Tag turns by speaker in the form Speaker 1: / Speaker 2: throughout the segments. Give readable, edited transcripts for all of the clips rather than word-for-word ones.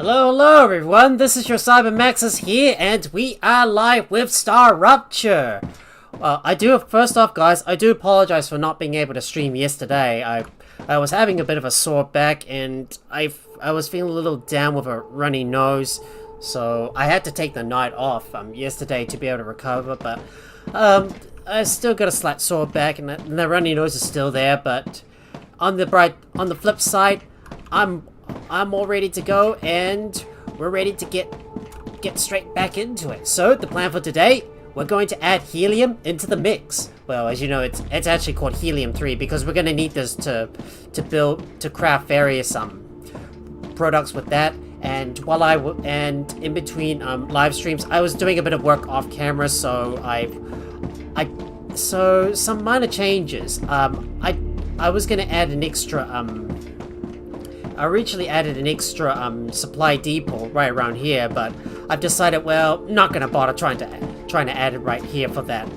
Speaker 1: Hello everyone, this is your CyberMaxis here, and we are live with StarRupture. Well, first off guys, I do apologize for not being able to stream yesterday. I was having a bit of a sore back, and I was feeling a little down with a runny nose, so I had to take the night off yesterday to be able to recover, but I still got a slight sore back, and the runny nose is still there, but on the flip side, I'm all ready to go, and we're ready to get straight back into it. So the plan for today, we're going to add helium into the mix. Well, as you know, it's actually called Helium-3 because we're going to need this to craft various products with that. And and in between live streams, I was doing a bit of work off camera, so so some minor changes. I was going to add an extra I originally added an extra supply depot right around here, but I've decided, well, not gonna bother trying to add it right here for that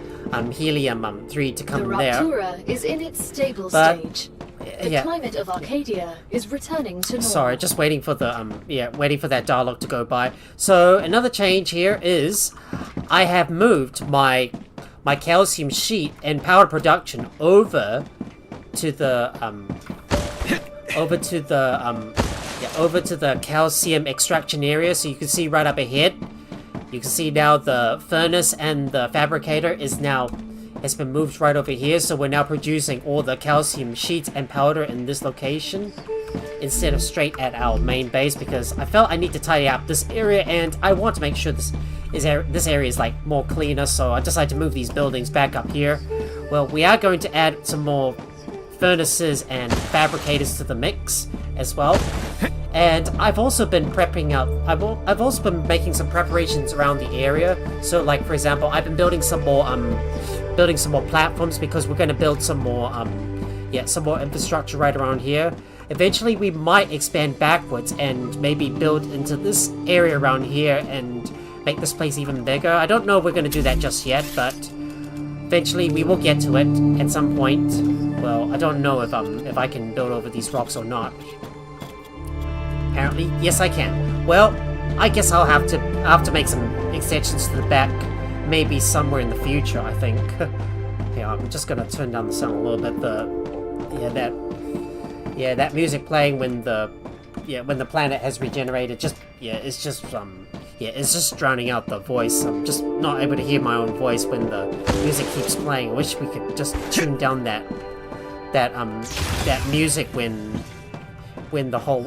Speaker 1: Helium-3 to come in there.
Speaker 2: The Raptura is in its stable stage. The climate of Arcadia is returning to normal.
Speaker 1: Sorry, just waiting for the waiting for that dialogue to go by. So another change here is I have moved my calcium sheet and power production over to the over to the calcium extraction area. So you can see right up ahead, you can see now the furnace and the fabricator has been moved right over here. So we're now producing all the calcium sheets and powder in this location instead of straight at our main base, because I felt I need to tidy up this area, and I want to make sure this area is like more cleaner. So I decided to move these buildings back up here. Well, we are going to add some more furnaces and fabricators to the mix as well, and I've also been I've also been making some preparations around the area. So, like for example, I've been building some more platforms because we're going to build some more infrastructure right around here. Eventually, we might expand backwards and maybe build into this area around here and make this place even bigger. I don't know if we're going to do that just yet, but eventually we will get to it at some point. Well, I don't know if I can build over these rocks or not. Apparently, yes I can. Well, I guess I'll have to make some extensions to the back, maybe somewhere in the future, I think. Yeah, I'm just gonna turn down the sound a little bit. That music playing when the planet has regenerated, it's just drowning out the voice. I'm just not able to hear my own voice when the music keeps playing. I wish we could just tune down that music when the whole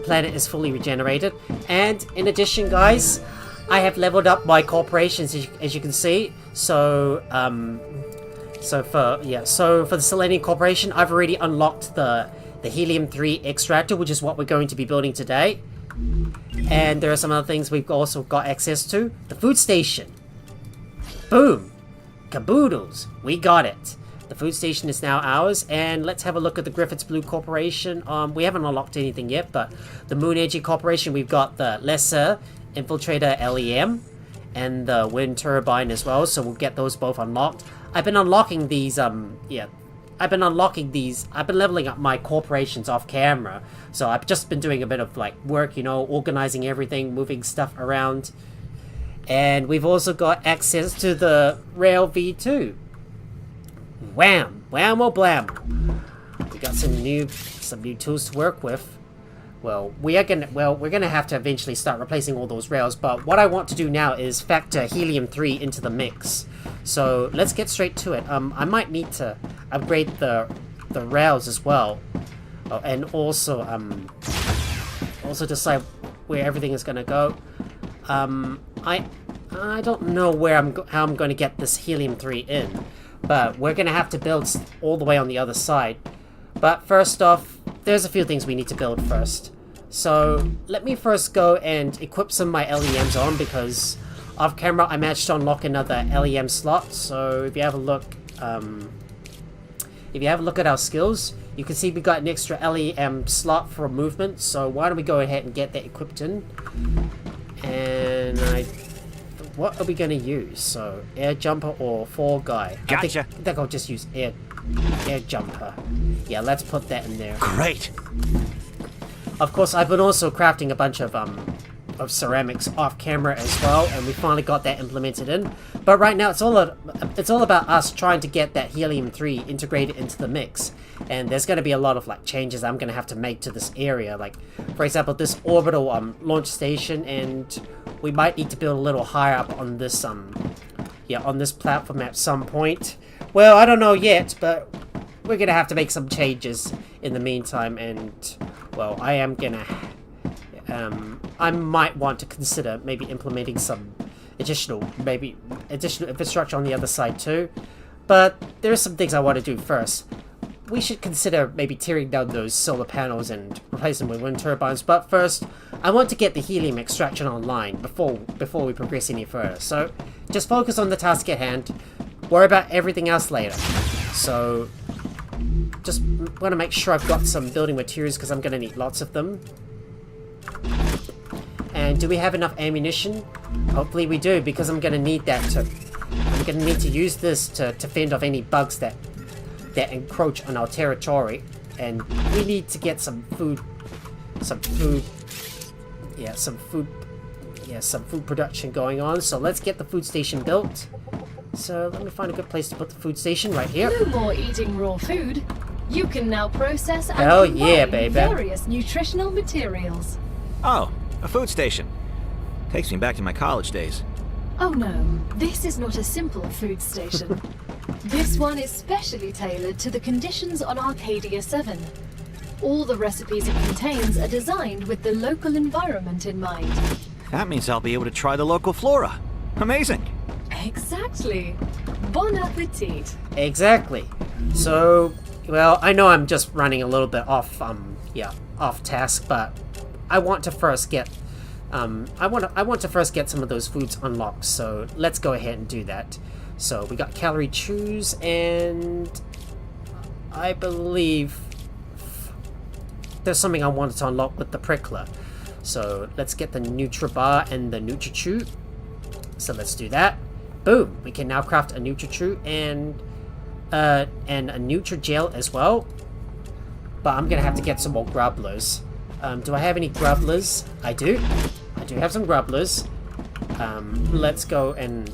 Speaker 1: planet is fully regenerated. And in addition, guys, I have leveled up my corporations, as you can see. So for the Selenium Corporation, I've already unlocked the Helium-3 extractor, which is what we're going to be building today. And there are some other things we've also got access to. The food station. Boom! Caboodles! We got it. The food station is now ours, and let's have a look at the Griffiths Blue Corporation. We haven't unlocked anything yet, but the Moon Energy Corporation, we've got the Lesser Infiltrator LEM and the Wind Turbine as well, so we'll get those both unlocked. I've been unlocking these, I've been leveling up my corporations off camera, so I've just been doing a bit of like work, organizing everything, moving stuff around. And we've also got access to the Rail V2. Wham! Wham-o blam! We got some new tools to work with. Well, we're gonna have to eventually start replacing all those rails, but what I want to do now is factor Helium-3 into the mix. So let's get straight to it. I might need to upgrade the rails as well, and also decide where everything is gonna go. I don't know how I'm going to get this Helium-3 in, but we're gonna have to build all the way on the other side. But first off, there's a few things we need to build first. So let me first go and equip some of my LEMs on, because off camera I managed to unlock another LEM slot. So if you have a look at our skills, you can see we got an extra LEM slot for movement. So why don't we go ahead and get that equipped in? And what are we going to use? So air jumper or fall guy?
Speaker 3: Gotcha.
Speaker 1: I think I'll just use air jumper. Yeah, let's put that in there.
Speaker 3: Great.
Speaker 1: of course, I've been also crafting a bunch of ceramics off camera as well, and we finally got that implemented in. But right now, it's all about us trying to get that Helium-3 integrated into the mix. And there's going to be a lot of like changes I'm going to have to make to this area. Like, for example, this orbital launch station, and we might need to build a little higher up on this on this platform at some point. Well, I don't know yet, but we're going to have to make some changes in the meantime. And well, I am gonna. I might want to consider maybe implementing some additional infrastructure on the other side too. But there are some things I want to do first. We should consider maybe tearing down those solar panels and replace them with wind turbines. But first, I want to get the helium extraction online before we progress any further. So just focus on the task at hand. Worry about everything else later. So just want to make sure I've got some building materials because I'm going to need lots of them. And do we have enough ammunition? Hopefully we do, because I'm gonna need that I'm gonna need to use this to fend off any bugs that encroach on our territory. And we need to get some food production going on. So let's get the food station built. So let me find a good place to put the food station right here.
Speaker 2: No more eating raw food. You can now process and
Speaker 1: yeah, baby.
Speaker 2: various nutritional materials.
Speaker 3: Oh, a food station. Takes me back to my college days.
Speaker 2: Oh no, this is not a simple food station. This one is specially tailored to the conditions on Arcadia 7. All the recipes it contains are designed with the local environment in mind.
Speaker 3: That means I'll be able to try the local flora. Amazing.
Speaker 2: Exactly. Bon appetit.
Speaker 1: Exactly. So, well, I know I'm just running a little bit off task, but I want to first get I want to first get some of those foods unlocked. So let's go ahead and do that. So we got calorie chews, and I believe there's something I wanted to unlock with the prickler. So let's get the Nutribar and the Nutri-Chew. So let's do that. Boom! We can now craft a Nutri-Chew and a Nutri-Gel as well. But I'm gonna have to get some more grubblers. Do I have any grubblers? I do. I do have some grubblers. Let's go and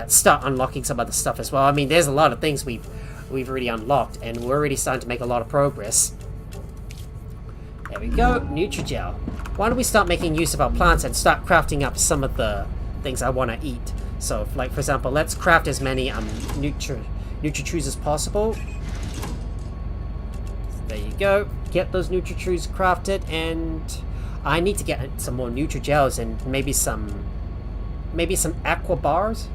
Speaker 1: start unlocking some other stuff as well. I mean, there's a lot of things we've already unlocked, and we're already starting to make a lot of progress. There we go, Nutri-Gel. Why don't we start making use of our plants and start crafting up some of the things I want to eat? So, like for example, let's craft as many Nutri-Chews as possible. There you go. Get those Nutri-Chews crafted, and I need to get some more Nutri-Gels and maybe some aqua bars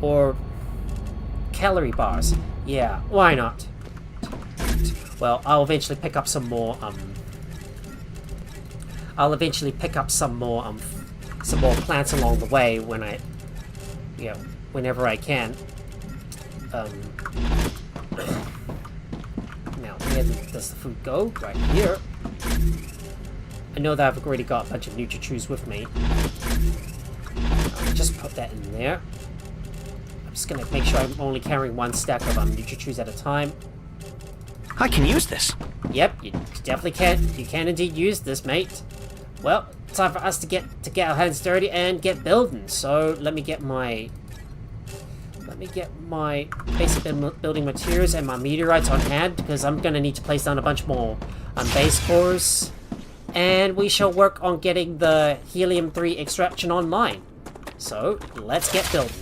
Speaker 1: or calorie bars. Yeah, why not? Well, I'll eventually pick up some more plants along the way whenever I can. Now, where does the food go? Right here. I know that I've already got a bunch of Nutri-Chews with me. I'll just put that in there. I'm just gonna make sure I'm only carrying one stack of Nutri-Chews at a time.
Speaker 3: I can use this.
Speaker 1: Yep, you definitely can. You can indeed use this, mate. Well, time for us to get our hands dirty and get building. So let me get my basic building materials and my meteorites on hand, because I'm gonna need to place down a bunch more base cores, and we shall work on getting the Helium-3 extraction online. So let's get building.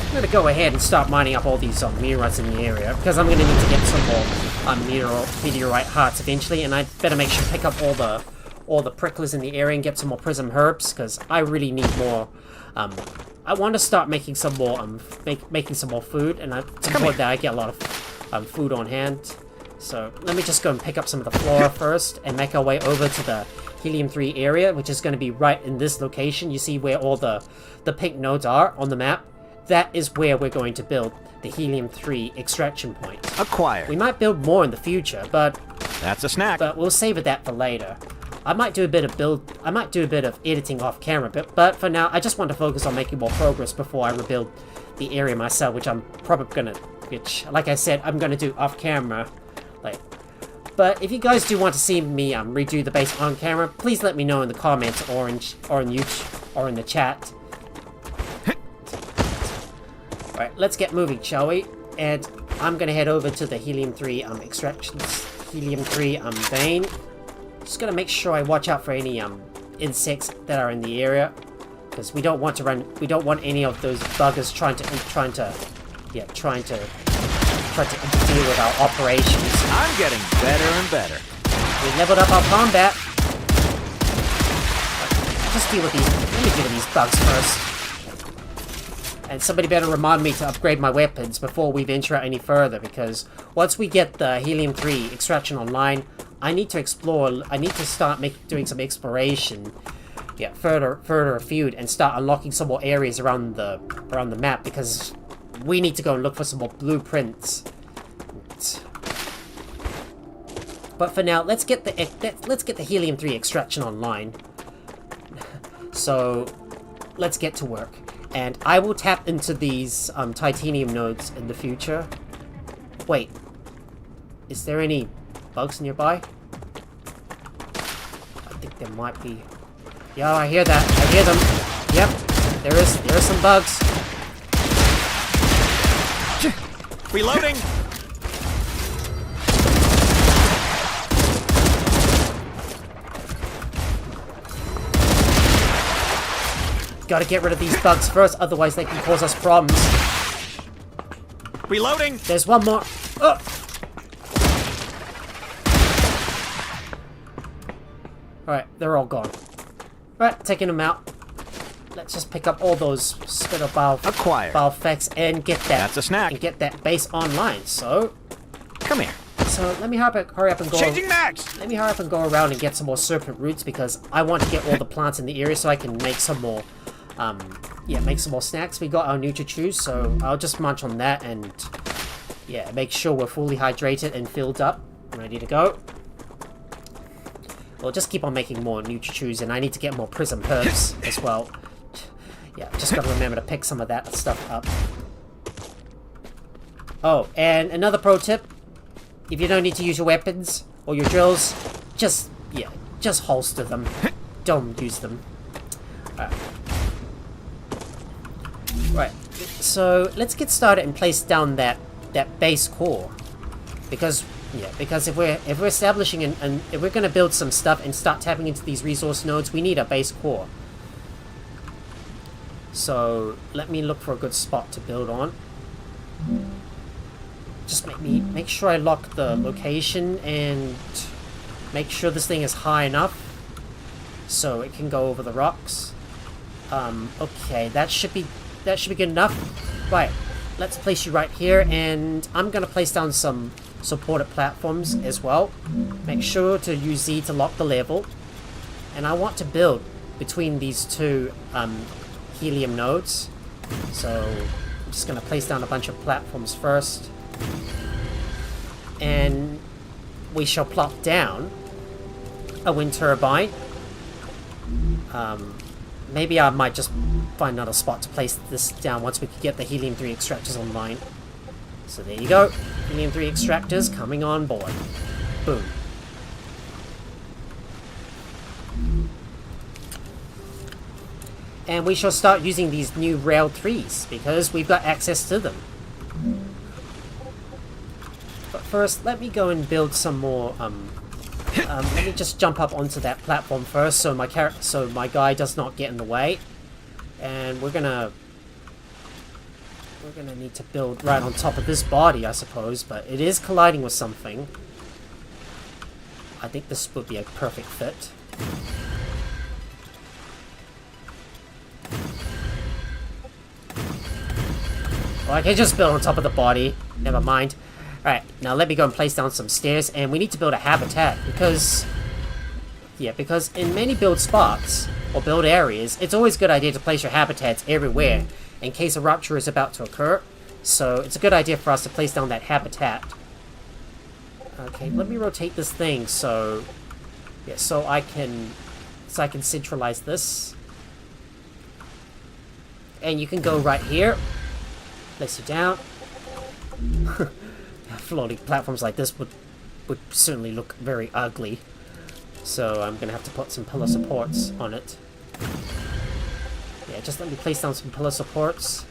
Speaker 1: I'm gonna go ahead and start mining up all these meteorites in the area, because I'm gonna need to get some more meteorite hearts eventually, and I better make sure to pick up all the pricklers in the area and get some more prism herbs, because I really need more. I want to start making some more making some more food, and to avoid that I get a lot of food on hand. So let me just go and pick up some of the flora first and make our way over to the Helium-3 area, which is going to be right in this location. You see where all the pink nodes are on the map? That is where we're going to build the Helium-3 extraction point.
Speaker 3: Acquired.
Speaker 1: We might build more in the future, but
Speaker 3: that's a snack.
Speaker 1: But we'll save that for later. I might do a bit of editing off camera, but for now I just want to focus on making more progress before I rebuild the area myself, which I'm probably gonna which, like I said, I'm gonna do off camera. Like, but if you guys do want to see me redo the base on camera, please let me know in the comments or in YouTube or in the chat. Alright, let's get moving, shall we? And I'm gonna head over to the Helium-3 Helium-3 vein. Just gonna make sure I watch out for any insects that are in the area, because we don't want any of those buggers trying to interfere with our operations.
Speaker 3: I'm getting better and better.
Speaker 1: We leveled up our combat. Just deal with these. Let me deal with these bugs first. And somebody better remind me to upgrade my weapons before we venture out any further, because once we get the Helium-3 extraction online, I need to explore. I need to start doing some exploration, further afield, and start unlocking some more areas around the map, because we need to go and look for some more blueprints. But for now, let's get the Helium-3 extraction online. So let's get to work. And I will tap into these titanium nodes in the future. Wait, is there any bugs nearby? I think there might be. Yeah, I hear that. I hear them. Yep, there are some bugs.
Speaker 3: Reloading.
Speaker 1: Gotta get rid of these bugs first, otherwise they can cause us problems.
Speaker 3: Reloading.
Speaker 1: There's one more. Oh. Alright, they're all gone. Right, taking them out. Let's just pick up all those spittle bile effects and get that.
Speaker 3: That's a snack.
Speaker 1: And get that base online. So,
Speaker 3: come here.
Speaker 1: So let me hurry up and go.
Speaker 3: Changing max.
Speaker 1: Let me hurry up and go around and get some more serpent roots, because I want to get all the plants in the area so I can make some more. Make some more snacks. We got our Nutri-Chews, so I'll just munch on that and make sure we're fully hydrated and filled up, ready to go. We'll just keep on making more Nutri-Chews, and I need to get more prism herbs as well. Yeah, just gotta remember to pick some of that stuff up. Oh, and another pro tip: if you don't need to use your weapons or your drills, just holster them. Don't use them. Right, so let's get started and place down that base core, because if we're establishing and if we're gonna build some stuff and start tapping into these resource nodes, we need a base core. So let me look for a good spot to build on. Just make sure I lock the location and make sure this thing is high enough so it can go over the rocks. Okay, that should be good enough. Right, let's place you right here, and I'm gonna place down some supported platforms as well. Make sure to use Z to lock the level, and I want to build between these two helium nodes. So I'm just gonna place down a bunch of platforms first, and we shall plop down a wind turbine. Maybe I might just find another spot to place this down once we can get the Helium-3 extractors online. So there you go. Helium-3 extractors coming on board. Boom. And we shall start using these new rail 3s, because we've got access to them. But first, let me go and build some more, let me just jump up onto that platform first, so my guy does not get in the way. And we're gonna need to build right on top of this body, I suppose, but it is colliding with something. I think this would be a perfect fit. Well, I can just build on top of the body. Never mind. Alright, now let me go and place down some stairs, and we need to build a habitat, because in many build spots, or build areas, it's always a good idea to place your habitats everywhere, in case a rupture is about to occur. So it's a good idea for us to place down that habitat. Okay, let me rotate this thing so I can centralize this. And you can go right here. Place you down. Floating platforms like this would certainly look very ugly. So I'm gonna have to put some pillar supports on it. Yeah, just let me place down some pillar supports.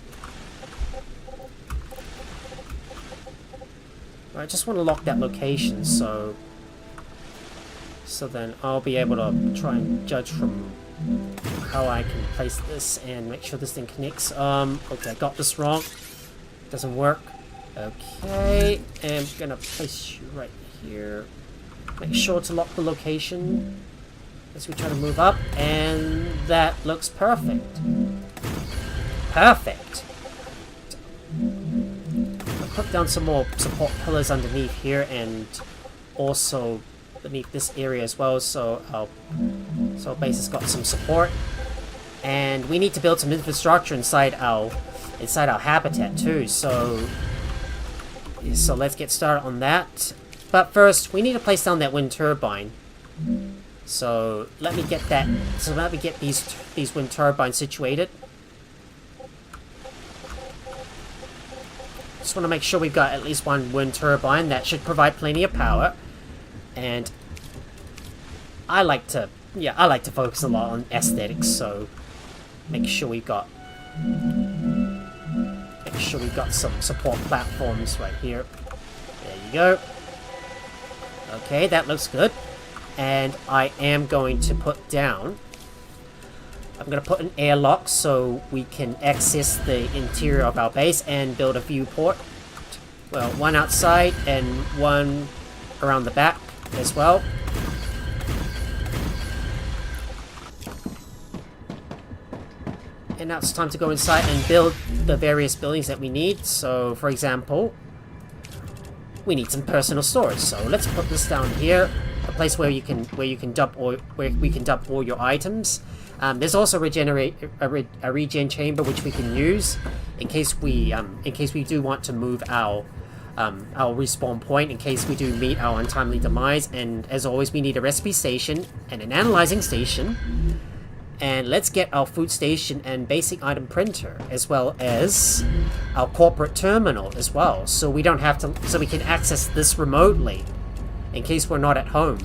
Speaker 1: I just want to lock that location, so then I'll be able to try and judge from how I can place this and make sure this thing connects. Okay, I got this wrong. Doesn't work. Okay, and I'm gonna place you right here. Make sure to lock the location as we try to move up, and that looks perfect. Perfect. I'll put down some more support pillars underneath here, and also beneath this area as well, so our base has got some support. And we need to build some infrastructure inside our habitat too. So let's get started on that. But first, we need to place down that wind turbine. So let me get that. So let me get these wind turbines situated. Just want to make sure we've got at least one wind turbine. That should provide plenty of power. And I like to focus a lot on aesthetics. So make sure we've got some support platforms right here. There you go. Okay, that looks good. And I am going to put down... I'm going to put an airlock so we can access the interior of our base and build a viewport. Well, one outside and one around the back as well. And now it's time to go inside and build the various buildings that we need. So, for example, we need some personal storage. So let's put this down here, a place where we can dump all your items. There's also a regen chamber which we can use in case we do want to move our respawn point, in case we do meet our untimely demise. And as always, we need a recipe station and an analyzing station. And let's get our food station and basic item printer, as well as our corporate terminal as well, so we don't have to, so we can access this remotely in case we're not at home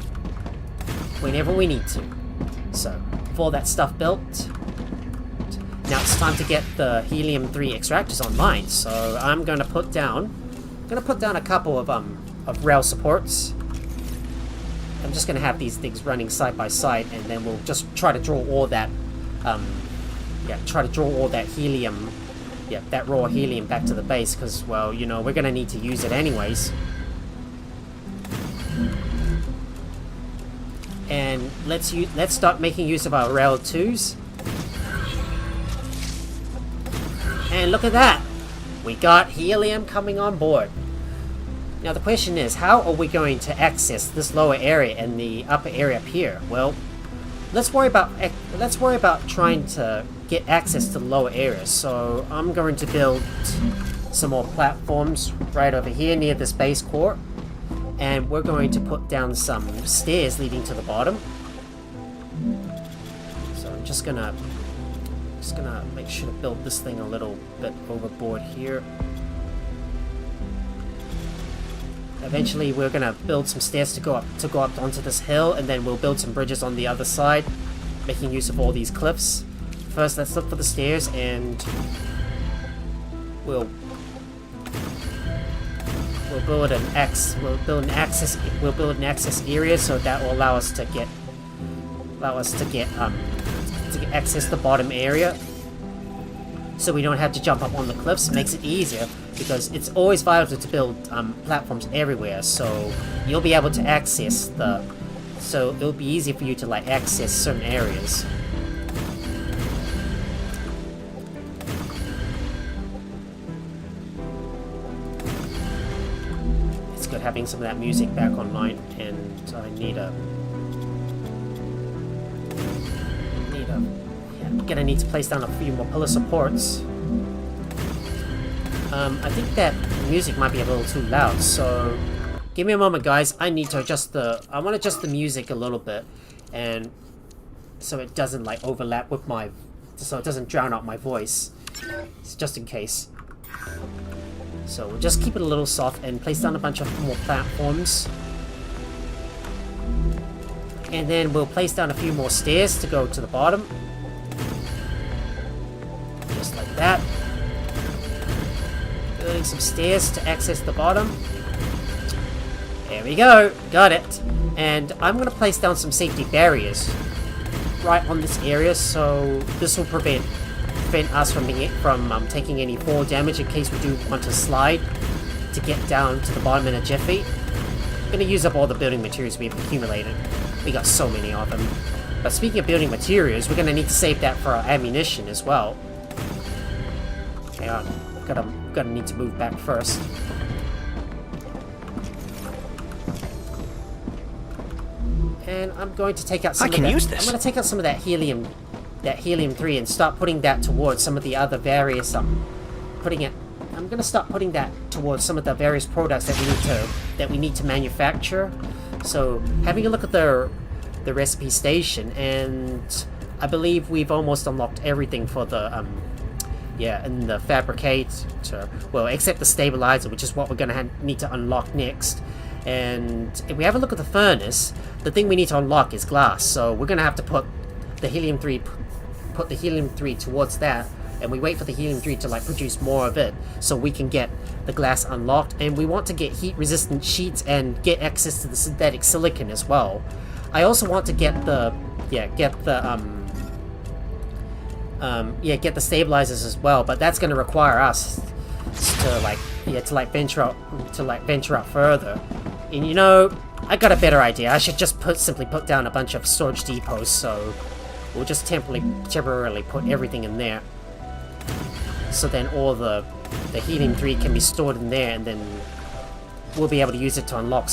Speaker 1: whenever we need to. So, with all that stuff built, now it's time to get the Helium-3 extractors online. So I'm gonna put down a couple of rail supports. I'm just gonna have these things running side by side, and then we'll just try to draw all that, helium, that raw helium back to the base, because, well, you know, we're gonna need to use it anyways. And let's start making use of our rail 2s. And look at that, we got helium coming on board. Now the question is, how are we going to access this lower area and the upper area up here? Well, let's worry about trying to get access to the lower area. So I'm going to build some more platforms right over here near this base core, and we're going to put down some stairs leading to the bottom. So I'm just gonna make sure to build this thing a little bit overboard here. Eventually, we're gonna build some stairs to go up onto this hill, and then we'll build some bridges on the other side, making use of all these cliffs. First, let's look for the stairs, and we'll build an access area, so that will allow us to access the bottom area, so we don't have to jump up on the cliffs. It makes it easier, because it's always vital to build platforms everywhere, so you'll be able to access so it'll be easy for you to access certain areas. It's good having some of that music back online, and I'm gonna need to place down a few more pillar supports. I think that music might be a little too loud, so give me a moment, guys. I want to adjust the music a little bit, and so it doesn't overlap with so it doesn't drown out my voice. It's just in case. So we'll just keep it a little soft and place down a bunch of more platforms. And then we'll place down a few more stairs to go to the bottom. Just like that. Building some stairs to access the bottom. There we go. Got it. And I'm going to place down some safety barriers right on this area, so this will prevent us from taking any fall damage in case we do want to slide to get down to the bottom in a jiffy. I'm going to use up all the building materials we've accumulated. We got so many of them. But speaking of building materials, we're going to need to save that for our ammunition as well. Okay, I'm gonna need to move back first. And I'm going to take out some I'm going to take out some of that helium 3 and start putting that towards some of the other various I'm going to start putting that towards some of the various products that we need to manufacture. So, having a look at the recipe station, and I believe we've almost unlocked everything for the in the fabricator, well, except the stabilizer, which is what we're going to need to unlock next. And if we have a look at the furnace, the thing we need to unlock is glass, so we're going to have to put the helium 3 towards that, and we wait for the helium 3 to produce more of it so we can get the glass unlocked. And we want to get heat resistant sheets and get access to the synthetic silicon as well. I also want to get the stabilizers as well, but that's going to require us to venture out further. And you know, I got a better idea. I should just simply put down a bunch of storage depots, so we'll just temporarily put everything in there. So then all the helium 3 can be stored in there, and then we'll be able to use it to unlock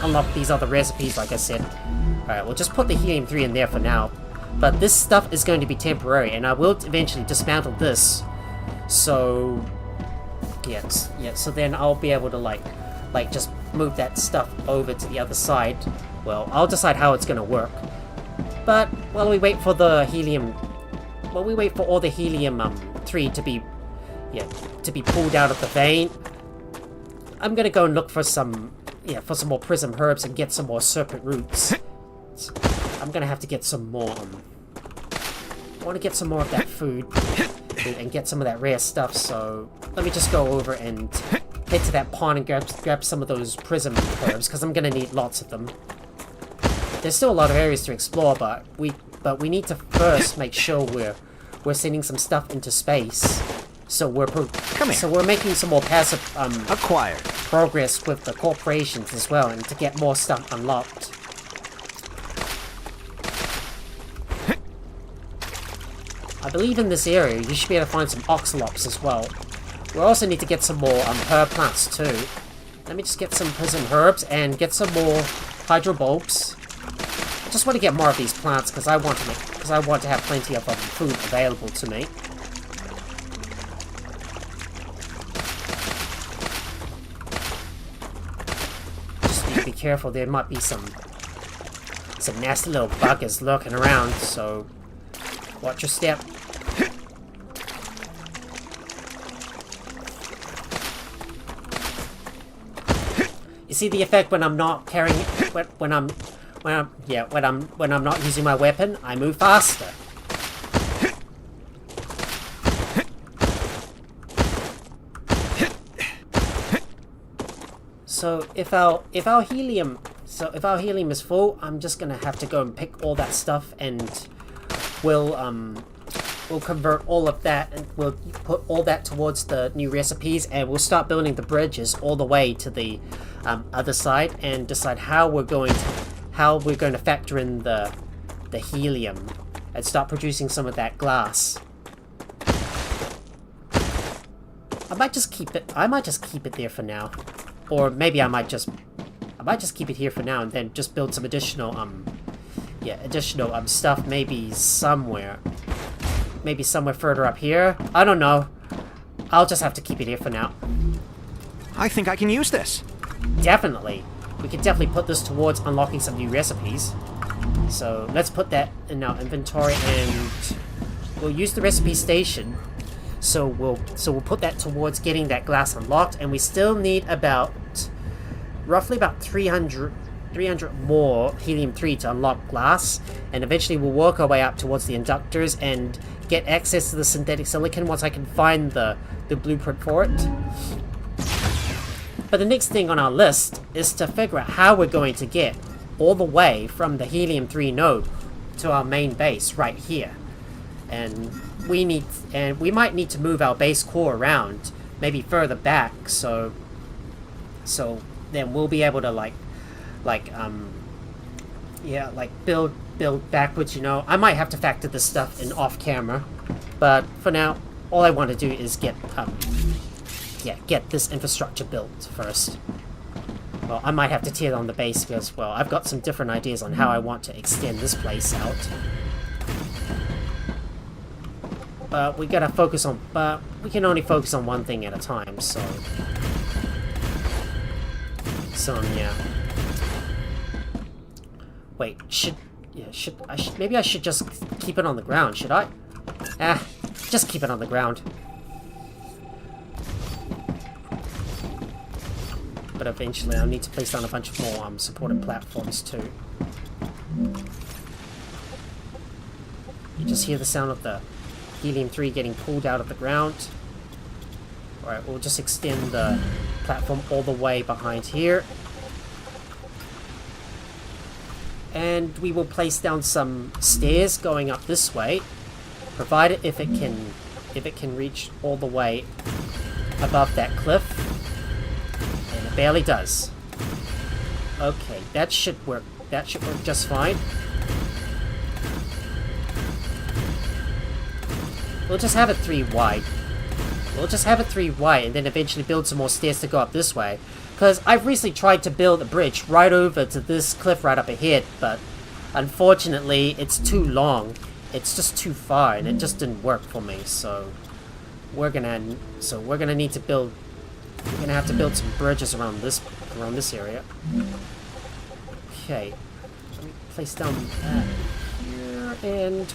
Speaker 1: unlock these other recipes, like I said. Alright, we'll just put the helium 3 in there for now. But this stuff is going to be temporary, and I will eventually dismantle this. So so then I'll be able to just move that stuff over to the other side. Well, I'll decide how it's gonna work. But while we wait for all the helium 3 to be pulled out of the vein, I'm gonna go and look for some more prism herbs and get some more serpent roots. I'm gonna have to get some more. I want to get some more of that food and get some of that rare stuff. So let me just go over and head to that pond and grab some of those prism herbs, because I'm gonna need lots of them. There's still a lot of areas to explore, but we need to first make sure we're sending some stuff into space. So we're making some more passive progress with the corporations as well, and to get more stuff unlocked. I believe in this area you should be able to find some oxalops as well. We also need to get some more herb plants too. Let me just get some prism herbs and get some more hydrobulbs. I just want to get more of these plants because I want to have plenty of food available to me. Just need to be careful. There might be some nasty little buggers lurking around, so watch your step. You see the effect when I'm not carrying it, when I'm not using my weapon, I move faster. So if our helium is full, I'm just gonna have to go and pick all that stuff, and we'll convert all of that, and we'll put all that towards the new recipes, and we'll start building the bridges all the way to the other side, and decide how we're going to factor in the helium and start producing some of that glass. I might just keep it there for now, or maybe I might just keep it here for now and then just build some additional stuff maybe somewhere further up here. I don't know. I'll just have to keep it here for now.
Speaker 3: I think I can use this.
Speaker 1: Definitely. We can definitely put this towards unlocking some new recipes. So let's put that in our inventory, and we'll use the recipe station So we'll put that towards getting that glass unlocked, and we still need about roughly about 300 more helium-3 to unlock glass, and eventually we'll work our way up towards the inductors and get access to the synthetic silicon once I can find the blueprint for it. But the next thing on our list is to figure out how we're going to get all the way from the helium-3 node to our main base right here. And we might need to move our base core around, maybe further back, so then we'll be able to build backwards, you know. I might have to factor this stuff in off camera, but for now, all I want to do is get this infrastructure built first. Well, I might have to tear down the base because, well, I've got some different ideas on how I want to extend this place out. But we gotta focus on, but we can only focus on one thing at a time, so yeah. Wait, maybe I should just keep it on the ground, should I? Just keep it on the ground. But eventually I'll need to place down a bunch more supported platforms too. You just hear the sound of the helium-3 getting pulled out of the ground. Alright, we'll just extend the platform all the way behind here. And we will place down some stairs going up this way, provided if it can reach all the way above that cliff. And it barely does. Okay, that should work. That should work just fine. We'll just have it 3 wide. We'll just have it 3 wide and then eventually build some more stairs to go up this way. Because I've recently tried to build a bridge right over to this cliff right up ahead, but unfortunately it's too long. It's just too far and it just didn't work for me. So we're gonna need to build. We're gonna have to build some bridges around this area. Okay, let me place down that here, and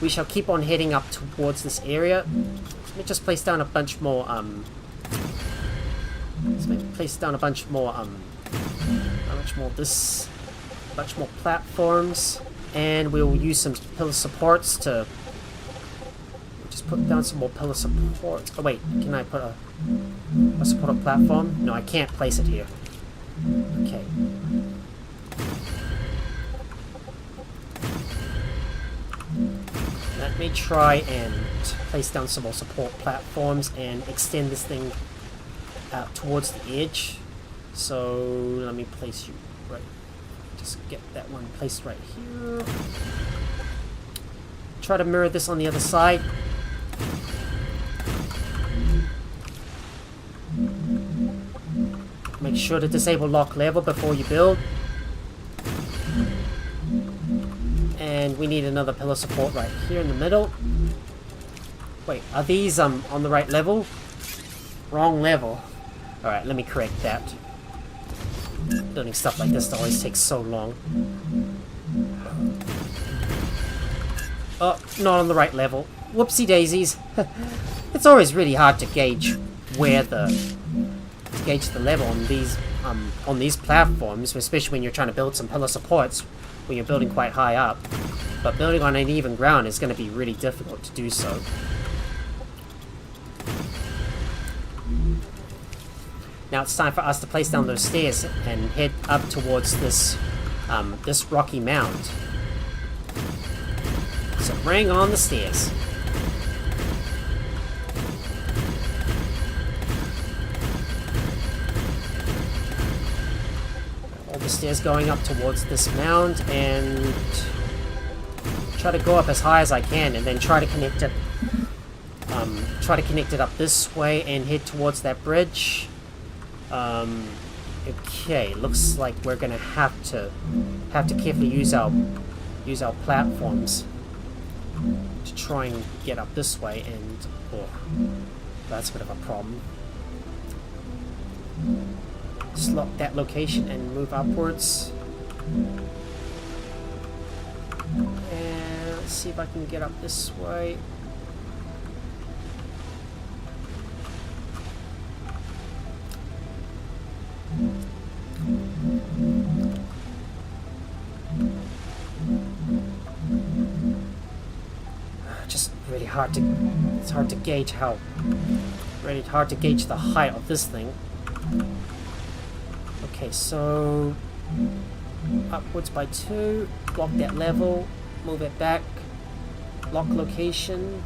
Speaker 1: we shall keep on heading up towards this area. Let me just place down a bunch more platforms, and we'll use some pillar supports to just put down some more pillar supports. Oh wait, can I put a supported platform? No, I can't place it here. Okay. Let me try and place down some more support platforms and extend this thing out towards the edge. So let me place you right. Just get that one placed right here. Try to mirror this on the other side. Make sure to disable lock level before you build. And we need another pillar support right here in the middle. Wait, are these on the right level? Wrong level. Alright, let me correct that. Building stuff like this always takes so long. Oh, not on the right level. Whoopsie daisies. It's always really hard to gauge where the level on these platforms, especially when you're trying to build some pillar supports when you're building quite high up. But building on uneven ground is going to be really difficult to do so. Now it's time for us to place down those stairs and head up towards this this rocky mound. So bring on the stairs. All the stairs going up towards this mound, and try to go up as high as I can, and then try to connect it. Try to connect it up this way and head towards that bridge. Okay, looks like we're gonna have to carefully use our platforms to try and get up this way, and oh, that's a bit of a problem. Slot that location and move upwards. And let's see if I can get up this way. Just really hard to, it's hard to gauge how, really hard to gauge the height of this thing. Okay, so upwards by 2, block that level, move it back, lock location.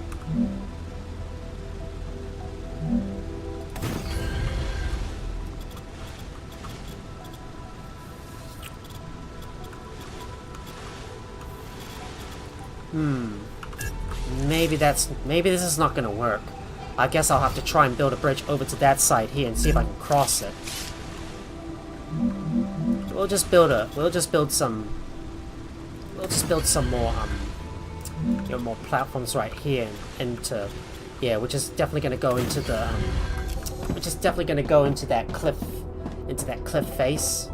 Speaker 1: Maybe this is not gonna work. I guess I'll have to try and build a bridge over to that side here and see if I can cross it. We'll just build some more more platforms right here into, yeah, which is definitely gonna go into the that cliff face.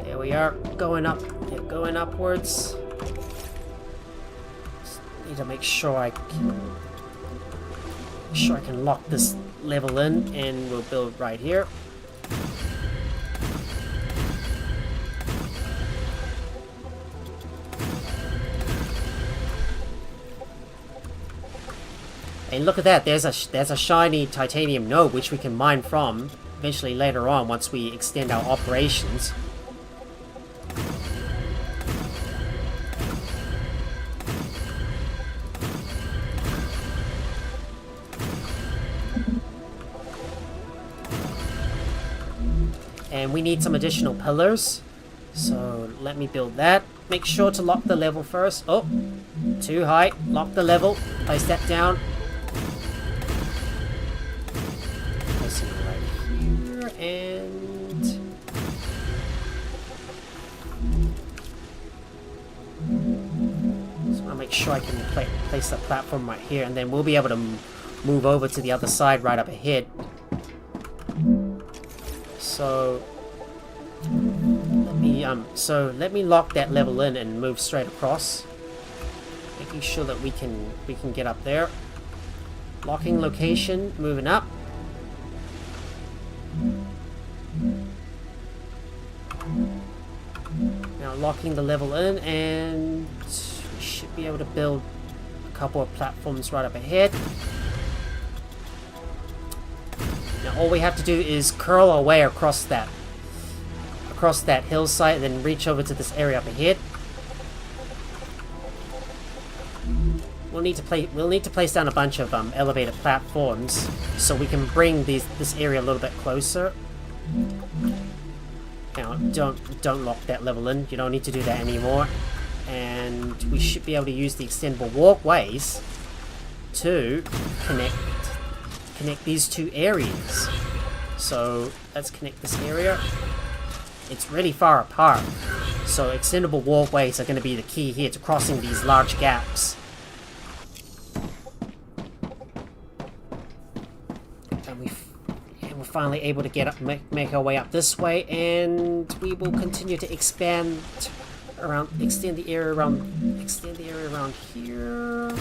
Speaker 1: There we are, going up, yeah, going upwards. Just need to make sure I can lock this level in, and we'll build right here. And look at that, there's a shiny titanium node which we can mine from eventually later on once we extend our operations. And we need some additional pillars, so let me build that. Make sure to lock the level first. Oh, too high. Lock the level, place that down. And so I'll make sure I can place the platform right here, and then we'll be able to move over to the other side right up ahead. So let me lock that level in and move straight across, making sure that we can get up there. Locking location, moving up. Now locking the level in, and we should be able to build a couple of platforms right up ahead. Now all we have to do is curl our way across that hillside, and then reach over to this area up ahead. We'll need to place down a bunch of elevated platforms so we can bring this area a little bit closer. Now, don't lock that level in. You don't need to do that anymore. And we should be able to use the extendable walkways to connect these two areas. So let's connect this area. It's really far apart, so extendable walkways are going to be the key here to crossing these large gaps. And we're finally able to get up, make our way up this way, and we will continue to extend the area around here.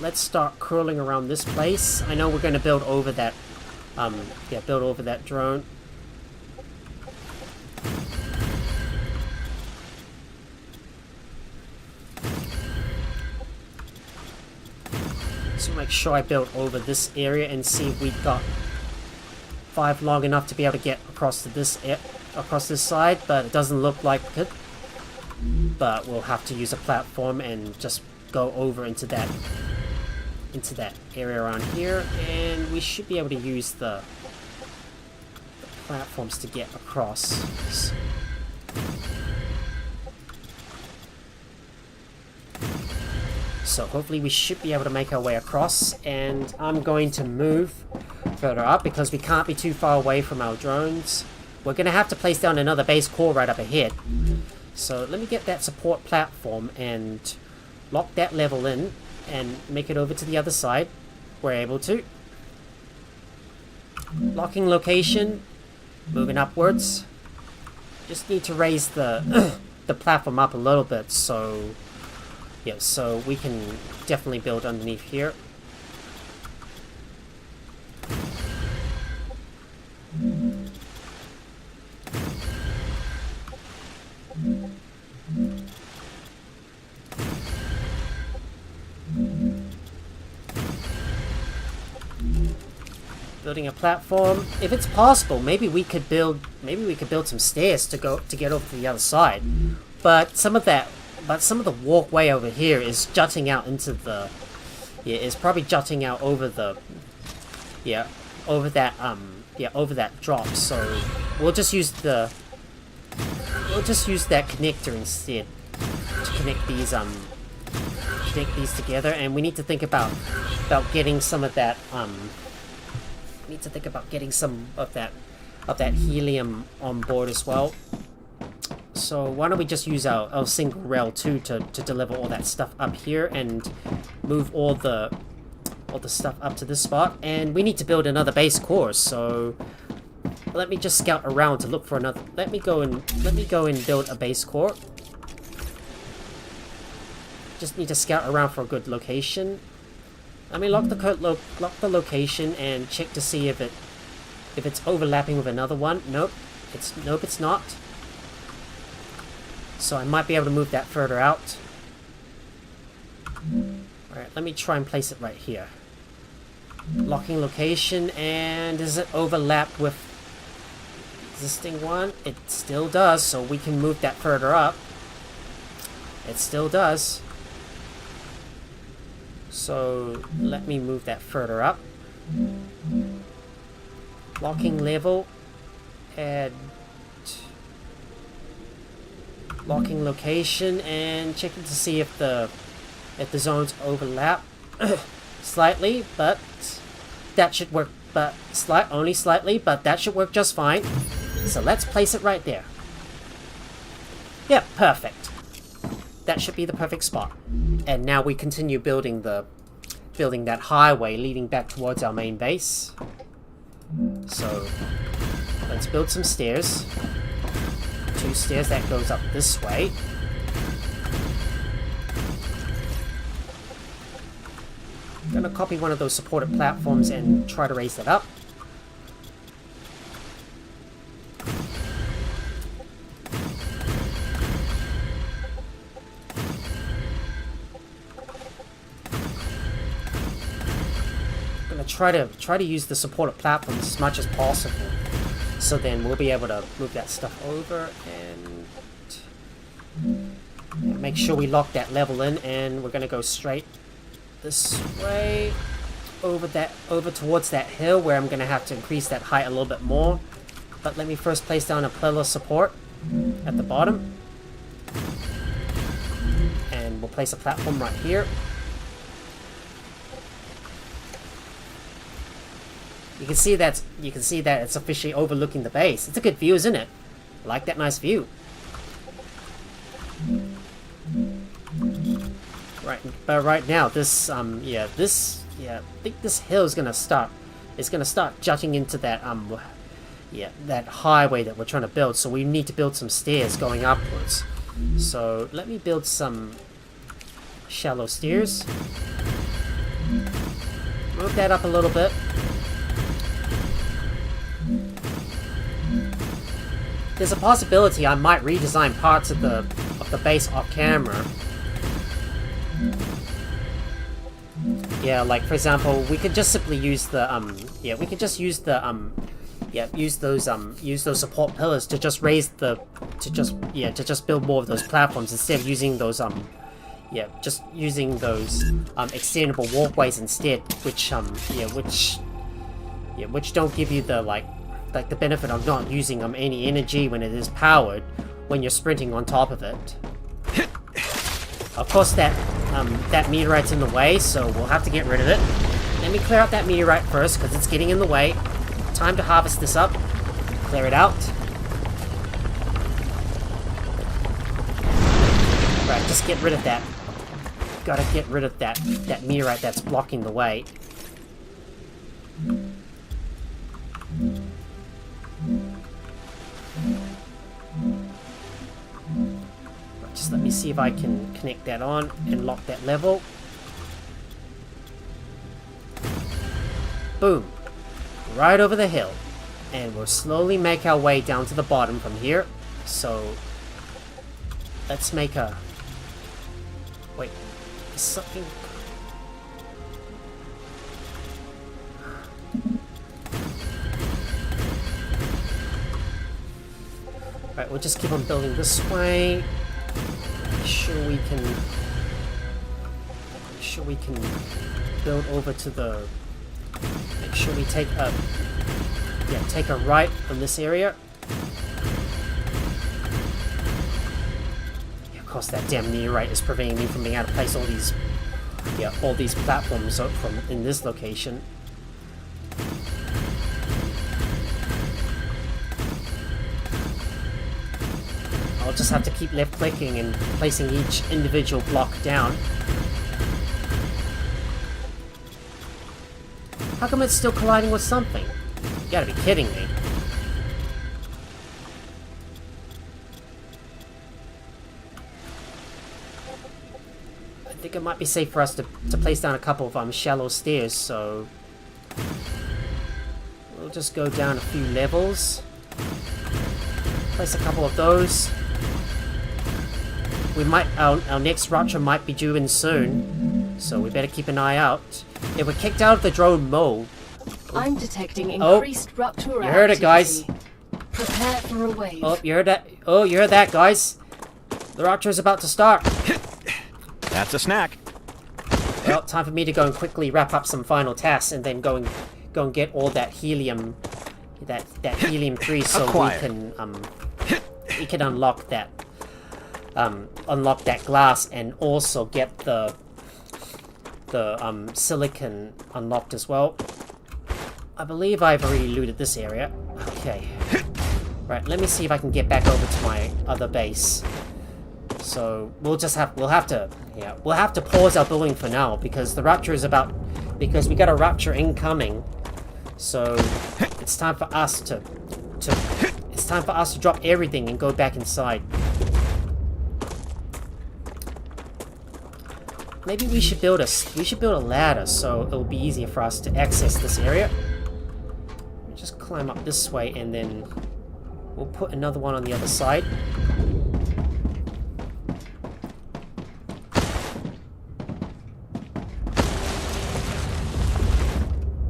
Speaker 1: Let's start curling around this place. I know we're going to build over that, build over that drone. So make sure I build over this area and see if we've got 5 long enough to be able to get across to this side, but it doesn't look like it. But we'll have to use a platform and just go over into that area around here, and we should be able to use the platforms to get across. So hopefully we should be able to make our way across, and I'm going to move further up because we can't be too far away from our drones. We're going to have to place down another base core right up ahead. So let me get that support platform and lock that level in and make it over to the other side. We're able to. Locking location. Moving upwards. Just need to raise the the platform up a little bit, so yeah, so we can definitely build underneath here. Building a platform. If it's possible, maybe we could build some stairs to get over to the other side. But some of the walkway over here is jutting out into the is probably jutting out over the over that drop. So we'll just use that connector instead to connect these together, and we need to think about getting some of that need to think about getting some of that helium on board as well. So why don't we just use our single rail 2 to deliver all that stuff up here and move all the stuff up to this spot. And we need to build another base core, so let me just scout around to look for another. Let me go and build a base core. Just need to scout around for a good location. Let me lock the location and check to see if it's overlapping with another one. Nope, it's not. So I might be able to move that further out. Alright, let me try and place it right here. Locking location, and does it overlap with the existing one? It still does, so we can move that further up. It still does. So let me move that further up. Locking level, add locking location, and checking to see if the zones overlap slightly, but that should work. But only slightly, but that should work just fine. So let's place it right there. Yeah, perfect. That should be the perfect spot. And now we continue building that highway leading back towards our main base. So let's build some stairs. 2 stairs that goes up this way. I'm gonna copy one of those supported platforms and try to raise that up. Try to use the supported platforms as much as possible, so then we'll be able to move that stuff over and make sure we lock that level in. And we're gonna go straight this way over towards that hill, where I'm gonna have to increase that height a little bit more. But let me first place down a pillar support at the bottom, and we'll place a platform right here. You can see that it's officially overlooking the base. It's a good view, isn't it? I like that nice view. Right, but right now this I think this hill is gonna start jutting into that that highway that we're trying to build. So we need to build some stairs going upwards. So let me build some shallow stairs. Move that up a little bit. There's a possibility I might redesign parts of the base off camera. Yeah, like for example, we could just simply use the use those support pillars to just raise to just build more of those platforms instead of using those just using those extendable walkways instead, which don't give you the the benefit of not using any energy when it is powered when you're sprinting on top of it. Of course, that meteorite's in the way, so we'll have to get rid of it. Let me clear out that meteorite first, because it's getting in the way. Time to harvest this up. Clear it out. Right, just get rid of that. Gotta get rid of that meteorite that's blocking the way. Just let me see if I can connect that on and lock that level. Boom. Right over the hill. And we'll slowly make our way down to the bottom from here. So, let's make a... Wait, is something... Alright, we'll just keep on building this way. Make sure we can build over to the... Make sure we take a... Yeah, take a right from this area. Yeah, of course, that damn meteorite is preventing me from being able to place all these... Yeah, all these platforms up from in this location. I'll just have to keep left clicking and placing each individual block down. How come it's still colliding with something? You gotta be kidding me. I think it might be safe for us to place down a couple of shallow stairs, so... We'll just go down a few levels. Place a couple of those. We might, our next rupture might be due in soon, so we better keep an eye out. Yeah, we're kicked out of the drone mode.
Speaker 2: I'm detecting increased rupture activity.
Speaker 1: You heard it, guys.
Speaker 2: Prepare for a wave.
Speaker 1: Oh, you heard that? Oh, you heard that, guys? The rupture is about to start.
Speaker 3: That's a snack.
Speaker 1: Well, time for me to go and quickly wrap up some final tasks, and then go and get all that helium, that helium-3, so we can unlock that. Unlock that glass and also get the silicon unlocked as well. I believe I've already looted this area. Okay. Right, let me see if I can get back over to my other base. So we'll have to pause our building for now because the rupture is because we got a rupture incoming. So it's time for us to drop everything and go back inside. Maybe we should build a ladder so it'll be easier for us to access this area. Just climb up this way and then we'll put another one on the other side.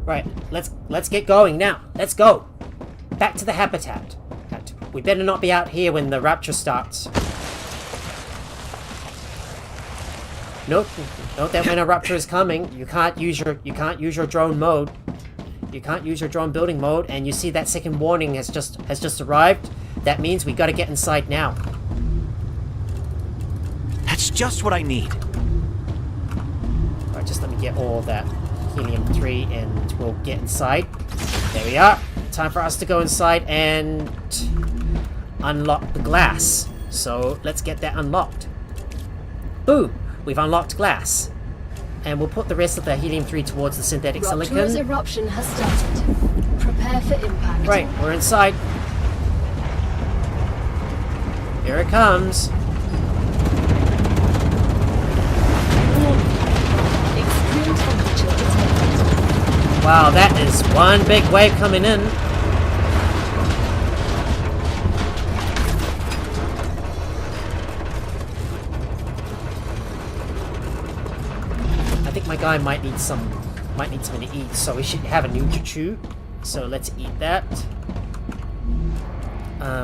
Speaker 1: Right, let's get going now. Let's go. Back to the habitat. We better not be out here when the rupture starts. Note that when a rupture is coming, you can't use your drone mode. You can't use your drone building mode, and you see that second warning has just arrived. That means we gotta get inside now.
Speaker 3: That's just what I need.
Speaker 1: Alright, just let me get all that helium-3 and we'll get inside. There we are. Time for us to go inside and unlock the glass. So let's get that unlocked. Boom! We've unlocked glass. And we'll put the rest of the helium-3 towards the synthetic silicon.
Speaker 2: Rupture's eruption has started. Prepare for impact.
Speaker 1: Right, we're inside. Here it comes.
Speaker 2: Extreme temperature detected.
Speaker 1: Wow, that is one big wave coming in. I think my guy might need something to eat, so we should have a Nutri-Chew. So let's eat that.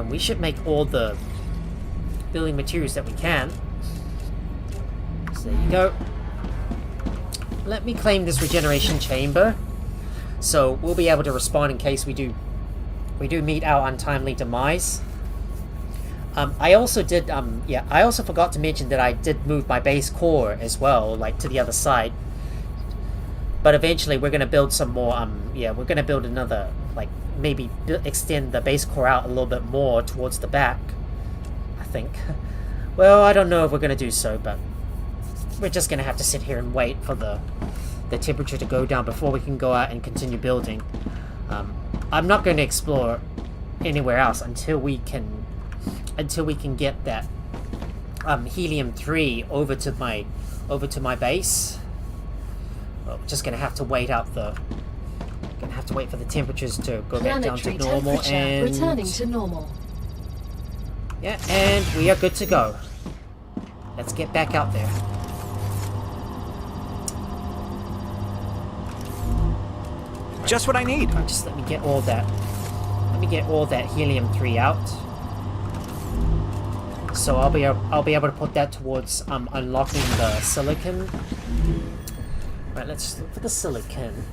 Speaker 1: We should make all the building materials that we can. So there you go. Let me claim this regeneration chamber, so we'll be able to respond in case we do meet our untimely demise. I also forgot to mention that I did move my base core as well, like to the other side. But eventually we're gonna build some more. We're gonna build another, like maybe extend the base core out a little bit more towards the back. I think. Well, I don't know if we're gonna do so, but we're just gonna have to sit here and wait for the temperature to go down before we can go out and continue building. I'm not going to explore anywhere else until we can get that helium-3 over to my base. Well, just gonna have to wait out the. Gonna have to wait for the temperatures to go back down to normal and
Speaker 2: returning to normal.
Speaker 1: Yeah, and we are good to go. Let's get back out there.
Speaker 3: Just what I need.
Speaker 1: Just let me get all that. Let me get all that helium-3 out. So I'll be able to put that towards unlocking the silicon. Right, let's look for the silicon.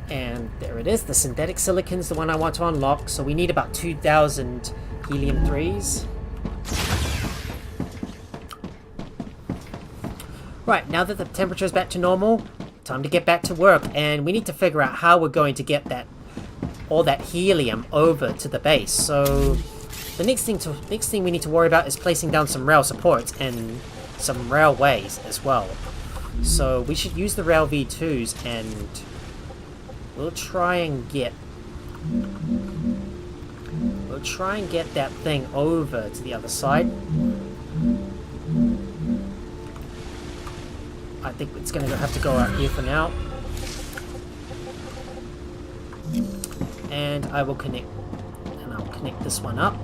Speaker 1: And there it is. The synthetic silicon's the one I want to unlock. So we need about 2,000 helium-3s. Right, now that the temperature is back to normal, time to get back to work. And we need to figure out how we're going to get all that helium over to the base. So the next thing we need to worry about is placing down some rail supports and some railways as well. So we should use the rail V2s and we'll try and get that thing over to the other side. I think it's going to have to go out here for now. And I'll connect this one up.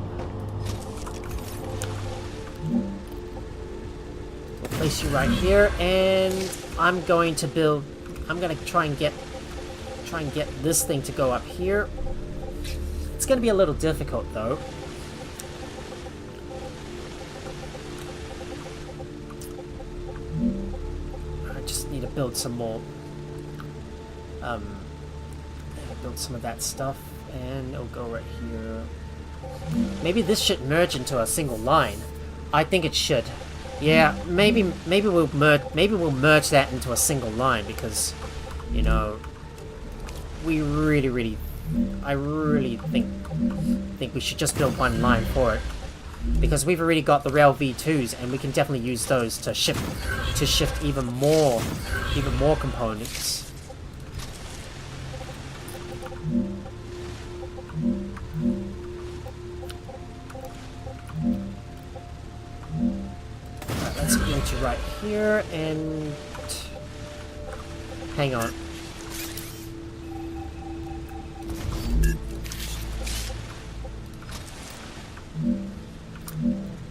Speaker 1: We'll place you right here, and I'm going to try and get this thing to go up here. It's going to be a little difficult though. I just need to build some more. Build some of that stuff, and it'll go right here. Maybe this should merge into a single line. I think it should. Yeah, maybe we'll merge that into a single line because, you know, I really think we should just build one line for it because we've already got the rail V2s and we can definitely use those to shift even more components. Let's put you right here and hang on.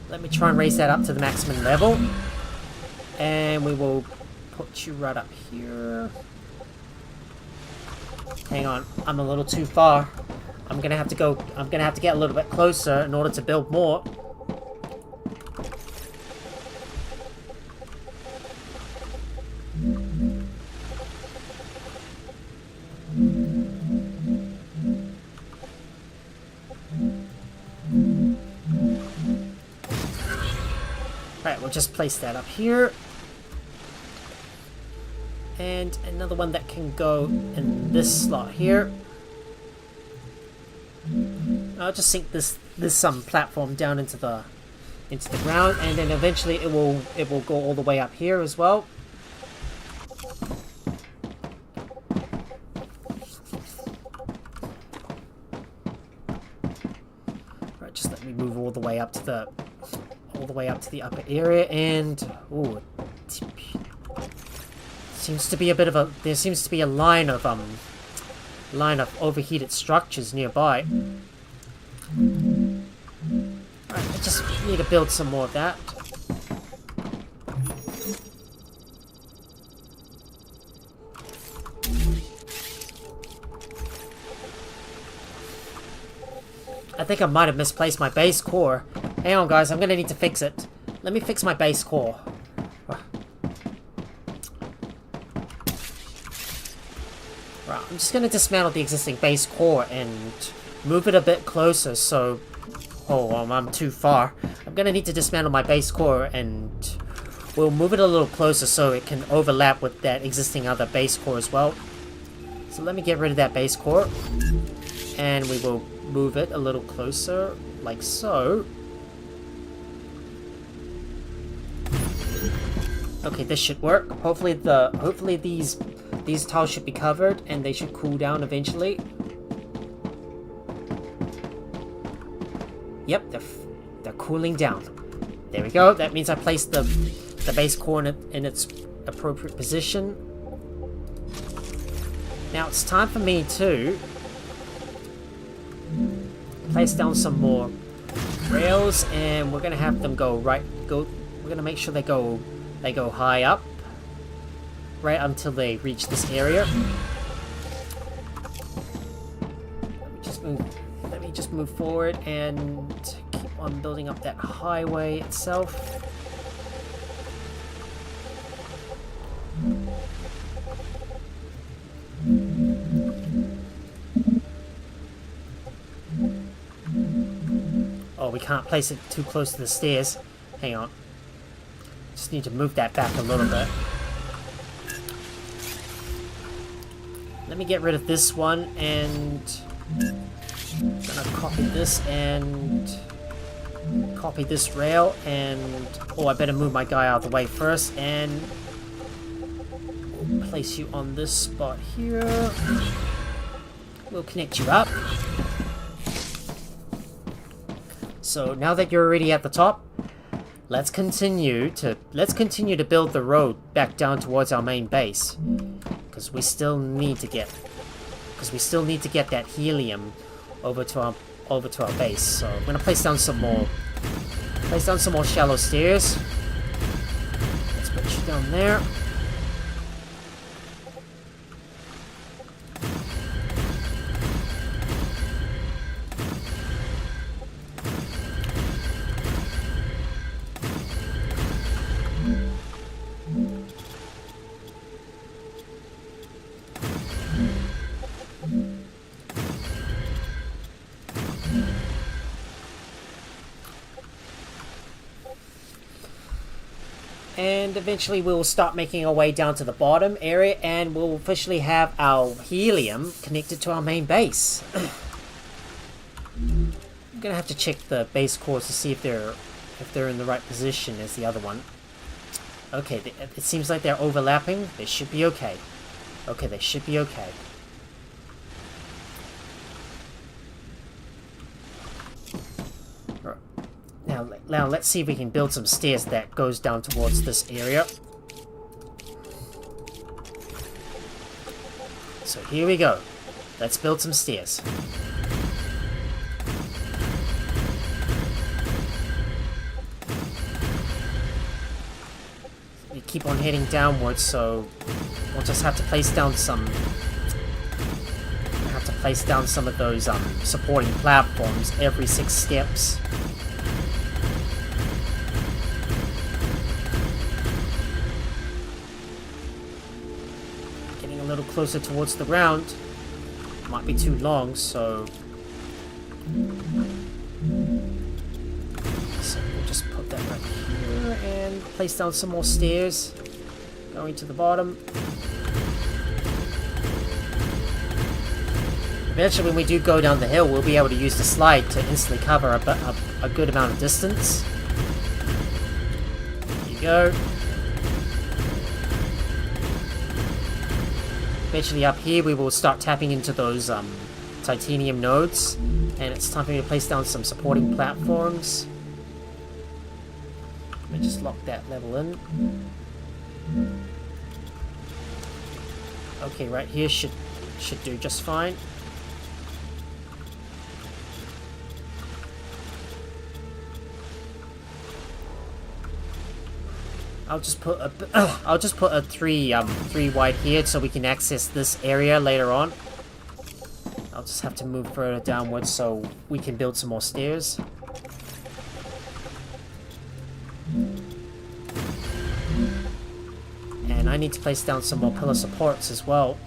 Speaker 1: Let me try and raise that up to the maximum level, and we will put you right up here. Hang on, I'm a little too far. I'm gonna have to get a little bit closer in order to build more. Right, we'll just place that up here. And another one that can go in this slot here. I'll just sink this platform down into the ground, and then eventually it will go all the way up here as well. Right, just let me move all the way up to the upper area, and ooh, there seems to be a line of overheated structures nearby. Right, I just need to build some more of that. I think I might have misplaced my base core. Hang on, guys, I'm gonna need to fix it. Let me fix my base core. Right, I'm just gonna dismantle the existing base core and move it a bit closer so... Oh, I'm too far. I'm gonna need to dismantle my base core and we'll move it a little closer so it can overlap with that existing other base core as well. So let me get rid of that base core. And we will move it a little closer, like so. Okay, this should work. Hopefully these tiles should be covered and they should cool down eventually. Yep, they're cooling down. There we go. That means I placed the base core in its appropriate position. Now it's time for me to place down some more rails, and we're gonna have them we're gonna make sure they go high up, right until they reach this area. Let me just move forward and keep on building up that highway itself. Oh, we can't place it too close to the stairs. Hang on. Just need to move that back a little bit. Let me get rid of this one, and I'm gonna copy this and copy this rail, and oh, I better move my guy out of the way first, and we'll place you on this spot here. We'll connect you up. So now that you're already at the top, let's continue to build the road back down towards our main base, because we still need to get that helium over to our base. So I'm gonna place down some more shallow stairs. Let's put you down there. And eventually we'll start making our way down to the bottom area, and we'll officially have our helium connected to our main base. I'm gonna have to check the base cores to see if they're in the right position as the other one. Okay, it seems like they're overlapping. They should be okay. Okay, they should be okay. Now let's see if we can build some stairs that goes down towards this area. So here we go. Let's build some stairs. We keep on heading downwards, so we'll just have to place down some of those supporting platforms every 6 steps. A little closer towards the ground. Might be too long, so we'll just put that right here and place down some more stairs going to the bottom. Eventually, when we do go down the hill, we'll be able to use the slide to instantly cover a good amount of distance. There you go. Eventually up here we will start tapping into those titanium nodes, and it's time for me to place down some supporting platforms. Let me just lock that level in. Okay, right here should do just fine. I'll just put a 3 wide here so we can access this area later on. I'll just have to move further downwards so we can build some more stairs. And I need to place down some more pillar supports as well.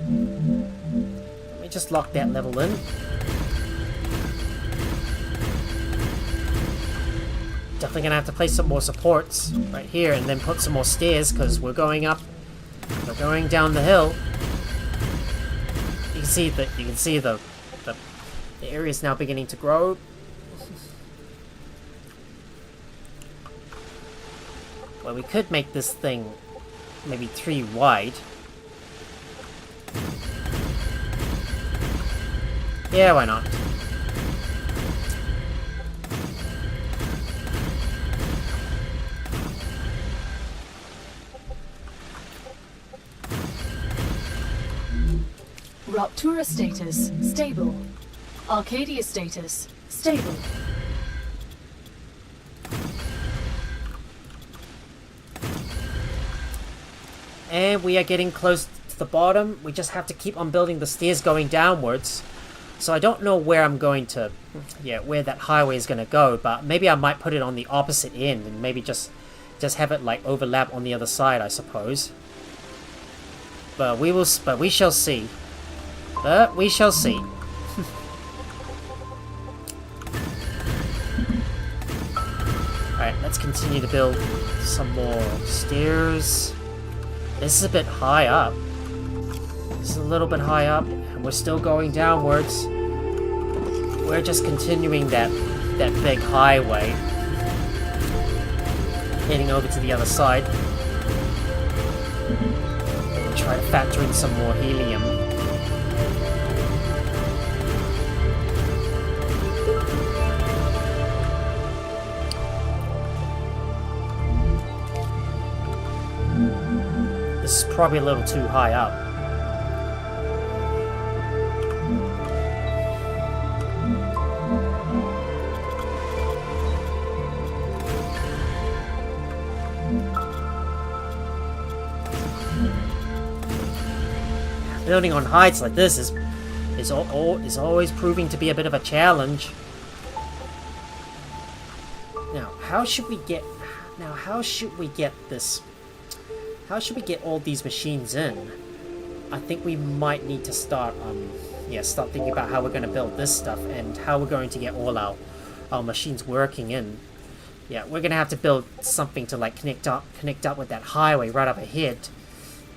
Speaker 1: Let me just lock that level in. Definitely gonna have to place some more supports right here, and then put some more stairs because we're going down the hill. You can see the area is now beginning to grow. Well, we could make this thing maybe 3 wide. Yeah, why not?
Speaker 2: StarRupture status, stable. Arcadia status, stable.
Speaker 1: And we are getting close to the bottom. We just have to keep on building the stairs going downwards. So I don't know where I'm going to... Yeah, where that highway is going to go. But maybe I might put it on the opposite end. And maybe just have it like overlap on the other side, I suppose. But we shall see. But we shall see. Alright, let's continue to build some more stairs. This is a bit high up. This is a little bit high up, and we're still going downwards. We're just continuing that big highway. Heading over to the other side. And try to factor in some more helium. This is probably a little too high up. Building on heights like this is always proving to be a bit of a challenge. Now, how should we get this? How should we get all these machines in? I think we might need to start thinking about how we're going to build this stuff and how we're going to get all our machines working in. Yeah, we're going to have to build something to like connect up with that highway right up ahead.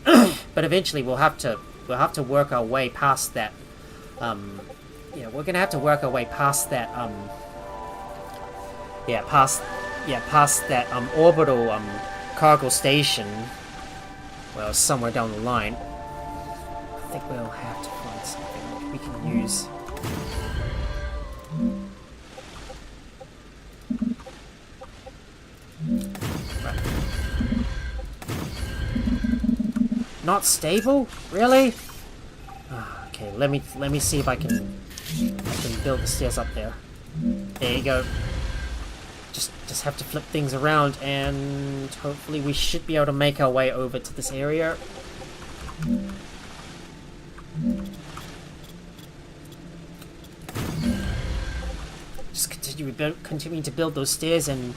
Speaker 1: But eventually we'll have to work our way past that. We're going to have to work our way past that. Past that orbital cargo station. Well, somewhere down the line. I think we'll have to find something we can use. Right. Not stable? Really? Okay, let me see if I can build the stairs up there. There you go. Just have to flip things around, and hopefully we should be able to make our way over to this area. Just continuing to build those stairs and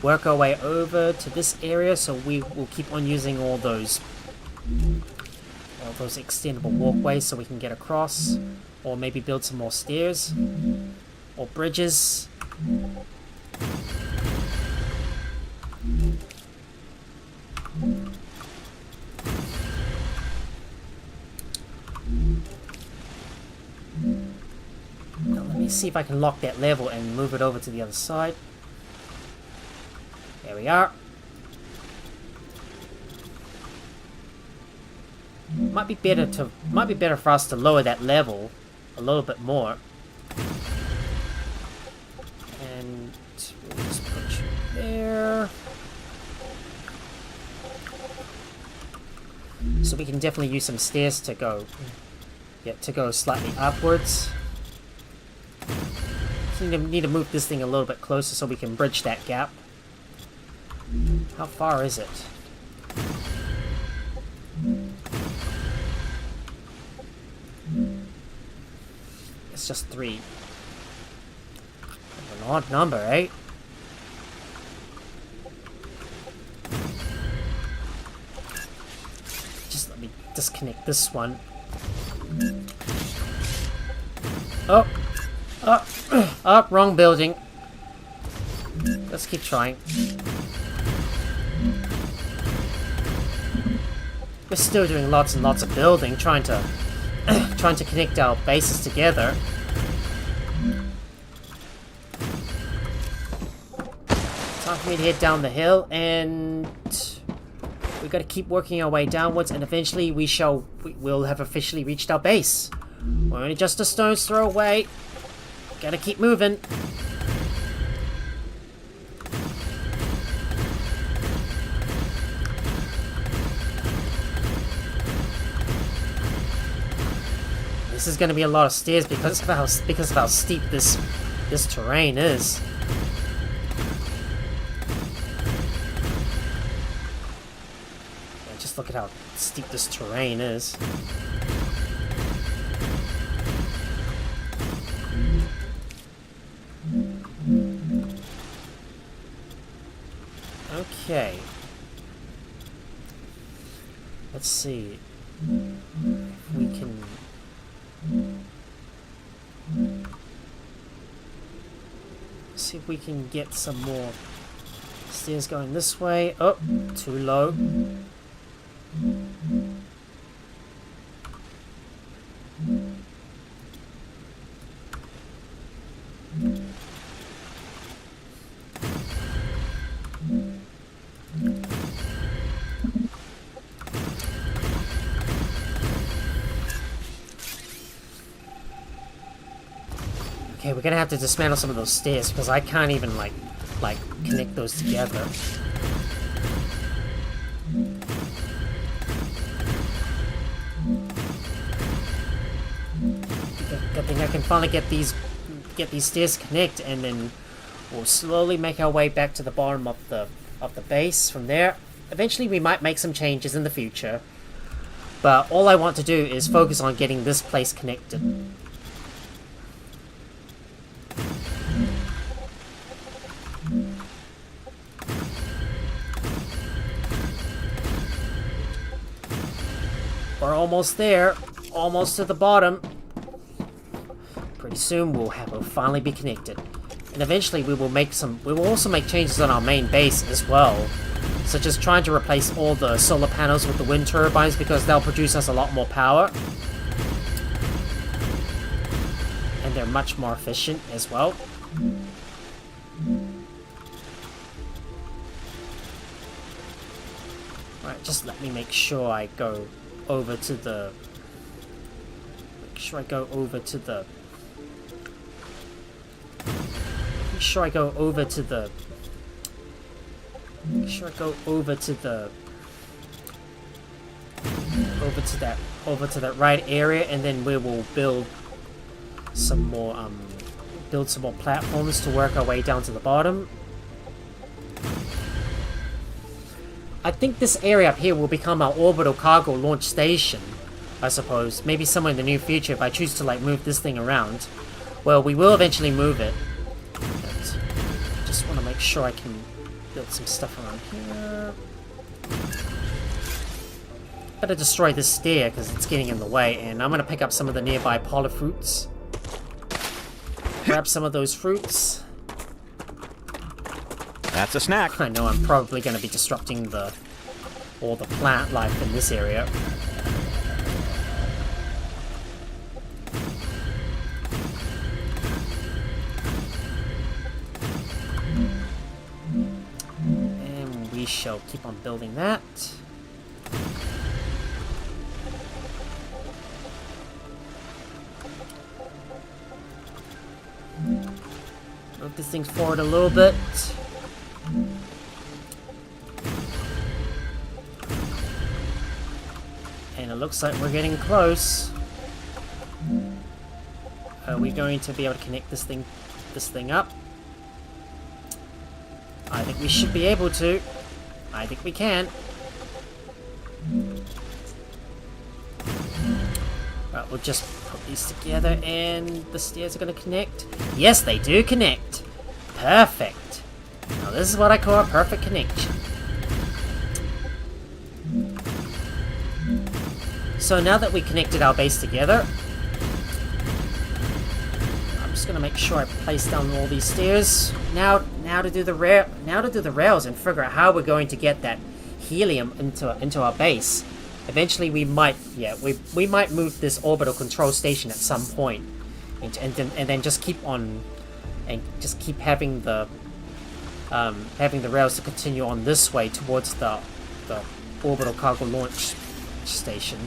Speaker 1: work our way over to this area, so we will keep on using all those extendable walkways so we can get across, or maybe build some more stairs or bridges. Now let me see if I can lock that level and move it over to the other side. There we are. Might be better for us to lower that level a little bit more. And we'll just put you there. So we can definitely use some stairs to go slightly upwards. So need to move this thing a little bit closer so we can bridge that gap. How far is it? It's just 3. An odd number, eh? Just let me disconnect this one. Oh, wrong building. Let's keep trying. We're still doing lots and lots of building, trying to connect our bases together. Time for me to head down the hill, and we've got to keep working our way downwards, and eventually we'll have officially reached our base. We're only just a stone's throw away. Gotta keep moving. is going to be a lot of stairs because of how steep this terrain is. Yeah, just look at how steep this terrain is. Okay. Let's see if we can... see if we can get some more stairs going this way. Oh, too low. Okay, we're gonna have to dismantle some of those stairs because I can't even like connect those together. I think I can finally get these stairs connect, and then we'll slowly make our way back to the bottom of the base. From there, eventually we might make some changes in the future, but all I want to do is focus on getting this place connected. We're almost there, almost to the bottom. Pretty soon we'll finally be connected, and eventually we will also make changes on our main base as well, such as trying to replace all the solar panels with the wind turbines because they'll produce us a lot more power, and they're much more efficient as well. Right, just let me make sure I go over to the... Make sure I go over to the... Make sure I go over to the... Make sure I go over to the... Over to that right area, and then we will build some more platforms to work our way down to the bottom. I think this area up here will become our orbital cargo launch station, I suppose. Maybe somewhere in the near future if I choose to like move this thing around. Well, we will eventually move it. But just want to make sure I can build some stuff around here. Better destroy this stair because it's getting in the way, and I'm going to pick up some of the nearby polar fruits. Grab some of those fruits.
Speaker 3: That's a snack.
Speaker 1: I know I'm probably going to be disrupting all the plant life in this area. And we shall keep on building that. Move this thing forward a little bit. And it looks like we're getting close. Are we going to be able to connect this thing up? I think we should be able to. I think we can. Right, we'll just put these together and the stairs are going to connect. Yes, they do connect. Perfect. Now this is what I call a perfect connection. So now that we connected our base together, I'm just gonna make sure I place down all these stairs. Now to do the rails and figure out how we're going to get that helium into our base. Eventually, we might move this orbital control station at some point, and then just keep on and just keep having the rails to continue on this way towards the orbital cargo launch station.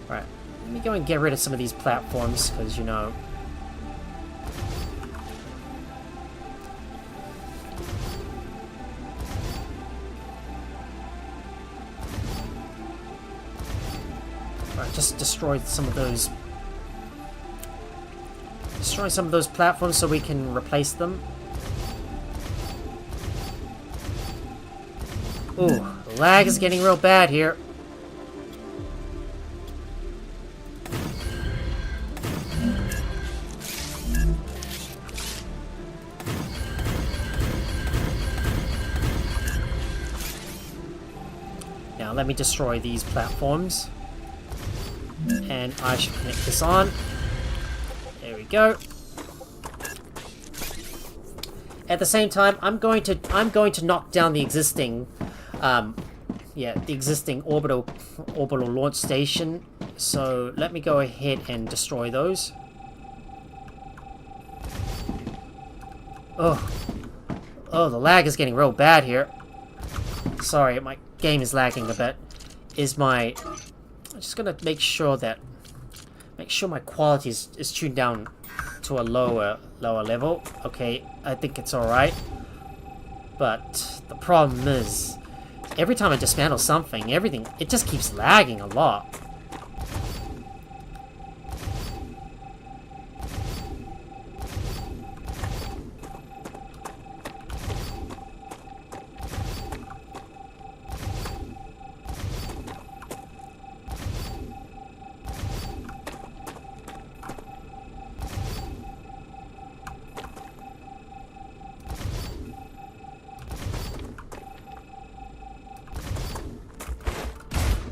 Speaker 1: Right, let me go and get rid of some of these platforms because you know. Right, just destroy some of those. Destroy some of those platforms so we can replace them. Ooh, the lag is getting real bad here. Now let me destroy these platforms. And I should connect this on. There we go. At the same time, I'm going to knock down the existing the existing orbital launch station. So let me go ahead and destroy those. Oh, the lag is getting real bad here. Sorry, my game is lagging a bit. I'm just gonna make sure my quality is tuned down to a lower level. Okay, I think it's alright. But the problem is, every time I dismantle something, it just keeps lagging a lot.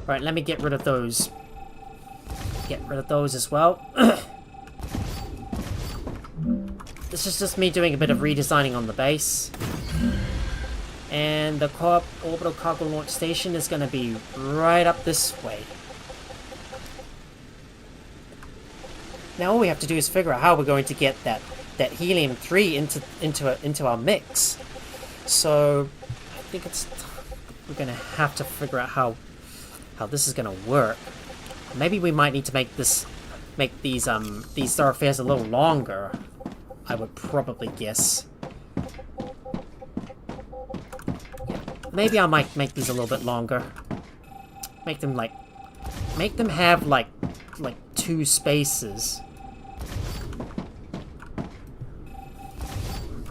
Speaker 1: Right, let me get rid of those. Get rid of those as well. This is just me doing a bit of redesigning on the base. And the orbital cargo launch station is going to be right up this way. Now all we have to do is figure out how we're going to get that Helium-3 into our mix. So I think we're going to have to figure out how this is gonna work. Maybe we might need to make these thoroughfares a little longer. I would probably guess. Maybe I might make these a little bit longer. Make them have like 2 spaces.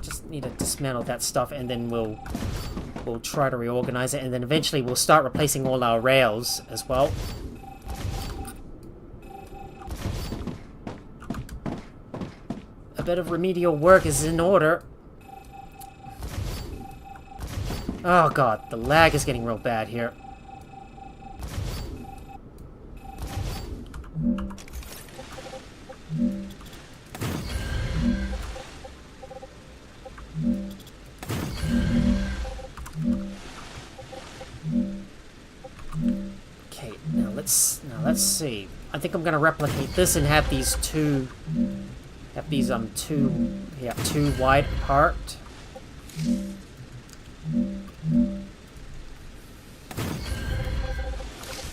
Speaker 1: Just need to dismantle that stuff, and then we'll try to reorganize it, and then eventually we'll start replacing all our rails as well. A bit of remedial work is in order. Oh god, the lag is getting real bad here. Let's see. I think I'm gonna replicate this and have these two wide apart.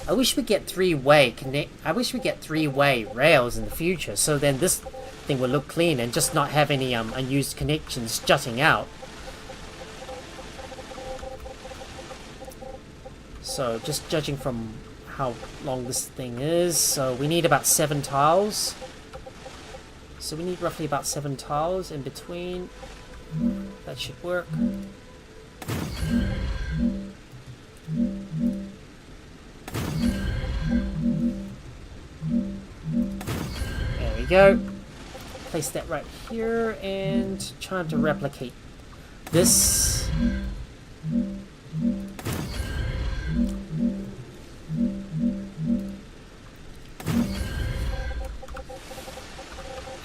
Speaker 1: I wish we get three-way rails in the future, so then this thing will look clean and just not have any unused connections jutting out. So just judging from how long this thing is, so we need about 7 tiles. So we need roughly about 7 tiles in between. That should work. There we go. Place that right here and trying to replicate this.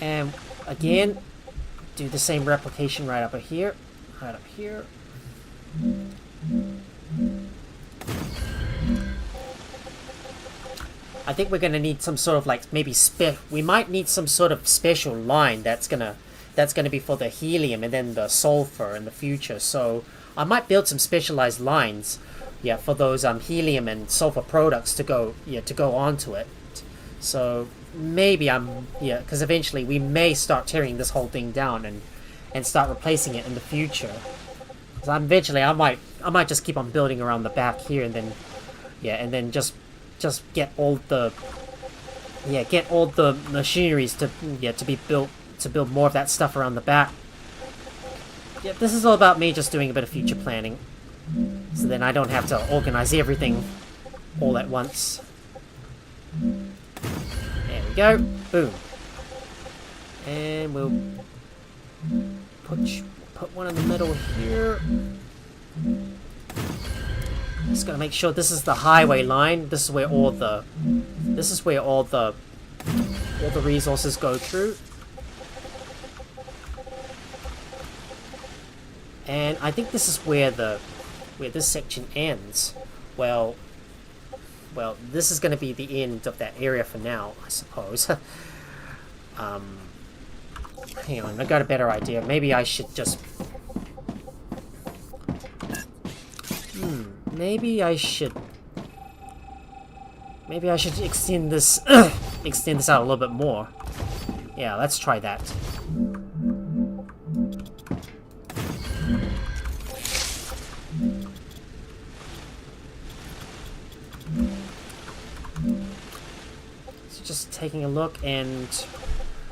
Speaker 1: And again, do the same replication right up here. Right up here. I think we're gonna need some sort of we might need some sort of special line that's gonna be for the helium and then the sulfur in the future. So I might build some specialized lines, for those helium and sulfur products to go onto it. So maybe because eventually we may start tearing this whole thing down and start replacing it in the future. So eventually I might just keep on building around the back here and then just get all the yeah, get all the machineries to be built, to build more of that stuff around the back. Yeah, this is all about me just doing a bit of future planning, so then I don't have to organize everything all at once. There we go. Boom. And we'll put one in the middle here. Just gotta make sure this is the highway line. This is where all the resources go through. And I think this is where this section ends. Well, this is going to be the end of that area for now, I suppose. Hang on, I got a better idea. Maybe I should just... Maybe I should extend this extend this out a little bit more. Yeah, let's try that. So just taking a look, and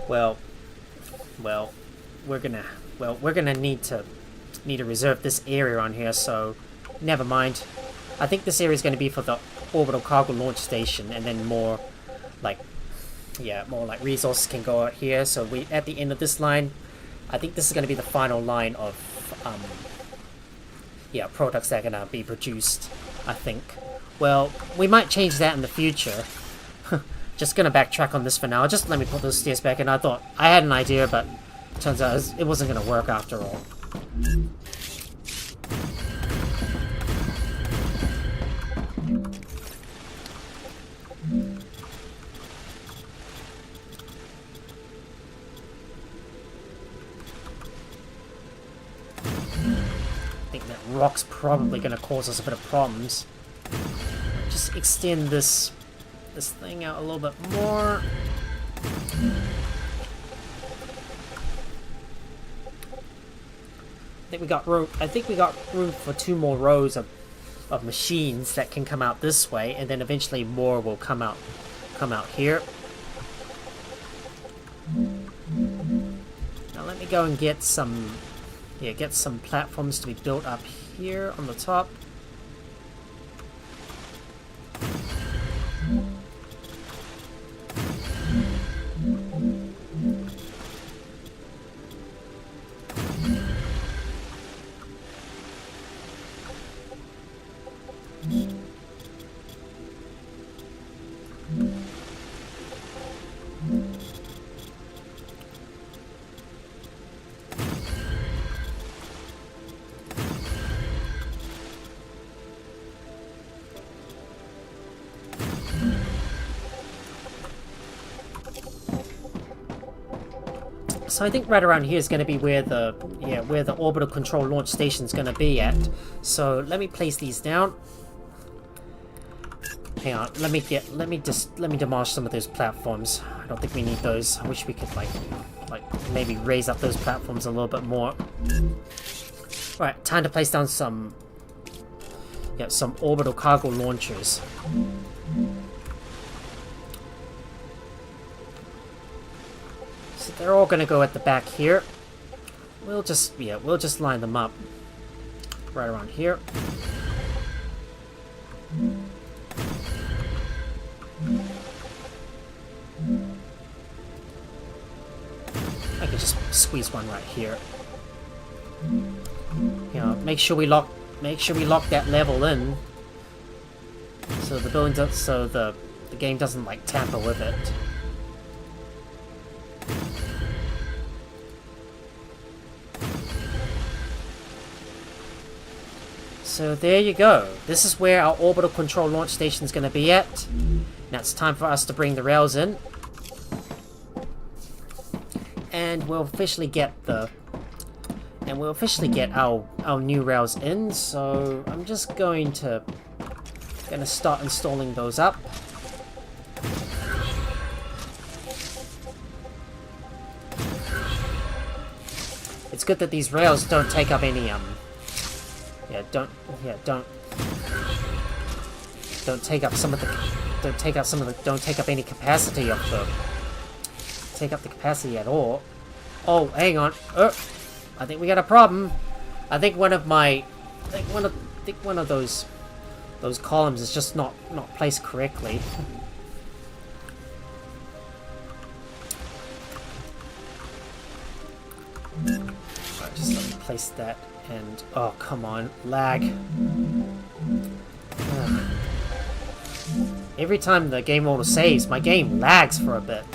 Speaker 1: well, we're gonna need to reserve this area on here, so never mind. I think this area is going to be for the orbital cargo launch station, and then more like resources can go out here. So we, at the end of this line, I think this is going to be the final line of products that are going to be produced, I think. Well, we might change that in the future. Just going to backtrack on this for now. Just let me put those stairs back in. I thought I had an idea, but turns out it wasn't going to work after all. I think that rock's probably going to cause us a bit of problems. Just extend this thing out a little bit more. I think we got room for 2 more rows of machines that can come out this way, and then eventually more will come out here. Now let me go and get some platforms to be built up here on the top. So I think right around here is going to be where the orbital control launch station is going to be at. So let me place these down. Hang on, let me demolish some of those platforms. I don't think we need those. I wish we could like maybe raise up those platforms a little bit more. Alright, time to place down some orbital cargo launchers. So they're all gonna go at the back here. We'll just line them up right around here. I could just squeeze one right here. You know, make sure we lock that level in, so the building the game doesn't like tamper with it. So there you go. This is where our orbital control launch station is going to be at. Now it's time for us to bring the rails in, and we'll officially get our new rails in. So I'm just going to start installing those up. It's good that these rails don't take up any don't take up some of the don't take up some of the, don't take up any capacity of the, take up the capacity at all. Oh, hang on. I think we got a problem. I think one of my, I think one of those columns is just not placed correctly. Alright, just let me place that, and oh come on, lag. Every time the game auto saves, my game lags for a bit.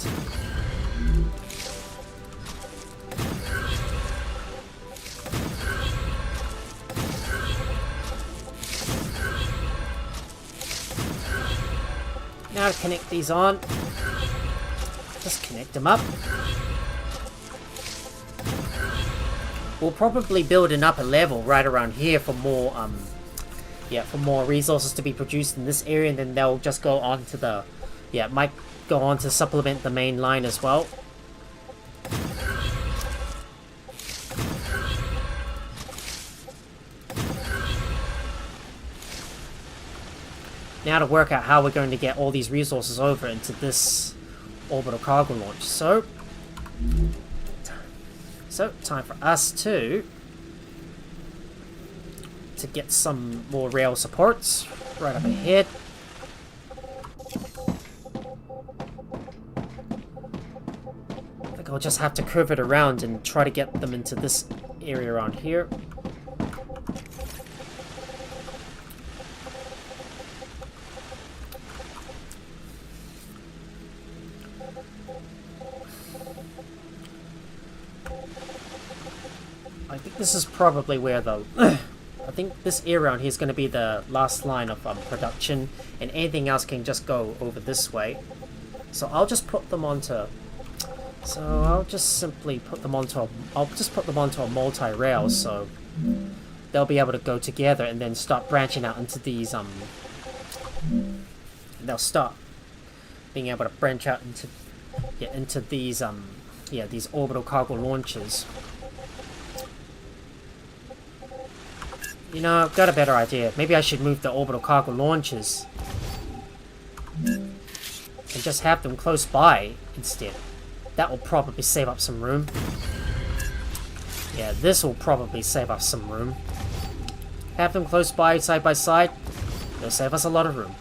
Speaker 1: Now to connect these on, just connect them up. We'll probably build an upper level right around here for more, for more resources to be produced in this area, and then they'll just go on to the, might go on to supplement the main line as well. Now to work out how we're going to get all these resources over into this orbital cargo launch. So time for us to get some more rail supports right up ahead. I think I'll just have to curve it around and try to get them into this area around here. I think this is probably where the... I think this area around here is going to be the last line of production, and anything else can just go over this way. So I'll just put them onto... So I'll just simply put them onto... I'll just put them onto a multi-rail, so they'll be able to go together and then start branching out into these... They'll start being able to branch out into these these orbital cargo launches. You know, I've got a better idea. Maybe I should move the orbital cargo launches and just have them close by instead. That will probably save up some room. Yeah, this will probably save us some room. Have them close by, side by side. It'll save us a lot of room.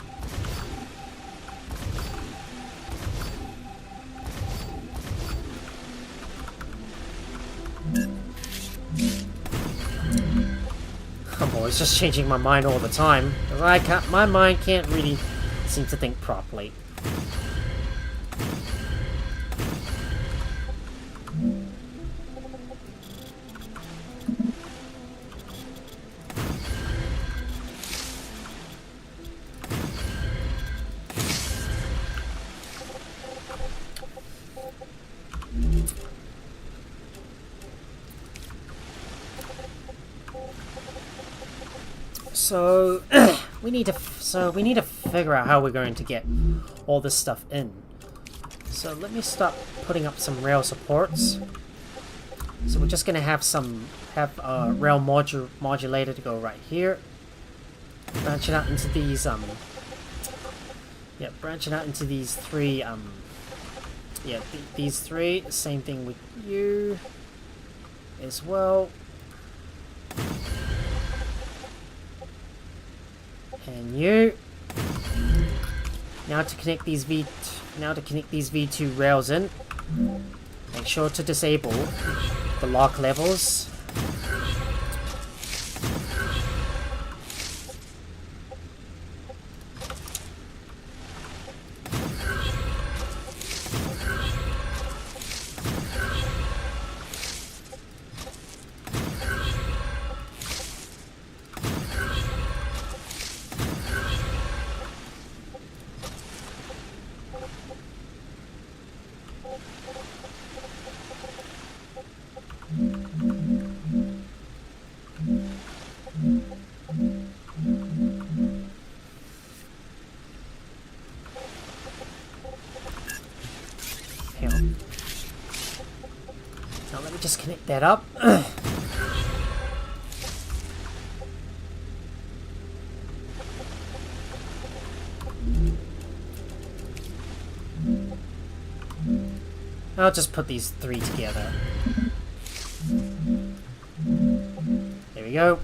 Speaker 1: I'm always just changing my mind all the time, because my mind can't really seem to think properly. So we need to figure out how we're going to get all this stuff in. So let me start putting up some rail supports. So we're just gonna have a rail modulator to go right here, branching out into these branching out into these three these three. Same thing with you as well. And you. Now to connect these V2 rails in, make sure to disable the lock levels. Now let me just connect that up. I'll just put these 3 together. There we go.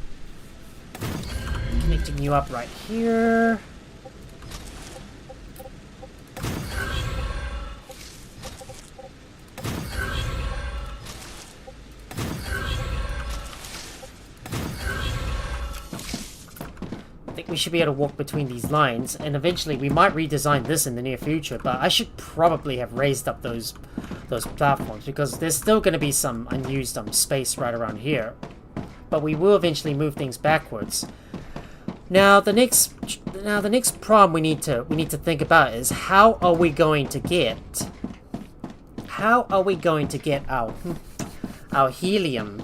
Speaker 1: Connecting you up right here. We should be able to walk between these lines, and eventually we might redesign this in the near future, but I should probably have raised up those platforms, because there's still going to be some unused space right around here. But we will eventually move things backwards. Now the next problem we need to think about is how are we going to get our helium.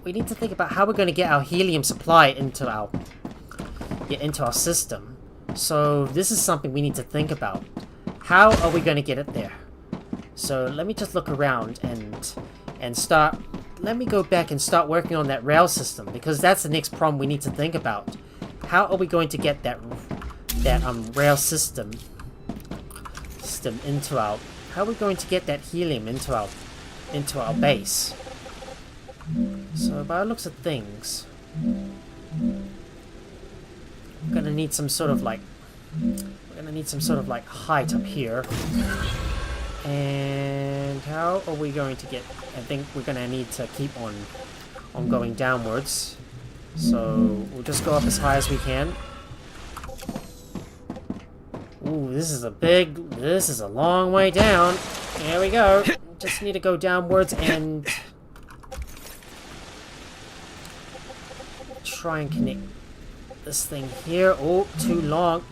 Speaker 1: We need to think about how we're going to get our helium supply into our system. So this is something we need to think about. How are we going to get it there? So let me just look around and start. Let me go back and start working on that rail system, because that's the next problem we need to think about. How are we going to get that rail system into our? How are we going to get that helium into our base? So by the looks of things, we're gonna need some sort of like height up here. And how are we going to get? I think we're gonna need to keep on going downwards. So we'll just go up as high as we can. Ooh, this is a long way down. There we go. Just need to go downwards and try and connect this thing here. Oh, too long.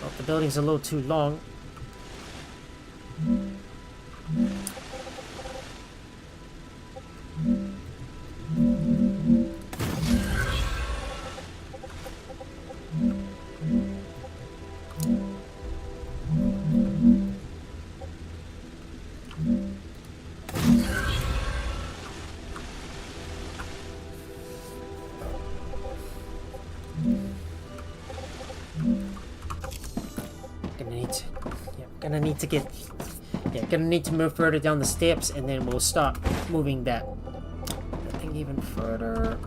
Speaker 1: Oh, the building's a little too long. Gonna need to move further down the steps, and then we'll start moving that thing even further.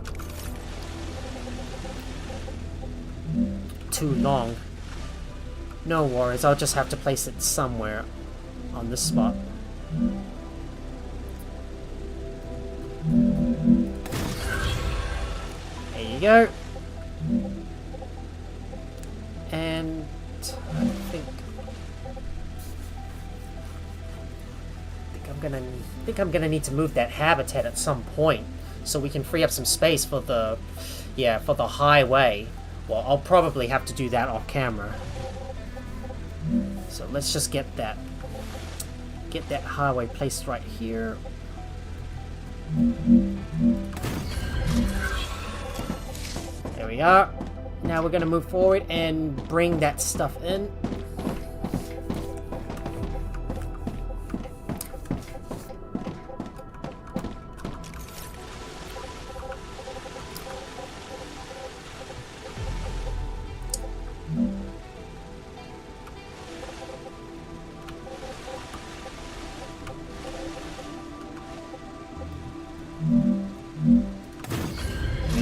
Speaker 1: Too long. No worries, I'll just have to place it somewhere on this spot. There you go. And I think I'm gonna need to move that habitat at some point, so we can free up some space for the highway. Well, I'll probably have to do that off camera. So let's just get that highway placed right here. There we are. Now we're gonna move forward and bring that stuff in.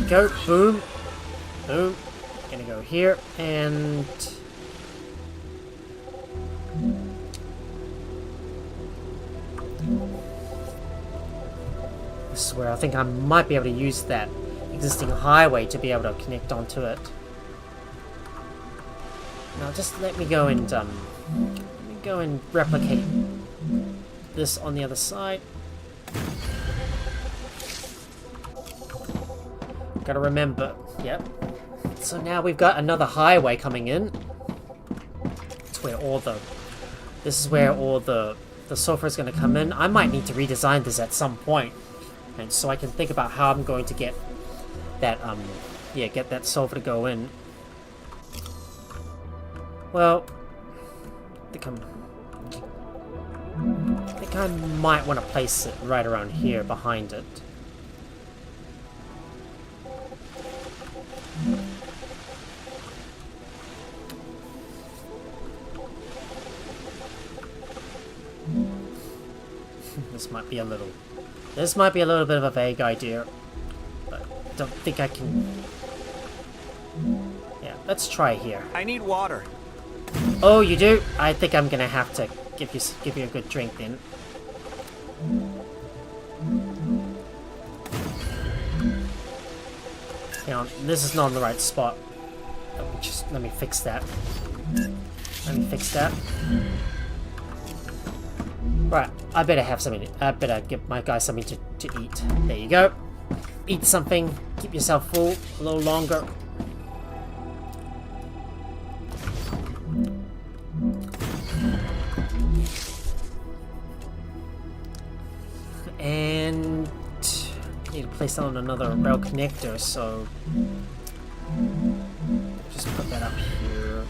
Speaker 1: Go, boom, boom. Gonna go here, and this is where I think I might be able to use that existing highway to be able to connect onto it. Now just let me go and replicate this on the other side. Gotta remember, yep. So now we've got another highway coming in. It's where this is where all the sulfur is gonna come in. I might need to redesign this at some point, and so I can think about how I'm going to get that get that sulfur to go in. Well, I think I might want to place it right around here behind it. This might be a little... This might be a little bit of a vague idea. But don't think I can... Yeah, let's try here.
Speaker 3: I need water.
Speaker 1: Oh, you do? I think I'm gonna have to give you a good drink then. Hang on, this is not in the right spot. Just let me fix that. Let me fix that. Right, I better have something. I better give my guy something to eat. There you go. Eat something. Keep yourself full a little longer. And I need to place that on another rail connector, so just put that up here.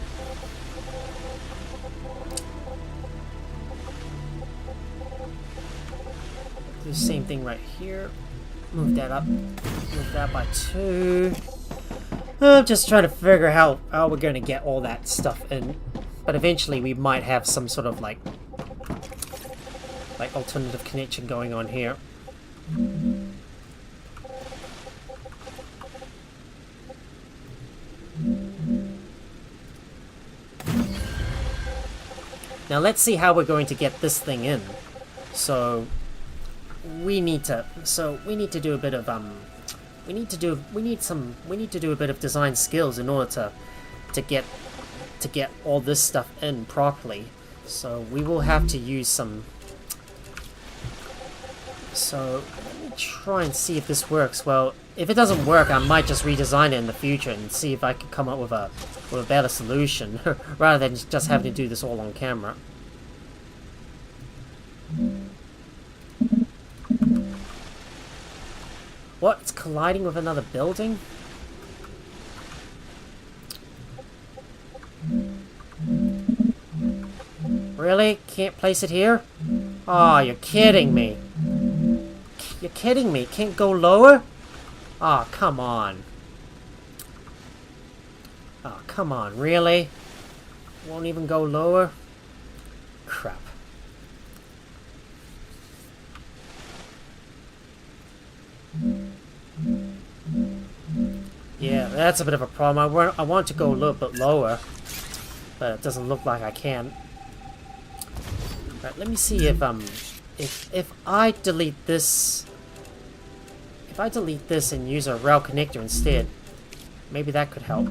Speaker 1: Do the same thing right here. Move that up. Move that by 2. I'm just trying to figure how we're going to get all that stuff in. But eventually we might have some sort of like alternative connection going on here. Now let's see how we're going to get this thing in. So we need to do a bit of we need to do a bit of design skills in order to get all this stuff in properly. So we will have to use some. So let me try and see if this works. Well, if it doesn't work, I might just redesign it in the future and see if I can come up with a better solution rather than just having to do this all on camera. What? It's colliding with another building? Really? Can't place it here? Oh, you're kidding me. You're kidding me. Can't go lower? Oh, come on. Oh, come on. Really? Won't even go lower? Crap. Yeah, that's a bit of a problem. I want to go a little bit lower, but it doesn't look like I can. Right, let me see if I delete this. If I delete this and use a rail connector instead, maybe that could help.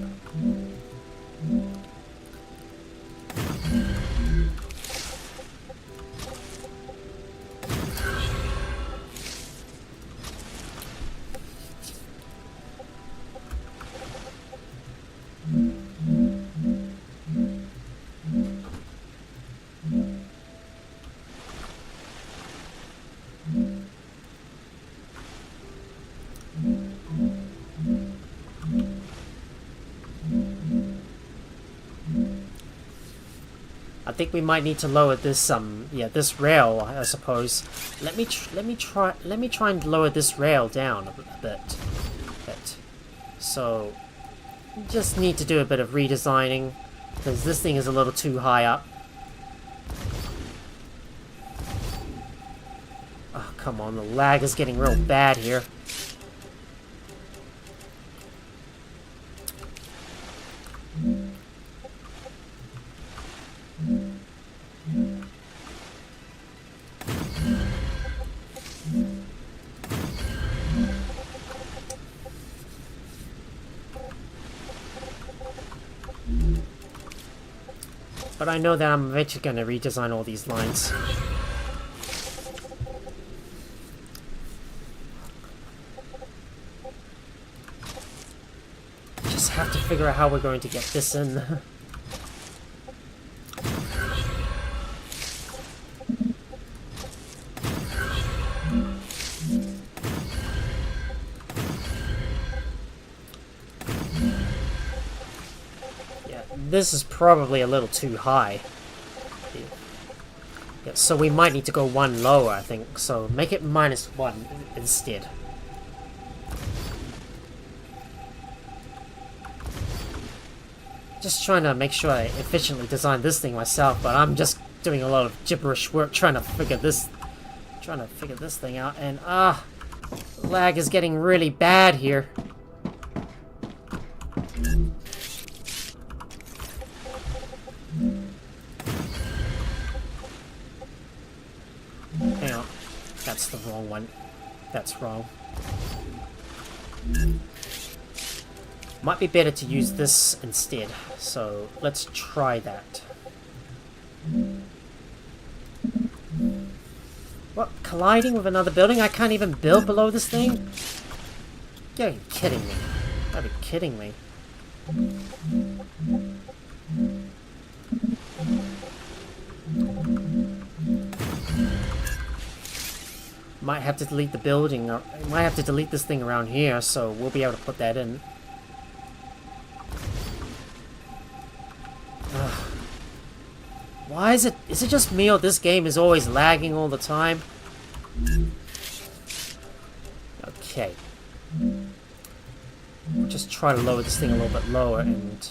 Speaker 1: I think we might need to lower this this rail, I suppose. Let me try and lower this rail down a bit. So just need to do a bit of redesigning because this thing is a little too high up. Oh, come on, the lag is getting real bad here. But I know that I'm eventually going to redesign all these lines. Just have to figure out how we're going to get this in. This is probably a little too high. Yeah, so we might need to go one lower, I think. So make it -1 instead. Just trying to make sure I efficiently design this thing myself, but I'm just doing a lot of gibberish work trying to trying to figure this thing out, and lag is getting really bad here. Hang on. That's the wrong one. That's wrong. Might be better to use this instead. So let's try that. What? Colliding with another building? I can't even build below this thing? You're kidding me. You're kidding me. Might have to delete the building, or might have to delete this thing around here, so we'll be able to put that in. Ugh. Why is it just me, or this game is always lagging all the time? Okay. We'll just try to lower this thing a little bit lower, and...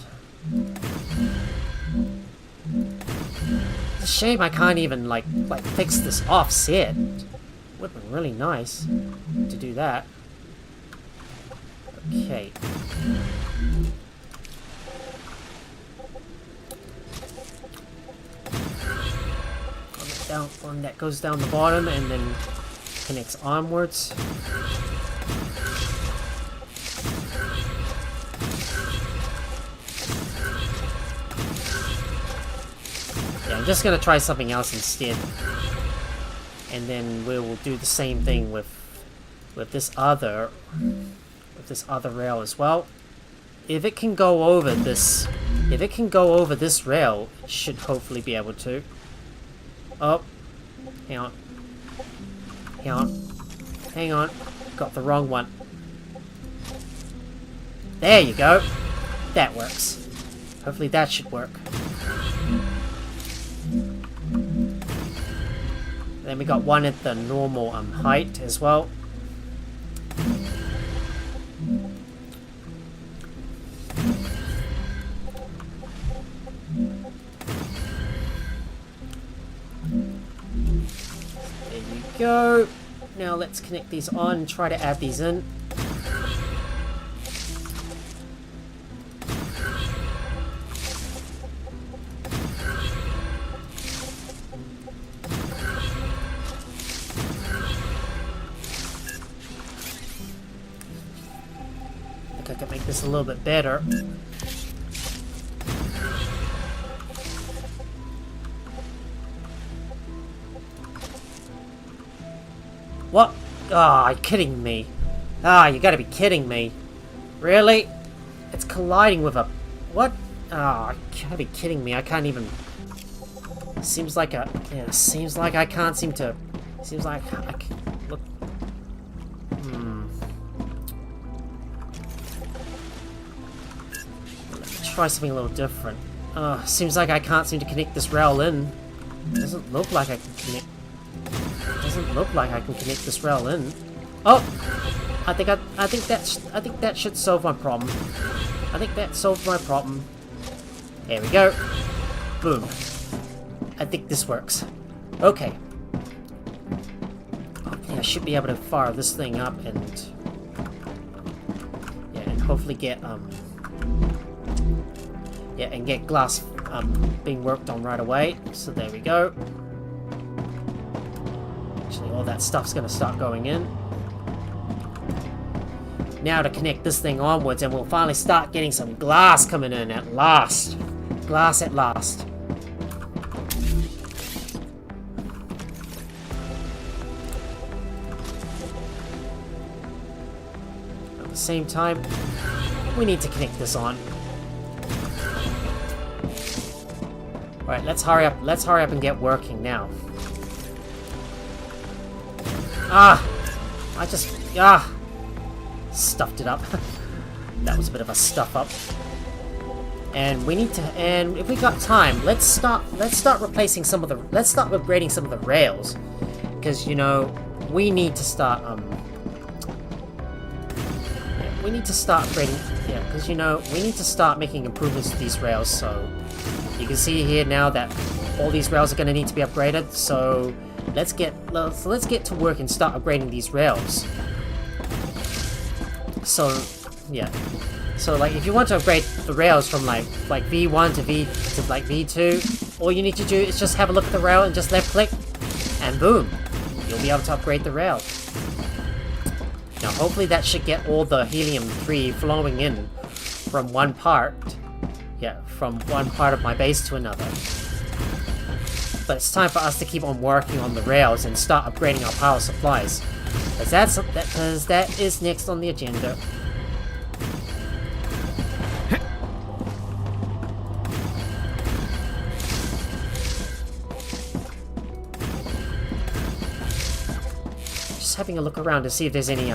Speaker 1: It's a shame I can't even, like fix this offset. Would have been really nice to do that. Okay. One that goes down the bottom and then connects onwards. Yeah, I'm just gonna try something else instead. And then we will do the same thing with this other rail as well. If it can go over this rail, it should hopefully be able to. Oh, hang on, hang on, got the wrong one. There you go. That works. Hopefully that should work. Then we got one at the normal height as well. There you go. Now let's connect these on and try to add these in. I can make this a little bit better. What? Ah, you're kidding me. Ah, you gotta be kidding me. Really? It's colliding with a... What? Ah, you gotta be kidding me. I can't even... Seems like a... Yeah, seems like I can't seem to... Seems like I can... Look... Try something a little different. Seems like I can't seem to connect this rail in. Doesn't look like I can connect. Doesn't look like I can connect this rail in. Oh, I think that should solve my problem. I think that solved my problem. There we go. Boom. I think this works. Okay. Yeah, I should be able to fire this thing up and yeah, and hopefully get yeah, and get glass being worked on right away. So there we go. Actually, all that stuff's going to start going in. Now to connect this thing onwards, and we'll finally start getting some glass coming in at last. Glass at last. At the same time, we need to connect this on. Alright, let's hurry up and get working now. I just stuffed it up. That was a bit of a stuff up. And we need to, and if we got time, let's start replacing some of the, let's start upgrading some of the rails. Because, you know, we need to start, we need to start upgrading, yeah, because, you know, we need to start making improvements to these rails, so... You can see here now that all these rails are going to need to be upgraded, so let's get to work and start upgrading these rails. So, yeah. So, like, if you want to upgrade the rails from like V1 to V2, all you need to do is just have a look at the rail and just left click, and boom, you'll be able to upgrade the rail. Now, hopefully that should get all the helium-3 flowing in from one part. Yeah, from one part of my base to another. But it's time for us to keep on working on the rails and start upgrading our power supplies. Because that is next on the agenda. Just having a look around to see if there's any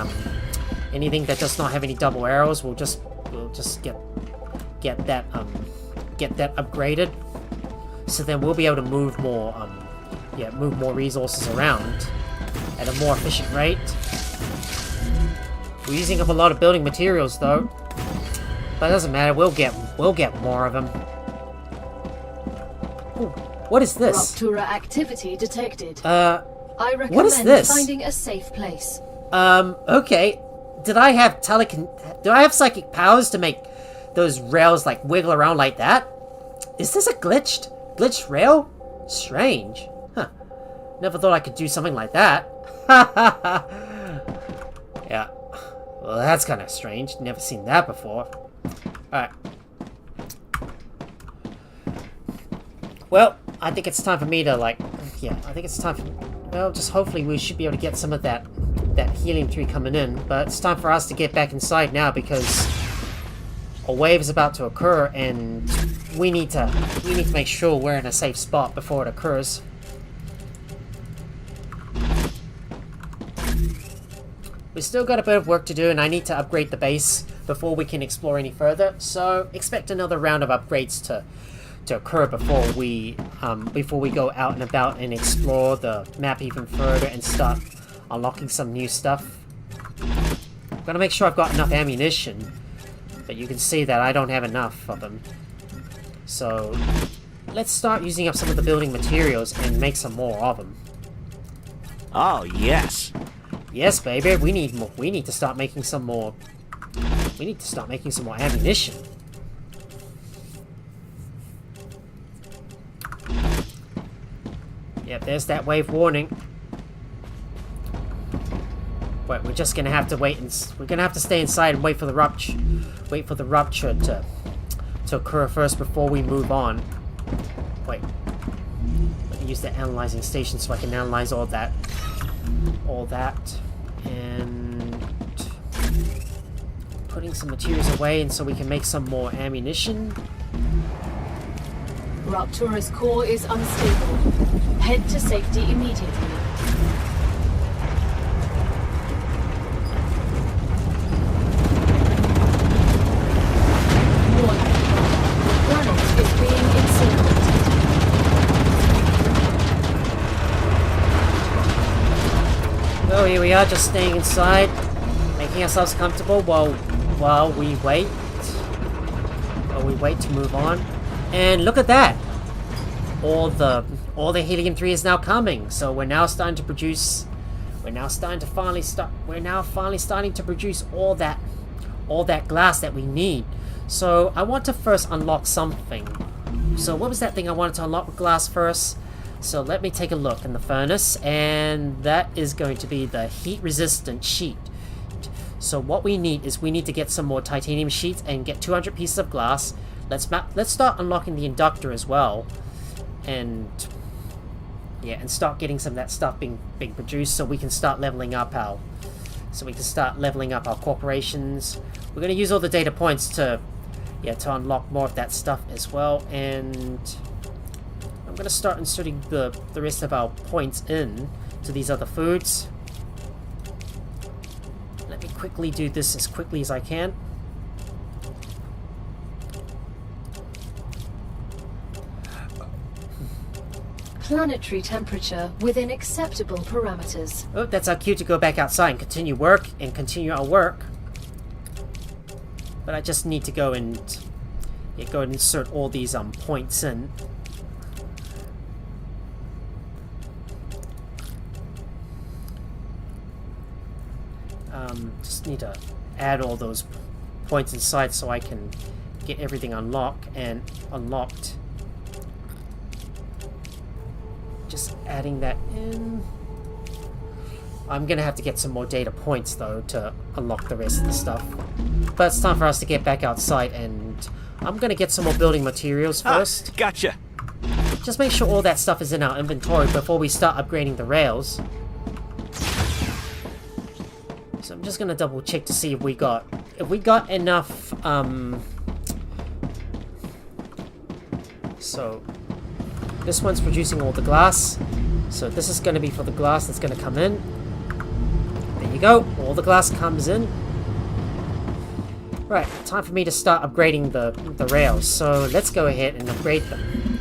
Speaker 1: anything that does not have any double arrows. We'll just get that upgraded, so then we'll be able to move more resources around at a more efficient rate. We're using up a lot of building materials though, but it doesn't matter. We'll get more of them. Ooh, what is this?
Speaker 2: Raptura activity detected. I recommend
Speaker 1: what is this?
Speaker 2: finding a safe place.
Speaker 1: Okay. Do I have psychic powers to make those rails like wiggle around like that? Is this a glitched rail? Strange. Huh. Never thought I could do something like that. Yeah. Well, that's kind of strange. Never seen that before. Alright. Well, I think it's time for me to I think it's time for... Well, just hopefully we should be able to get some of that helium-3 coming in. But it's time for us to get back inside now because a wave is about to occur and we need to make sure we're in a safe spot before it occurs. We've still got a bit of work to do and I need to upgrade the base before we can explore any further. So expect another round of upgrades to occur before we go out and about and explore the map even further and start unlocking some new stuff. I'm gonna make sure I've got enough ammunition, but you can see that I don't have enough of them. So let's start using up some of the building materials and make some more of them.
Speaker 3: Oh, yes.
Speaker 1: Yes, baby, we need more. We need to start making some more. We need to start making some more ammunition. Yep, there's that wave warning. But we're just gonna have to wait, and we're gonna have to stay inside and wait for the rupture to occur first before we move on. Wait, let me use the analyzing station so I can analyze all that, and putting some materials away, and so we can make some more ammunition.
Speaker 2: Raptura's core is unstable. Head to safety immediately. Warning. The planet is being incinerated.
Speaker 1: Well, here we are, just staying inside, making ourselves comfortable while we wait. While we wait to move on. And look at that! All the helium-3 is now coming, so we're now starting to produce. We're now finally starting to produce all that glass that we need. So I want to first unlock something. So what was that thing I wanted to unlock with glass first? So let me take a look in the furnace, and that is going to be the heat-resistant sheet. So what we need is we need to get some more titanium sheets and get 200 pieces of glass. Let's start unlocking the inductor as well, and start getting some of that stuff being produced, so we can start leveling up our corporations. We're going to use all the data points to unlock more of that stuff as well, and I'm going to start inserting the rest of our points in to these other foods. Let me quickly do this as quickly as I can.
Speaker 2: Planetary temperature within acceptable parameters.
Speaker 1: Oh, that's our cue to go back outside and continue our work. But I just need to go and insert all these points in. Just need to add all those points inside so I can get everything unlocked. Just adding that in. I'm gonna have to get some more data points though to unlock the rest of the stuff. But it's time for us to get back outside, and I'm gonna get some more building materials first.
Speaker 3: Gotcha.
Speaker 1: Just make sure all that stuff is in our inventory before we start upgrading the rails. So I'm just gonna double check to see if we got enough. So this one's producing all the glass. So this is gonna be for the glass that's gonna come in. There you go. All the glass comes in. Right, time for me to start upgrading the rails. So let's go ahead and upgrade them.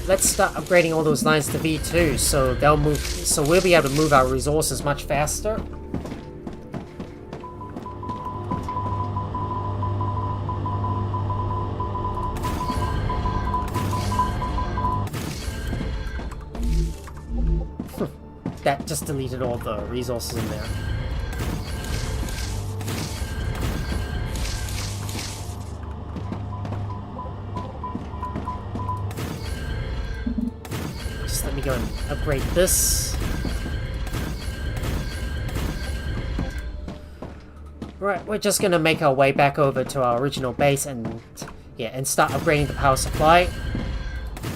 Speaker 1: Let's start upgrading all those lines to V2 so they'll move, so we'll be able to move our resources much faster. That just deleted all the resources in there. Let me go and upgrade this. Right, we're just gonna make our way back over to our original base and start upgrading the power supply.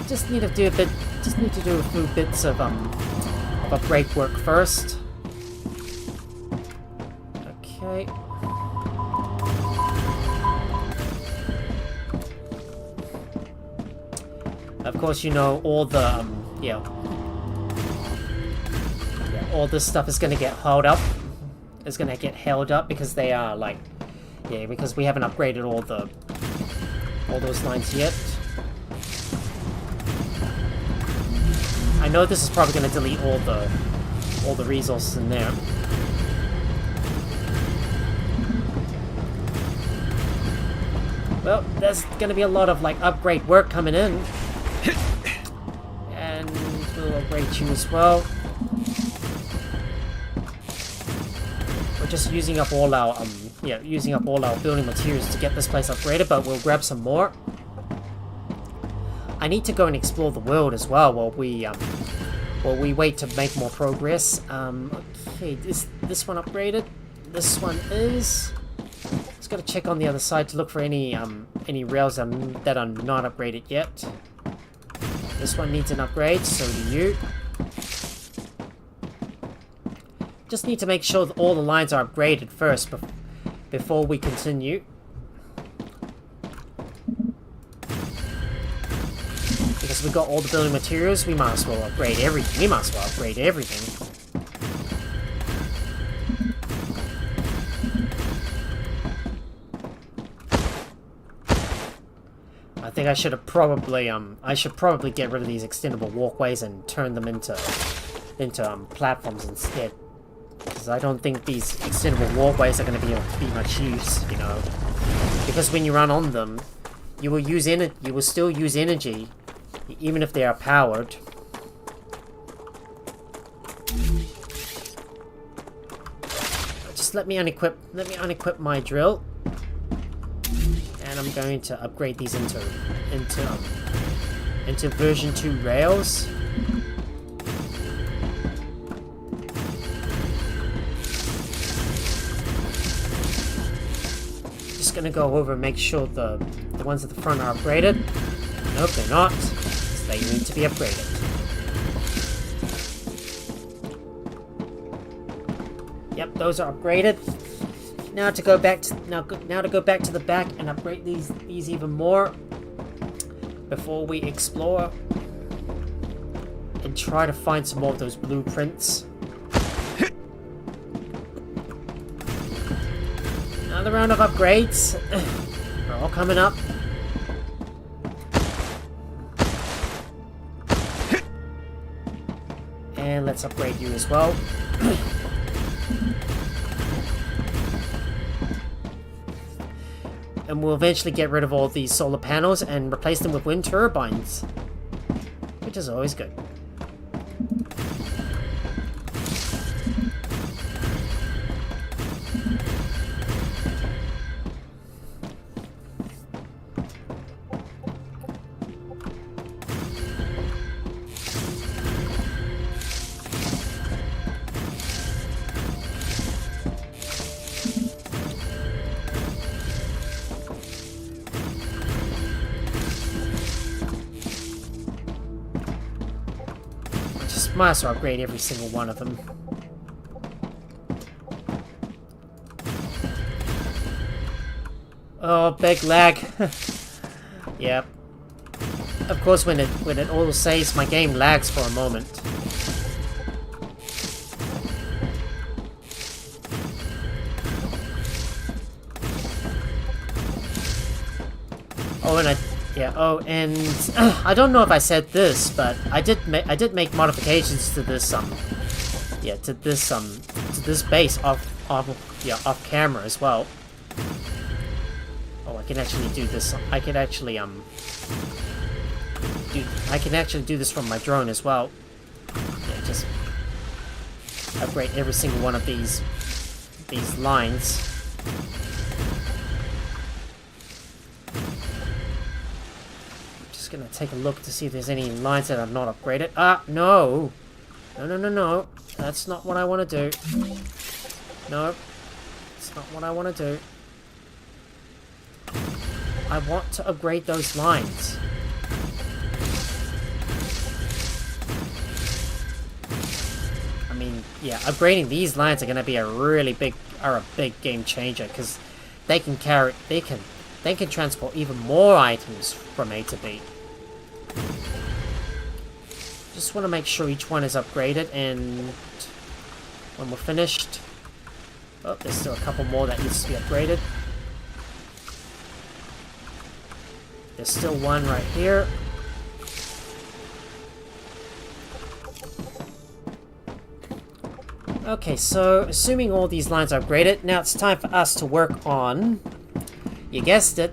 Speaker 1: Just need to do a few bits of upgrade work first. Okay. Of course, you know all the all this stuff is gonna get held up. It's gonna get held up because they are because we haven't upgraded all those lines yet. I know this is probably gonna delete all the resources in there. Well, there's gonna be a lot of upgrade work coming in. And we'll upgrade you as well. We're just using up all our building materials to get this place upgraded, but we'll grab some more. I need to go and explore the world as well while we wait to make more progress. Okay, is this one upgraded? This one is. Just gotta check on the other side to look for any rails that are not upgraded yet. This one needs an upgrade, so do you. Just need to make sure that all the lines are upgraded first before we continue. Because we've got all the building materials, we might as well upgrade everything. I think I should have probably get rid of these extendable walkways and turn them into platforms instead. Because I don't think these extendable walkways are going to be much use, you know. Because when you run on them, you will still use energy, even if they are powered. Just let me unequip my drill. And I'm going to upgrade these into version 2 rails. Just gonna go over and make sure the ones at the front are upgraded. Nope, they're not. So they need to be upgraded. Yep, those are upgraded. Now to go back to the back and upgrade these even more before we explore and try to find some more of those blueprints. Another round of upgrades. They're all coming up. And let's upgrade you as well. and we'll eventually get rid of all these solar panels and replace them with wind turbines, which is always good. Might as well upgrade every single one of them. Oh, big lag. Yep. Of course, when it auto saves, my game lags for a moment. Oh, and I don't know if I said this, but I did make modifications to this to this base off camera as well. Oh, I can actually do this. I can actually do this from my drone as well. Yeah, just upgrade every single one of these lines. Gonna take a look to see if there's any lines that are not upgraded. No. No. That's not what I want to do. No. That's not what I want to do. I want to upgrade those lines. I mean, yeah, upgrading these lines are gonna be a big game changer, because they can transport even more items from A to B. Just want to make sure each one is upgraded, and when we're finished... Oh, there's still a couple more that needs to be upgraded. There's still one right here. Okay, so assuming all these lines are upgraded, now it's time for us to work on... You guessed it.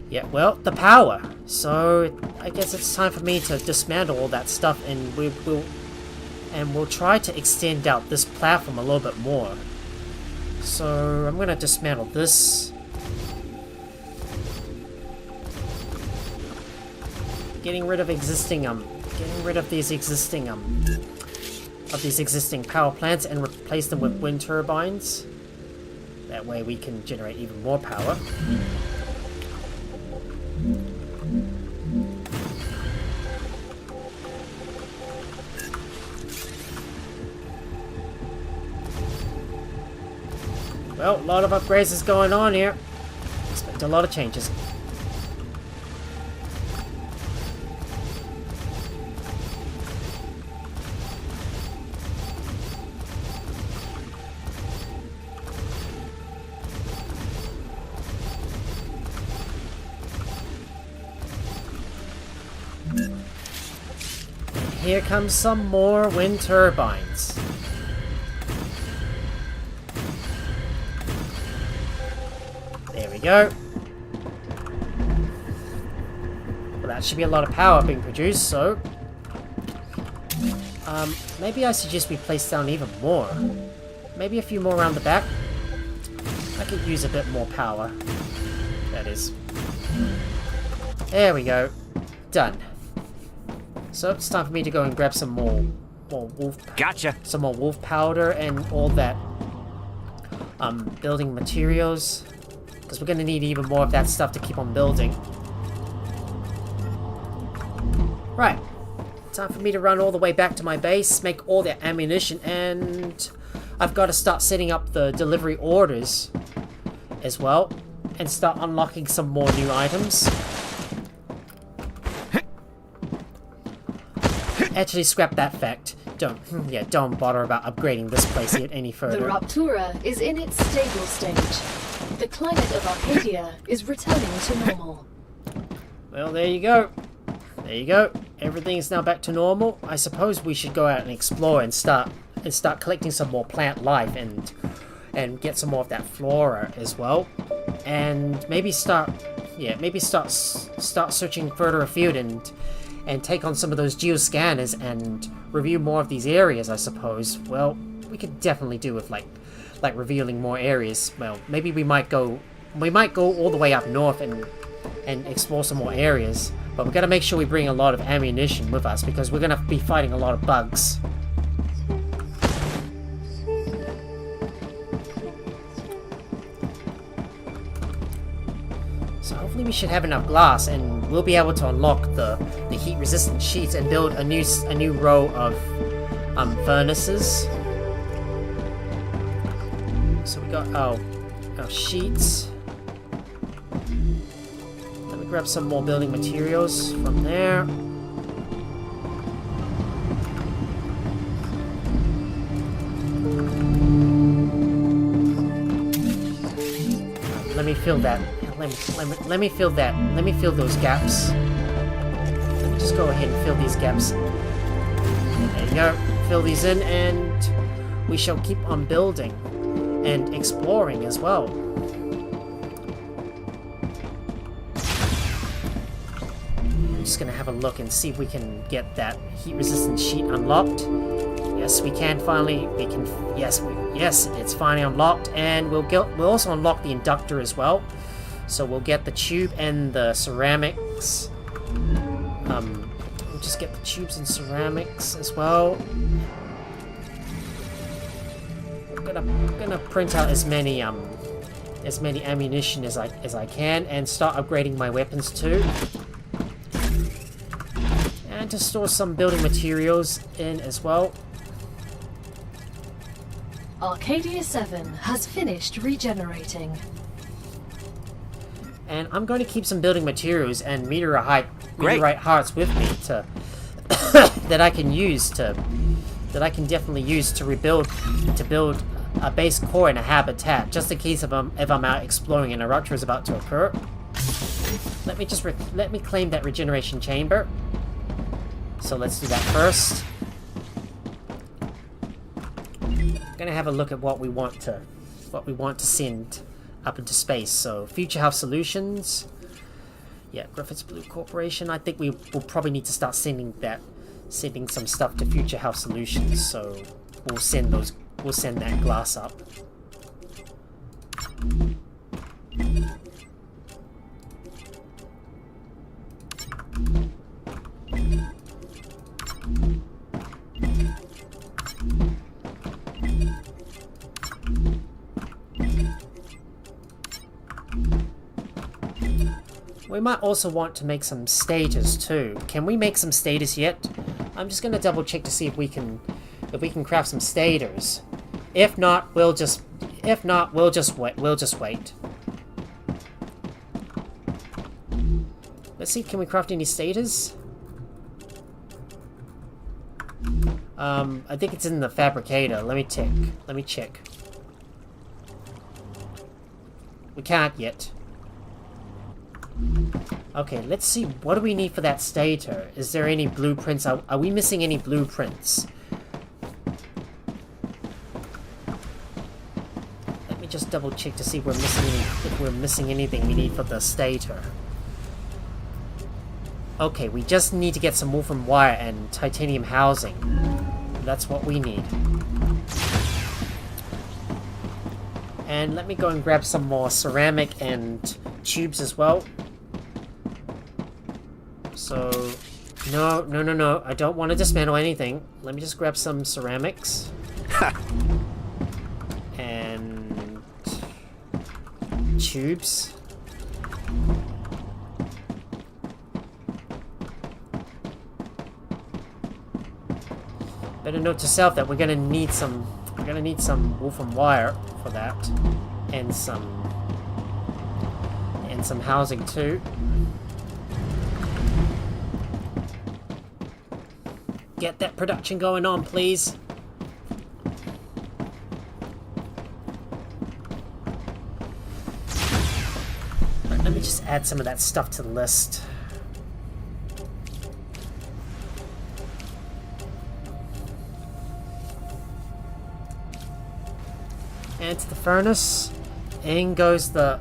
Speaker 1: Yeah, well, the power. So I guess it's time for me to dismantle all that stuff, and we'll try to extend out this platform a little bit more. So I'm gonna dismantle this. Getting rid of these existing power plants and replace them with wind turbines. That way we can generate even more power. Well, a lot of upgrades is going on here. Expect a lot of changes. And here comes some more wind turbines. There we go. Well, that should be a lot of power being produced, so... maybe I suggest we place down even more. Maybe a few more around the back. I could use a bit more power. That is. There we go. Done. So it's time for me to go and grab some more wolf...
Speaker 3: Gotcha!
Speaker 1: Some more wolf powder and all that building materials. Because we're going to need even more of that stuff to keep on building. Right. Time for me to run all the way back to my base, make all the ammunition, and I've got to start setting up the delivery orders as well, and start unlocking some more new items. Actually, scrap that fact. Don't bother about upgrading this place yet any further.
Speaker 2: The Raptura is in its stable stage. The climate of Arcadia is returning to normal.
Speaker 1: Well, there you go. There you go. Everything is now back to normal. I suppose we should go out and explore and start collecting some more plant life and get some more of that flora as well, and maybe start searching further afield and take on some of those geoscanners and review more of these areas, I suppose. Well, we could definitely do with like revealing more areas. Well, maybe we might go all the way up north and explore some more areas, but we gotta make sure we bring a lot of ammunition with us because we're gonna be fighting a lot of bugs. So hopefully we should have enough glass and we'll be able to unlock the heat resistant sheets and build a new row of furnaces. So we got our sheets. Let me grab some more building materials from there. Let me fill that. Let me fill that. Let me fill those gaps. Let me just go ahead and fill these gaps. There you go. Fill these in, and we shall keep on building and exploring as well. I'm just gonna have a look and see if we can get that heat-resistant sheet unlocked. Yes, we can finally. We can. Yes, it's finally unlocked, and we'll also unlock the inductor as well. So we'll get the tube and the ceramics. We'll just get the tubes and ceramics as well. I'm gonna print out as many ammunition as I can and start upgrading my weapons too. And to store some building materials in as well.
Speaker 2: Arcadia 7 has finished regenerating.
Speaker 1: And I'm going to keep some building materials and meteorite hearts with me to that I can definitely use to build a base core and a habitat, just in case if I'm out exploring and a rupture is about to occur. Let me claim that regeneration chamber. So let's do that first. I'm gonna have a look at what we want to send up into space. So Future Health Solutions. Yeah, Griffiths Blue Corporation. I think we will probably need to start sending some stuff to Future Health Solutions. So we'll send that glass up. We might also want to make some stators too. Can we make some stators yet? I'm just gonna double check to see if we can craft some stators. If not, we'll just wait. Let's see, can we craft any stators? I think it's in the fabricator. Let me check. We can't yet. Okay, let's see. What do we need for that stator? Is there any blueprints? Are we missing any blueprints? Let me just double check to see if we're missing anything we need for the stator. Okay, we just need to get some wolfram wire and titanium housing. That's what we need. And let me go and grab some more ceramic and tubes as well. So, no. I don't want to dismantle anything. Let me just grab some ceramics. And tubes. Better note to self that we're gonna need some wolfram wire for that, and some housing too. Get that production going on, please. Right, let me just add some of that stuff to the list. And to the furnace. In goes the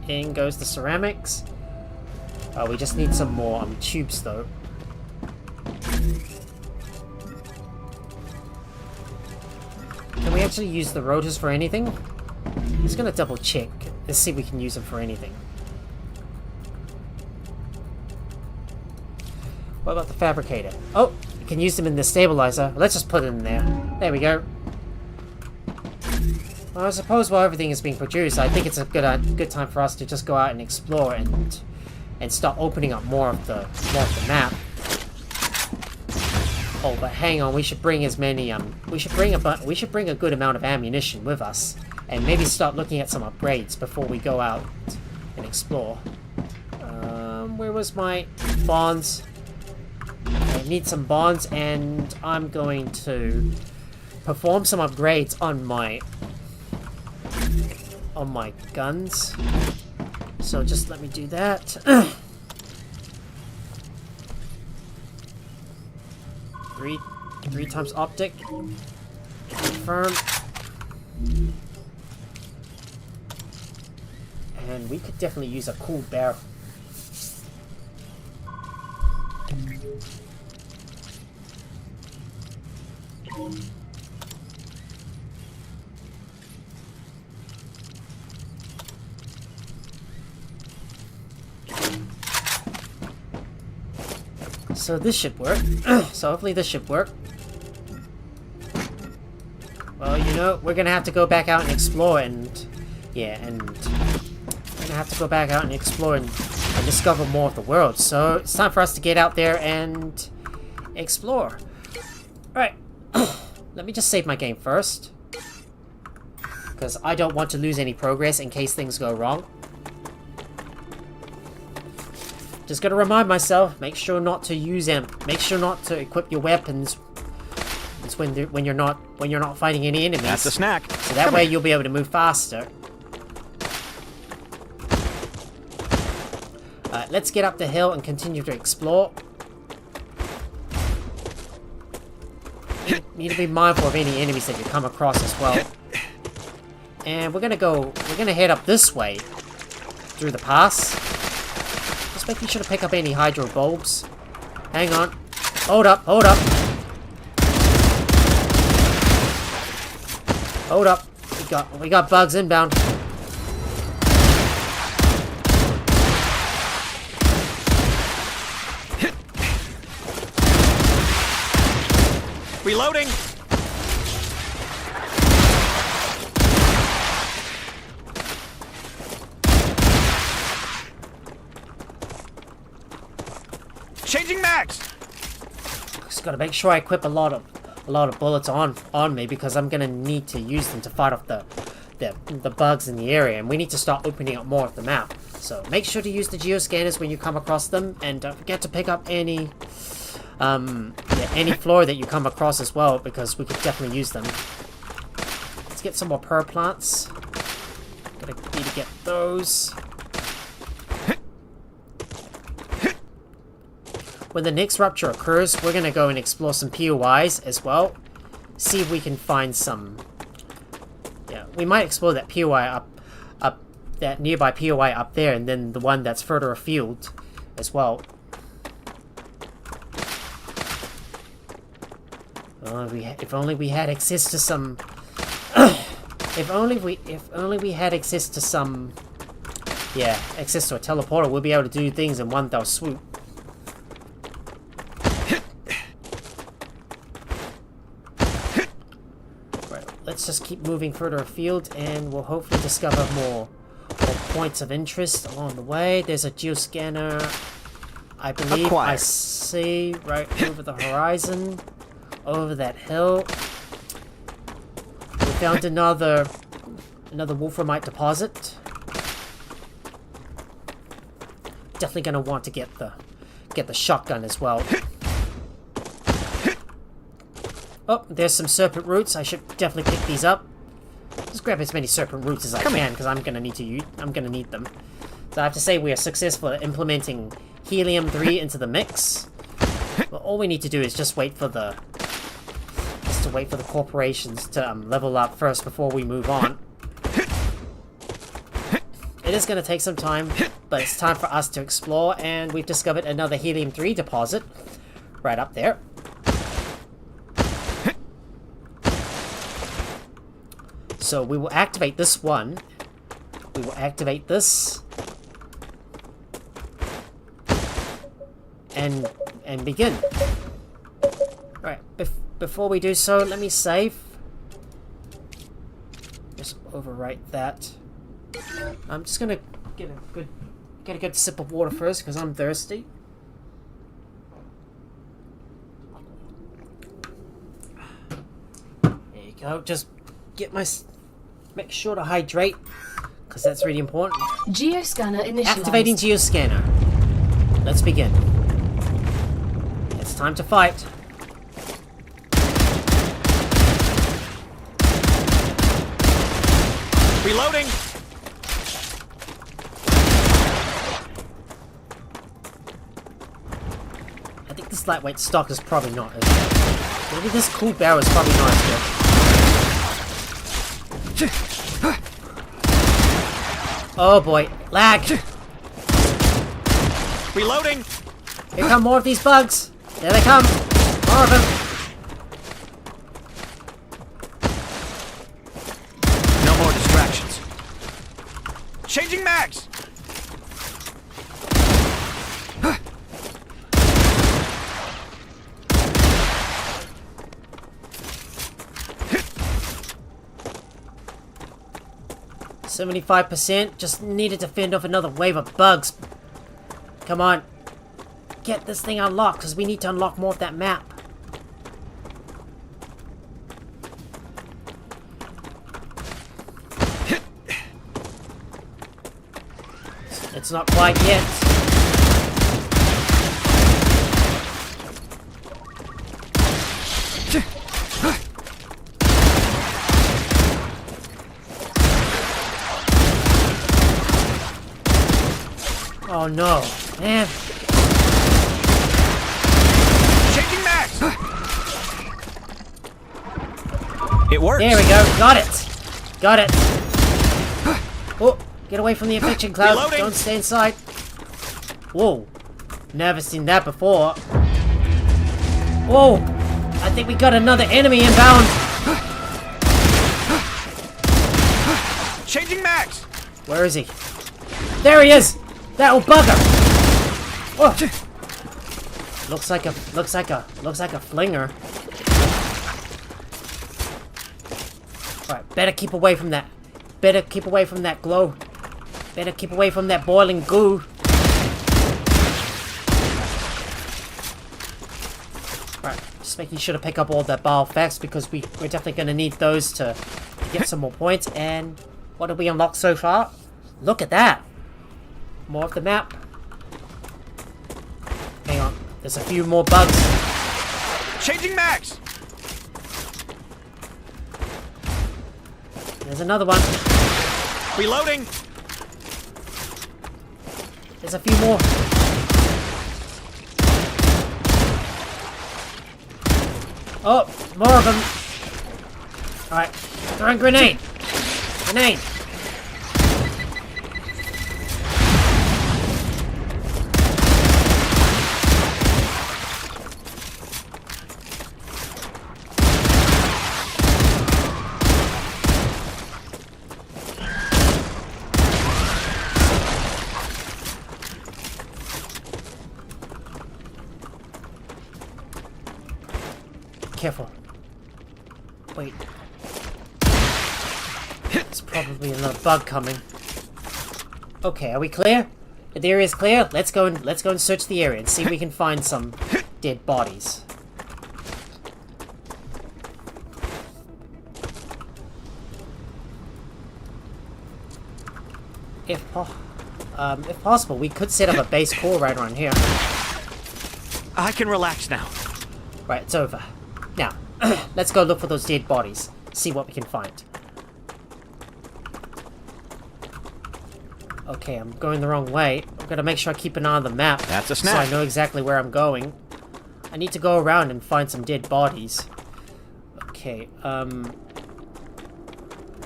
Speaker 1: in goes the ceramics. We just need some more tubes though. Can we actually use the rotors for anything? I'm just gonna double check. Let's see if we can use them for anything. What about the fabricator? Oh, you can use them in the stabilizer. Let's just put it in there. There we go. Well, I suppose while everything is being produced, I think it's a good time for us to just go out and explore and start opening up more of the map. Oh, but hang on, we should bring as many we should bring a good amount of ammunition with us, and maybe start looking at some upgrades before we go out and explore. Where was my bonds? I need some bonds, and I'm going to perform some upgrades on my guns. So just let me do that. Three times optic. Confirm. And we could definitely use a cool barrel. So this should work. So hopefully this should work. Well, you know, we're gonna have to go back out and explore, and yeah, and we're gonna have to go back out and explore and discover more of the world. So it's time for us to get out there and explore. Alright. Let me just save my game first, because I don't want to lose any progress in case things go wrong. Just gotta remind myself, make sure not to use them. Make sure not to equip your weapons. It's when you're not fighting any enemies.
Speaker 3: That's a snack.
Speaker 1: So that way you'll be able to move faster. Let's get up the hill and continue to explore. Need to be mindful of any enemies that you come across as well. And we're gonna head up this way through the pass. Just making sure to pick up any hydro bulbs. Hang on. Hold up, hold up. Hold up. We got bugs inbound.
Speaker 3: Reloading. Changing mags.
Speaker 1: Just gotta make sure I equip a lot of bullets on me, because I'm gonna need to use them to fight off the bugs in the area, and we need to start opening up more of the map. So make sure to use the geoscanners when you come across them, and don't forget to pick up any floor that you come across as well, because we could definitely use them. Let's get some more pearl plants. Need to get those. When the next rupture occurs, we're gonna go and explore some POIs as well. See if we can find some. Yeah, we might explore that POI up that nearby POI up there, and then the one that's further afield as well. If only we had access to some. If only we had access to some. Yeah, access to a teleporter, we'll be able to do things in one fell swoop. Right, let's just keep moving further afield, and we'll hopefully discover more points of interest along the way. There's a geoscanner, I believe.
Speaker 3: Acquired.
Speaker 1: I see right over the horizon. Over that hill. We found another wolframite deposit. Definitely gonna want to get the shotgun as well. Oh, there's some serpent roots. I should definitely pick these up. Just grab as many serpent roots as I can, because I'm gonna need them. So I have to say we are successful at implementing Helium-3 into the mix. But all we need to do is just wait for the corporations to level up first before we move on. It is going to take some time, but it's time for us to explore, and we've discovered another Helium-3 deposit right up there. So we will activate this one. We will activate this. And begin. Right, before we do so, let me save. Just overwrite that. I'm just gonna get a good sip of water first because I'm thirsty. There you go. Just make sure to hydrate because that's really important.
Speaker 2: Geoscanner initialized.
Speaker 1: Activating geoscanner. Let's begin. It's time to fight.
Speaker 3: Reloading!
Speaker 1: I think this lightweight stock is probably not as good. Maybe this cool barrel is probably not as good. Oh boy, lag!
Speaker 3: Reloading!
Speaker 1: Here come more of these bugs! There they come! More of them!
Speaker 3: No more distractions. Changing mags!
Speaker 1: %75%. Just needed to fend off another wave of bugs. Come on. Get this thing unlocked, because we need to unlock more of that map. It's not quite yet. Oh no, man.
Speaker 3: Changing mags! It works!
Speaker 1: There we go, got it! Got it! Oh, get away from the infection cloud.
Speaker 3: Reloading.
Speaker 1: Don't stay inside. Whoa, never seen that before. Whoa, I think we got another enemy inbound.
Speaker 3: Changing mags!
Speaker 1: Where is he? There he is! That old bugger! Oh. Looks like a flinger. Alright, better keep away from that. Better keep away from that glow. Better keep away from that boiling goo. Right, just making sure to pick up all that bile facts because we're definitely going to need those to get some more points. And what have we unlocked so far? Look at that! More of the map. Hang on, there's a few more bugs.
Speaker 3: Changing mags!
Speaker 1: There's another one.
Speaker 3: Reloading!
Speaker 1: There's a few more. Oh, more of them. Alright, throwing grenade. Grenade. Careful. Wait. There's probably another bug coming. Okay, are we clear? The area is clear. Let's go and search the area and see if we can find some dead bodies. If possible, we could set up a base core right around here.
Speaker 3: I can relax now.
Speaker 1: Right, it's over. Now, let's go look for those dead bodies. See what we can find. Okay, I'm going the wrong way. I'm gonna make sure I keep an eye on the map.
Speaker 3: That's a
Speaker 1: so
Speaker 3: snack.
Speaker 1: I know exactly where I'm going. I need to go around and find some dead bodies. Okay,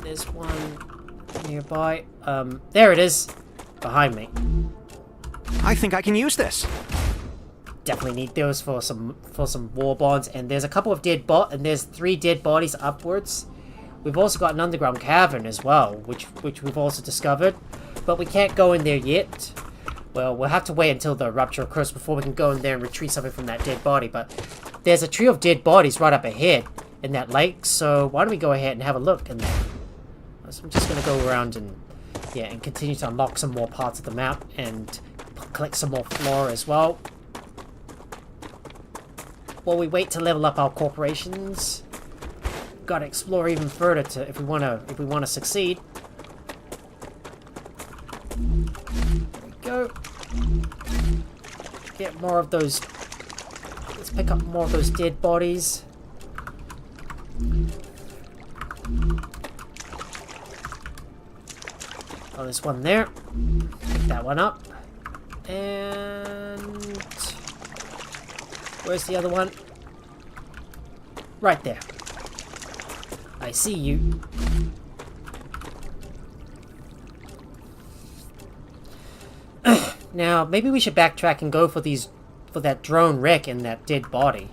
Speaker 1: there's one nearby. There it is. Behind me.
Speaker 3: I think I can use this.
Speaker 1: Definitely need those for some war bonds. And there's a couple of and there's 3 dead bodies upwards. We've also got an underground cavern as well, which we've also discovered. But we can't go in there yet. Well, we'll have to wait until the rupture occurs before we can go in there and retrieve something from that dead body. But there's a trio of dead bodies right up ahead in that lake. So why don't we go ahead and have a look in there? So I'm just going to go around and continue to unlock some more parts of the map and collect some more flora as well. While we wait to level up our corporations, gotta explore even further to if we wanna succeed. There we go. Get more of those. Let's pick up more of those dead bodies. Oh, there's one there. Pick that one up. And where's the other one? Right there. I see you. Now, maybe we should backtrack and go for that drone wreck and that dead body.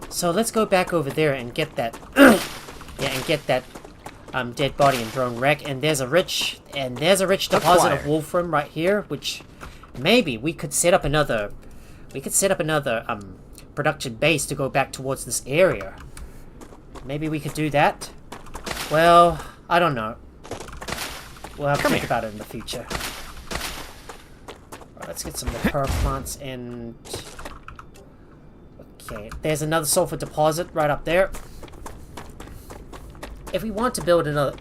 Speaker 1: So let's go back over there and get that dead body and drone wreck. And there's a rich deposit of wolfram right here, which maybe we could set up another production base to go back towards this area. Maybe we could do that. Well, I don't know. We'll have to think about it in the future. Alright, let's get some more pearl plants and... Okay, there's another sulfur deposit right up there. If we want to build a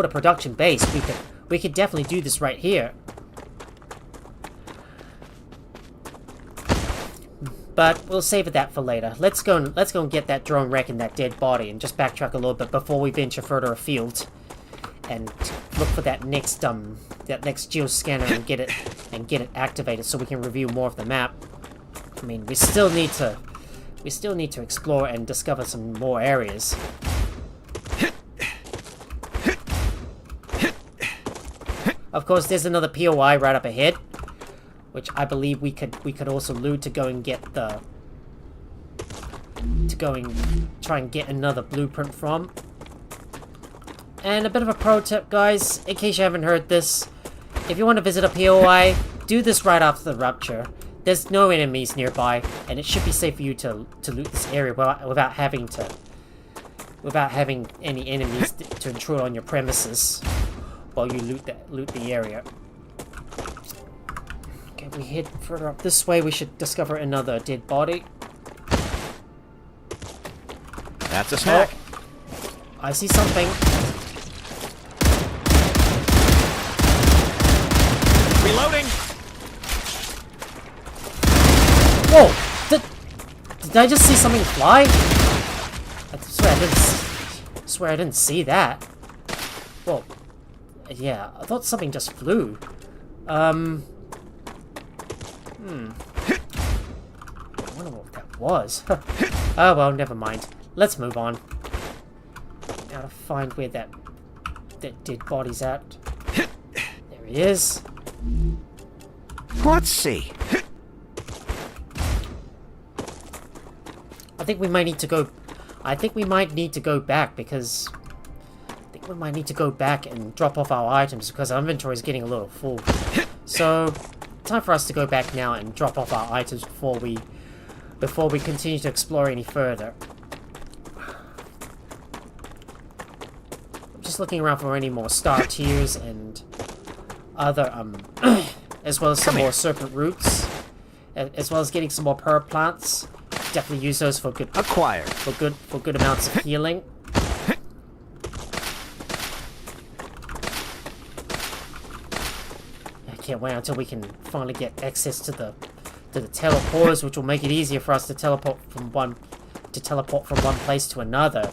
Speaker 1: production base, we could definitely do this right here. But we'll save that for later. Let's go and get that drone wreck and that dead body and just backtrack a little bit before we venture further afield and look for that next geoscanner and get it activated so we can review more of the map. I mean, we still need to explore and discover some more areas. Of course, there's another POI right up ahead, which I believe we could also loot to go and try and get another blueprint from. And a bit of a pro tip, guys, in case you haven't heard this, if you want to visit a POI, do this right after the rupture. There's no enemies nearby, and it should be safe for you to loot this area without having any enemies to intrude on your premises while you loot the area. Okay, we head further up this way. We should discover another dead body.
Speaker 3: That's a snack.
Speaker 1: Oh, I see something.
Speaker 3: Reloading.
Speaker 1: Whoa! Did I just see something fly? I swear I didn't see that. Whoa. Yeah, I thought something just flew. I wonder what that was. Oh well, never mind. Let's move on. Gotta find where that dead body's at. There he is.
Speaker 3: Let's see.
Speaker 1: I think we might need to go. I think we might need to go back because we might need to go back and drop off our items because our inventory is getting a little full. So, time for us to go back now and drop off our items before we continue to explore any further. I'm just looking around for any more star tiers and other as well as some more serpent roots, as well as getting some more pearl plants. Definitely use those for good amounts of healing. Can't wait until we can finally get access to the teleporters, which will make it easier for us to teleport from one place to another.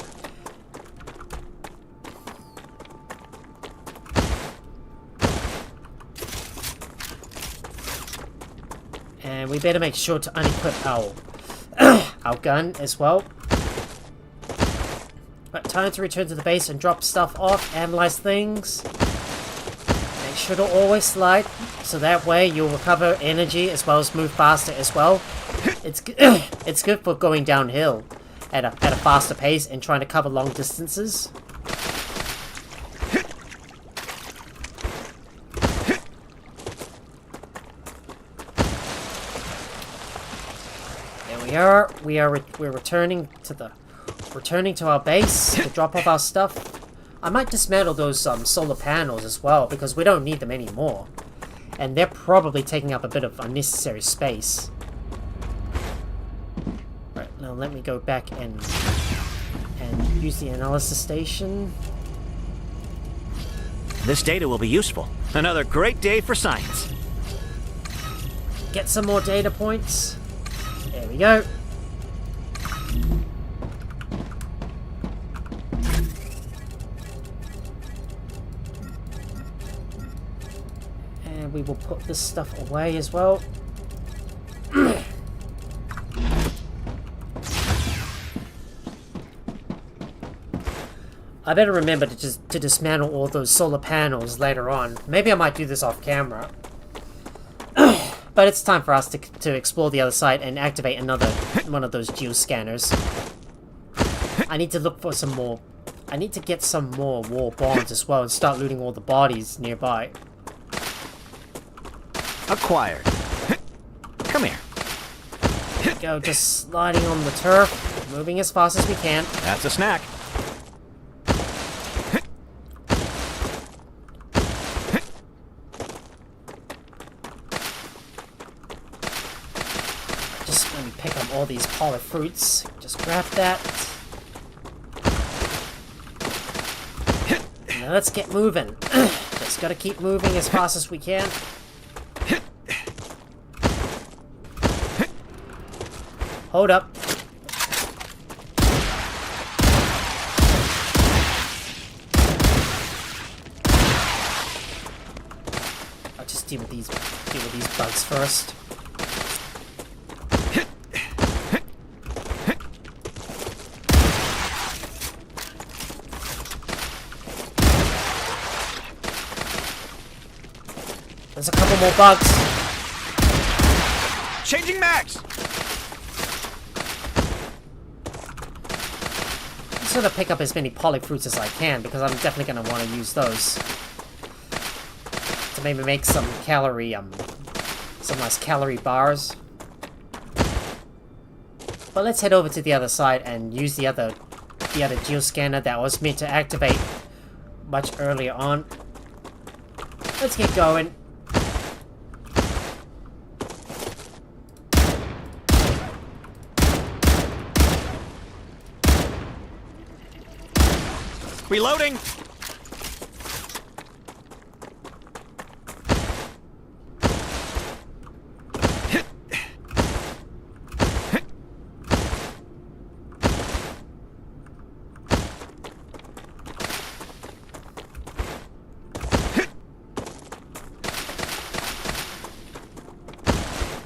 Speaker 1: And we better make sure to unequip our gun as well. But time to return to the base and drop stuff off, analyze things. Make sure to always slide, so that way you'll recover energy as well as move faster as well. It's it's good for going downhill at a faster pace and trying to cover long distances. There we are. We're returning to our base to drop off our stuff. I might dismantle those solar panels as well because we don't need them anymore, and they're probably taking up a bit of unnecessary space. Right, now let me go back and use the analysis station.
Speaker 3: This data will be useful. Another great day for science.
Speaker 1: Get some more data points. There we go. And we will put this stuff away as well. I better remember to dismantle all those solar panels later on. Maybe I might do this off camera. But it's time for us to explore the other side and activate another one of those geoscanners. I need to look for some more. I need to get some more war bonds as well and start looting all the bodies nearby.
Speaker 3: Acquired. Come here.
Speaker 1: There we go, just sliding on the turf, moving as fast as we can.
Speaker 3: That's a snack.
Speaker 1: Just let me pick up all these polar fruits. Just grab that. Now let's get moving. Just gotta keep moving as fast as we can. Hold up. I'll just deal with these bugs first. There's a couple more bugs.
Speaker 3: Changing mags.
Speaker 1: I'm just gonna pick up as many polyfruits as I can because I'm definitely gonna want to use those to maybe make some nice calorie bars. But let's head over to the other side and use the other geoscanner that was meant to activate much earlier on. Let's get going.
Speaker 3: Reloading!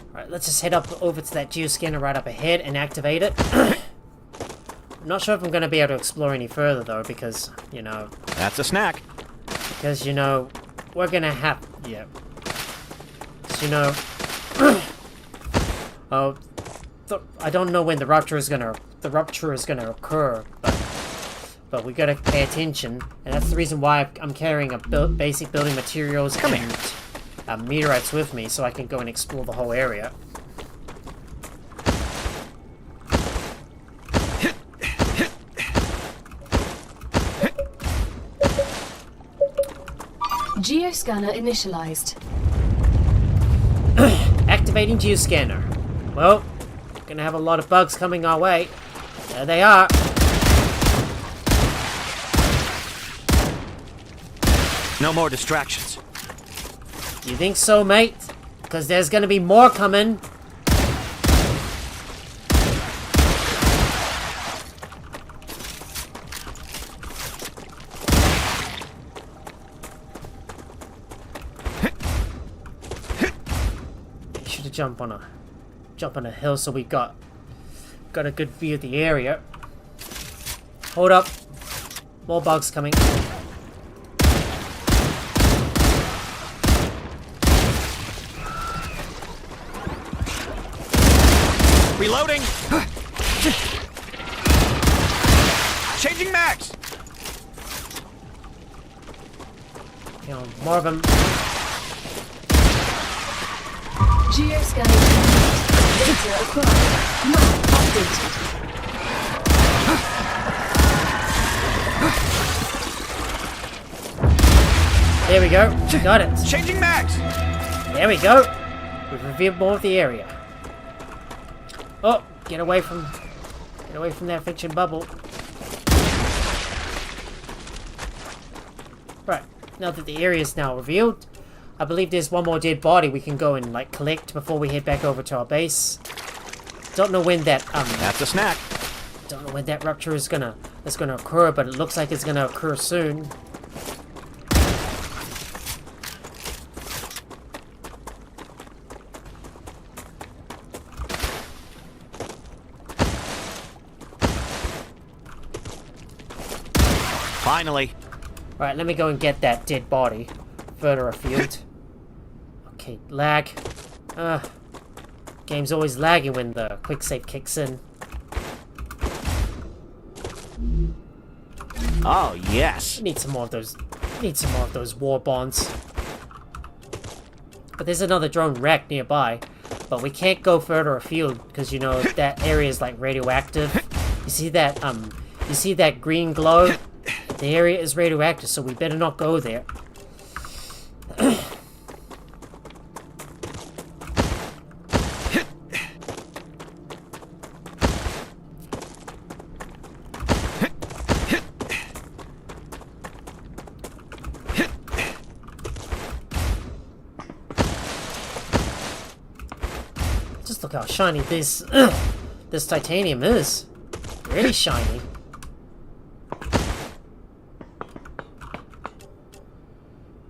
Speaker 1: Alright, let's just head up over to that geoscanner right up ahead and activate it. I'm not sure if I'm going to be able to explore any further, though, because, you know...
Speaker 3: That's a snack.
Speaker 1: Because, you know, we're going to have... Yeah. You know... Oh... I don't know when the rupture is going to occur, but we got to pay attention, and that's the reason why I'm carrying basic building materials and meteorites with me, so I can go and explore the whole area.
Speaker 2: Geoscanner initialized.
Speaker 1: Activating geoscanner. Well, gonna have a lot of bugs coming our way. There they are.
Speaker 3: No more distractions.
Speaker 1: You think so, mate? Because there's gonna be more coming. Jump on a hill so we got a good view of the area. Hold up. More bugs coming.
Speaker 3: Reloading! Changing max!
Speaker 1: You know, more of them.
Speaker 2: Geoscanning. Data acquired. Map updated.
Speaker 1: There we go. Got it.
Speaker 3: Changing max!
Speaker 1: There we go. We've revealed more of the area. Oh, get away from that fiction bubble. Right, now that the area is now revealed, I believe there's one more dead body we can go and like collect before we head back over to our base. Don't know when that
Speaker 3: That's a snack.
Speaker 1: don't know when that rupture is gonna occur, but it looks like it's gonna occur soon.
Speaker 3: Finally.
Speaker 1: Alright, let me go and get that dead body further afield. Okay, lag. Game's always lagging when the quick save kicks in.
Speaker 3: Oh, yes.
Speaker 1: Need some more of those. Need some more of those war bonds. But there's another drone wreck nearby. But we can't go further afield because you know that area is like radioactive. You see that green glow? The area is radioactive, so we better not go there. Just look how shiny this titanium is. Really shiny.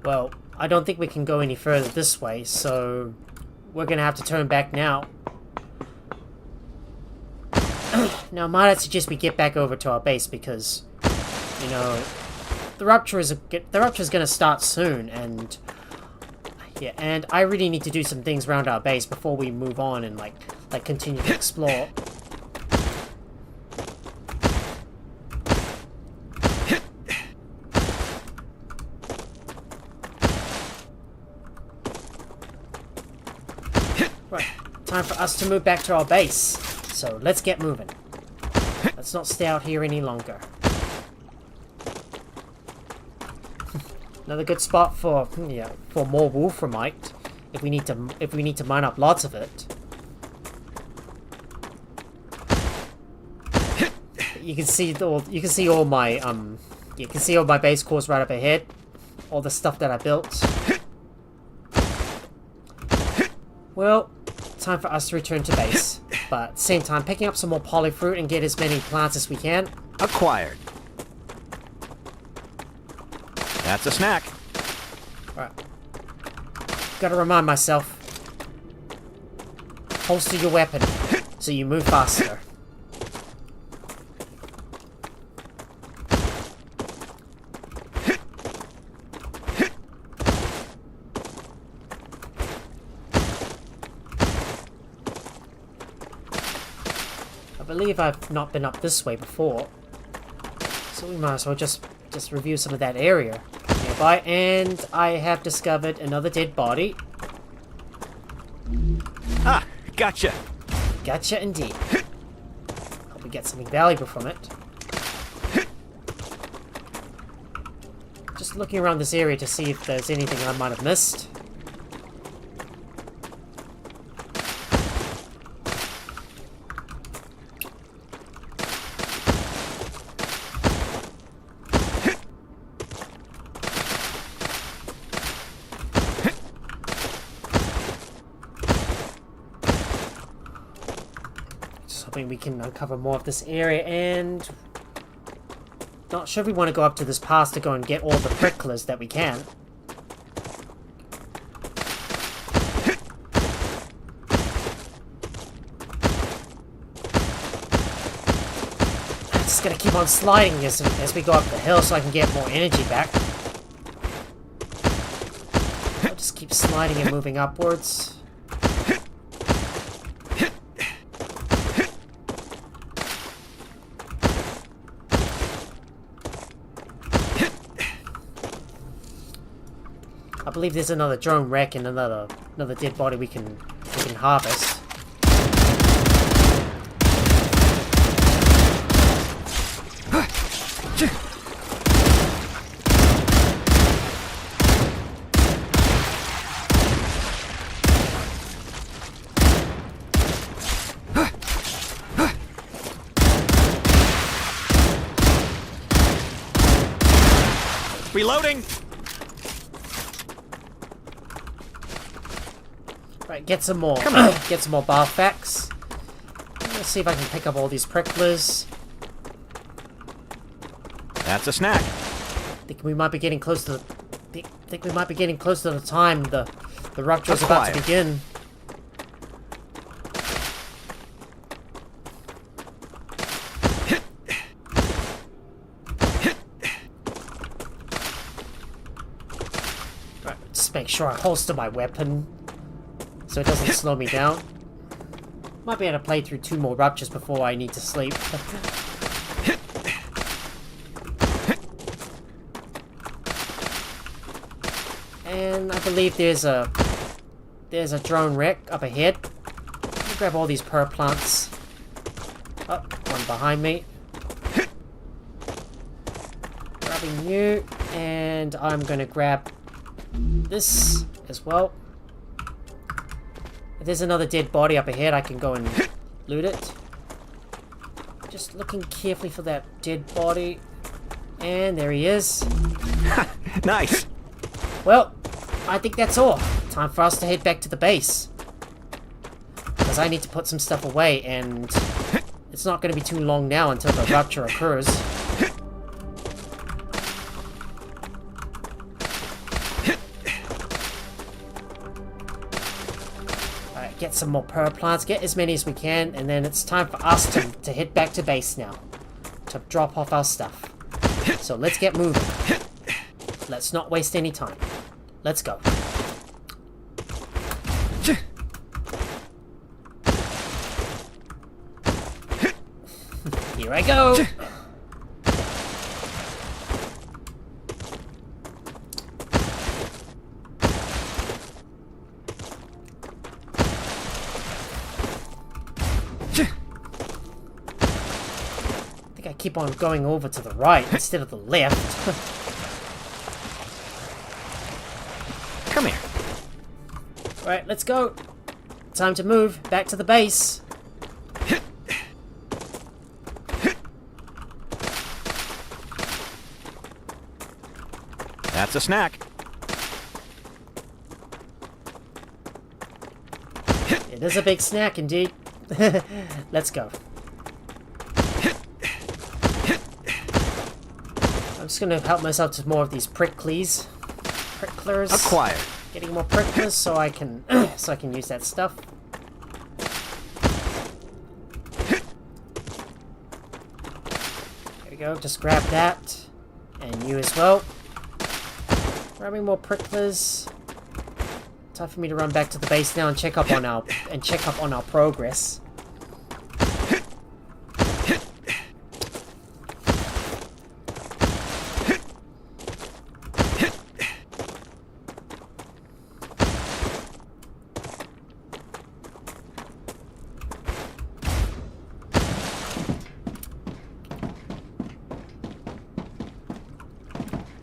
Speaker 1: Well, I don't think we can go any further this way, so we're gonna have to turn back now. Now, might I suggest we get back over to our base because, you know, the rupture is gonna start soon, and yeah, and I really need to do some things around our base before we move on and like continue to explore. Right, time for us to move back to our base. So let's get moving. Let's not stay out here any longer. Another good spot for more wolframite if we need to mine up lots of it. You can see all my base cores right up ahead. All the stuff that I built. Well, time for us to return to base. But at the same time, picking up some more polyfruit and get as many plants as we can.
Speaker 3: Acquired. That's a snack.
Speaker 1: Right. Gotta remind myself. Holster your weapon so you move faster. I believe I've not been up this way before, so we might as well just review some of that area nearby. And I have discovered another dead body.
Speaker 3: Ah, gotcha.
Speaker 1: Gotcha indeed. Hope we get something valuable from it. Just looking around this area to see if there's anything I might have missed. Hoping we can uncover more of this area, and not sure if we want to go up to this pass to go and get all the pricklers that we can. just gonna keep on sliding as we go up the hill so I can get more energy back. I'll just keep sliding and moving upwards. I believe there's another drone wreck and another dead body we can harvest.
Speaker 3: Reloading!
Speaker 1: Right, get some more bar packs. Let's see if I can pick up all these pricklers.
Speaker 3: That's a snack.
Speaker 1: Think we might be getting close to the time the rupture is about to begin. Right, just make sure I holster my weapon so it doesn't slow me down. Might be able to play through 2 more ruptures before I need to sleep. And I believe there's a drone wreck up ahead. Let me grab all these pearl plants. Oh, one behind me. Grabbing you, and I'm gonna grab this as well. If there's another dead body up ahead, I can go and loot it. Just looking carefully for that dead body. And there he is.
Speaker 3: Nice!
Speaker 1: Well, I think that's all. Time for us to head back to the base. Because I need to put some stuff away, and it's not going to be too long now until the rupture occurs. Alright, get some more pearl plants, get as many as we can, and then it's time for us to head back to base now. To drop off our stuff. So let's get moving. Let's not waste any time. Let's go. Here I go. I think I keep on going over to the right instead of the left.
Speaker 3: Come here.
Speaker 1: Right, let's go. Time to move back to the base.
Speaker 3: That's a snack.
Speaker 1: It is a big snack indeed. Let's go. I'm just gonna help myself to more of these pricklers.
Speaker 3: Acquired.
Speaker 1: Getting more pricklers so I can use that stuff. There we go. Just grab that, and you as well. Grabbing more pricklers. Time for me to run back to the base now and check up on our progress.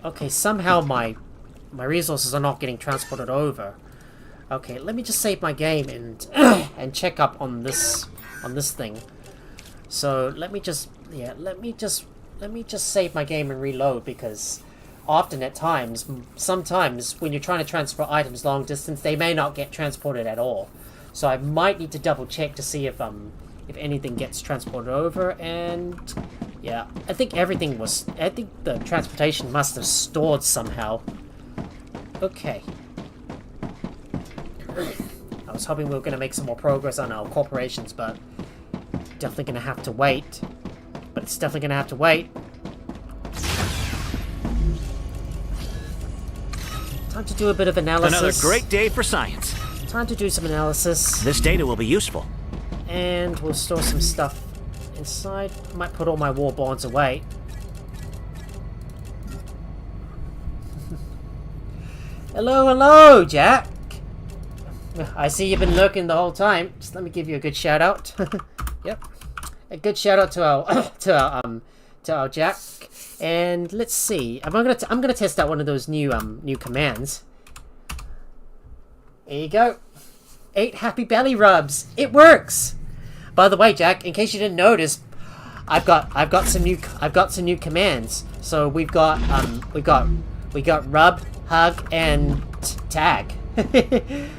Speaker 1: Okay, somehow my resources are not getting transported over. Okay, let me just save my game and and check up on this thing. So let me just save my game and reload, because often sometimes when you're trying to transfer items long distance, they may not get transported at all. So I might need to double check to see if anything gets transported over. And yeah, I think the transportation must have stored somehow. Okay. I was hoping we were going to make some more progress on our corporations, but definitely going to have to wait. But it's definitely gonna have to wait. Time to do a bit of analysis.
Speaker 3: Another great day for science.
Speaker 1: Time to do some analysis.
Speaker 3: This data will be useful.
Speaker 1: And we'll store some stuff inside. Might put all my war bonds away. Hello, hello, Jack. I see you've been lurking the whole time. Just let me give you a good shout out. Yep, a good shout out to our Jack. And let's see. I'm gonna test out one of those new commands. There you go. 8 happy belly rubs. It works. By the way, Jack, in case you didn't notice, I've got some new commands. So we got rub, hug, and tag.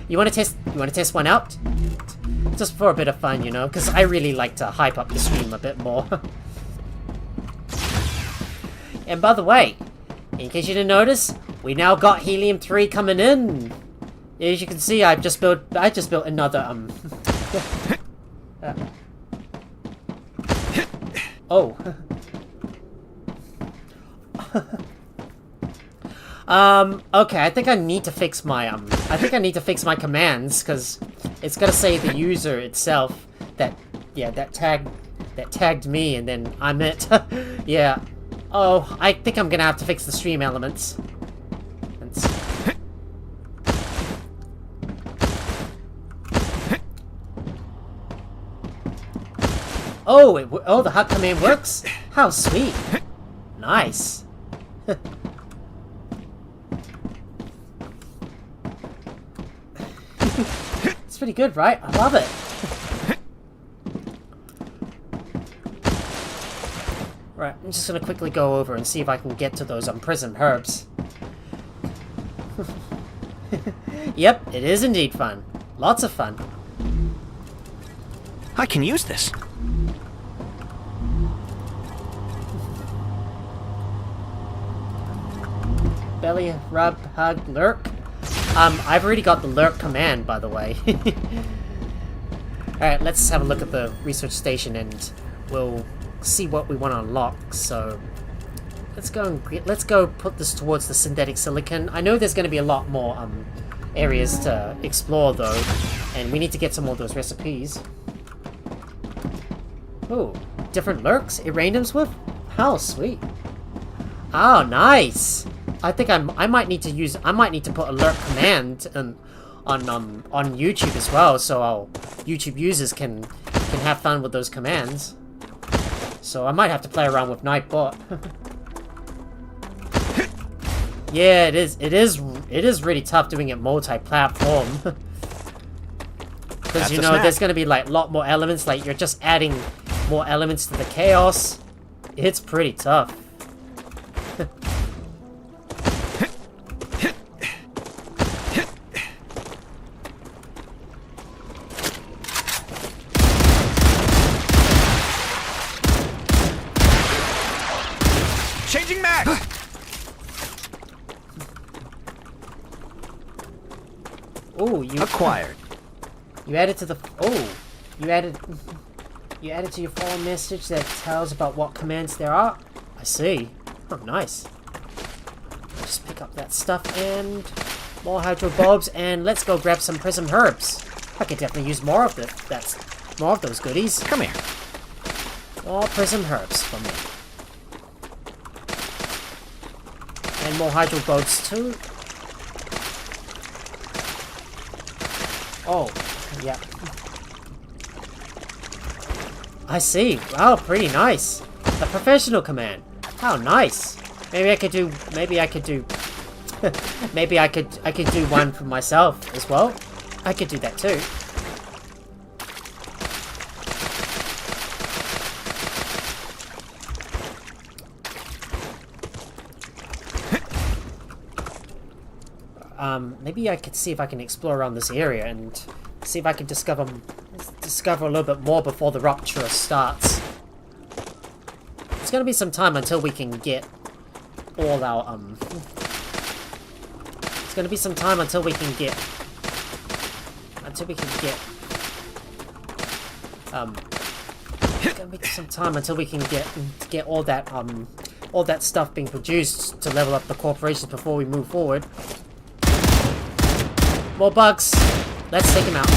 Speaker 1: You want to test one out? Just for a bit of fun, you know, because I really like to hype up the stream a bit more. And by the way, in case you didn't notice, we now got Helium 3 coming in. As you can see, I just built another oh. Okay, I think I need to fix my commands, because it's gonna say the user itself that tagged me, and then I'm it. Yeah. Oh, I think I'm gonna have to fix the stream elements. Oh, the hug command works? How sweet. Nice. It's pretty good, right? I love it. Right, I'm just gonna quickly go over and see if I can get to those prism herbs. Yep, it is indeed fun. Lots of fun.
Speaker 3: I can use this.
Speaker 1: Belly, rub, hug, lurk. I've already got the lurk command, by the way. Alright, let's have a look at the research station and we'll see what we want to unlock. So let's go put this towards the synthetic silicon. I know there's going to be a lot more areas to explore though, and we need to get some more of those recipes. Oh, different lurks? It randoms with? How sweet. Oh, nice. I think I might need to put a lurk command on YouTube as well, so our YouTube users can have fun with those commands. So I might have to play around with Nightbot. Yeah, it is really tough doing it multi-platform. Because you know there's gonna be like a lot more elements, like you're just adding more elements to the chaos. It's pretty tough.
Speaker 3: Changing mag.
Speaker 1: Oh, you
Speaker 3: acquired.
Speaker 1: You added to the you added to your phone message that tells about what commands there are. I see. Oh, nice. Just pick up that stuff and more hydro bulbs, and let's go grab some prism herbs. I could definitely use more of more of those goodies.
Speaker 3: Come here.
Speaker 1: More prism herbs for me. And more hydro bulbs too. Oh, yeah. I see. Wow, pretty nice. The professional command. How nice. Maybe I could do maybe I could do one for myself as well. I could do that too. Maybe I could see if I can explore around this area and see if I can discover a little bit more before the rupture starts. It's gonna be some time until we can get all our It's gonna be some time until we can get Gonna be some time until we can get all that stuff being produced to level up the corporations before we move forward. More bugs. Let's take him out.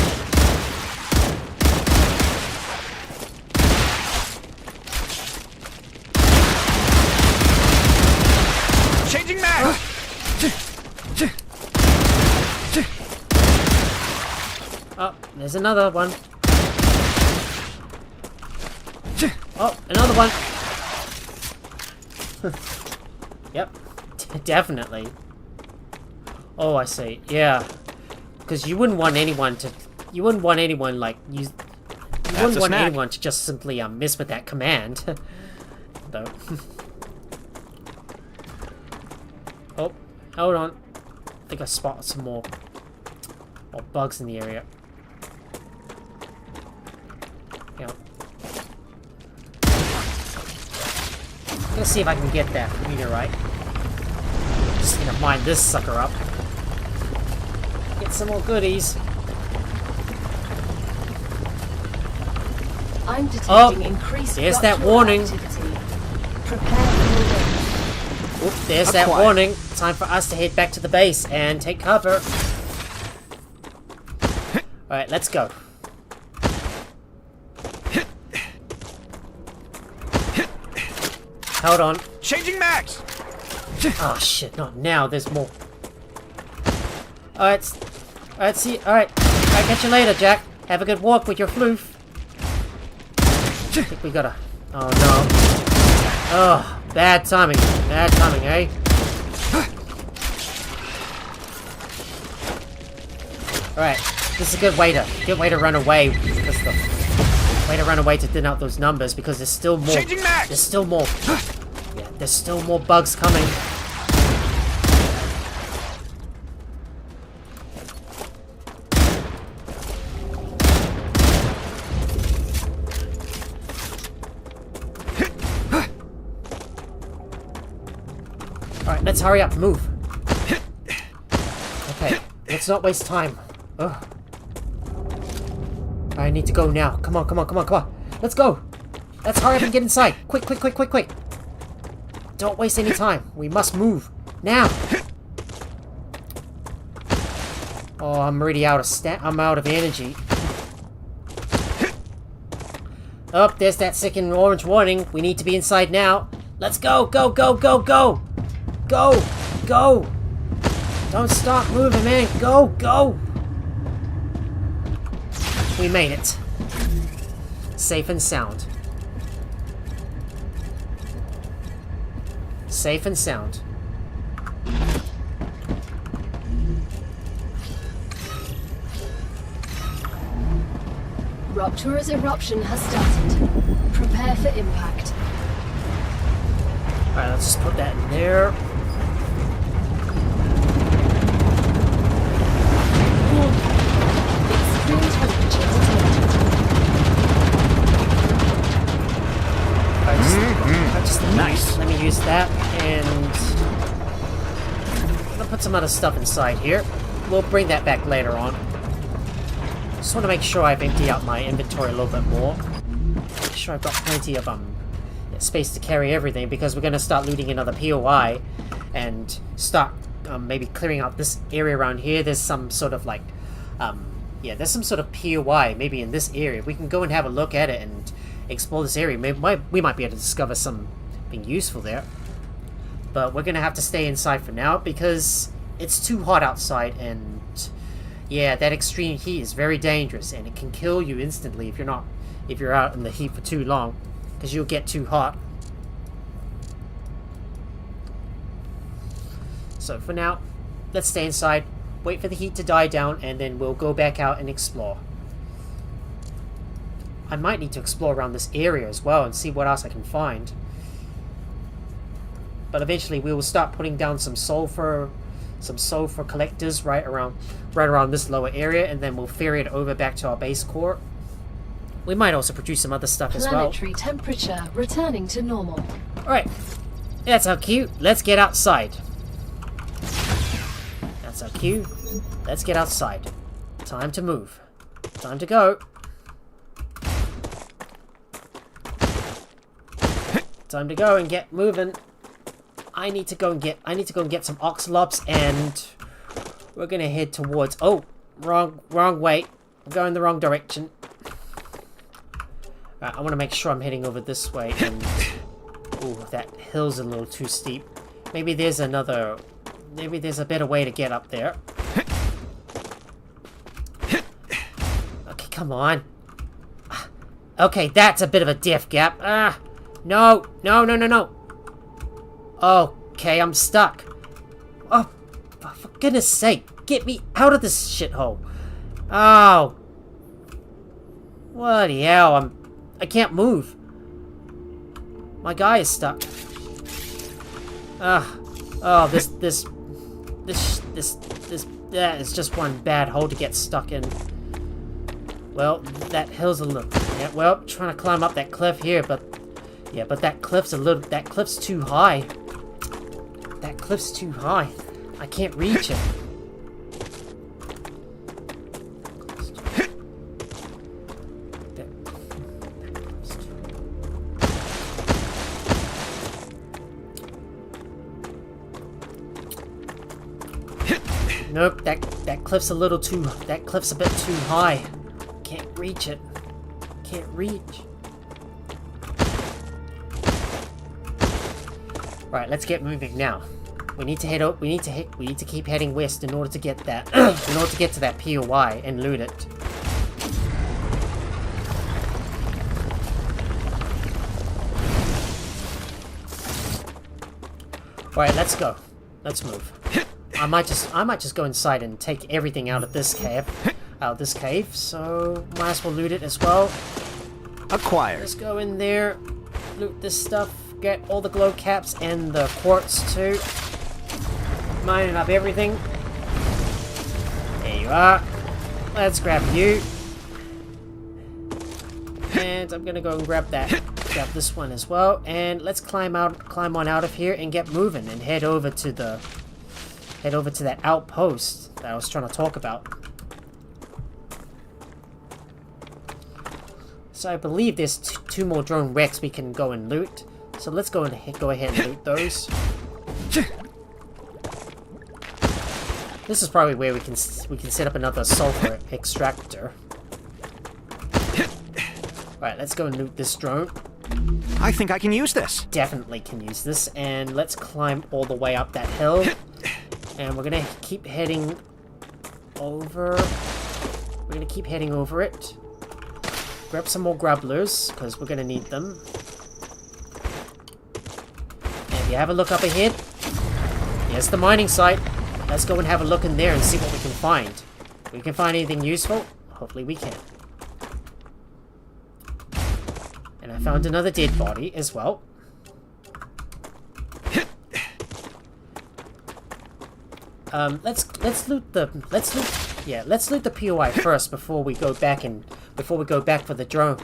Speaker 3: Changing mag!
Speaker 1: Oh, there's another one. Oh, another one. Yep, definitely. Oh, I see. Yeah, because you wouldn't want anyone to. You wouldn't want anyone like use. You wouldn't want anyone to just simply miss with that command. Though. Oh, hold on. I think I spotted some more bugs in the area. Yeah. Let's see if I can get that meteorite. Just gonna mine this sucker up. Get some more goodies.
Speaker 2: I'm detecting increased
Speaker 1: there's that
Speaker 2: structural
Speaker 1: warning.
Speaker 2: activity. Prepare for
Speaker 1: Oop, there's that warning. Time for us to head back to the base and take cover. Alright, let's go. Hold on.
Speaker 3: Changing mags!
Speaker 1: Oh shit, not now, there's more. Alright, see, alright. Alright, catch you later, Jack. Have a good walk with your floof. I think we gotta... Oh no. Oh, bad timing, eh? Alright, this is a good way to run away. That's the way to run away to thin out those numbers because there's still more.
Speaker 3: Changing mags!
Speaker 1: There's still more. Yeah, there's still more bugs coming. Alright, let's hurry up, move. Okay, let's not waste time. Ugh. I need to go now. Come on. Let's go. Let's hurry up and get inside. Quick. Don't waste any time. We must move. Now. Oh, I'm already out of I'm out of energy. Oh, there's that second orange warning. We need to be inside now. Let's go. Go. Don't stop moving, man. Go. We made it. Safe and sound. Safe and sound.
Speaker 2: Rupture's eruption has started. Prepare for impact.
Speaker 1: Alright, let's just put that in there.
Speaker 2: Extreme temperature detected.
Speaker 3: Nice.
Speaker 1: Let me use that, and I'm gonna put some other stuff inside here. We'll bring that back later on. Just want to make sure I've emptied out my inventory a little bit more. Make sure I've got plenty of space to carry everything, because we're gonna start looting another POI and start maybe clearing out this area around here. There's some sort of like there's some sort of POI maybe in this area. We can go and have a look at it and explore this area. We might be able to discover something useful there. But we're gonna have to stay inside for now because it's too hot outside, and yeah, that extreme heat is very dangerous, and it can kill you instantly if you're out in the heat for too long, because you'll get too hot. So for now, let's stay inside, wait for the heat to die down, and then we'll go back out and explore. I might need to explore around this area as well and see what else I can find. But eventually we will start putting down some sulfur collectors right around this lower area, and then we'll ferry it over back to our base core. We might also produce some other stuff as well.
Speaker 2: Planetary temperature returning to normal.
Speaker 1: Alright, that's our cue. Let's get outside. That's our cue. Let's get outside. Time to move. Time to go. Time to go and get moving. I need to go and get some oxalops, and we're gonna head towards. Oh, wrong way. I'm going the wrong direction. I want to make sure I'm heading over this way. And ooh, that hill's a little too steep. Maybe there's a better way to get up there. Okay, come on. Okay, that's a bit of a diff gap. No. Okay, I'm stuck. Oh, for goodness sake, get me out of this shithole. Oh. Bloody hell, I can't move. My guy is stuck. Oh, this that is just one bad hole to get stuck in. Well, that hill's a little, yeah, well, trying to climb up that cliff here, but that cliff's too high. That cliff's too high. I can't reach it. Nope, that cliff's a bit too high. Can't reach it. Can't reach. Right, let's get moving now. We need to head up. We need to keep heading west in order to get that. In order to get to that POI and loot it. Right, let's go. Let's move. I might just go inside and take everything out of this cave. So might as well loot it as well.
Speaker 3: Acquired.
Speaker 1: Let's go in there, loot this stuff, get all the glow caps and the quartz too. Mining up everything. There you are. Let's grab you. And I'm gonna go and grab this one as well. And let's climb on out of here and get moving and head over to that outpost that I was trying to talk about. So I believe there's two more drone wrecks we can go and loot. So let's go ahead and loot those. This is probably where we can set up another sulfur extractor. Right, let's go and loot this drone.
Speaker 3: I think I can use this.
Speaker 1: Definitely can use this, and let's climb all the way up that hill. And we're gonna keep heading over. We're gonna keep heading over it. Grab some more grubblers, because we're gonna need them. And if you have a look up ahead, here's the mining site. Let's go and have a look in there and see what we can find. If we can find anything useful, hopefully we can. And I found another dead body as well. Let's loot the POI first before we go back for the drone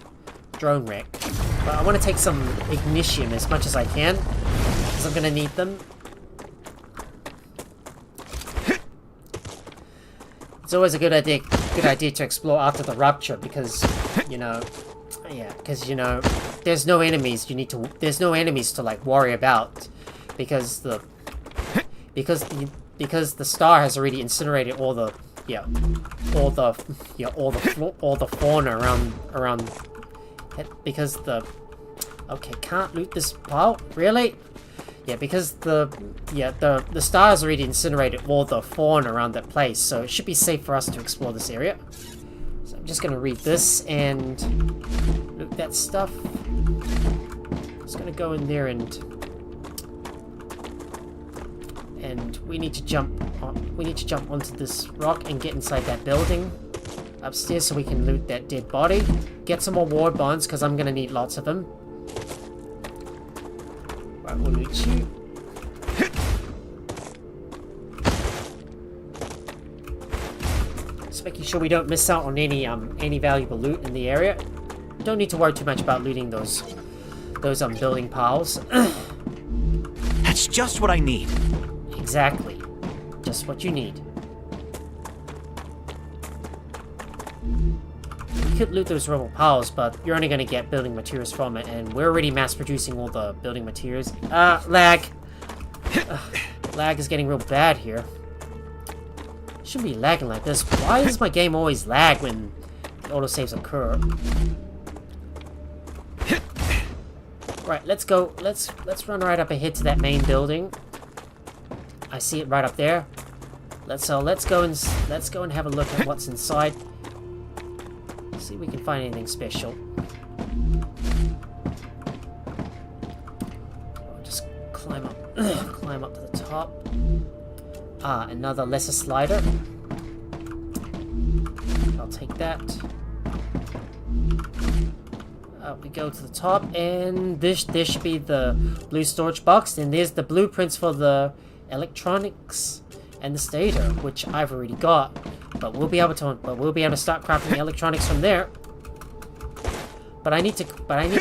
Speaker 1: wreck. But I want to take some ignition as much as I can, because I'm gonna need them. It's always a good idea to explore after the rupture, because there's no enemies there's no enemies to like worry about, because the star has already incinerated all the fauna around because okay, can't loot this pile, really? Yeah, because the star has already incinerated all the fauna around that place, so it should be safe for us to explore this area. So I'm just gonna read this and loot that stuff. Just gonna go in there and we need to jump onto this rock and get inside that building upstairs so we can loot that dead body. Get some more ward bonds, because I'm gonna need lots of them. Right, we'll loot you. Just making sure we don't miss out on any valuable loot in the area. Don't need to worry too much about looting those building piles.
Speaker 3: That's just what I need.
Speaker 1: Exactly. Just what you need. could loot those rubble piles, but you're only gonna get building materials from it, and we're already mass producing all the building materials. Lag. Lag is getting real bad here. Shouldn't be lagging like this. Why does my game always lag when autosaves occur? Right, let's go. Let's run right up ahead to that main building. I see it right up there. Let's go and have a look at what's inside. See if we can find anything special. I'll just climb up, climb up to the top. Another lesser slider. I'll take that. We go to the top, and there should be the blue storage box. And there's the blueprints for the electronics and the stator, which I've already got. But we'll be able to start crafting the electronics from there. But I need to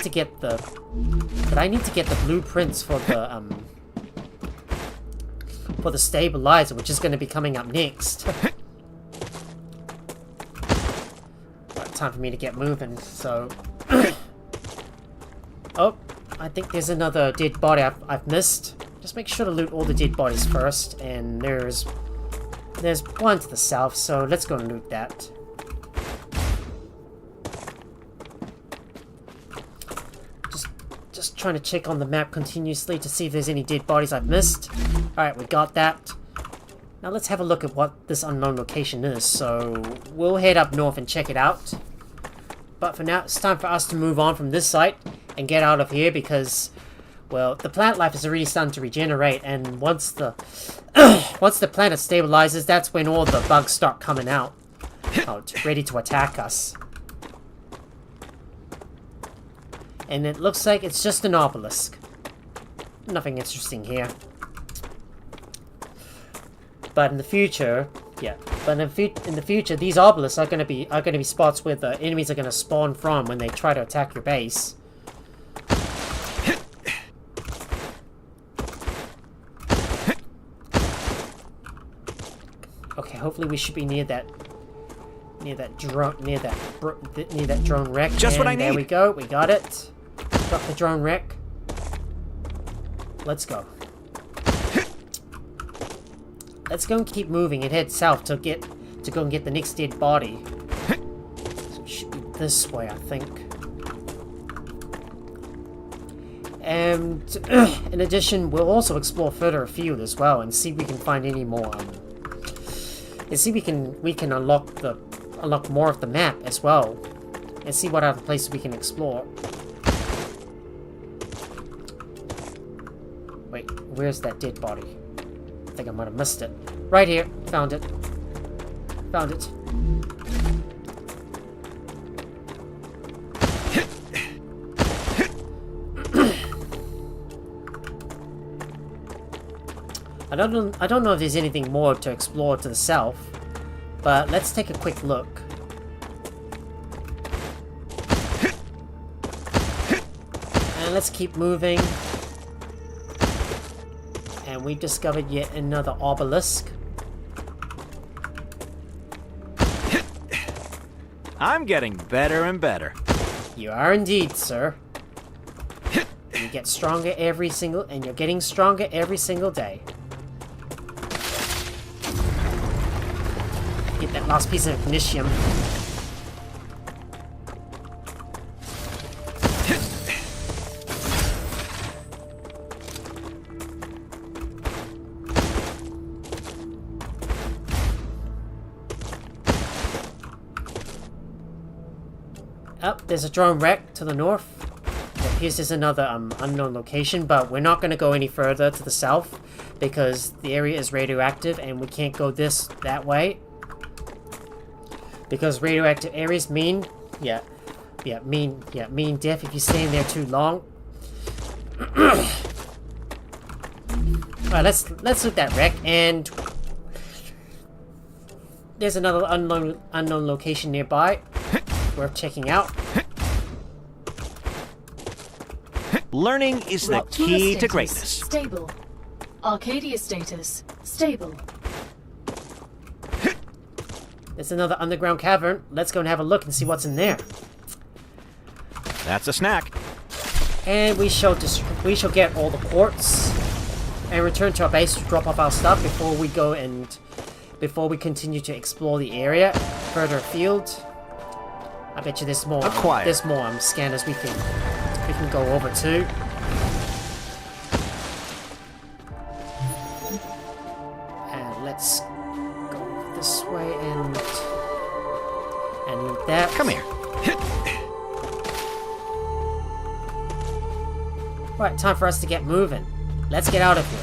Speaker 1: get the blueprints for the stabilizer, which is going to be coming up next. Right, time for me to get moving. So, oh, I think there's another dead body I've missed. Just make sure to loot all the dead bodies first, and there's one to the south, so let's go and loot that. Just trying to check on the map continuously to see if there's any dead bodies I've missed. Alright, we got that. Now let's have a look at what this unknown location is. So we'll head up north and check it out. But for now, it's time for us to move on from this site and get out of here because, well, the plant life is already starting to regenerate, and once the planet stabilizes, that's when all the bugs start coming out, ready to attack us. And it looks like it's just an obelisk. Nothing interesting here. But in the future, yeah. But in the future, these obelisks are gonna be spots where the enemies are gonna spawn from when they try to attack your base. Okay, hopefully we should be near that drone wreck.
Speaker 3: Just what I need.
Speaker 1: There we go. We got it. Got the drone wreck. Let's go. Let's go and keep moving and head south to go and get the next dead body. So it should be this way, I think. And in addition, we'll also explore further afield as well and see if we can find any more. And see if we can unlock more of the map as well, and see what other places we can explore. Wait, where's that dead body? I think I might have missed it. Right here. Found it. Found it. I don't know if there's anything more to explore to the south, but let's take a quick look. And let's keep moving. And we discovered yet another obelisk.
Speaker 3: I'm getting better and better.
Speaker 1: You are indeed, sir. You get stronger and you're getting stronger every single day. Get that last piece of ignition. Oh, there's a drone wreck to the north. It appears there's another unknown location, but we're not going to go any further to the south because the area is radioactive and we can't go that way. Because radioactive areas mean death if you stay in there too long. Alright, let's look at that wreck, and there's another unknown location nearby worth checking out.
Speaker 3: Learning is the key to greatness.
Speaker 2: Stable. Arcadia status stable.
Speaker 1: There's another underground cavern. Let's go and have a look and see what's in there.
Speaker 3: That's a snack.
Speaker 1: And we shall get all the quartz and return to our base to drop off our stuff before we continue to explore the area further afield. I bet you there's more.
Speaker 3: Acquired.
Speaker 1: There's more scanners we can go over to. And let's go this way and that.
Speaker 3: Come here.
Speaker 1: Right, time for us to get moving. Let's get out of here.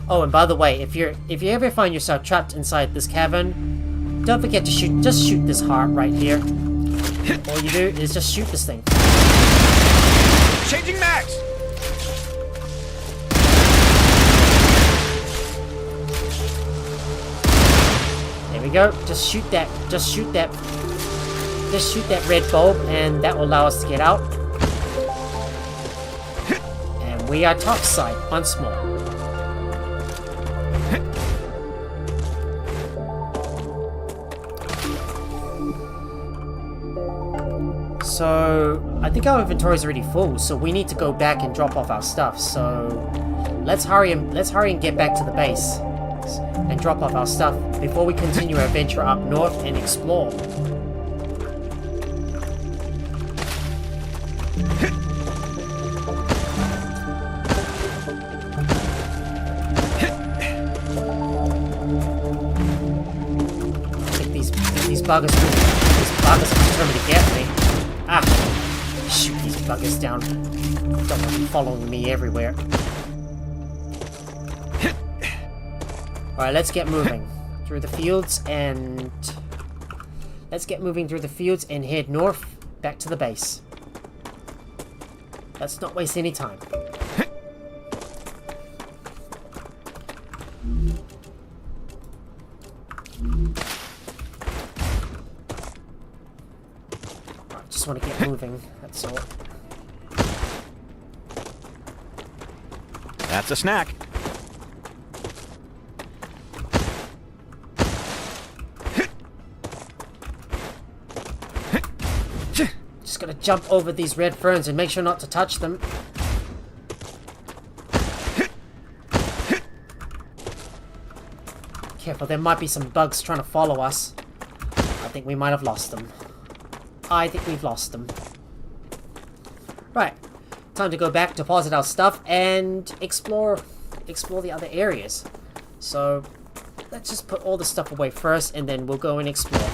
Speaker 1: Oh, and by the way, if you ever find yourself trapped inside this cavern, don't forget to shoot. Just shoot this heart right here. All you do is just shoot this thing.
Speaker 3: Changing max.
Speaker 1: There we go. Just shoot that. Just shoot that. Just shoot that red bulb, and that will allow us to get out. And we are topside once more. So, I think our inventory is already full, so we need to go back and drop off our stuff. So, let's hurry and get back to the base and drop off our stuff before we continue our adventure up north and explore. I think these buggers are determined to get me. Ah! Shoot these buggers down. Don't want them following me everywhere. Alright, let's get moving through the fields and... Let's get moving through the fields and head north back to the base. Let's not waste any time. Just want to get moving, that's all.
Speaker 3: That's a snack.
Speaker 1: Just gotta jump over these red ferns and make sure not to touch them. Careful, there might be some bugs trying to follow us. I think we might have lost them. I think we've lost them. Right. Time to go back, deposit our stuff, and explore the other areas. So, let's just put all the stuff away first, and then we'll go and explore.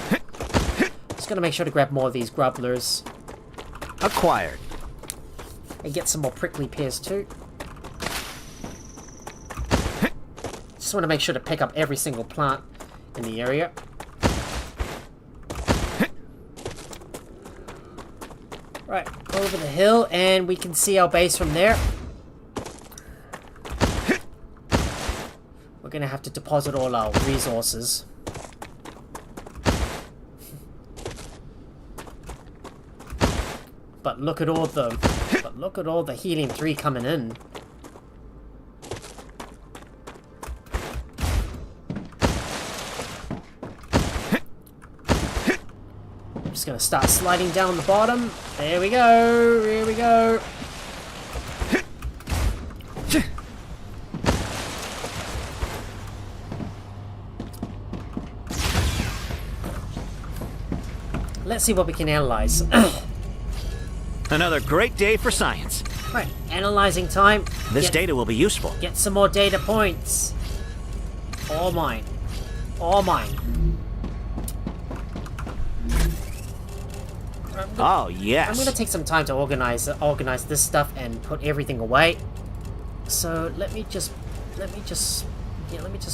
Speaker 1: Just gonna make sure to grab more of these grubblers.
Speaker 3: Acquired.
Speaker 1: And get some more prickly pears too. Just want to make sure to pick up every single plant in the area. Right, over the hill, and we can see our base from there. We're gonna have to deposit all our resources. But look at all the Helium-3 coming in. Just gonna start sliding down the bottom. There we go. Here we go. Let's see what we can analyze.
Speaker 3: Another great day for science.
Speaker 1: Right, analyzing time.
Speaker 3: This data will be useful.
Speaker 1: Get some more data points. All mine. All mine.
Speaker 3: Oh, yes.
Speaker 1: I'm gonna take some time to organize this stuff and put everything away. So let me just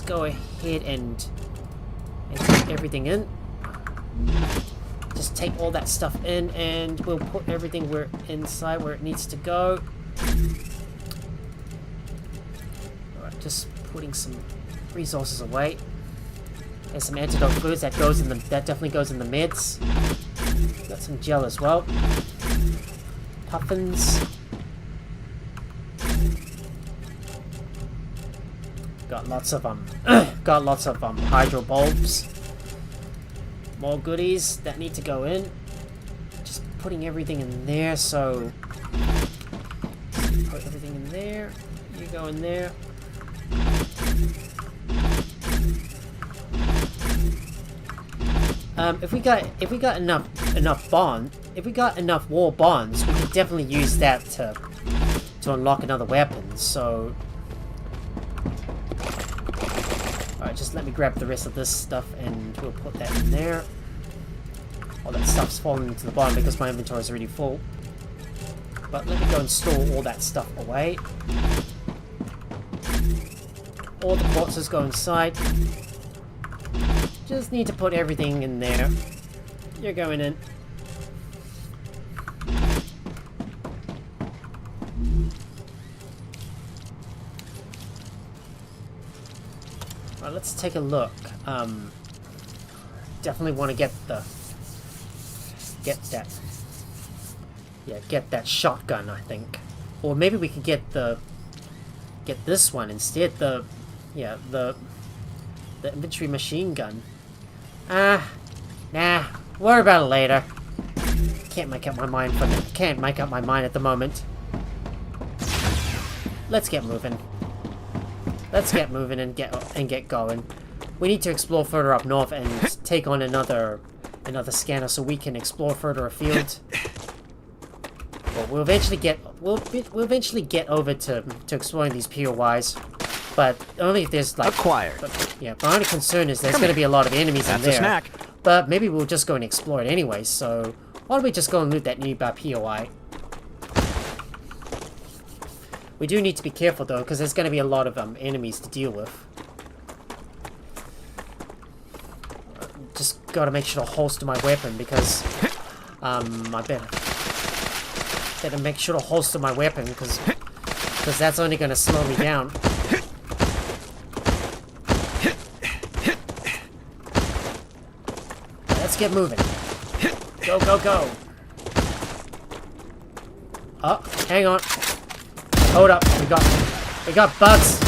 Speaker 1: go ahead and take everything in. Just take all that stuff in, and we'll put everything inside where it needs to go. Alright, just putting some resources away. There's some antidote fluids that definitely goes in the meds. Got some gel as well. Puffins. Got lots of hydro bulbs. More goodies that need to go in. Just putting everything in there, so... Put everything in there. You go in there. If we got enough wall bonds, we could definitely use that to unlock another weapon. So, alright, just let me grab the rest of this stuff and we'll put that in there. All that stuff's falling into the bottom because my inventory is already full. But let me go and store all that stuff away. All the boxes go inside. Just need to put everything in there. You're going in. Alright, let's take a look. Definitely want to get that shotgun, I think. Or maybe we could get this one instead. The infantry machine gun. Nah. Worry about it later. Can't make up my mind at the moment. Let's get moving. Let's get moving and get going. We need to explore further up north and take on another scanner so we can explore further afield. Well, we'll eventually get over to exploring these POIs, but only if there's like
Speaker 3: acquired.
Speaker 1: My only concern is there's going to be a lot of enemies in there.
Speaker 3: That's a snack.
Speaker 1: But maybe we'll just go and explore it anyway. So why don't we just go and loot that nearby POI? We do need to be careful though, because there's going to be a lot of enemies to deal with. Just got to make sure to holster my weapon because I better make sure to holster my weapon because that's only going to slow me down. Let's get moving. Go, go, go. Oh, hang on. Hold up. We got bugs.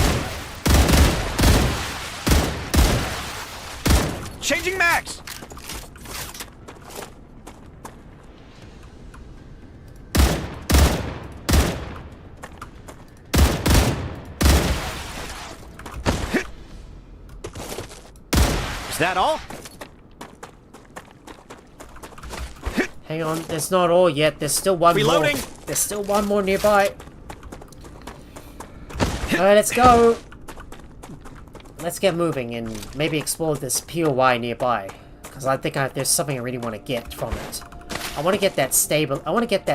Speaker 3: Changing max. Is that all?
Speaker 1: Hang on, there's not all yet. There's still one
Speaker 3: Reloading.
Speaker 1: more. There's still one more nearby. Alright, let's go. Let's get moving and maybe explore this POI nearby. Because I think there's something I really want to get from it. I want to get that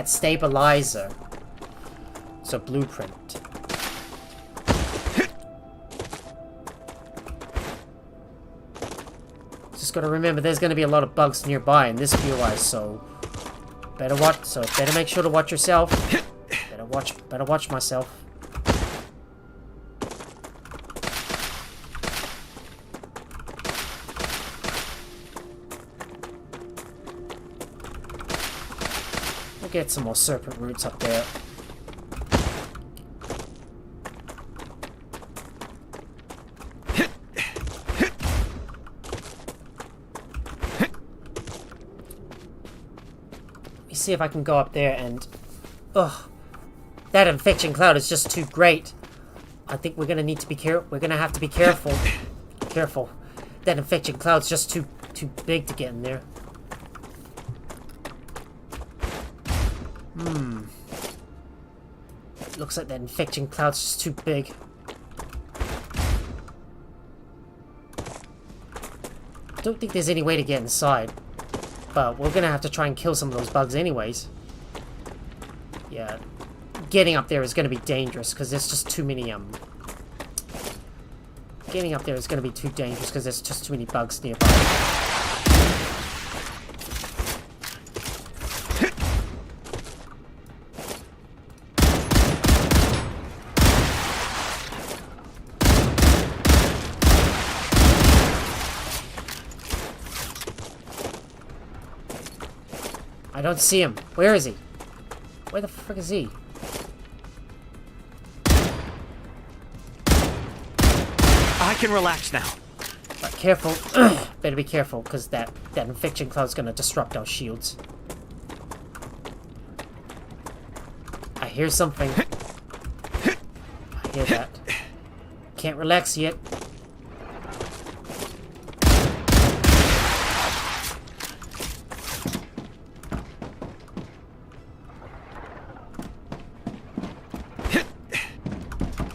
Speaker 1: stabilizer. So blueprint. Just gotta remember there's gonna be a lot of bugs nearby in this POI, so better make sure to watch yourself. Better watch myself. We'll get some more serpent roots up there. See if I can go up there and... Ugh. That infection cloud is just too great. I think we're gonna need to be careful. We're gonna have to be careful. Careful. That infection cloud's just too big to get in there. Looks like that infection cloud's just too big. I don't think there's any way to get inside. But we're gonna have to try and kill some of those bugs anyways. Yeah, getting up there is gonna be dangerous because there's just too many Getting up there is gonna be too dangerous because there's just too many bugs nearby. I don't see him. Where is he? Where the frick is he?
Speaker 3: I can relax now.
Speaker 1: Right. careful. Better be careful, because that infection cloud's gonna disrupt our shields. I hear something. I hear that. Can't relax yet.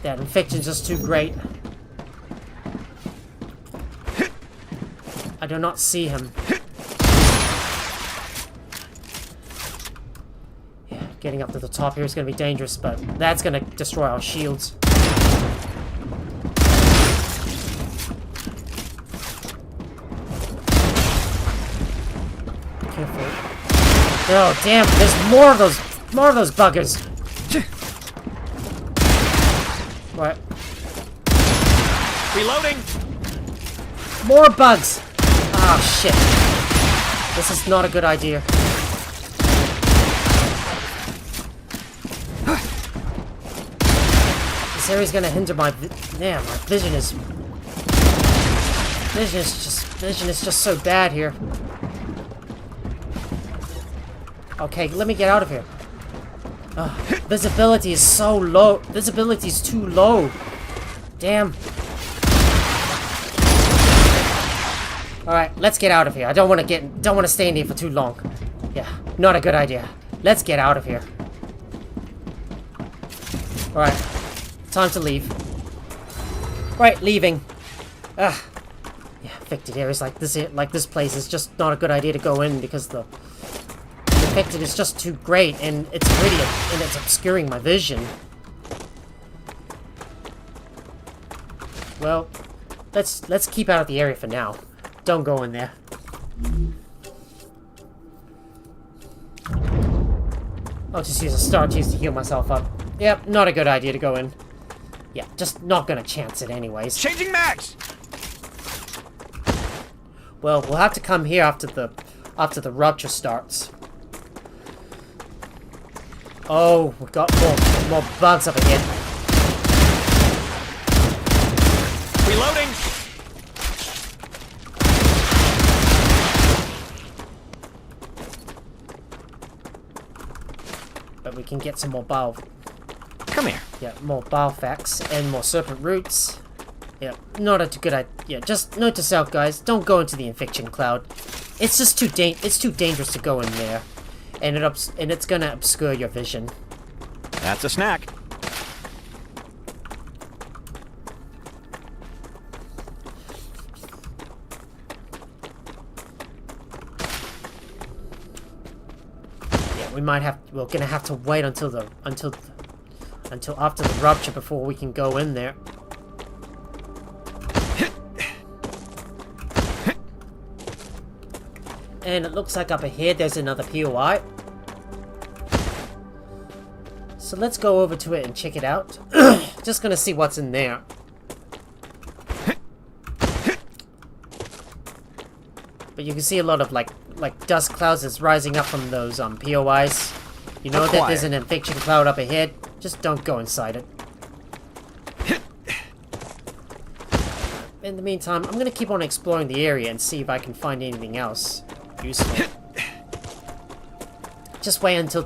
Speaker 1: That infection's just too great. I do not see him. Yeah, getting up to the top here is going to be dangerous, but that's going to destroy our shields. Careful. Oh, damn, there's more of those buggers. What?
Speaker 3: Reloading!
Speaker 1: More bugs! Ah, shit. This is not a good idea. This area's gonna hinder my damn, my vision is just so bad here. Okay, let me get out of here. Visibility is so low. Visibility is too low. Damn. Alright, let's get out of here. I don't want to stay in here for too long. Yeah, not a good idea. Let's get out of here. Alright, time to leave. Right, leaving. Yeah, infected areas like this place is just not a good idea to go in because the infected is just too great and it's obscuring my vision. Well, let's keep out of the area for now. Don't go in there. I'll just use a star cheese to heal myself up. Yep, not a good idea to go in. Yeah, just not gonna chance it anyways.
Speaker 3: Changing max!
Speaker 1: Well, we'll have to come here after the rupture starts. Oh, we've got more bugs up again.
Speaker 3: Reloading!
Speaker 1: But we can get some more bile.
Speaker 3: Come here.
Speaker 1: Yeah, more bile facts and more serpent roots. Yeah, not a good idea. Yeah, just note to self, guys, don't go into the infection cloud. It's just too dangerous to go in there. And it's gonna obscure your vision.
Speaker 3: That's a snack.
Speaker 1: Yeah, we're gonna have to wait until after the rupture before we can go in there. And it looks like up ahead there's another POI. So let's go over to it and check it out. Just gonna see what's in there. But you can see a lot of like dust clouds is rising up from those POIs. You know that there's an infection cloud up ahead. Just don't go inside it. In the meantime, I'm gonna keep on exploring the area and see if I can find anything else useful. Just wait until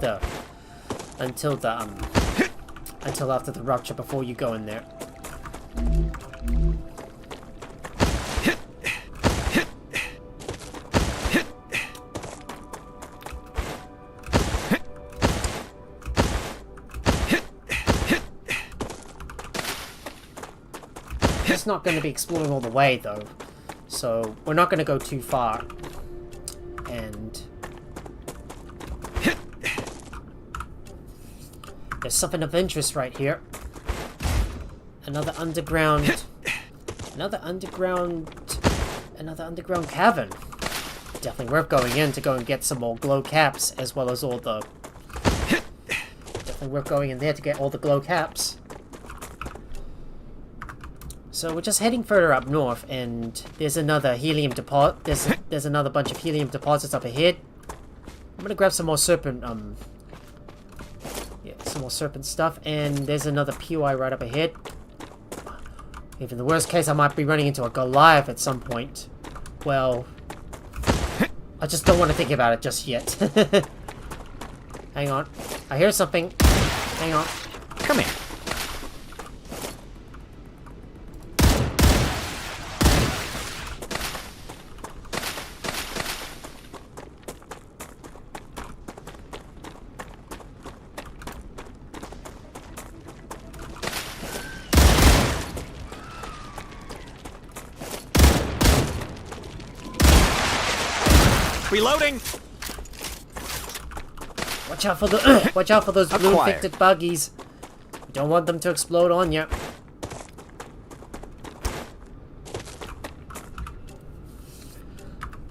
Speaker 1: after the rupture before you go in there. It's not going to be exploring all the way though, so we're not going to go too far. And there's something of interest right here. Another underground cavern. Definitely worth going in to go and get some more glow caps, as well as all the... Definitely worth going in there to get all the glow caps. So we're just heading further up north, and there's another helium deposit. There's another bunch of helium deposits up ahead. I'm gonna grab some more serpent, some more serpent stuff, and there's another POI right up ahead. If in the worst case I might be running into a Goliath at some point. Well, I just don't want to think about it just yet. Hang on. I hear something. Hang on.
Speaker 3: Come here. Reloading.
Speaker 1: Watch out for the watch out for those blue
Speaker 3: Acquired.
Speaker 1: infected buggies. You don't want them to explode on you.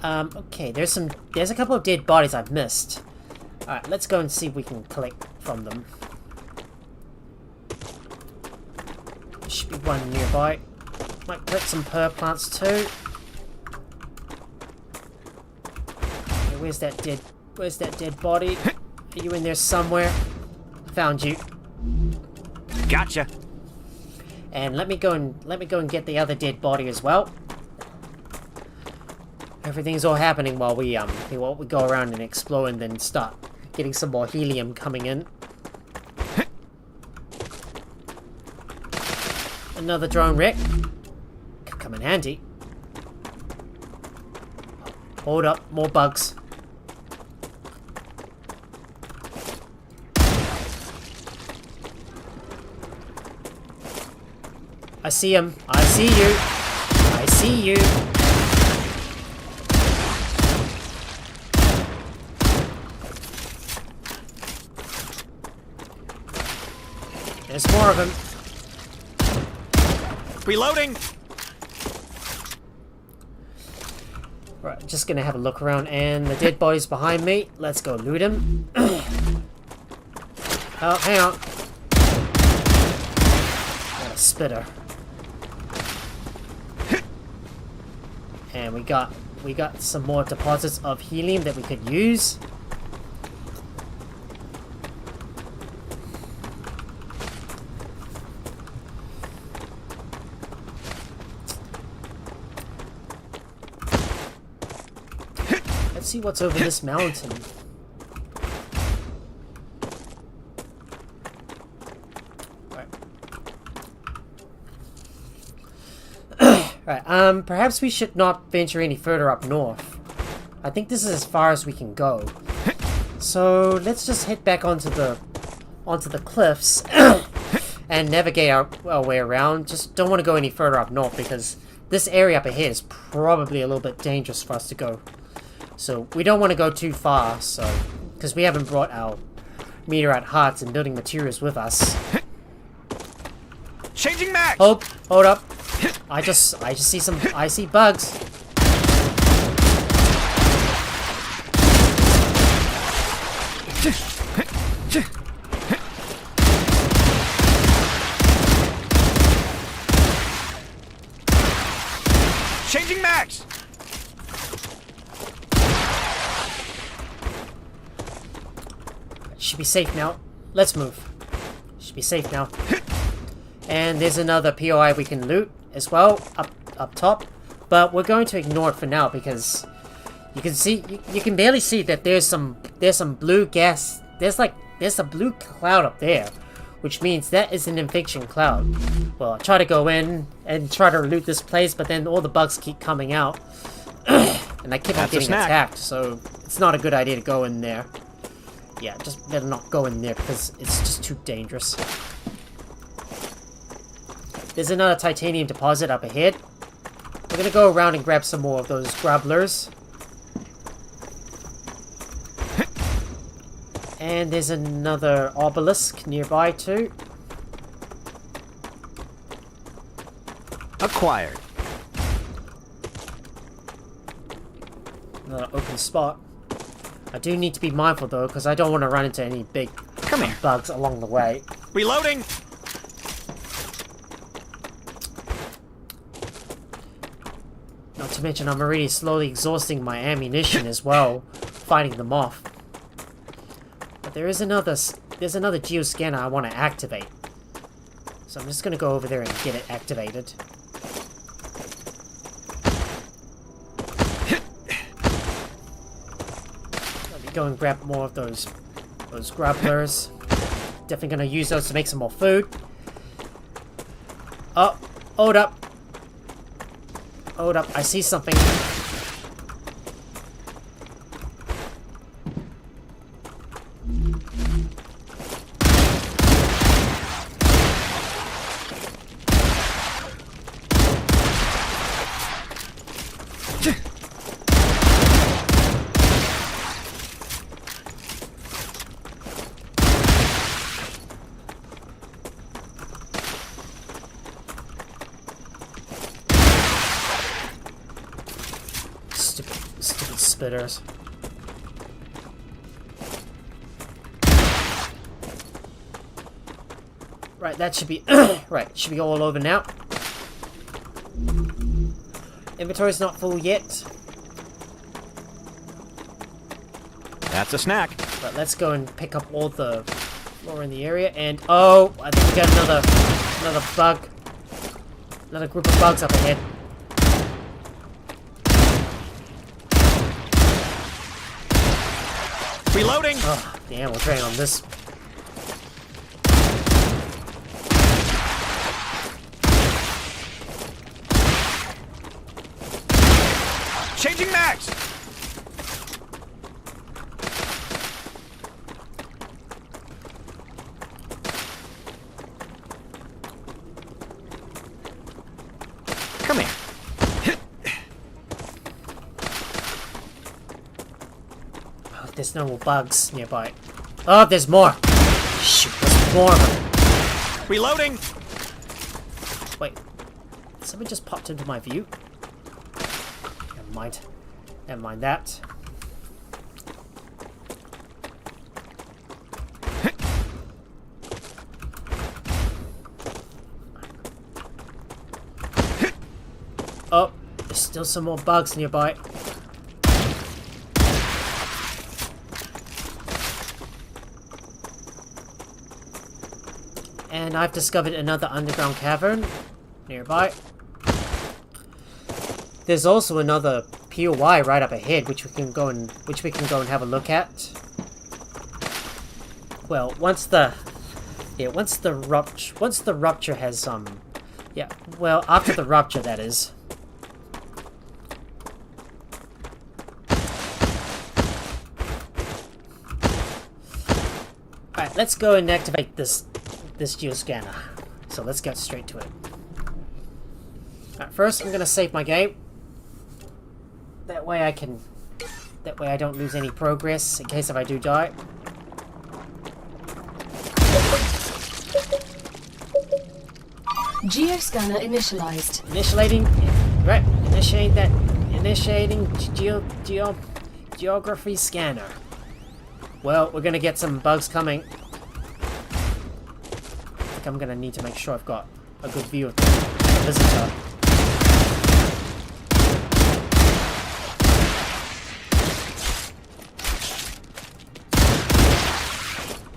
Speaker 1: Okay, there's a couple of dead bodies I've missed. Alright, let's go and see if we can collect from them. There should be one nearby. Might collect some pear plants too. Okay, where's that dead body? Are you in there somewhere? Found you.
Speaker 3: Gotcha.
Speaker 1: And let me go and get the other dead body as well. Everything's all happening while we go around and explore and then start getting some more helium coming in. Another drone wreck. Could come in handy. Hold up, more bugs. I see him. I see you. I see you. There's more of them.
Speaker 3: Reloading.
Speaker 1: Right, just gonna have a look around, and the dead body's behind me. Let's go loot him. Oh, hang on. Got a spitter. And we got some more deposits of helium that we could use. Let's see what's over this mountain. Right, perhaps we should not venture any further up north. I think this is as far as we can go. So let's just head back onto the cliffs and navigate our way around. Just don't want to go any further up north because this area up ahead is probably a little bit dangerous for us to go. So we don't want to go too far, so because we haven't brought our meteorite hearts and building materials with us.
Speaker 3: Changing max.
Speaker 1: Hold up. I just see bugs.
Speaker 3: Changing max.
Speaker 1: Should be safe now. Let's move. Should be safe now. And there's another POI we can loot as well up top, but we're going to ignore it for now because you can see you can barely see that there's some blue gas. There's a blue cloud up there, which means that is an infection cloud. Well, I try to go in and try to loot this place, but then all the bugs keep coming out, and I keep on getting attacked. So it's not a good idea to go in there. Yeah, just better not go in there because it's just too dangerous. There's another titanium deposit up ahead. We're gonna go around and grab some more of those grubblers. And there's another obelisk nearby too.
Speaker 3: Acquired.
Speaker 1: Another open spot. I do need to be mindful though, because I don't want to run into any big bugs along the way.
Speaker 3: Reloading.
Speaker 1: Not to mention I'm already slowly exhausting my ammunition as well, fighting them off. But there's another geoscanner I want to activate. So I'm just going to go over there and get it activated. go and grab more of those grapplers. Definitely gonna use those to make some more food. Oh, hold up. Hold up, I see something. Stupid spitters. Right, that should be right. Should be all over now. Inventory's not full yet.
Speaker 3: That's a snack.
Speaker 1: But let's go and pick up all the flora in the area. And oh, I think we got another bug, another group of bugs up ahead.
Speaker 3: Reloading!
Speaker 1: Oh, the ammo train on this.
Speaker 3: Changing mags! Come here.
Speaker 1: There's no more bugs nearby. Oh, there's more! Shoot, there's more of them.
Speaker 3: Reloading!
Speaker 1: Wait, somebody just popped into my view? Never mind. Never mind that. Oh, there's still some more bugs nearby. And I've discovered another underground cavern nearby. There's also another POI right up ahead, which we can go and have a look at. Well, once the rupture has after the rupture, that is. Alright, let's go and activate this geoscanner. So let's get straight to it. Alright, first I'm gonna save my game. That way I don't lose any progress in case if I do die.
Speaker 2: Geoscanner initialized.
Speaker 1: Initiating geography scanner. Well, we're gonna get some bugs coming. I'm gonna need to make sure I've got a good view of the visitor.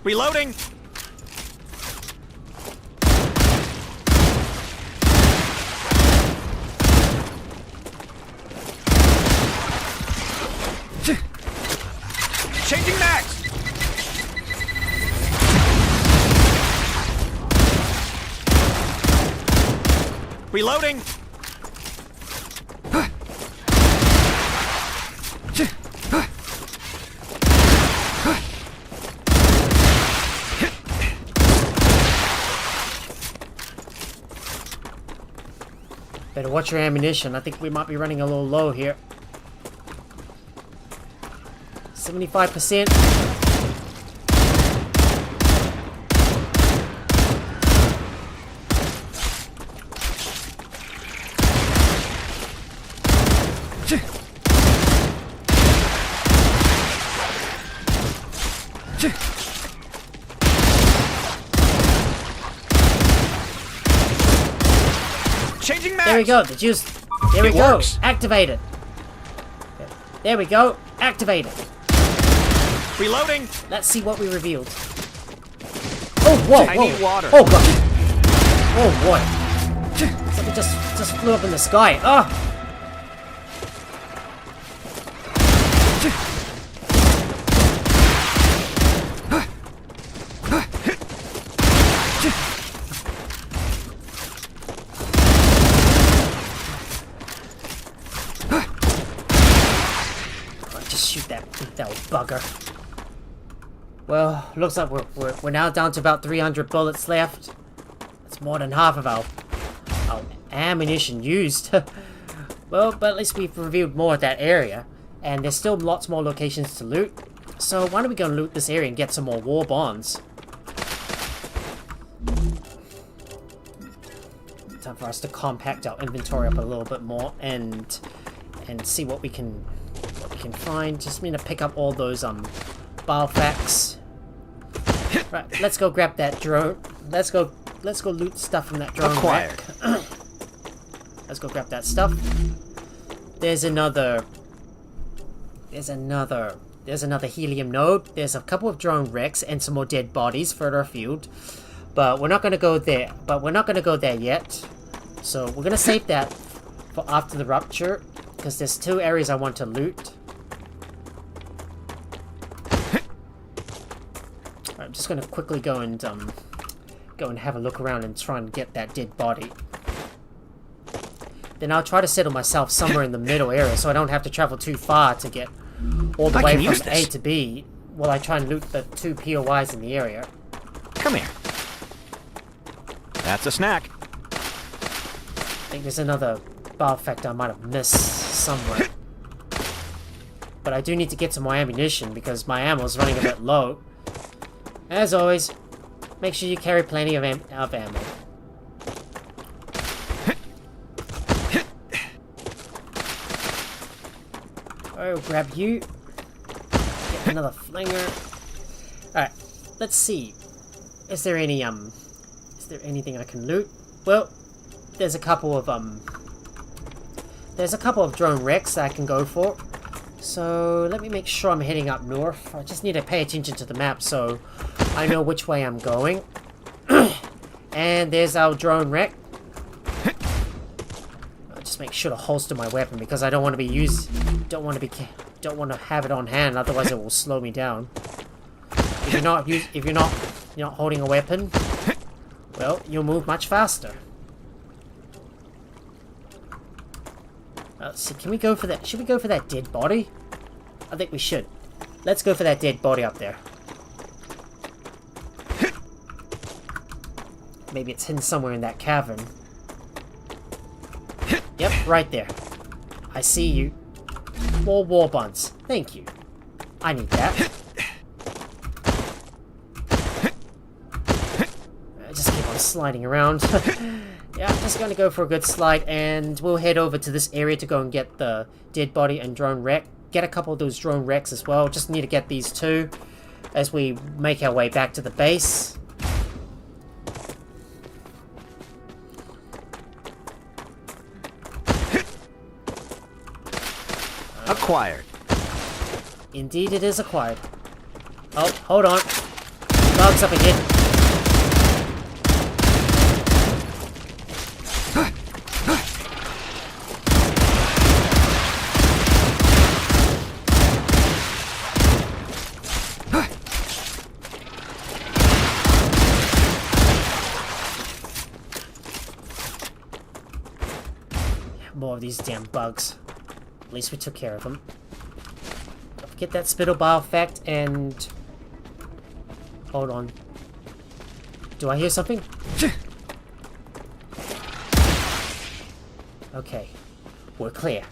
Speaker 3: Reloading! Changing mags! Reloading!
Speaker 1: Better watch your ammunition. I think we might be running a little low here. 75%.
Speaker 3: Changing mags!
Speaker 1: There we go, the juice. There we
Speaker 3: It
Speaker 1: go.
Speaker 3: works.
Speaker 1: Activated. There we go. Activated.
Speaker 3: Reloading!
Speaker 1: Let's see what we revealed. Oh, whoa,
Speaker 3: I
Speaker 1: whoa.
Speaker 3: need water.
Speaker 1: Oh, God. Oh, boy. Something just flew up in the sky. Oh! bugger. Well, looks like we're now down to about 300 bullets left. That's more than half of our ammunition used. Well, but at least we've reviewed more of that area. And there's still lots more locations to loot. So why don't we go and loot this area and get some more war bonds? Time for us to compact our inventory up a little bit more and see what we can find. Just need to pick up all those biofacts. Right, let's go grab that drone. Let's go loot stuff from that drone.
Speaker 3: Acquired.
Speaker 1: Let's go grab that stuff. There's another helium node. There's a couple of drone wrecks and some more dead bodies further afield. But we're not gonna go there. Yet. So we're gonna save that for after the rupture, because there's 2 areas I want to loot. I'm just gonna quickly go and have a look around and try and get that dead body. Then I'll try to settle myself somewhere in the middle area, so I don't have to travel too far to get all the way from A to B while I try and loot the 2 POIs in the area.
Speaker 3: Come here. That's a snack.
Speaker 1: I think there's another biofact I might have missed somewhere. But I do need to get some more ammunition because my ammo's running a bit low. As always, make sure you carry plenty of ammo. I'll grab you. Get another flinger. Alright, let's see. Is there anything I can loot? Well, there's a couple of drone wrecks that I can go for. So let me make sure I'm heading up north. I just need to pay attention to the map so I know which way I'm going. And there's our drone wreck. I'll just make sure to holster my weapon because I don't want to have it on hand, otherwise it will slow me down. If you're not holding a weapon, well, you'll move much faster. Let's see, can we go for that? Should we go for that dead body? I think we should. Let's go for that dead body up there. Maybe it's hidden somewhere in that cavern. Yep, right there. I see you. More war bonds. Thank you. I need that. I just keep on sliding around. Yeah, I'm just gonna go for a good slide, and we'll head over to this area to go and get the dead body and drone wreck. Get a couple of those drone wrecks as well. Just need to get these 2 as we make our way back to the base.
Speaker 3: Acquired.
Speaker 1: Indeed, it is acquired. Oh, hold on. Bugs up ahead. More of these damn bugs. At least we took care of them. Get that spittle biofact and... Hold on. Do I hear something? Okay. We're clear.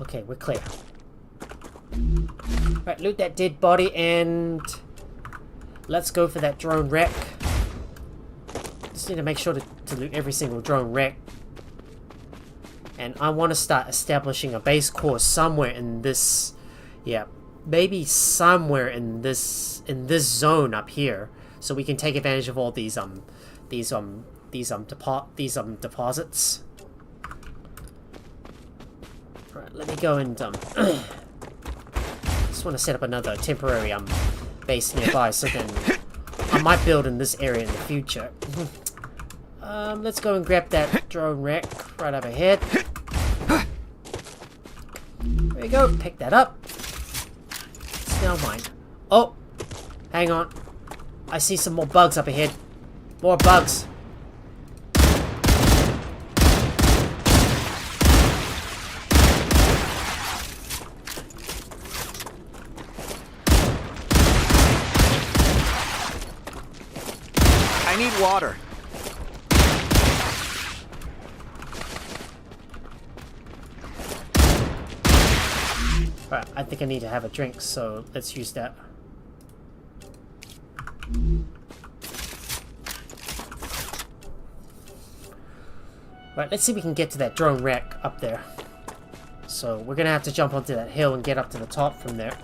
Speaker 1: Okay, we're clear. Right, loot that dead body and... Let's go for that drone wreck. Just need to make sure to loot every single drone wreck. And I want to start establishing a base course somewhere in this, yeah, maybe somewhere in this zone up here, so we can take advantage of all these deposits. Right, let me go and just want to set up another temporary base nearby, so then I might build in this area in the future. Let's go and grab that drone wreck right up ahead. There we go, pick that up. It's now mine. Oh, hang on. I see some more bugs up ahead. More bugs.
Speaker 3: I need water.
Speaker 1: Right, I think I need to have a drink, so let's use that. Right, let's see if we can get to that drone wreck up there. So we're gonna have to jump onto that hill and get up to the top from there.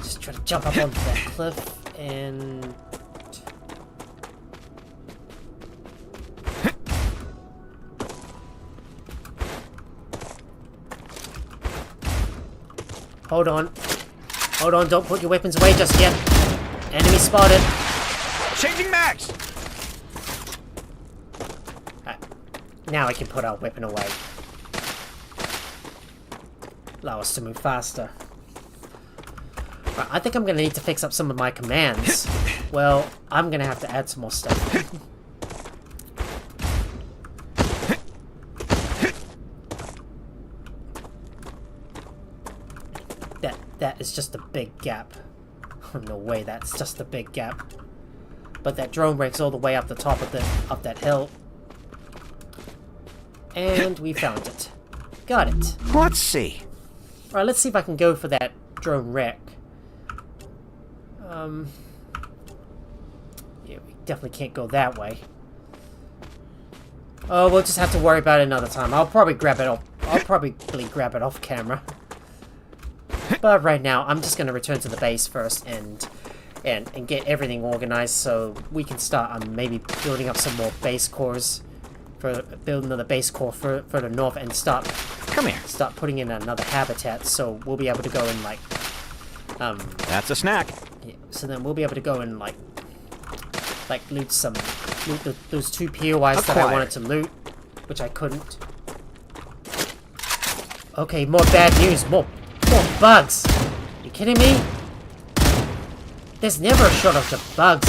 Speaker 1: Just try to jump up onto that cliff and... Hold on. Hold on, don't put your weapons away just yet. Enemy spotted.
Speaker 3: Changing max!
Speaker 1: Now I can put our weapon away. Allow us to move faster. Right, I think I'm gonna need to fix up some of my commands. Well, I'm gonna have to add some more stuff. That is just a big gap. Oh, no way, that's just a big gap. But that drone wreck's all the way up the top of that hill. And we found it. Got it.
Speaker 3: Let's see.
Speaker 1: Alright, let's see if I can go for that drone wreck. Yeah, we definitely can't go that way. Oh, we'll just have to worry about it another time. I'll probably grab it off camera. But right now, I'm just gonna return to the base first and get everything organized so we can start maybe building up some more base cores. Build another base core further north and start putting in another habitat, so we'll be able to go and like
Speaker 3: That's a snack.
Speaker 1: yeah, so then we'll be able to go and like loot those two POIs that I wanted to loot, which I couldn't. Okay, more bad news, more bugs. You kidding me? There's never a shortage of bugs.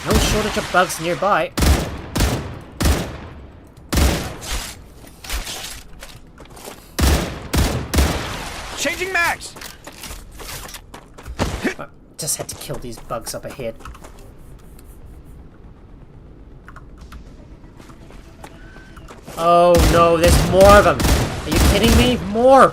Speaker 1: No shortage of bugs nearby.
Speaker 3: Changing max!
Speaker 1: Just had to kill these bugs up ahead. Oh no, there's more of them. Are you kidding me? More!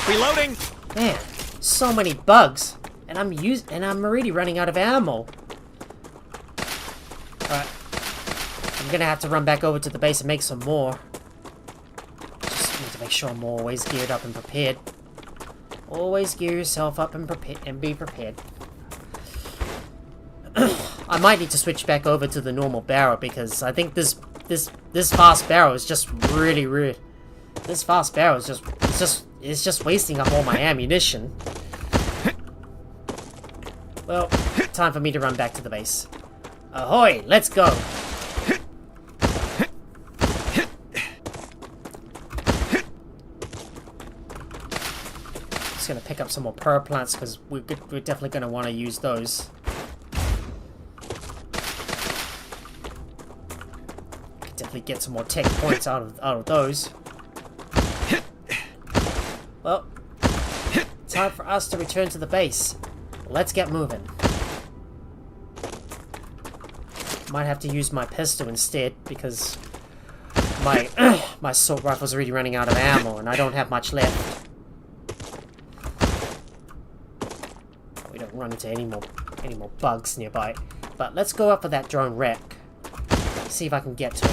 Speaker 3: Reloading!
Speaker 1: Man, so many bugs, and I'm already running out of ammo. Alright. I'm gonna have to run back over to the base and make some more. Just need to make sure I'm always geared up and prepared. Always gear yourself up and be prepared. I might need to switch back over to the normal barrel because I think this fast barrel is just really. This fast barrel is just wasting up all my ammunition. Well, time for me to run back to the base. Ahoy, let's go! Just gonna pick up some more pearl plants because we're definitely gonna want to use those. Could definitely get some more tech points out of those. Well, time for us to return to the base. Let's get moving. Might have to use my pistol instead because my my assault rifle's already running out of ammo and I don't have much left. We don't run into any more bugs nearby. But let's go up for that drone wreck. See if I can get to it.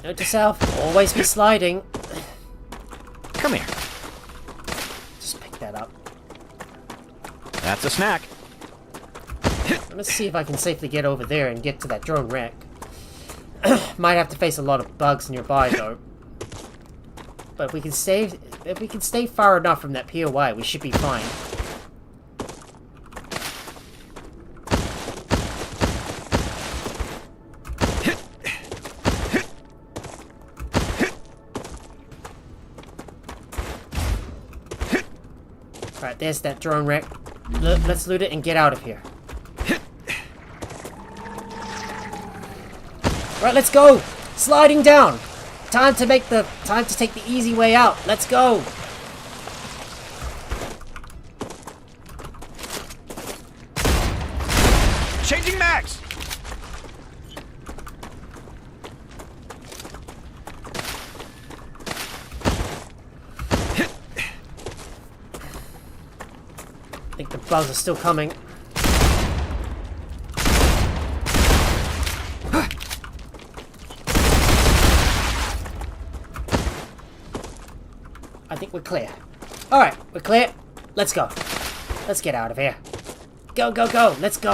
Speaker 1: Note yourself, always be sliding.
Speaker 3: Come here.
Speaker 1: Just pick that up.
Speaker 3: That's a snack.
Speaker 1: Let's see if I can safely get over there and get to that drone wreck. Might have to face a lot of bugs nearby though. But if we can stay far enough from that POI, we should be fine. Alright, there's that drone wreck. Let's loot it and get out of here. Right, let's go! Sliding down! Time to take the easy way out. Let's go!
Speaker 3: Changing mags!
Speaker 1: I think the bugs are still coming. I think we're clear. Alright, we're clear. Let's go. Let's get out of here. Go, go, go. Let's go.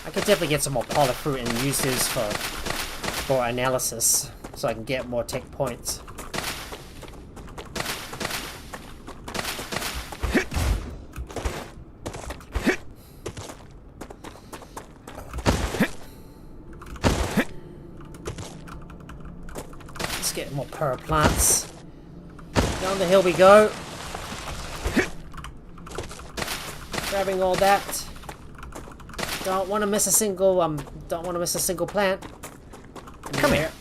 Speaker 1: I could definitely get some more polyfruit and use this for analysis, so I can get more tech points. Let's get more power plants. Down the hill we go. Grabbing all that. Don't want to miss a single plant.
Speaker 3: Come here.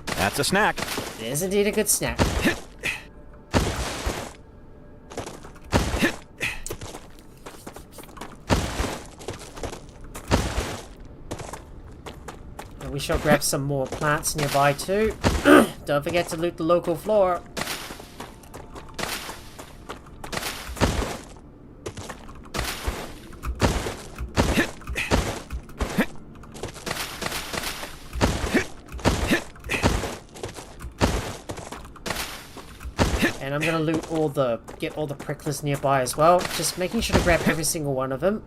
Speaker 3: That's a snack.
Speaker 1: It is indeed a good snack. And we shall grab some more plants nearby too. Don't forget to loot the local flora. And I'm gonna loot get all the pricklers nearby as well. Just making sure to grab every single one of them.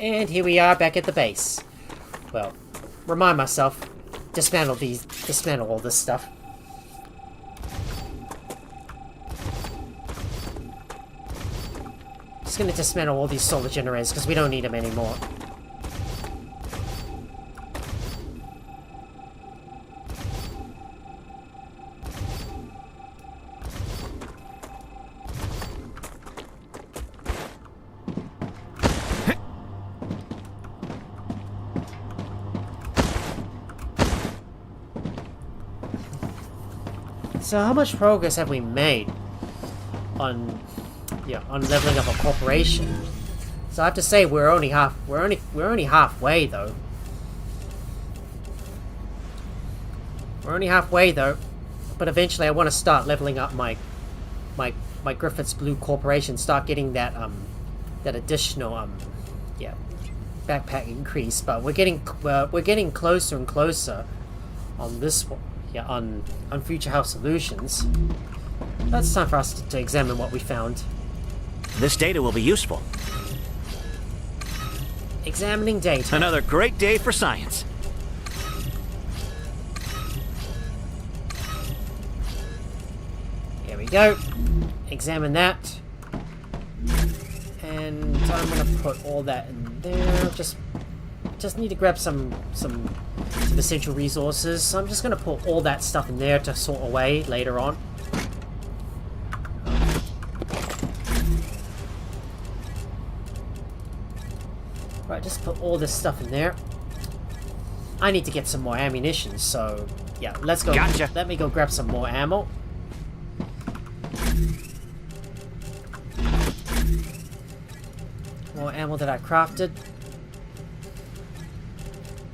Speaker 1: And here we are back at the base. Well, remind myself, dismantle all this stuff. Just gonna dismantle all these solar generators because we don't need them anymore. So how much progress have we made on leveling up a corporation? So I have to say we're only halfway though. We're only halfway though, but eventually I want to start leveling up my Griffith's Blue Corporation. Start getting that that additional backpack increase. But we're getting closer and closer on this one. Yeah, on Future House Solutions. That's time for us to examine what we found.
Speaker 3: This data will be useful.
Speaker 1: Examining data.
Speaker 3: Another great day for science.
Speaker 1: Here we go. Examine that. And I'm gonna put all that in there. Just need to grab some essential resources, so I'm just going to put all that stuff in there to sort away later on. Right, just put all this stuff in there. I need to get some more ammunition, so yeah, let's go.
Speaker 3: Gotcha.
Speaker 1: Let me go grab some more ammo. More ammo that I crafted.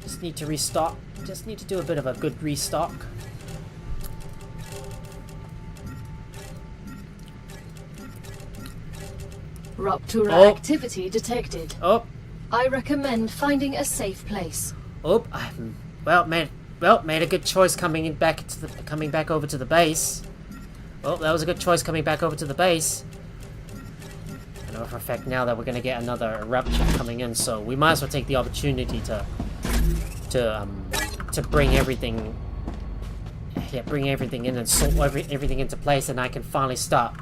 Speaker 1: Just need to restock. Just need to do a bit of a good restock.
Speaker 2: Rupture activity detected.
Speaker 1: Oh.
Speaker 2: I recommend finding a safe place.
Speaker 1: Oh, made a good choice coming back over to the base. Well, that was a good choice coming back over to the base. I know for a fact now that we're going to get another eruption coming in, so we might as well take the opportunity to bring everything... Yeah, bring everything in and sort everything into place, and I can finally start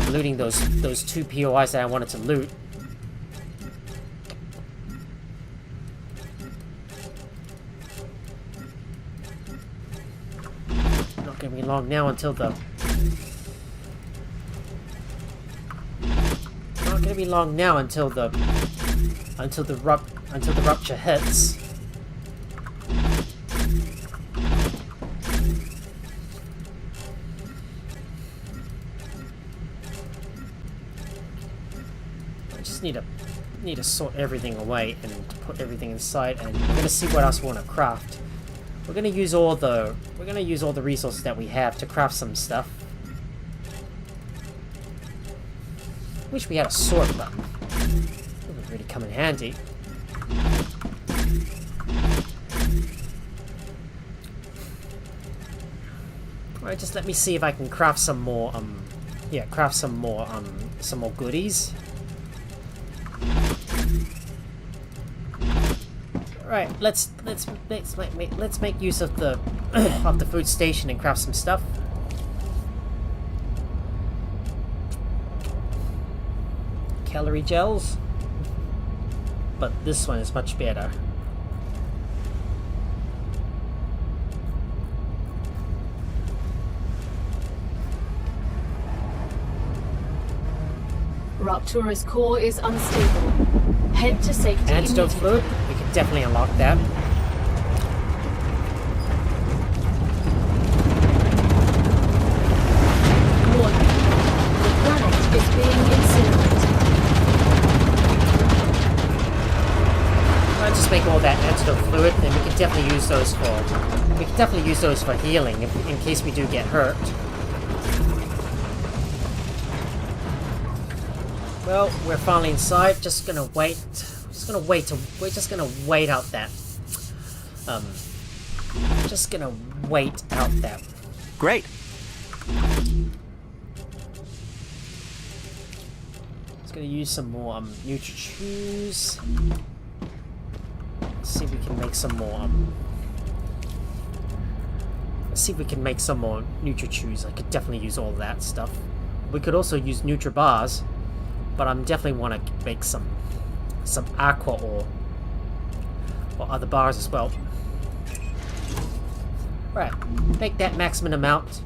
Speaker 1: looting those 2 POIs that I wanted to loot. Not gonna be long now until the... Not gonna be long now until the rupture hits. Need to sort everything away and put everything inside, and we're gonna see what else we want to craft. We're gonna use all the resources that we have to craft some stuff. Wish we had a sword button. It would really come in handy. Alright, just let me see if I can craft some more some more goodies. Right, let's make use of the food station and craft some stuff. Calorie gels, but this one is much better.
Speaker 2: Raptura's core is unstable. Head to safety.
Speaker 1: Antidote fluid? We can definitely unlock that.
Speaker 2: Warning. The planet is being incinerated.
Speaker 1: I'll just make all that antidote fluid, and we can definitely use those for healing in case we do get hurt. Well, we're finally inside. Just gonna wait. We're just gonna wait out that. Just gonna wait out that.
Speaker 3: Great.
Speaker 1: Just gonna use some more Nutri-Chews. Let's see if we can make some more. Let's see if we can make some more Nutri-Chews. I could definitely use all that stuff. We could also use Nutri-Bars. But I'm definitely want to make some aqua or other bars as well. Right, make that maximum amount.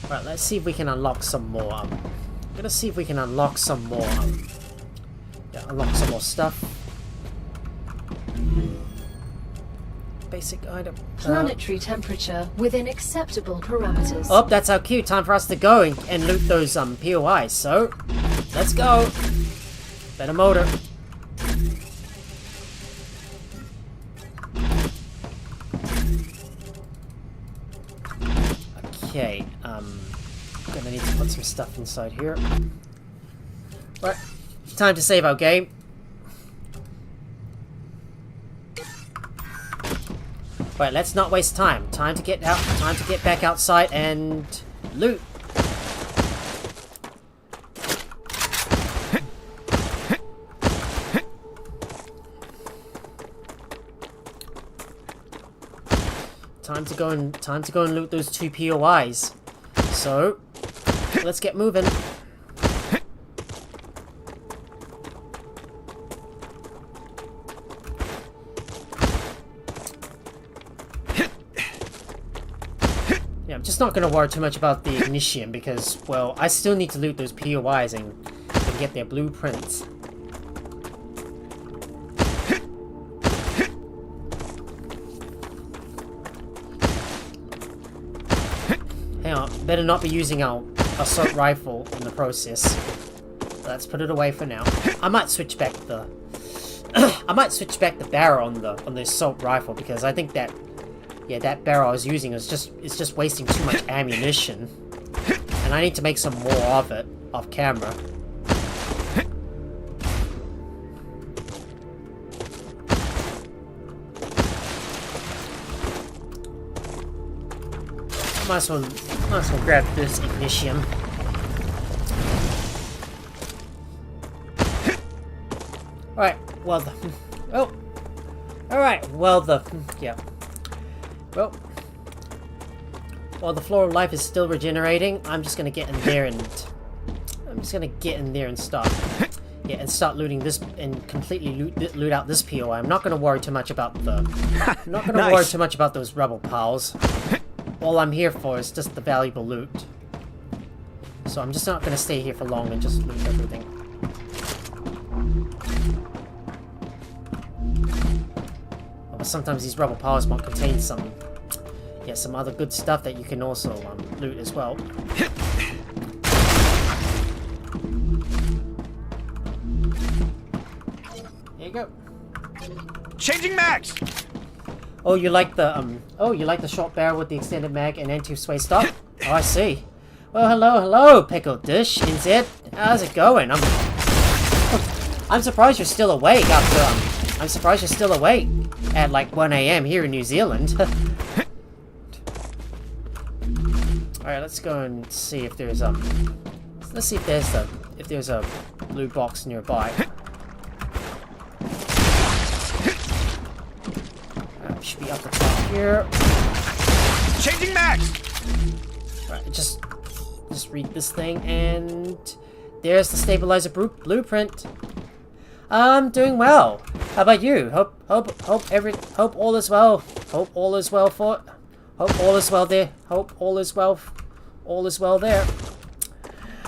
Speaker 1: Right, let's see if we can unlock some more. I'm gonna see if we can unlock some more. Unlock some more stuff. Basic item.
Speaker 2: Planetary temperature within acceptable parameters.
Speaker 1: Oh, that's our cue. Time for us to go and loot those POIs. So, let's go. Better motor. Okay. Gonna need to put some stuff inside here. Right. Time to save our game. Right, let's not waste time. Time to get out. Time to get back outside and loot. Time to go and loot those 2 POIs. So, let's get moving. Just not going to worry too much about the ignition because, well, I still need to loot those POIs and get their blueprints. Hang on, better not be using our assault rifle in the process. Let's put it away for now. I might switch back the barrel on the assault rifle because I think that. Yeah, that barrel I was using is just wasting too much ammunition. And I need to make some more of it off camera. might as well grab this ignition. Alright, well the... Oh! Alright, well the... Yeah. Well... While the floor of life is still regenerating, I'm just gonna get in there and... start... Yeah, and start looting this... And completely loot out this POI. I'm not gonna worry too much about the... I'm not gonna worry too much about those rebel pals. All I'm here for is just the valuable loot. So I'm just not gonna stay here for long and just loot everything. But sometimes these rebel powers might contain some, some other good stuff that you can also loot as well. There you go.
Speaker 3: Changing mags.
Speaker 1: Oh, you like the short barrel with the extended mag and anti-sway stop? Oh, I see. Well, hello, Pickle Dish, NZ. How's it going? I'm surprised you're still awake after, I'm surprised you're still awake at like 1 AM here in New Zealand. Alright, let's go and see if there's, let's see if there's a blue box nearby. Should be up the top here.
Speaker 3: Changing mags!
Speaker 1: Alright, just read this thing, and there's the stabilizer blueprint. I'm doing well. How about you? Hope all is well. Hope all is well there. Hope all is well there.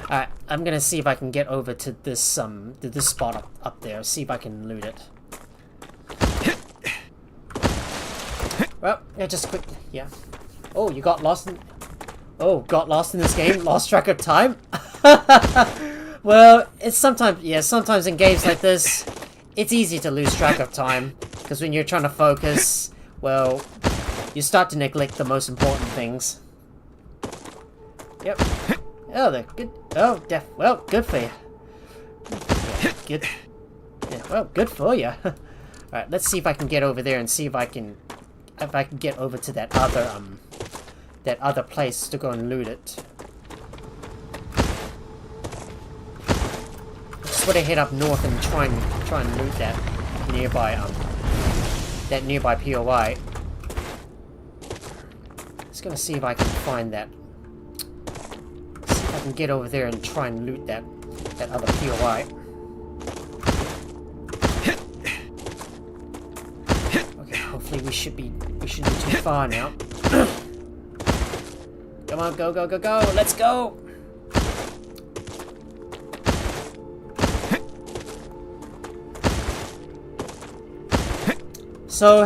Speaker 1: Alright, I'm gonna see if I can get over to this spot up there. See if I can loot it. Well, yeah, just quick, yeah. Oh, you got lost in... Oh, got lost in this game? Lost track of time? Well, it's sometimes in games like this, it's easy to lose track of time. Because when you're trying to focus, well, you start to neglect the most important things. Yep. Oh, they're good. Oh, well, good for you. Yeah, good. Yeah, well, good for you. Alright, let's see if I can get over there and see if I can get over to that other place to go and loot it. I just want to head up north and try and loot that nearby POI. Just gonna see if I can find that. See if I can get over there and try and loot that other POI. Okay, hopefully we shouldn't be too far now. Come on, go, let's go! So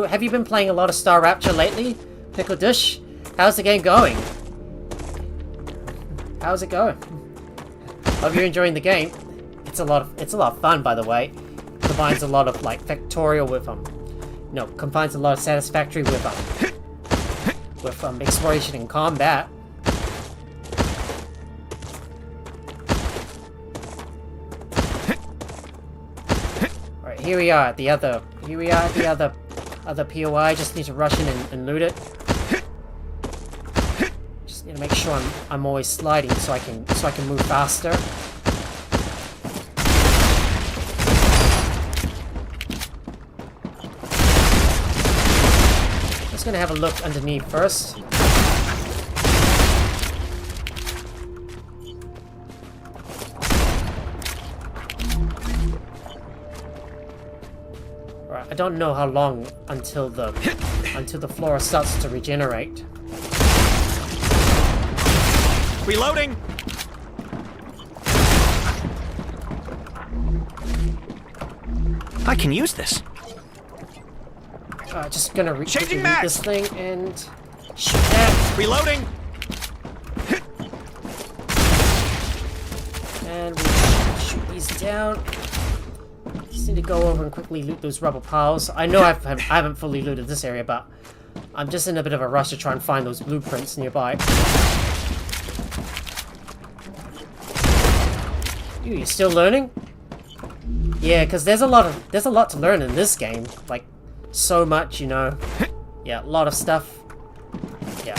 Speaker 1: have you been playing a lot of StarRupture lately, Pickle Dish? How's the game going? How's it going? Hope you're enjoying the game. It's a lot of fun, by the way. Combines a lot of like factorial with combines a lot of satisfactory with exploration and combat. Alright, here we are at the other POI. Just need to rush in and loot it. Just need to make sure I'm always sliding so I can move faster. Just gonna have a look underneath first. Alright, I don't know how long until the flora starts to regenerate.
Speaker 3: Reloading. I can use this.
Speaker 1: Just gonna read this thing and shoot that.
Speaker 3: Reloading.
Speaker 1: And we shoot these down. Just need to go over and quickly loot those rubble piles. I know I haven't fully looted this area, but I'm just in a bit of a rush to try and find those blueprints nearby. You're still learning? Yeah, because there's a lot to learn in this game. Like, so much, you know. Yeah, a lot of stuff. Yeah.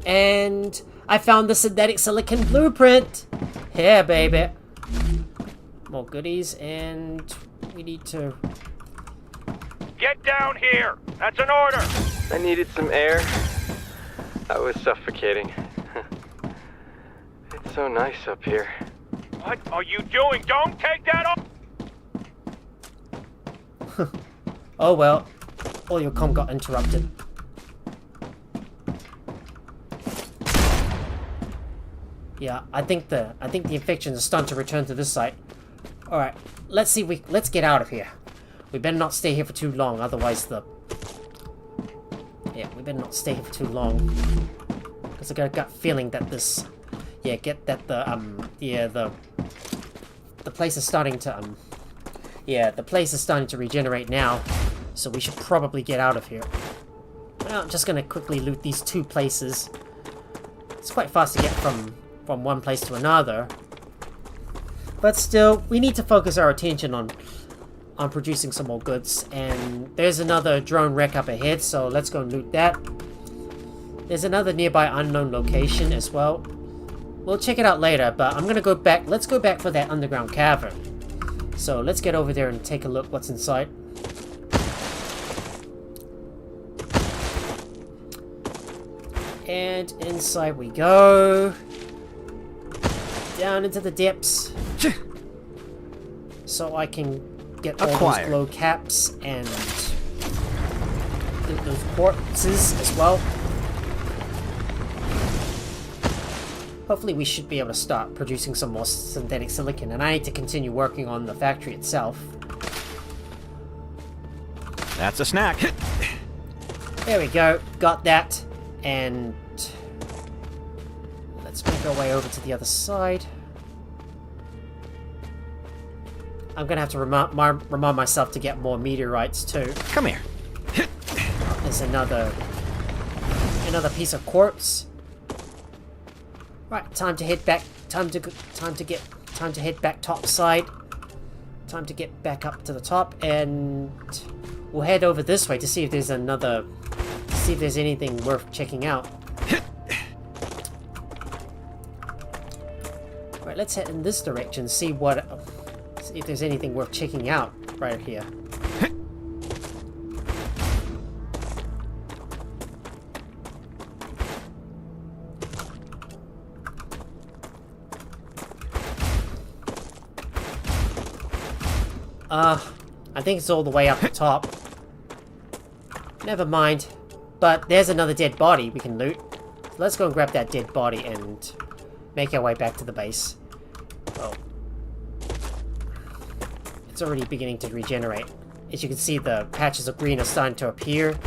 Speaker 1: And I found the synthetic silicon blueprint. Here, baby. More goodies, and we need to...
Speaker 4: Get down here! That's an order!
Speaker 5: I needed some air. I was suffocating. It's so nice up here.
Speaker 4: What are you doing? Don't take that off!
Speaker 1: Oh well, all your comm got interrupted. Yeah, I think the infections are starting to return to this site. All right, let's get out of here. We better not stay here for too long, otherwise we better not stay here for too long, because I got a gut feeling that this, the place is starting to the place is starting to regenerate now, so we should probably get out of here. Well, I'm just gonna quickly loot these two places. It's quite fast to get from one place to another, but still, we need to focus our attention on producing some more goods. And there's another drone wreck up ahead, so let's go and loot that. There's another nearby unknown location as well. We'll check it out later, but I'm gonna go back. Let's go back for that underground cavern. So let's get over there and take a look what's inside. And inside we go. Down into the depths. So I can get all those glow caps and those quartzes as well. Hopefully we should be able to start producing some more synthetic silicon, and I need to continue working on the factory itself.
Speaker 3: That's a snack.
Speaker 1: There we go, got that, and let's make our way over to the other side. I'm gonna have to remind myself to get more meteorites too.
Speaker 3: Come here.
Speaker 1: There's another piece of quartz. Right, time to head back. Time to head back topside. Time to get back up to the top, and we'll head over this way to see if there's anything worth checking out. Right, let's head in this direction. See if there's anything worth checking out right here. I think it's all the way up the top. Never mind. But there's another dead body we can loot. So let's go and grab that dead body and make our way back to the base. Oh. It's already beginning to regenerate. As you can see, the patches of green are starting to appear.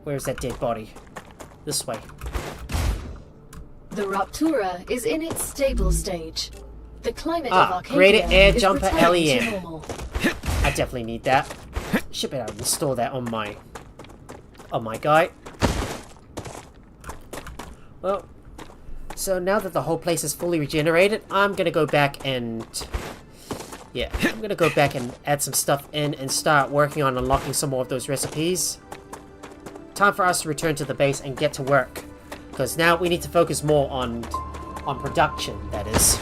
Speaker 1: Where's that dead body? This way.
Speaker 2: The Raptura is in its stable stage. The climate of Arcadia
Speaker 1: created air
Speaker 2: is
Speaker 1: jumper
Speaker 2: returning to
Speaker 1: LEM.
Speaker 2: normal.
Speaker 1: I definitely need that. Should be able to install that on my guy. Well, so now that the whole place is fully regenerated, I'm gonna go back and add some stuff in and start working on unlocking some more of those recipes. Time for us to return to the base and get to work, because now we need to focus more on production, that is.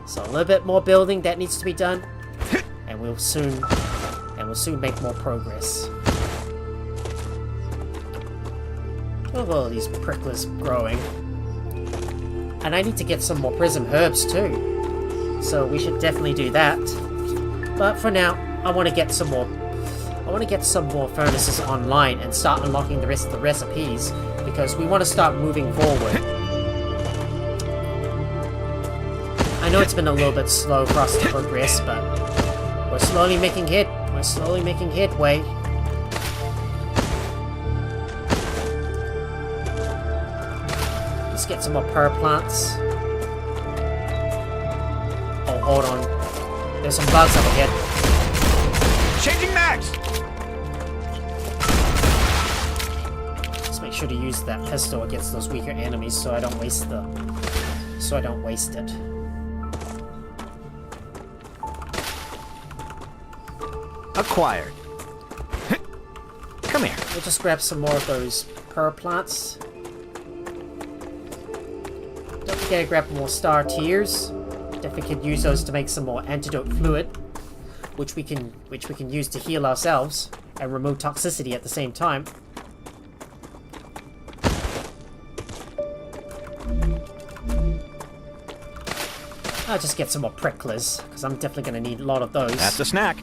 Speaker 1: So a little bit more building that needs to be done, and we'll soon make more progress. Look at all these pricklers growing. And I need to get some more prism herbs too. So we should definitely do that. But for now, I want to get some more furnaces online and start unlocking the rest of the recipes, because we want to start moving forward. I know it's been a little bit slow for us to progress, but we're slowly making headway. Let's get some more power plants. Oh, hold on. There's some bugs up ahead.
Speaker 3: Changing mags.
Speaker 1: Let's make sure to use that pistol against those weaker enemies so I don't waste it.
Speaker 3: Acquired. Come here.
Speaker 1: We'll just grab some more of those pearl plants. Don't forget to grab more star tears. Definitely could use those to make some more antidote fluid, which we can use to heal ourselves and remove toxicity at the same time. I'll just get some more pricklers, because I'm definitely going to need a lot of those.
Speaker 3: That's a snack.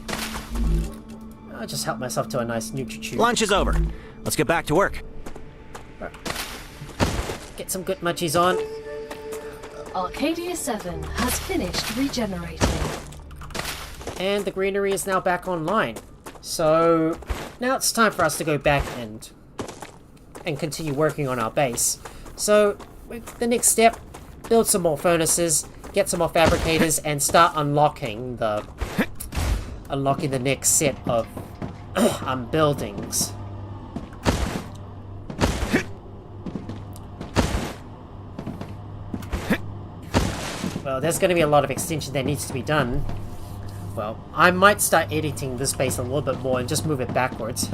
Speaker 1: I'll just help myself to a nice Nutri-Chew.
Speaker 3: Lunch is over. Let's get back to work.
Speaker 1: Get some good munchies on.
Speaker 2: Arcadia 7 has finished regenerating.
Speaker 1: And the greenery is now back online. So now it's time for us to go back and continue working on our base. So the next step, build some more furnaces, get some more fabricators, and start unlocking the next set of buildings. Well, there's going to be a lot of extension that needs to be done. Well, I might start editing this base a little bit more and just move it backwards.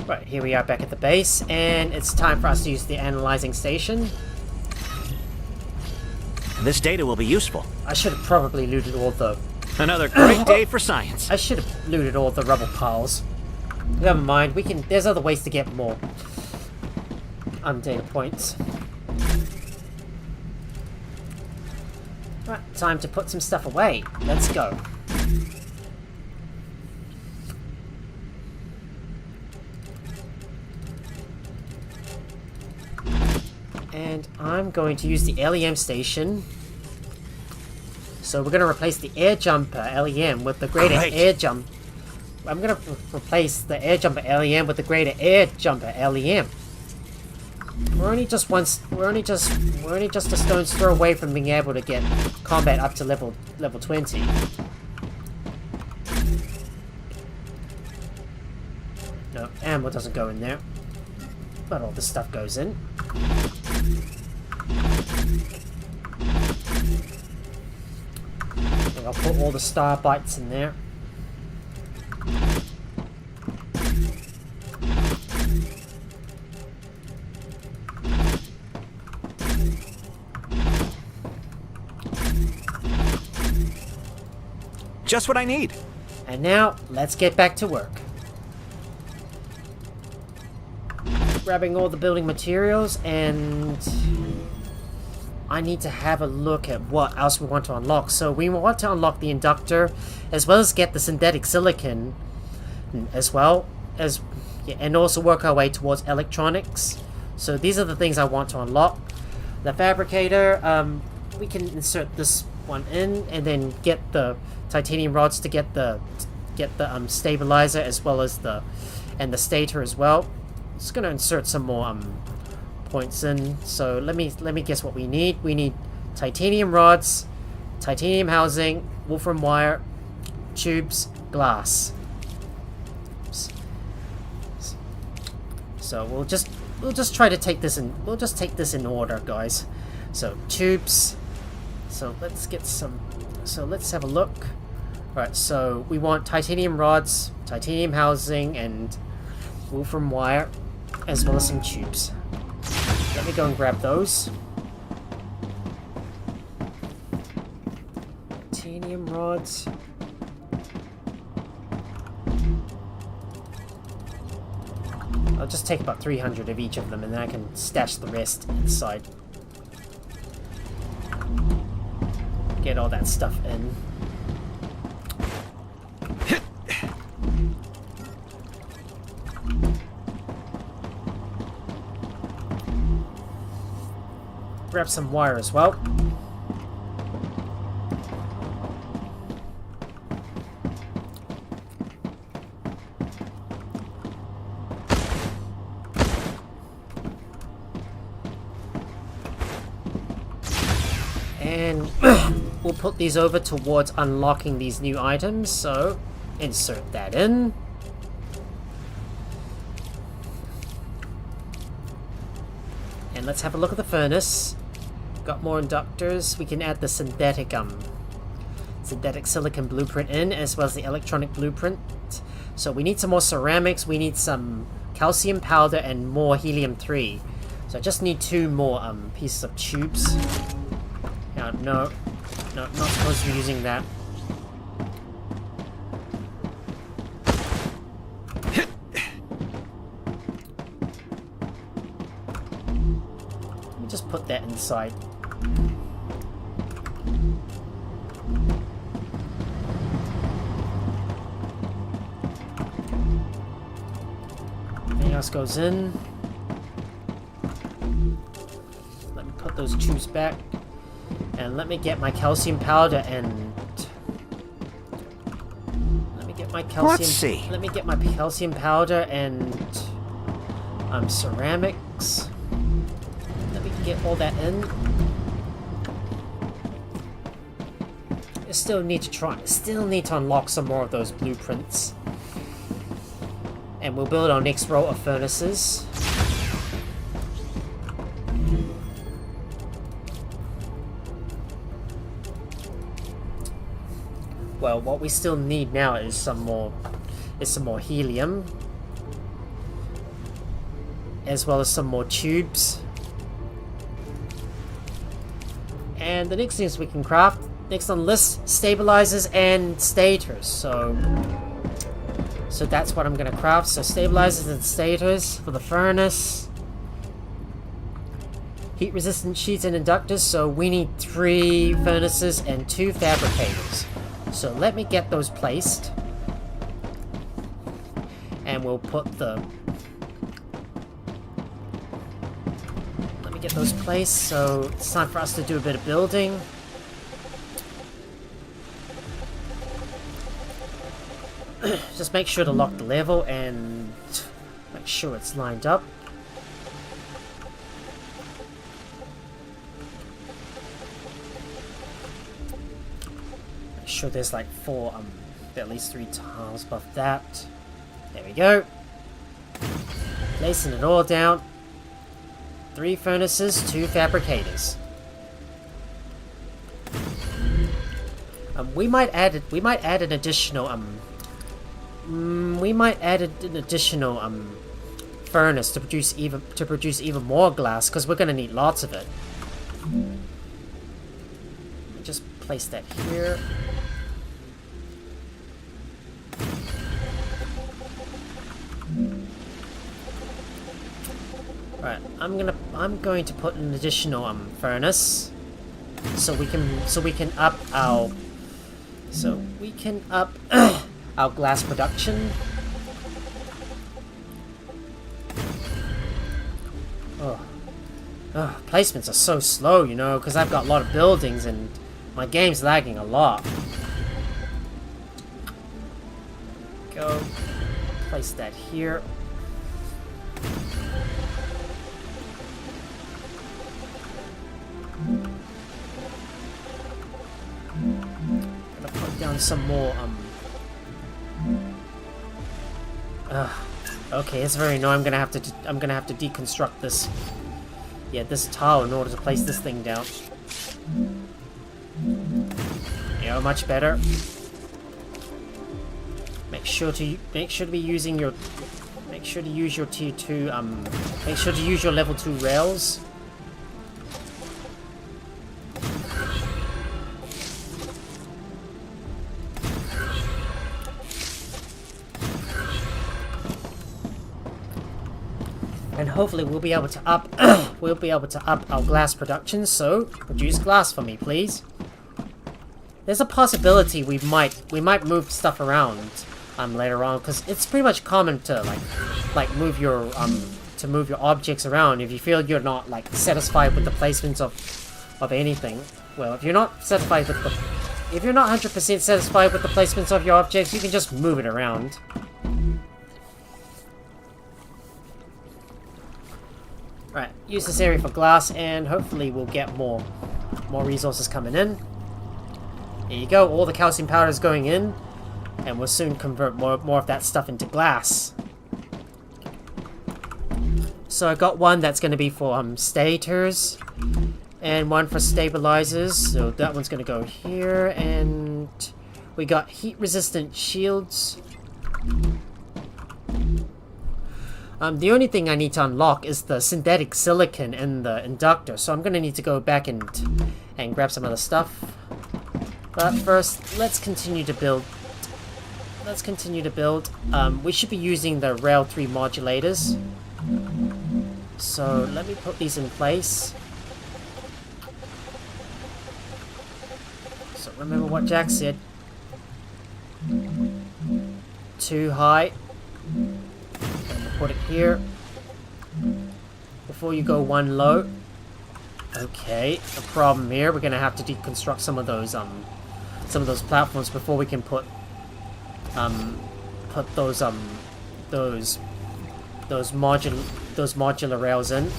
Speaker 1: Right, here we are back at the base, and it's time for us to use the analyzing station.
Speaker 3: This data will be useful.
Speaker 1: I should have probably looted all the...
Speaker 3: Another great day for science.
Speaker 1: I should have looted all the rubble piles. Never mind, we can... There's other ways to get more data points. Right, time to put some stuff away. Let's go. And I'm going to use the LEM station. So we're going to replace the air jumper LEM with the greater air jump. I'm going to replace the air jumper LEM with the greater air jumper LEM. We're only just a stone's throw away from being able to get combat up to level 20. No, ammo doesn't go in there, but all this stuff goes in. I'll put all the star bites in there.
Speaker 3: Just what I need.
Speaker 1: And now, let's get back to work. Grabbing all the building materials, and I need to have a look at what else we want to unlock. So we want to unlock the inductor, as well as get the synthetic silicon, as well as, yeah, and also work our way towards electronics. So these are the things I want to unlock. The fabricator, we can insert this one in, and then get the titanium rods to get the stabilizer, as well as the stator as well. Just gonna insert some more points in. So let me guess what we need. We need titanium rods, titanium housing, wolfram wire, tubes, glass. Oops. So we'll just try to take this in. We'll just take this in order, guys. So tubes. So let's get some. So let's have a look. Alright, so we want titanium rods, titanium housing, and wolfram wire, as well as some tubes. Let me go and grab those. Titanium rods. I'll just take about 300 of each of them, and then I can stash the rest inside. Get all that stuff in. Grab some wire as well. And we'll put these over towards unlocking these new items, so insert that in. And let's have a look at the furnace. Got more inductors. We can add the synthetic synthetic silicon blueprint in, as well as the electronic blueprint. So we need some more ceramics, we need some calcium powder, and more helium-3. So I just need 2 more pieces of tubes. No, not supposed to be using that. Let me just put that inside. Anything else goes in. Let me put those tubes back. And let me get my calcium powder and... Let me get my calcium...
Speaker 3: Let's see.
Speaker 1: Let me get my calcium powder and... ceramics. Let me get all that in. I still need to unlock some more of those blueprints. And we'll build our next row of furnaces. Well, what we still need now is some more helium, as well as some more tubes. And the next things we can craft, next on the list, stabilizers and stators. So that's what I'm gonna craft. So stabilizers and stators for the furnace. Heat resistant sheets and inductors. So we need 3 furnaces and 2 fabricators. So let me get those placed. And we'll put the... Let me get those placed. So it's time for us to do a bit of building. Just make sure to lock the level and make sure it's lined up. Make sure there's like 4, at least 3 tiles above that. There we go. Placing it all down. 3 furnaces, 2 fabricators. We might add an additional furnace to produce even more glass, because we're gonna need lots of it. Just place that here. Right, I'm going to put an additional furnace, so we can up our our glass production. Placements are so slow, you know, because I've got a lot of buildings and my game's lagging a lot. Go. Place that here. Gonna put down some more okay, it's very annoying. I'm gonna have to deconstruct this. Yeah, this tile in order to place this thing down. Yeah, much better. Make sure to use your tier 2. Make sure to use your level 2 rails. And hopefully we'll be able to up our glass production. So produce glass for me, please. There's a possibility we might move stuff around later on, because it's pretty much common to like move your objects around if you feel you're not like satisfied with the placements of anything. Well, if you're not 100% satisfied with the placements of your objects, you can just move it around. Right, use this area for glass, and hopefully we'll get more resources coming in. There you go, all the calcium powder is going in, and we'll soon convert more of that stuff into glass. So I got one that's going to be for stators, And one for stabilizers, so that one's gonna go here, and we got heat-resistant shields. The only thing I need to unlock is the synthetic silicon and the inductor, so I'm gonna need to go back and grab some other stuff. But first, let's continue to build. We should be using the Rail 3 modulators. So let me put these in place. So remember what Jack said. Too high. And we'll put it here. Before you go one low. Okay, a problem here. We're gonna have to deconstruct some of those platforms before we can put those modular rails in.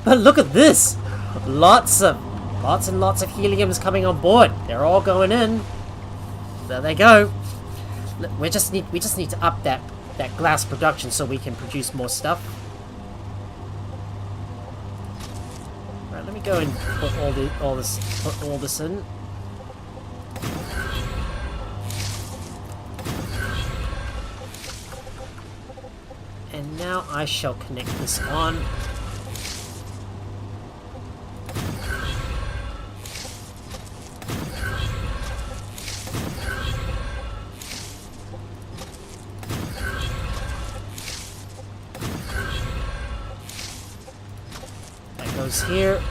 Speaker 1: But look at this! Lots and lots of helium is coming on board. They're all going in. There they go. We just need to up that glass production so we can produce more stuff. Right, let me go and put all this in. And now I shall connect this on. Here.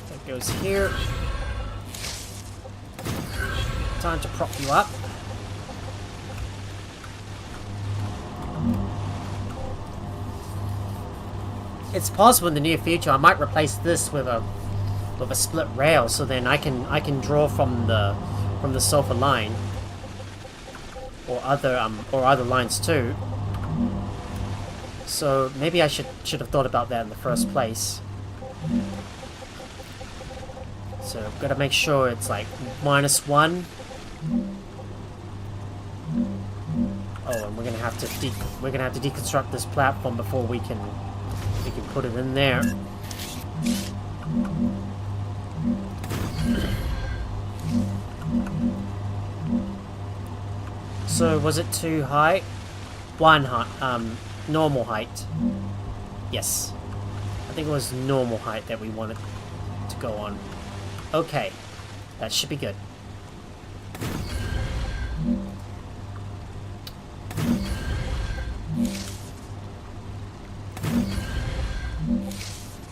Speaker 1: That goes here. Time to prop you up. It's possible in the near future I might replace this with a split rail, so then I can draw from the sulfur line or other lines too. So maybe I should have thought about that in the first place. So I've got to make sure it's like -1. Oh, and we're gonna have to deconstruct this platform before we can put it in there. So was it too high? Normal height. Yes. I think it was normal height that we wanted to go on. Okay. That should be good.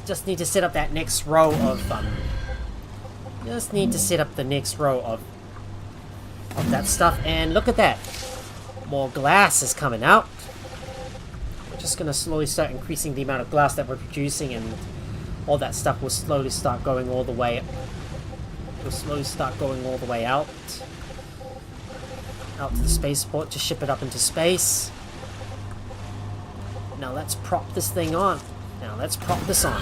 Speaker 1: Just need to set up that next row of that stuff, and look at that. More glass is coming out. We're just gonna slowly start increasing the amount of glass that we're producing, and all that stuff will slowly start going all the way. Out to the spaceport to ship it up into space. Now let's prop this thing on. Now let's prop this on.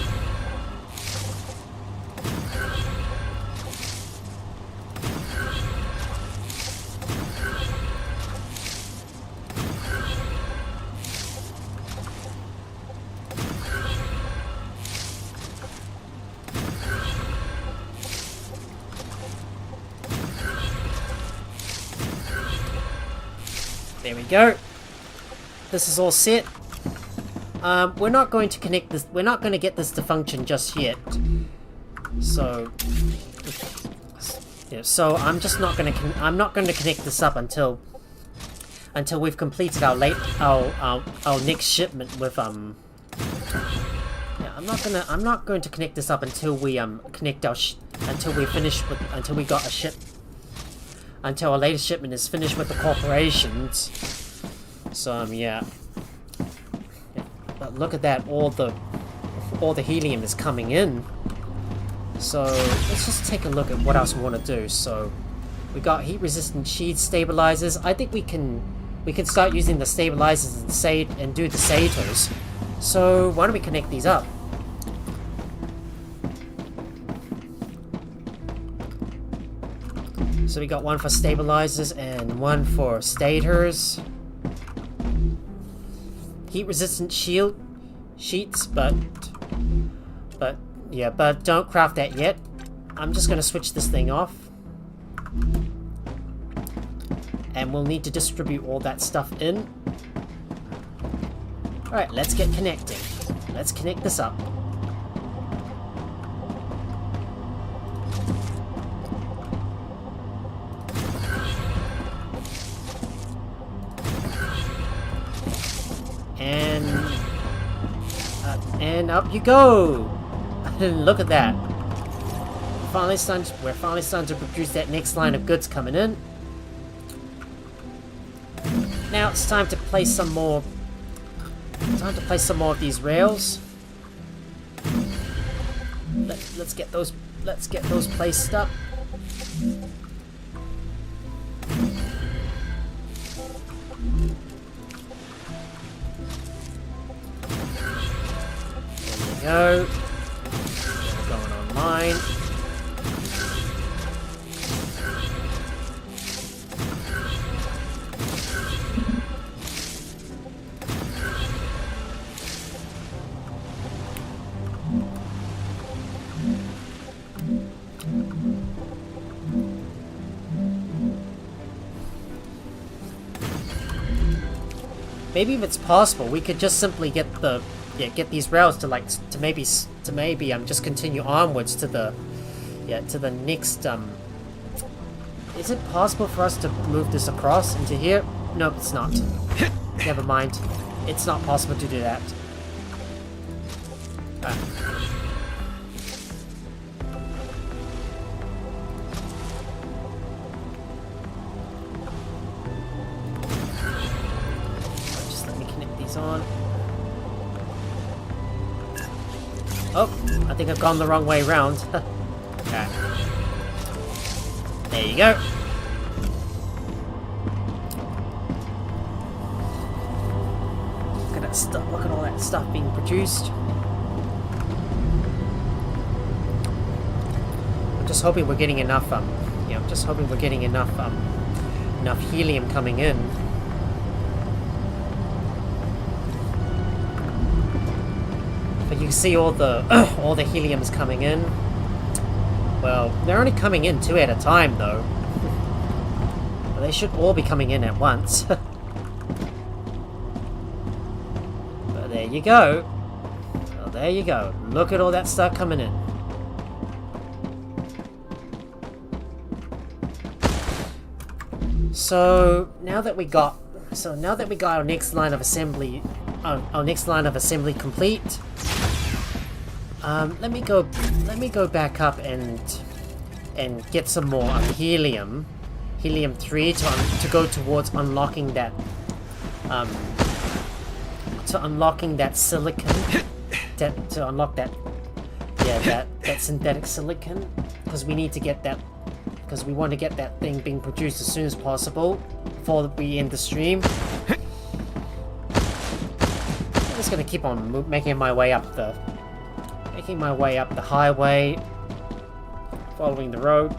Speaker 1: There we go. This is all set. We're not going to connect this. We're not going to get this to function just yet. So, yeah, so I'm just not going to. I'm not going to connect this up until we've completed our next shipment with Yeah, I'm not going to connect this up until we connect our until we got a ship. Until our latest shipment is finished with the corporations. So yeah. But look at that, all the helium is coming in. So let's just take a look at what else we want to do. So we got heat-resistant sheet stabilizers. I think we can start using the stabilizers and do the satyrs. So why don't we connect these up? So we got one for stabilizers and one for stators. Heat-resistant sheets, but don't craft that yet. I'm just gonna switch this thing off. And we'll need to distribute all that stuff in. Alright, let's get connecting. Let's connect this up. And up you go! Look at that. We're finally starting to produce that next line of goods coming in. Now it's time to place some more. Of these rails. Let's get those placed up. There we go. Going online. Maybe if it's possible, we could just simply get these rails to maybe just continue onwards to the next Is it possible for us to move this across into here? Nope, it's not. Never mind. It's not possible to do that. Just let me connect these on. Oh, I think I've gone the wrong way around. Okay. There you go. Look at that stuff. Look at all that stuff being produced. I'm just hoping we're getting enough. I'm just hoping we're getting enough helium coming in. But you can see all the all the helium's coming in. Well, they're only coming in 2 at a time, though. But they should all be coming in at once. But there you go. Well, there you go. Look at all that stuff coming in. So now that we got our next line of assembly, complete. Let me go back up and get some more helium 3 to go towards unlocking that silicon, to unlock that synthetic silicon, because we need to get that, because we want to get that thing being produced as soon as possible before we end the stream. I'm just gonna keep on making my way up the highway, following the road.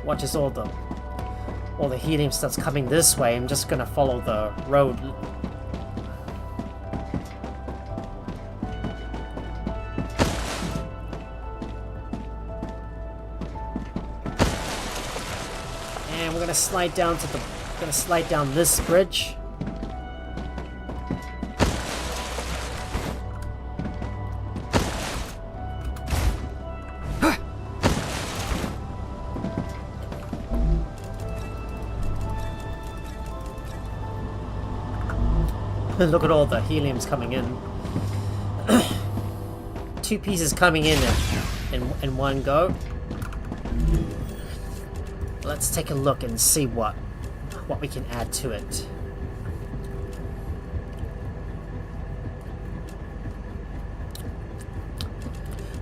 Speaker 1: Watch as all the helium starts coming this way. I'm just gonna follow the road. And we're gonna slide down this bridge. Look at all the heliums coming in. 2 pieces coming in one go. Let's take a look and see what we can add to it.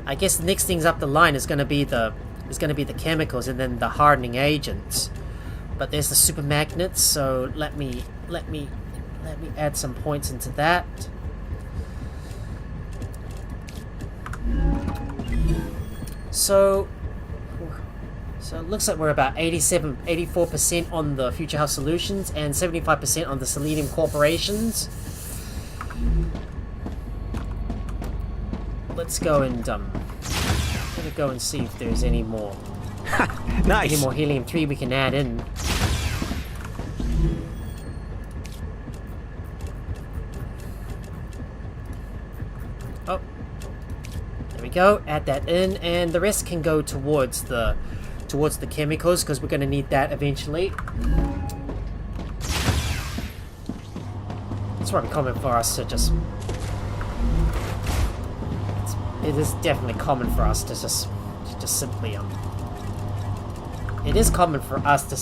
Speaker 1: I guess the next things up the line is gonna be the chemicals and then the hardening agents. But there's the super magnets, so let me add some points into that. So it looks like we're about 84% on the Future Health Solutions and 75% on the Selenium corporations. Let's go and see if there's any more.
Speaker 3: Nice.
Speaker 1: Any more Helium-3 we can add in. Oh, there we go. Add that in, and the rest can go towards the chemicals because we're going to need that eventually. It's probably common for us to just. It is definitely common for us to just simply It is common for us to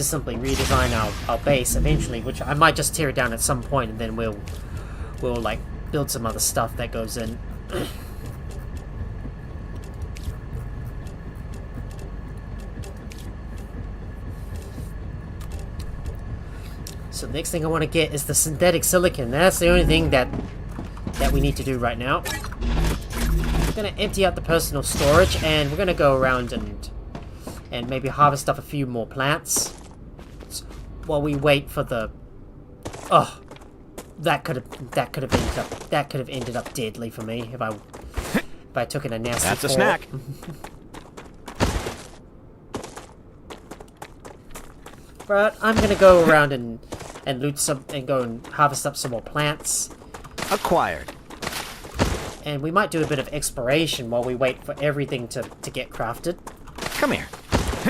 Speaker 1: simply redesign our base eventually, which I might just tear it down at some point, and then we'll like build some other stuff that goes in. So the next thing I want to get is the synthetic silicon. That's the only thing that we need to do right now. We're going to empty out the personal storage, and we're going to go around and maybe harvest up a few more plants while we wait for the. Oh, that could have ended up deadly for me if I took in a nasty.
Speaker 3: That's a
Speaker 1: fall.
Speaker 3: snack.
Speaker 1: But I'm gonna go around and loot some and go and harvest up some more plants.
Speaker 3: Acquired.
Speaker 1: And we might do a bit of exploration while we wait for everything to get crafted.
Speaker 3: Come here.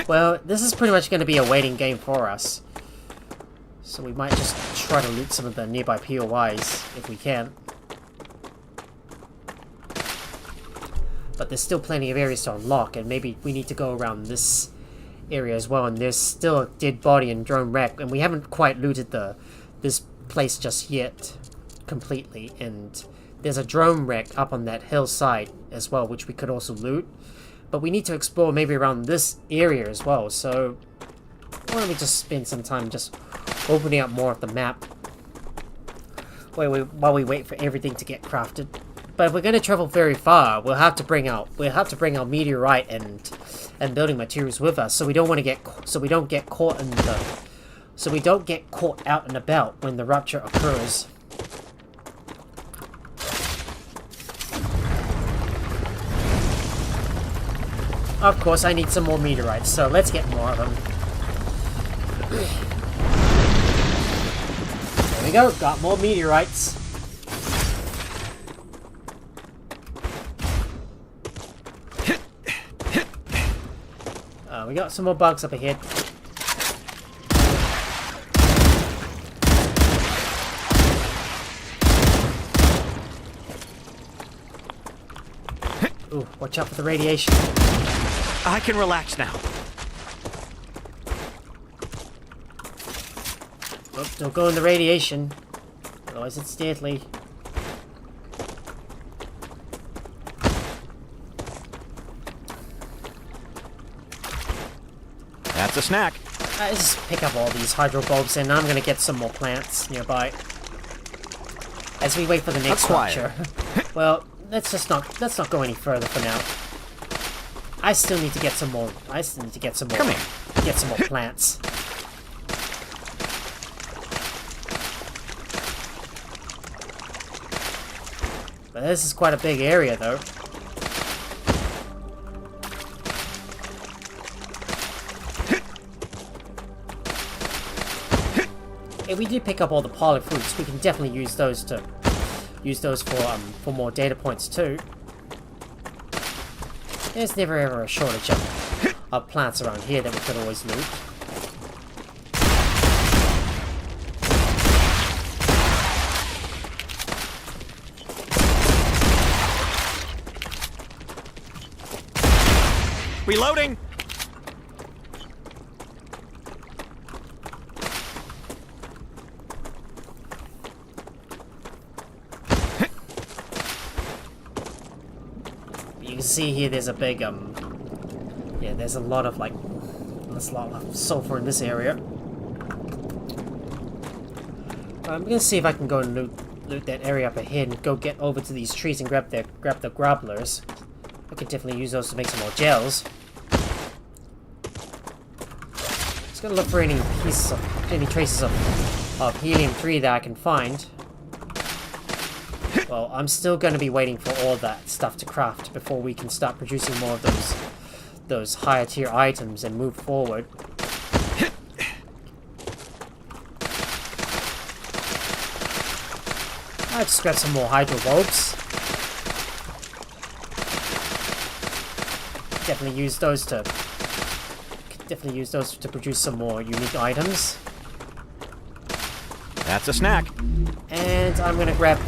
Speaker 1: Well, this is pretty much going to be a waiting game for us. So we might just try to loot some of the nearby POIs if we can. But there's still plenty of areas to unlock, and maybe we need to go around this area as well. And there's still a dead body and drone wreck, and we haven't quite looted this place just yet completely. And there's a drone wreck up on that hillside as well, which we could also loot. But we need to explore maybe around this area as well. So why don't we just spend some time just opening up more of the map while we wait for everything to get crafted. But if we're going to travel very far, we'll have to bring our meteorite and building materials with us, so we don't get caught out and about when the rupture occurs. Of course, I need some more meteorites, so let's get more of them. There we go, got more meteorites. We got some more bugs up ahead. Ooh, watch out for the radiation.
Speaker 3: I can relax now.
Speaker 1: Oh, don't go in the radiation, otherwise it's deadly.
Speaker 3: That's a snack.
Speaker 1: I just pick up all these hydro bulbs, and I'm gonna get some more plants nearby as we wait for the next rupture. Well, let's not go any further for now. I still need to get some more.
Speaker 3: Come here.
Speaker 1: Get some more plants. But this is quite a big area, though. If we do pick up all the poly fruits, we can definitely use those for more data points too. There's never ever a shortage of plants around here that we could always loot.
Speaker 3: Reloading.
Speaker 1: see here, there's a big, yeah, there's a lot of, like, there's a lot of sulfur in this area. I'm gonna see if I can go and loot that area up ahead and go get over to these trees and grab the grubblers. I could definitely use those to make some more gels. Just gonna look for any traces of helium-3 that I can find. Well, I'm still gonna be waiting for all that stuff to craft before we can start producing more of those higher tier items and move forward. I'll just grab some more hydro bulbs. Definitely use those to produce some more unique items.
Speaker 3: That's a snack.
Speaker 1: And I'm gonna grab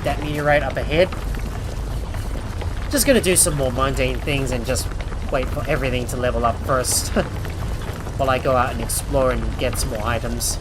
Speaker 1: that meteorite up ahead. Just gonna do some more mundane things and just wait for everything to level up first while I go out and explore and get some more items.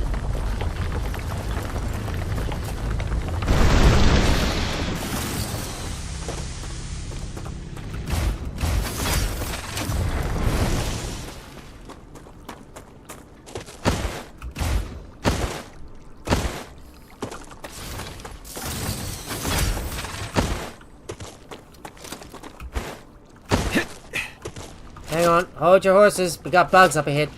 Speaker 1: Hang on, hold your horses. We got bugs up ahead.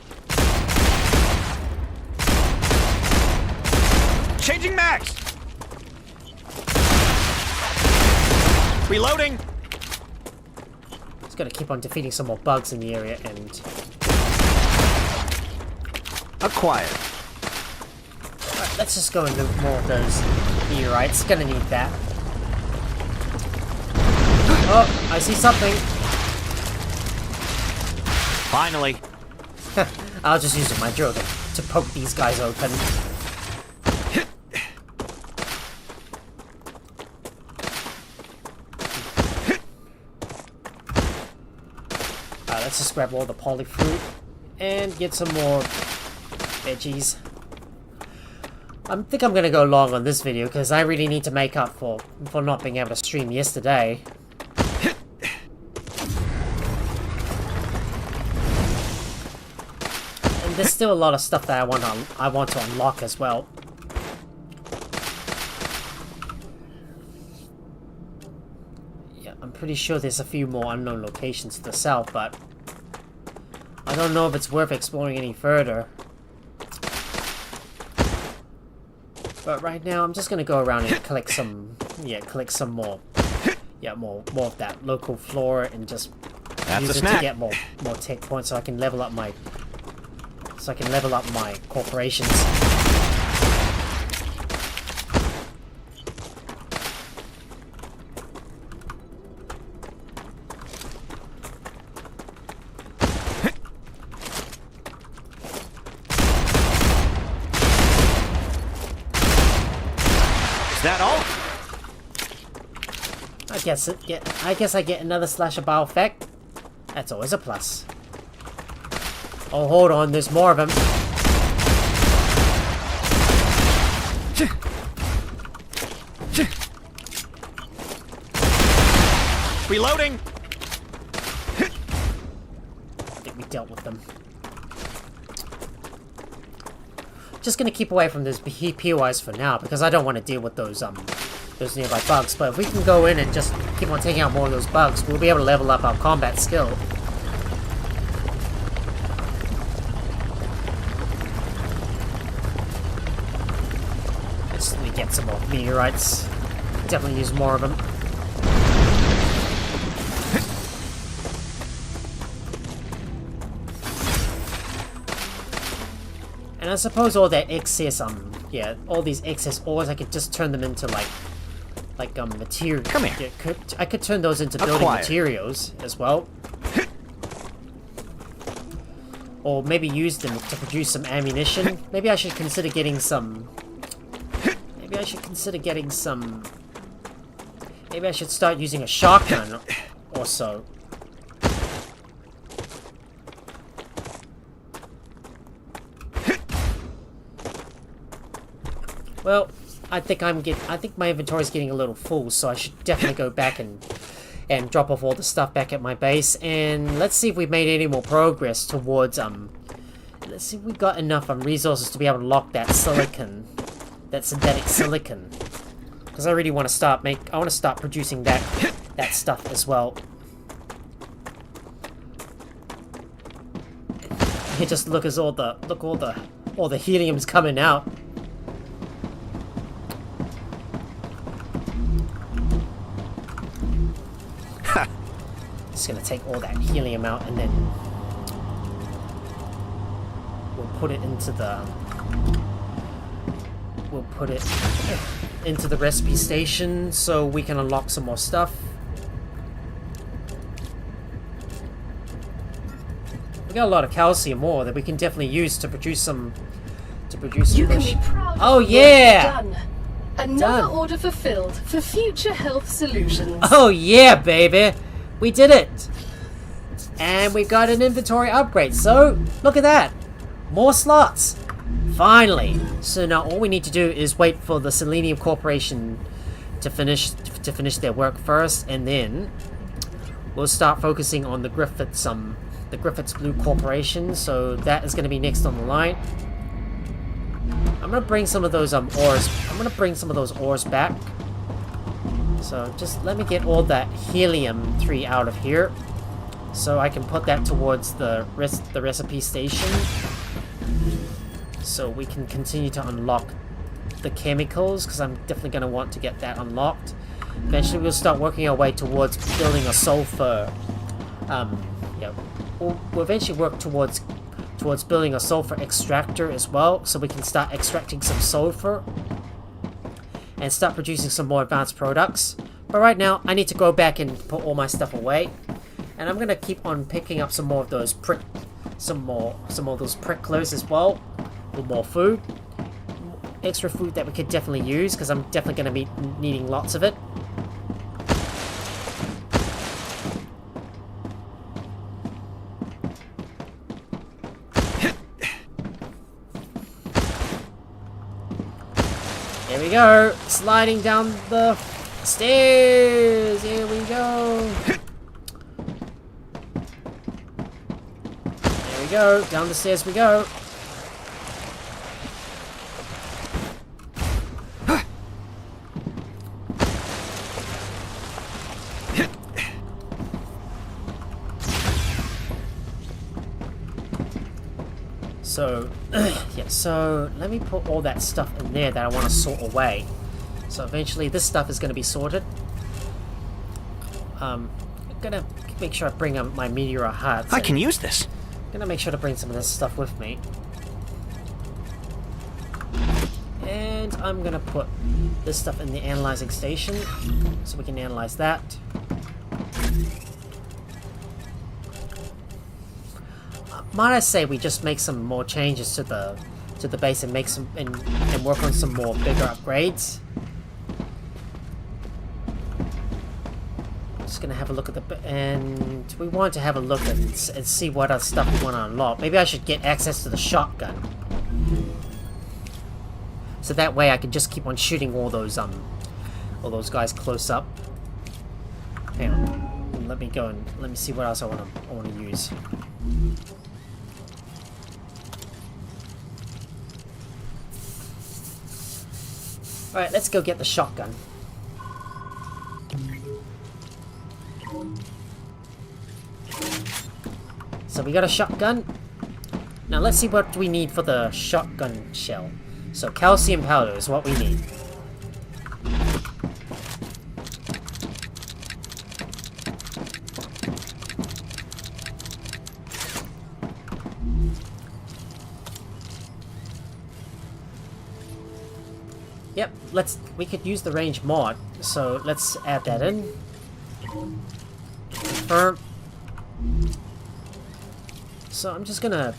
Speaker 3: Changing mags! Reloading!
Speaker 1: Just gotta keep on defeating some more bugs in the area and...
Speaker 3: Acquired.
Speaker 1: Alright, let's just go and loot more of those meteorites. Gonna need that. Oh, I see something.
Speaker 3: Finally.
Speaker 1: I'll just use my drill to poke these guys open. Let's just grab all the poly fruit and get some more veggies. I think I'm gonna go long on this video because I really need to make up for not being able to stream yesterday. There's still a lot of stuff that I want to unlock as well. Yeah, I'm pretty sure there's a few more unknown locations to the south, but I don't know if it's worth exploring any further. But right now, I'm just gonna go around and collect some more, more of that local flora and just use it to get more tech points so I can level up my. So I can level up my corporations.
Speaker 3: Is that all?
Speaker 1: I guess I get another slasher bio effect. That's always a plus. Oh, hold on, there's more of them.
Speaker 3: Reloading!
Speaker 1: I think we dealt with them. Just gonna keep away from those POIs for now, because I don't want to deal with those nearby bugs. But if we can go in and just keep on taking out more of those bugs, we'll be able to level up our combat skill. Get some more meteorites. Definitely use more of them. And I suppose all that excess, all these excess ores, I could just turn them into material.
Speaker 3: Come here.
Speaker 1: Yeah, I could turn those into building materials as well. Or maybe use them to produce some ammunition. Maybe I should consider getting some. Maybe I should start using a shotgun or so. Well, I think my inventory is getting a little full, so I should definitely go back and and drop off all the stuff back at my base. And let's see if we've made any more progress towards let's see if we got enough resources to be able to lock that silicon, that synthetic silicon, because I really want to start producing that stuff as well. You just look as all the helium's coming out. Just gonna take all that helium out and then we'll put it into the recipe station so we can unlock some more stuff. We got a lot of calcium ore that we can definitely use to produce some.
Speaker 2: You can be proud of
Speaker 1: Oh
Speaker 2: the work
Speaker 1: yeah!
Speaker 2: you've done. Another order fulfilled for future health solutions.
Speaker 1: Oh yeah, baby! We did it! And we got an inventory upgrade, so look at that! More slots! Finally! So now all we need to do is wait for the Selenium Corporation to finish their work first, and then we'll start focusing on the Griffiths Blue Corporation, so that is going to be next on the line. I'm going to bring some of those ores back. So just let me get all that Helium-3 out of here, so I can put that towards the recipe station, so we can continue to unlock the chemicals, because I'm definitely going to want to get that unlocked. Eventually we'll start working our way towards building a sulfur, we'll eventually work towards building a sulfur extractor as well, so we can start extracting some sulfur and start producing some more advanced products. But right now, I need to go back and put all my stuff away, and I'm gonna keep on picking up some more of those pricklers as well, with more food, extra food that we could definitely use, because I'm definitely gonna be needing lots of it. Here we go, sliding down the stairs. Here we go. There we go, down the stairs we go. So, yeah, so let me put all that stuff in there that I want to sort away. So eventually this stuff is going to be sorted. I'm going to make sure I bring my meteor hearts.
Speaker 3: I can use this.
Speaker 1: I'm going to make sure to bring some of this stuff with me. And I'm going to put this stuff in the analyzing station, so we can analyze that. Might I say we just make some more changes to the base and make some and work on some more bigger upgrades. Just gonna have a look at and we want to have a look and see what other stuff we want to unlock. Maybe I should get access to the shotgun, so that way I can just keep on shooting all those guys close up. Hang on, let me go and let me see what else I want to use. Alright, let's go get the shotgun. So we got a shotgun. Now let's see what we need for the shotgun shell. So calcium powder is what we need. Yep, we could use the range mod, so let's add that in. Confirm. So I'm just gonna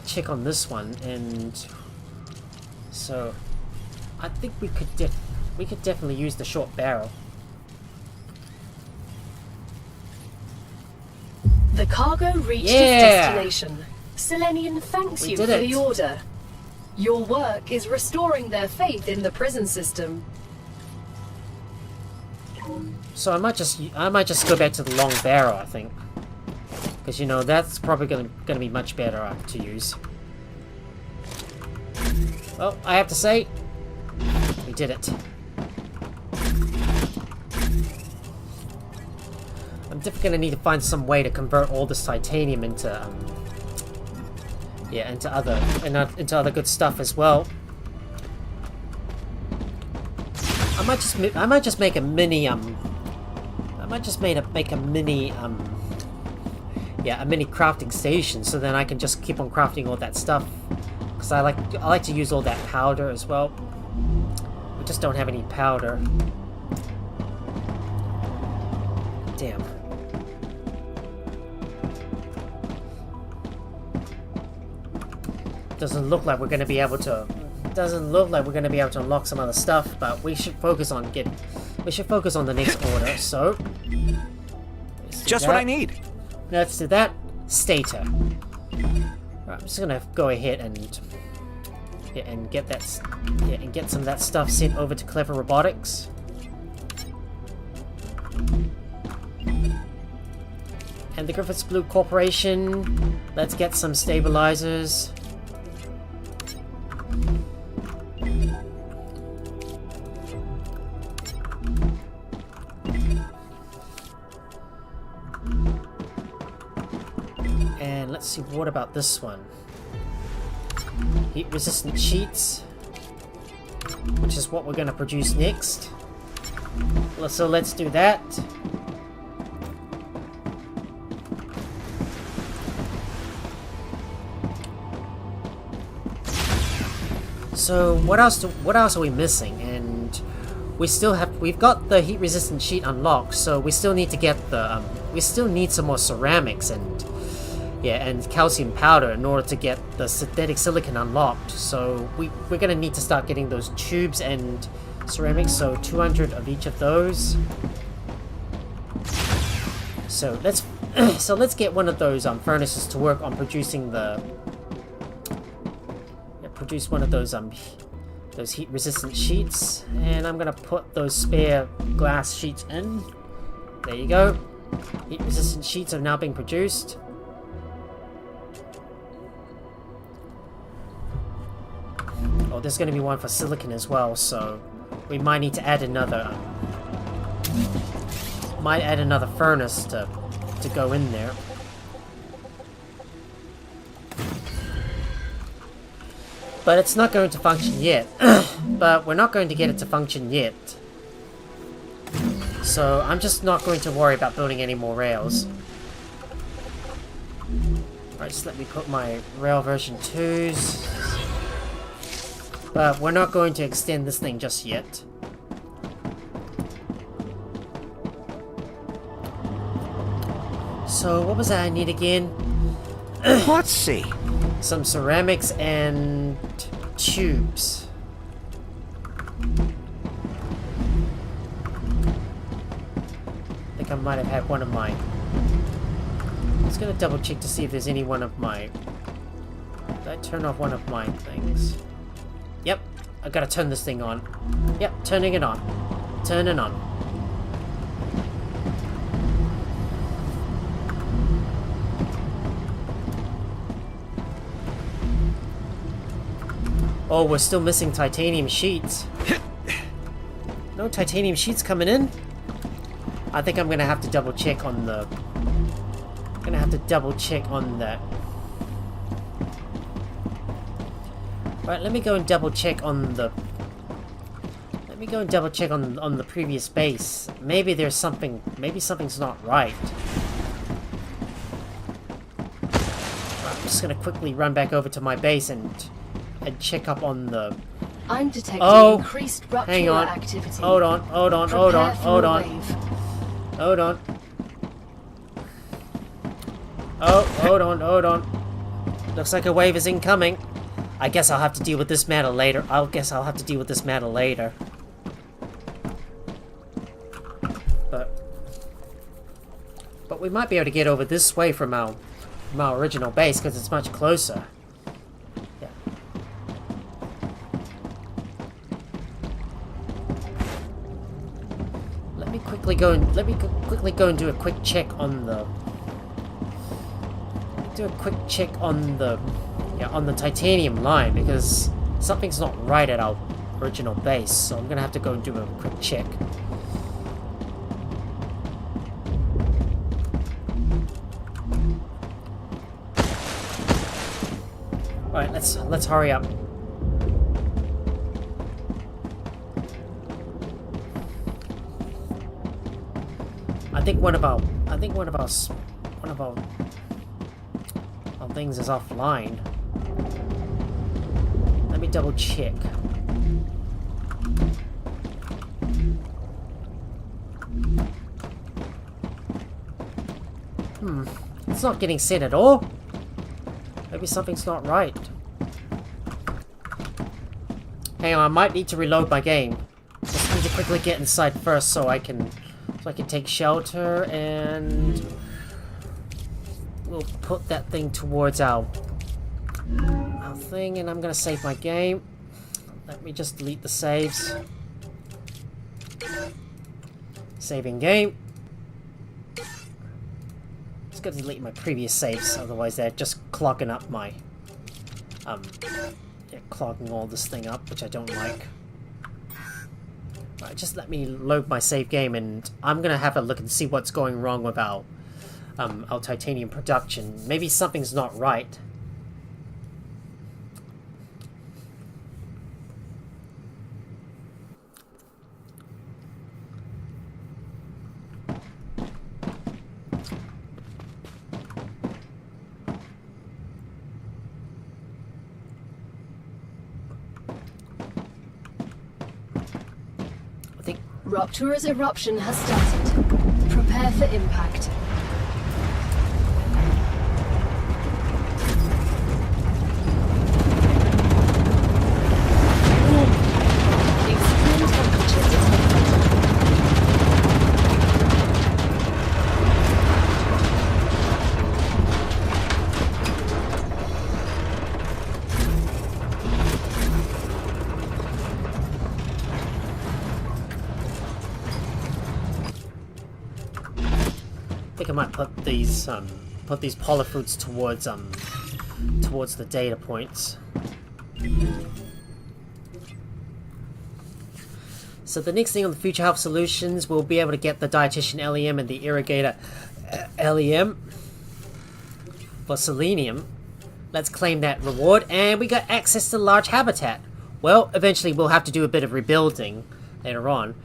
Speaker 1: check on this one, and so I think we could definitely use the short barrel.
Speaker 2: The cargo reached its destination. Selenium thanks you for the order. Your work is restoring their faith in the prison system.
Speaker 1: So I might just go back to the long barrel, I think, because you know that's probably gonna be much better to use. Well, I have to say, we did it. I'm definitely gonna need to find some way to convert all this titanium into into other good stuff as well. I might just make a mini a mini crafting station, so then I can just keep on crafting all that stuff. Because I like to use all that powder as well. We just don't have any powder. Damn. Doesn't look like we're gonna be able to. Doesn't look like we're gonna be able to unlock some other stuff, but we should focus on the next order. So,
Speaker 3: Just what I need.
Speaker 1: Let's do that. Stator. Right, I'm just gonna go ahead and get that and get some of that stuff sent over to Clever Robotics. And the Griffiths Blue Corporation. Let's get some stabilizers. And let's see, what about this one? Heat resistant sheets, which is what we're going to produce next. So let's do that. So what else are we missing? And we've got the heat resistant sheet unlocked, so we still need to get the we still need some more ceramics and calcium powder in order to get the synthetic silicon unlocked. So we're gonna need to start getting those tubes and ceramics, so 200 of each of those. So let's get one of those furnaces to work on producing produce one of those heat resistant sheets, and I'm gonna put those spare glass sheets in. There you go. Heat resistant sheets are now being produced. Oh, there's gonna be one for silicon as well, so we might need to add another furnace to go in there. But it's not going to function yet. But we're not going to get it to function yet. So I'm just not going to worry about building any more rails. Alright, just let me put my rail version 2s. But we're not going to extend this thing just yet. So what was that I need again?
Speaker 3: Let's see.
Speaker 1: Some ceramics and tubes. I think I might have had one of my... I'm just gonna double check to see if there's any one of my... Did I turn off one of my things? Yep, I gotta turn this thing on. Yep, turning it on. Turn it on. Oh, we're still missing titanium sheets. No titanium sheets coming in? I think I'm gonna have to double check on the... that. Right, let me go and double check on the... on the previous base. Maybe there's something... Maybe something's not right. I'm just gonna quickly run back over to my base and check up on the...
Speaker 2: I'm detecting increased
Speaker 1: hang
Speaker 2: rupture
Speaker 1: on.
Speaker 2: activity.
Speaker 1: Hold on.
Speaker 2: Prepare for a wave.
Speaker 1: Hold on. Oh, hold on. Looks like a wave is incoming. I guess I'll have to deal with this matter later. But we might be able to get over this way from our original base because it's much closer. Yeah. Let me quickly go and do a quick check on the on the titanium line, because something's not right at our original base. So I'm gonna have to go and do a quick check. All right, let's hurry up. I think one of our things is offline. Let me double check. It's not getting sent at all. Maybe something's not right. Hang on, I might need to reload my game. Just need to quickly get inside first so I can take shelter, and we'll put that thing towards our thing, and I'm gonna save my game. Let me just delete the saves. Saving game. Just gotta delete my previous saves, otherwise they're just clogging up my clogging all this thing up, which I don't like. Right, just let me load my save game, and I'm gonna have a look and see what's going wrong with our titanium production. Maybe something's not right.
Speaker 2: Rupture's eruption has started. Prepare for impact. Extreme temperature detected.
Speaker 1: I think I might put these polyfruits towards the data points. So the next thing on the Future Health Solutions, we'll be able to get the Dietitian LEM and the Irrigator LEM for selenium. Let's claim that reward, and we got access to large habitat. Well, eventually we'll have to do a bit of rebuilding later on.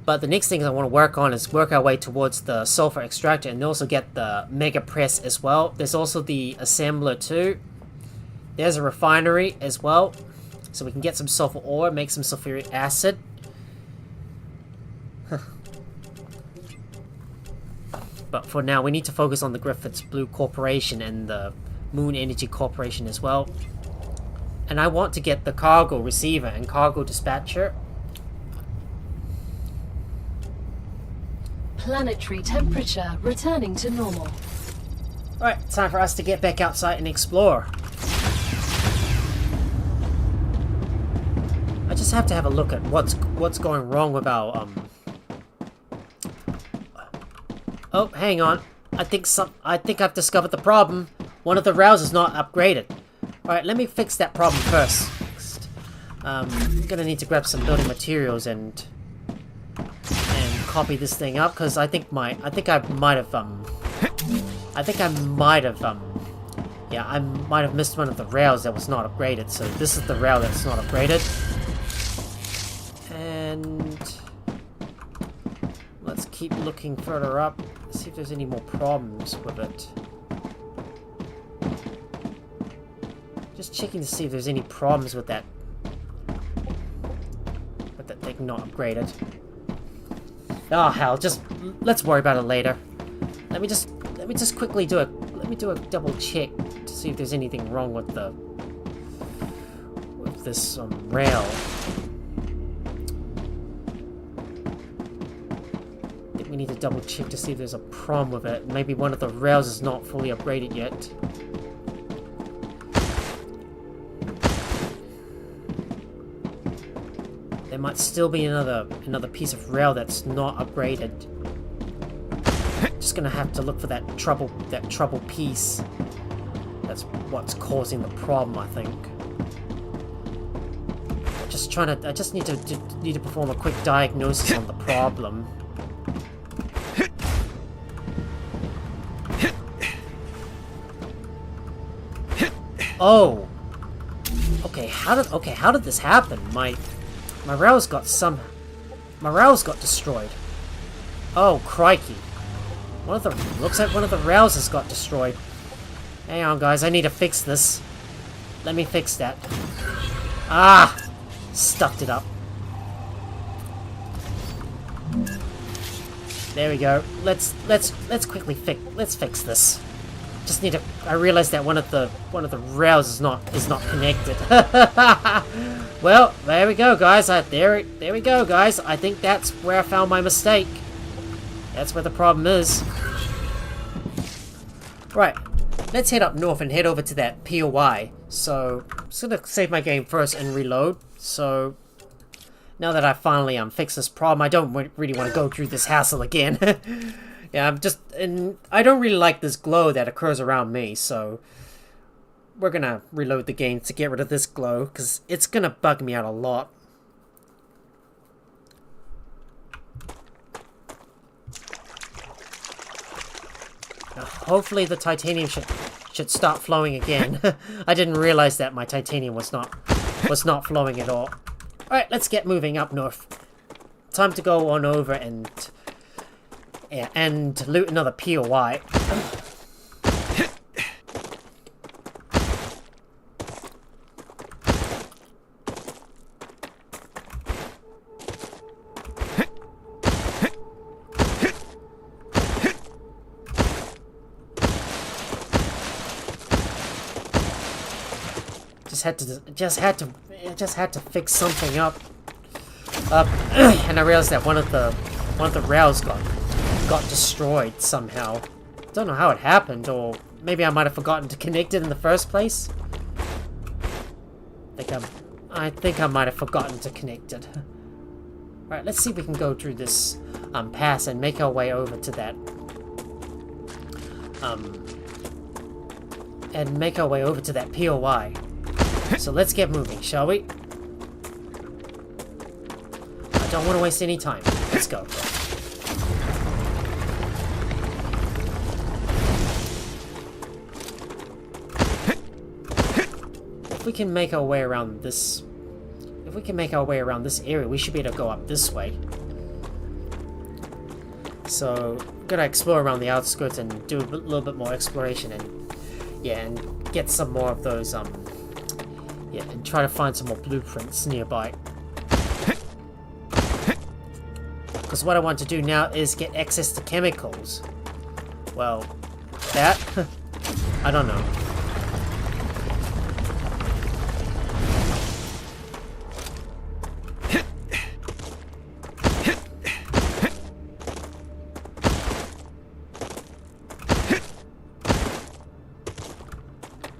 Speaker 1: But the next thing I want to work on is work our way towards the sulfur extractor, and also get the mega press as well. There's also the assembler too. There's a refinery as well, so we can get some sulfur ore, make some sulfuric acid. But for now, we need to focus on the Griffiths Blue Corporation and the Moon Energy Corporation as well. And I want to get the cargo receiver and cargo dispatcher.
Speaker 2: Planetary temperature returning to normal.
Speaker 1: Alright, time for us to get back outside and explore. I just have to have a look at what's going wrong with our Oh, hang on. I think I've discovered the problem. One of the rails is not upgraded. Alright, let me fix that problem first. I'm gonna need to grab some building materials and copy this thing up, because I think I might have missed one of the rails that was not upgraded. So this is the rail that's not upgraded. And let's keep looking further up, see if there's any more problems with it. Just checking to see if there's any problems with that thing not upgraded. Oh hell, let's worry about it later. Let me just quickly do a double check to see if there's anything wrong with this rail. I think we need to double check to see if there's a problem with it. Maybe one of the rails is not fully upgraded yet. There might still be another piece of rail that's not upgraded. Just gonna have to look for that trouble piece. That's what's causing the problem, I think. I just need to perform a quick diagnosis on the problem. Oh. Okay, how did this happen? My rails got destroyed. Oh, crikey. Looks like one of the rails has got destroyed. Hang on, guys, I need to fix this. Let me fix that. Ah! Stuffed it up. There we go. Let's quickly fix this. Just need to. I realized that one of the rails is not connected. Well, there we go, guys. There we go, guys. I think that's where I found my mistake. That's where the problem is. Right. Let's head up north and head over to that POI. So, I'm just gonna save my game first and reload. So, now that I finally fixed this problem, I don't really want to go through this hassle again. Yeah, I don't really like this glow that occurs around me, so we're gonna reload the game to get rid of this glow, because it's gonna bug me out a lot. Now, hopefully the titanium should stop flowing again. I didn't realize that my titanium was not flowing at all. Alright, let's get moving up north. Time to go on over and loot another POI. Just had to fix something up. And I realized that one of the rails got destroyed somehow. Don't know how it happened, or maybe I might have forgotten to connect it in the first place. I think I might have forgotten to connect it. Alright, let's see if we can go through this pass and make our way over to that POI. So let's get moving, shall we? I don't want to waste any time. Let's go. If we can make our way around this... If we can make our way around this area, we should be able to go up this way. So, I'm gonna explore around the outskirts and do a little bit more exploration and... Yeah, and get some more of those, yeah, and try to find some more blueprints nearby. Because what I want to do now is get access to chemicals. Well, that? I don't know.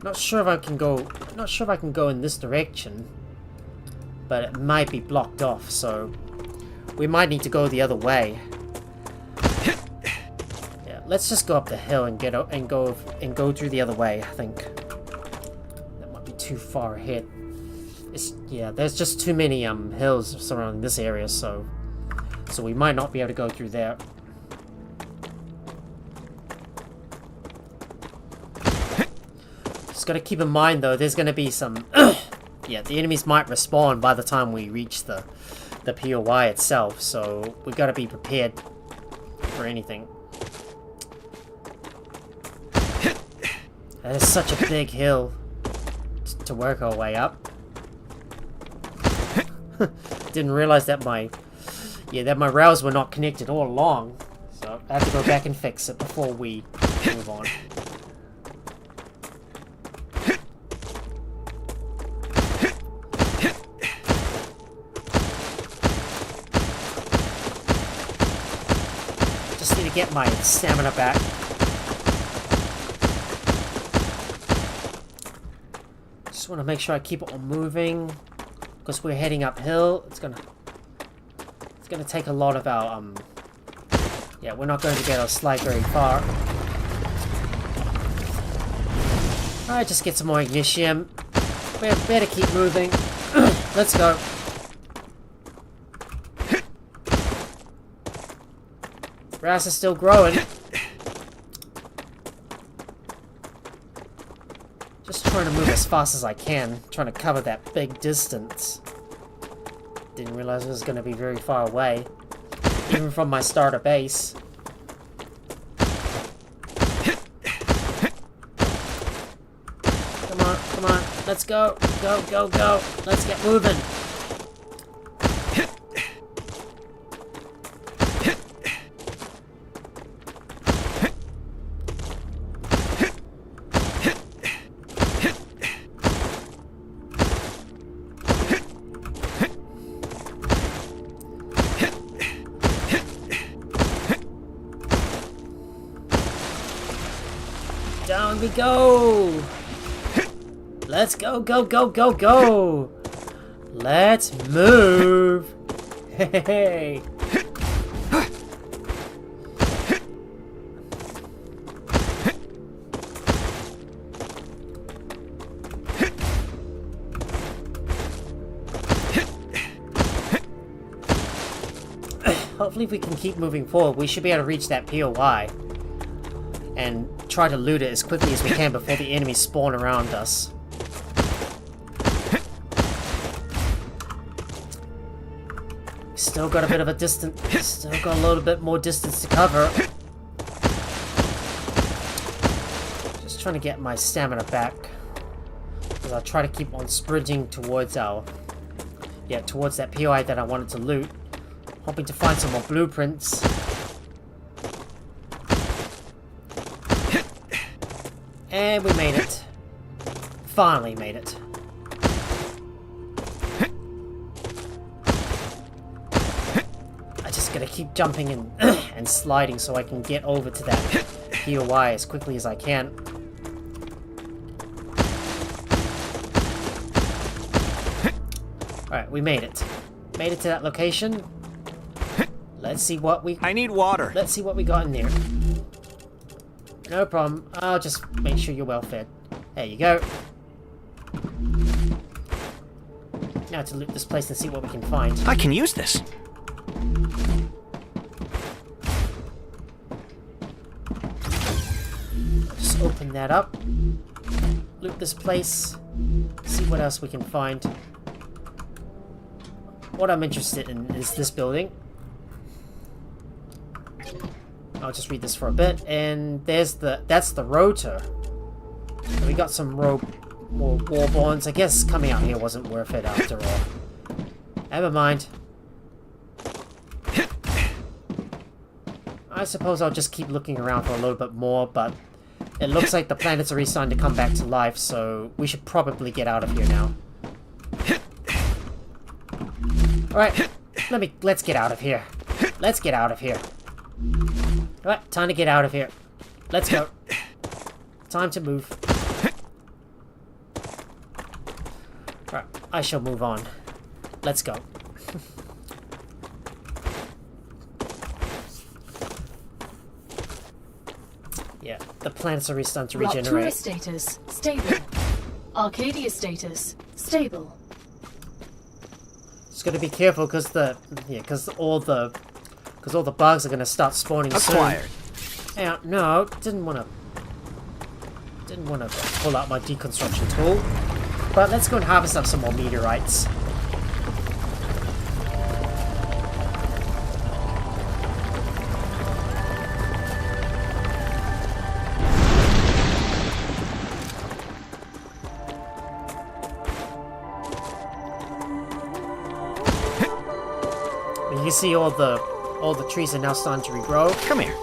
Speaker 1: Not sure if I can go in this direction, but it might be blocked off, so we might need to go the other way. Yeah, let's just go up the hill and go through the other way. I think that might be too far ahead. Yeah, there's just too many hills surrounding this area, so we might not be able to go through there. Got to keep in mind though, there's going to be some yeah, the enemies might respawn by the time we reach the POI itself, so we've got to be prepared for anything. That is such a big hill to work our way up. Didn't realize that my rails were not connected all along, so I have to go back and fix it before we move on. Get my stamina back. Just want to make sure I keep it on moving, because we're heading uphill. It's gonna take a lot of our Yeah, we're not going to get our slide very far. Alright, just get some more ignition. We better keep moving. Let's go. Grass is still growing. Just trying to move as fast as I can. Trying to cover that big distance. Didn't realize it was going to be very far away. Even from my starter base. Come on, let's go. Go, go, go. Let's get moving. Down we go! Let's go, go, go, go, go! Let's move! Hey! Hopefully if we can keep moving forward, we should be able to reach that POI. And try to loot it as quickly as we can before the enemies spawn around us. Still got a bit of a distance. Still got a little bit more distance to cover. Just trying to get my stamina back. Because I'll try to keep on sprinting towards our... Yeah, towards that POI that I wanted to loot. Hoping to find some more blueprints. And we made it. Finally made it. I just gotta keep jumping and, and sliding so I can get over to that POI as quickly as I can. Alright, we made it. Made it to that location. Let's see what we...
Speaker 3: I need water.
Speaker 1: Let's see what we got in there. No problem. I'll just make sure you're well fed. There you go. Now to loot this place and see what we can find.
Speaker 3: I can use this.
Speaker 1: Just open that up. Loot this place. See what else we can find. What I'm interested in is this building. I'll just read this for a bit, and that's the rotor. So we got some more Warborns. I guess coming out here wasn't worth it after all. Never mind. I suppose I'll just keep looking around for a little bit more, but it looks like the planets are starting to come back to life, so we should probably get out of here now. Alright, let's get out of here. Let's get out of here. Alright, time to get out of here. Let's go. Time to move. Alright, I shall move on. Let's go. Yeah, the planets are starting to regenerate.
Speaker 2: Ruptura status stable. Arcadia status stable.
Speaker 1: Just gotta be careful because all the bugs are gonna start spawning
Speaker 3: Acquired.
Speaker 1: soon. Yeah, no, didn't wanna pull out my deconstruction tool. But let's go and harvest up some more meteorites. You see all the trees are now starting to regrow.
Speaker 3: Come here.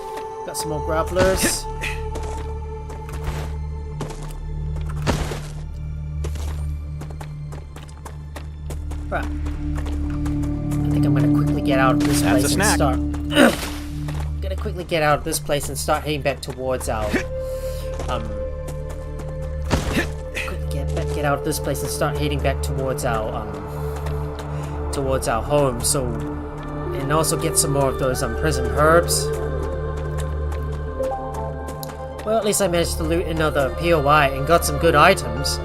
Speaker 1: Got some more grapplers. Right. I think I'm gonna quickly get out of this
Speaker 3: That's
Speaker 1: place
Speaker 3: a
Speaker 1: and
Speaker 3: snack.
Speaker 1: start. Gonna quickly get out of this place and start heading back towards our get out of this place and start heading back towards our home. So, and also get some more of those prism herbs. at least I managed to loot another POI and got some good items.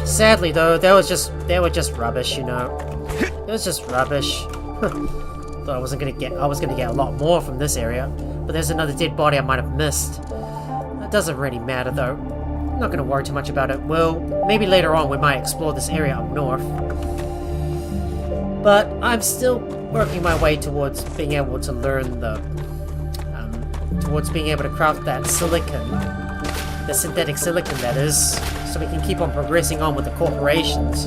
Speaker 1: Sadly though, they were just rubbish, you know. It was just rubbish. Thought I was gonna get a lot more from this area, but there's another dead body I might have missed. That doesn't really matter though. I'm not gonna worry too much about it. Well, maybe later on we might explore this area up north. But I'm still working my way towards being able to learn towards being able to craft that silicon, the synthetic silicon that is, so we can keep on progressing on with the corporations.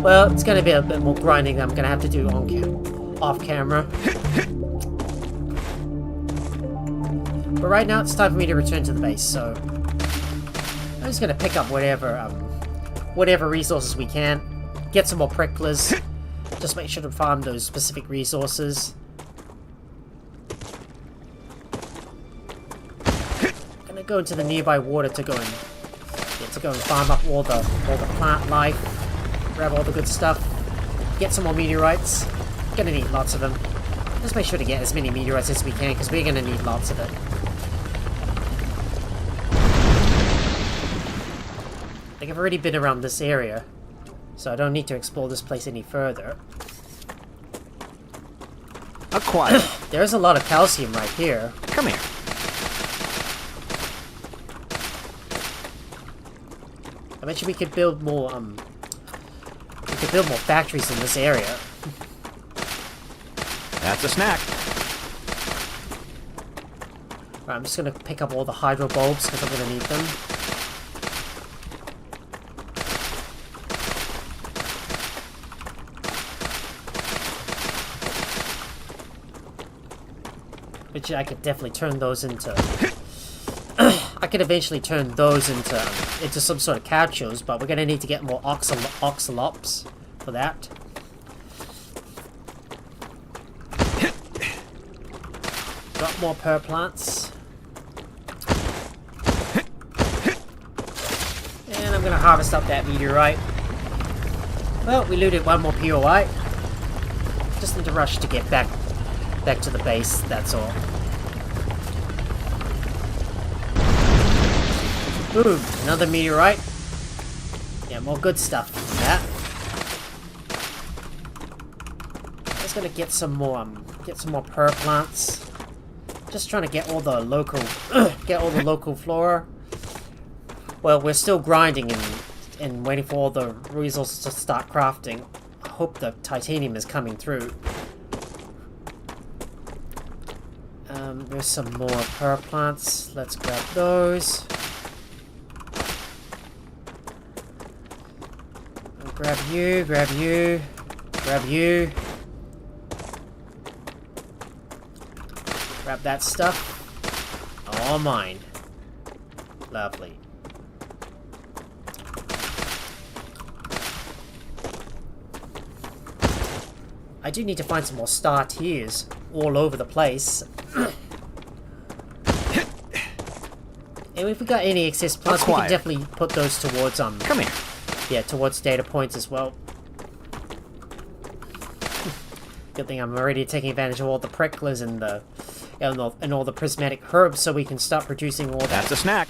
Speaker 1: Well, it's going to be a bit more grinding that I'm going to have to do off camera. But right now it's time for me to return to the base, so I'm just going to pick up whatever resources we can, get some more pricklers, just make sure to farm those specific resources. Go into the nearby water to go and farm up all the plant life, grab all the good stuff, get some more meteorites. Gonna need lots of them. Just make sure to get as many meteorites as we can because we're gonna need lots of it. I think I've already been around this area, so I don't need to explore this place any further.
Speaker 3: Acquired.
Speaker 1: There's a lot of calcium right here.
Speaker 3: Come here.
Speaker 1: I bet you we could build more, factories in this area.
Speaker 3: That's a snack.
Speaker 1: Right, I'm just gonna pick up all the hydro bulbs because I'm gonna need them. Which I could definitely turn those into... I could eventually turn those into some sort of capsules, but we're gonna need to get more oxalops for that. Got more pearl plants. And I'm gonna harvest up that meteorite. Well, we looted one more POI. Just need to rush to get back to the base, that's all. Boom, another meteorite. Yeah, more good stuff from that. Just gonna get some more pearl plants. Just trying to get all the local flora. Well, we're still grinding and waiting for all the resources to start crafting. I hope the titanium is coming through. There's some more pearl plants. Let's grab those. Grab you, grab you, grab you. Grab that stuff. All mine. Lovely. I do need to find some more star tiers all over the place. And if we got any excess plants, we can definitely put those towards
Speaker 3: Come here.
Speaker 1: yeah, towards data points as well. Good thing I'm already taking advantage of all the pricklers and all the prismatic herbs, so we can start producing all that.
Speaker 3: That's a snack.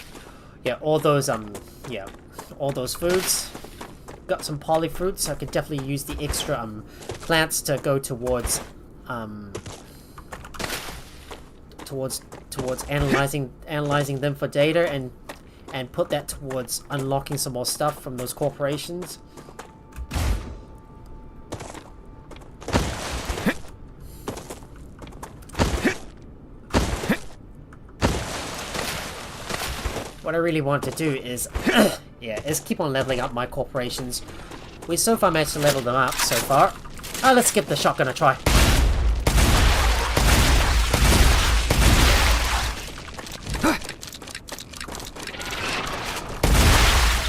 Speaker 1: Yeah, all those all those foods. Got some polyfruits, so I could definitely use the extra plants to go towards analyzing them for data and put that towards unlocking some more stuff from those corporations. What I really want to do is is keep on leveling up my corporations. We so far managed to level them up so far. Let's give the shotgun a try.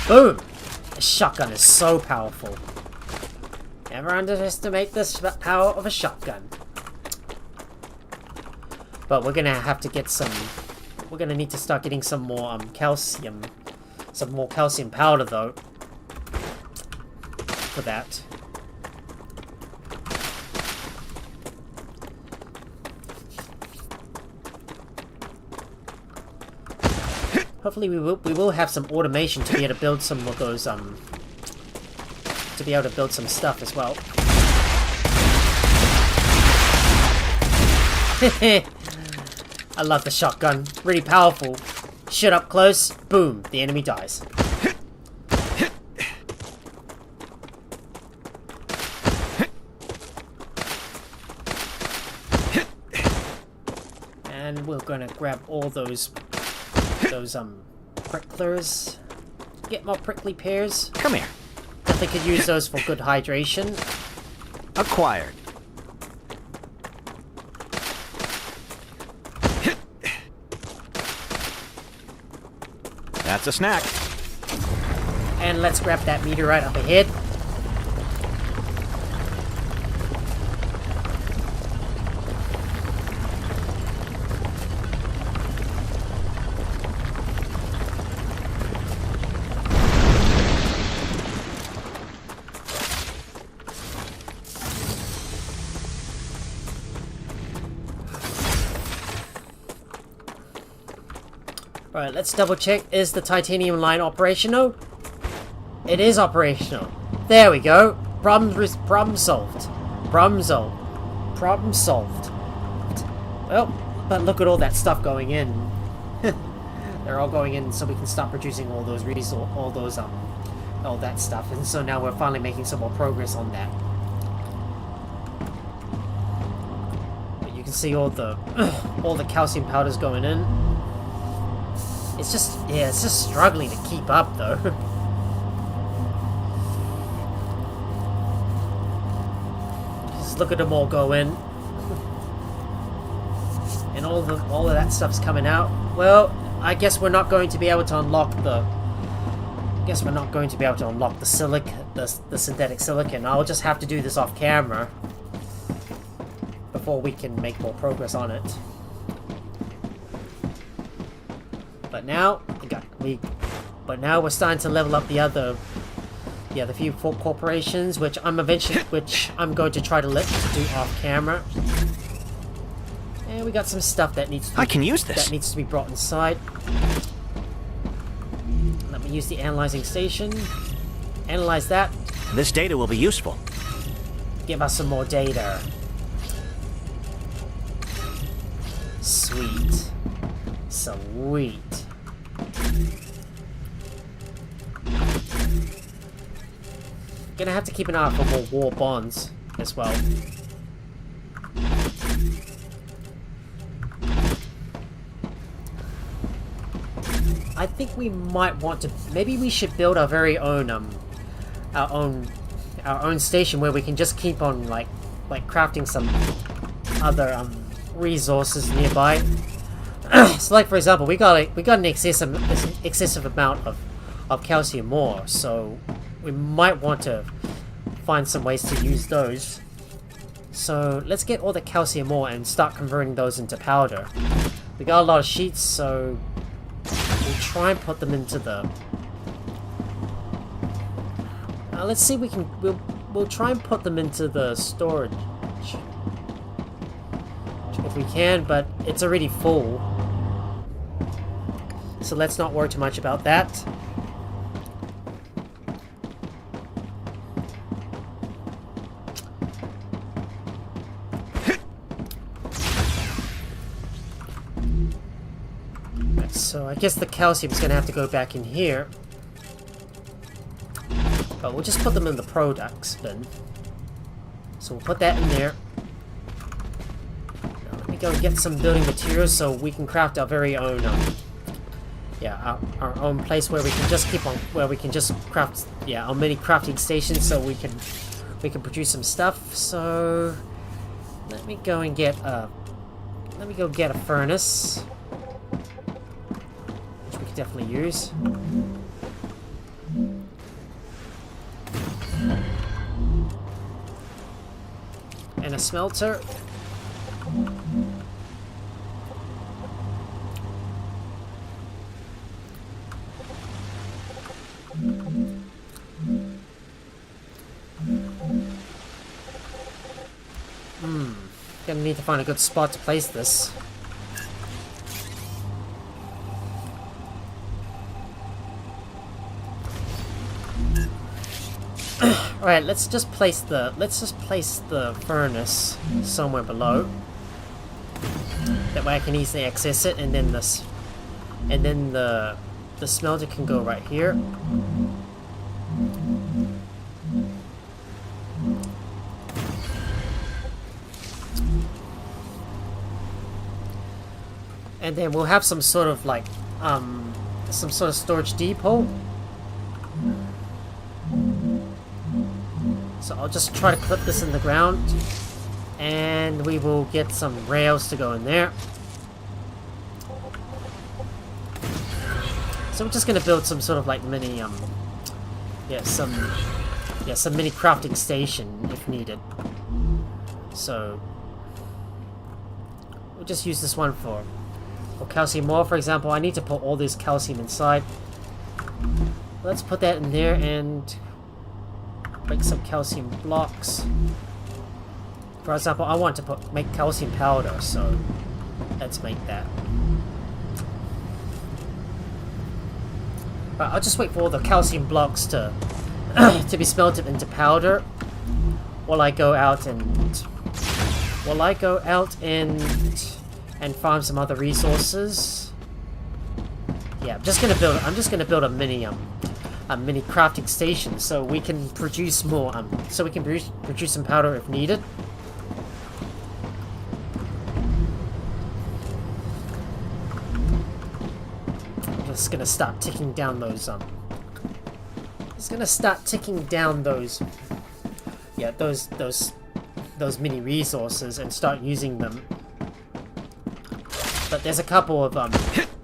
Speaker 1: Boom! The shotgun is so powerful. Never underestimate the power of a shotgun. But we're gonna have to get some... We're gonna need to start getting some more calcium. Some more calcium powder though. For that. Hopefully we will have some automation to be able to build some of those to be able to build some stuff as well. I love the shotgun. Really powerful. Shoot up close, boom, the enemy dies. And we're gonna grab all those pricklers. Get more prickly pears.
Speaker 3: Come here.
Speaker 1: Definitely could use those for good hydration.
Speaker 3: Acquired. That's a snack.
Speaker 1: And let's grab that meteorite up ahead. Alright, let's double check. Is the titanium line operational? It is operational. There we go. Problem solved. Problem solved. Well, but look at all that stuff going in. They're all going in so we can start producing all those all that stuff. And so now we're finally making some more progress on that. But you can see all the all the calcium powders going in. It's just, yeah, it's just struggling to keep up, though. Just look at them all go in. And all of that stuff's coming out. Well, I guess we're not going to be able to unlock the... the synthetic silicon. I'll just have to do this off camera before we can make more progress on it. But now we're starting to level up the other few corporations, which I'm going to try to do off camera. And we got some stuff that needs to be brought inside. Let me use the analyzing station. Analyze that.
Speaker 3: This data will be useful.
Speaker 1: Give us some more data. Sweet. Sweet. Gonna have to keep an eye out for more war bonds as well. I think we might want to. Maybe we should build our very own our own station where we can just keep on like crafting some other resources nearby. So, like for example, we got an excessive amount of calcium ore, so we might want to find some ways to use those. So let's get all the calcium ore and start converting those into powder. We got a lot of sheets, so we'll try and put them into the. Let's see, we'll try and put them into the storage if we can, but it's already full. So let's not worry too much about that. So I guess the calcium is going to have to go back in here. But we'll just put them in the products bin. So we'll put that in there. Now let me go get some building materials so we can craft our very own our own place where we can just craft our mini crafting stations so we can produce some stuff. So let me go get a furnace, which we could definitely use. And a smelter. Gonna need to find a good spot to place this. Alright, let's just place the furnace somewhere below. That way I can easily access it, and then the smelter can go right here. And then we'll have some sort of like some sort of storage depot. So I'll just try to clip this in the ground, and we will get some rails to go in there. So we're just gonna build some sort of like mini some mini crafting station if needed. So we'll just use this one for calcium ore, for example. I need to put all this calcium inside. Let's put that in there and make some calcium blocks. For example, I want to make calcium powder, so let's make that. Right, I'll just wait for all the calcium blocks to to be smelted into powder while I go out and farm some other resources. Yeah, I'm just gonna build a mini crafting station so we can produce more produce some powder if needed. I'm just gonna start ticking down those those mini resources and start using them. But there's a couple of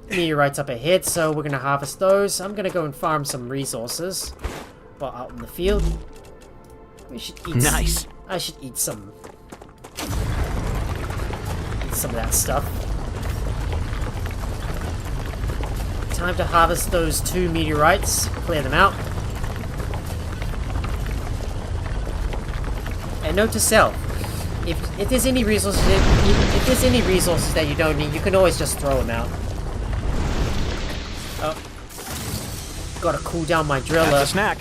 Speaker 1: meteorites up ahead, so we're gonna harvest those. I'm gonna go and farm some resources while out in the field. We should eat.
Speaker 3: Nice.
Speaker 1: I should eat some of that stuff. Time to harvest those 2 meteorites. Clear them out. And note to self: if there's any resources that you don't need, you can always just throw them out. Oh, gotta cool down my driller.
Speaker 3: That's a snack.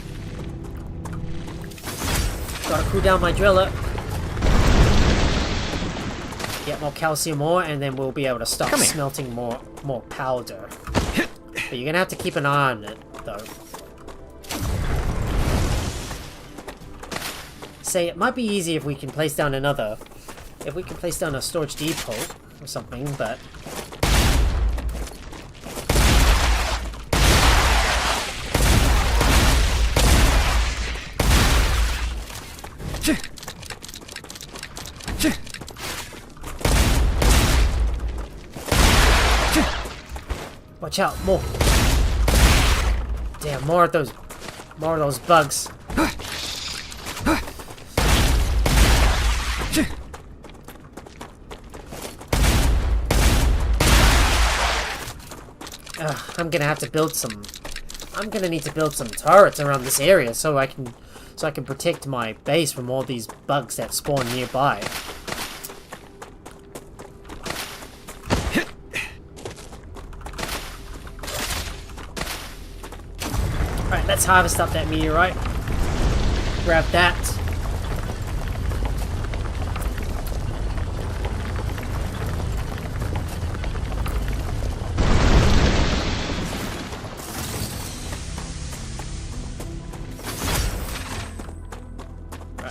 Speaker 1: Gotta cool down my driller. Get more calcium ore, and then we'll be able to start smelting more powder. But you're gonna have to keep an eye on it, though. Say it might be easy if we can place down a storage depot or something, but watch out, more. Damn, more of those bugs. I'm gonna need to build some turrets around this area so I can protect my base from all these bugs that spawn nearby. Alright, let's harvest up that meteorite. Grab that.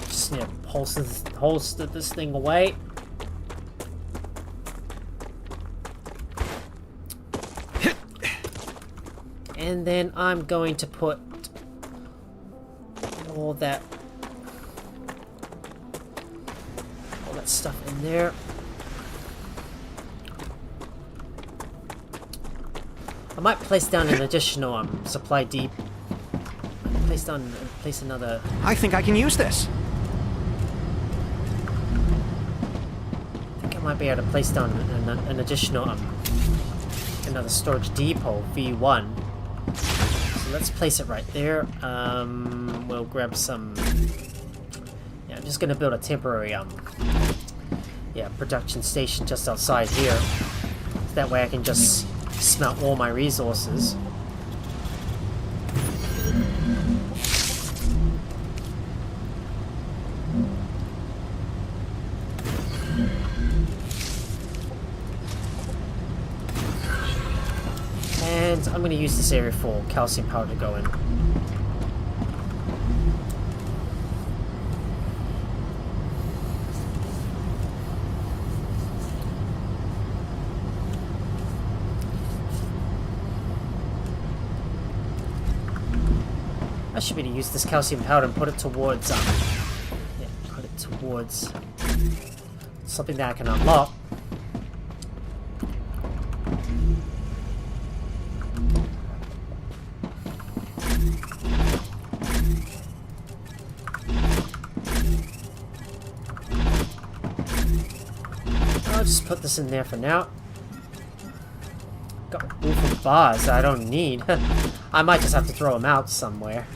Speaker 1: Just need to holster this thing away. And then I'm going to put all that stuff in there. I might place down an additional supply deep. Place another.
Speaker 3: I think I can use this.
Speaker 1: I think I might be able to place down an additional another storage depot V1. So let's place it right there. We'll grab some. Yeah, I'm just gonna build a temporary production station just outside here. So that way I can just smelt all my I'm going to use this area for calcium powder to go in. I should be able to use this calcium powder and put it towards, yeah, put it towards something that I can unlock. I'll just put this in there for now. Got wolfen bars I don't need. I might just have to throw them out somewhere.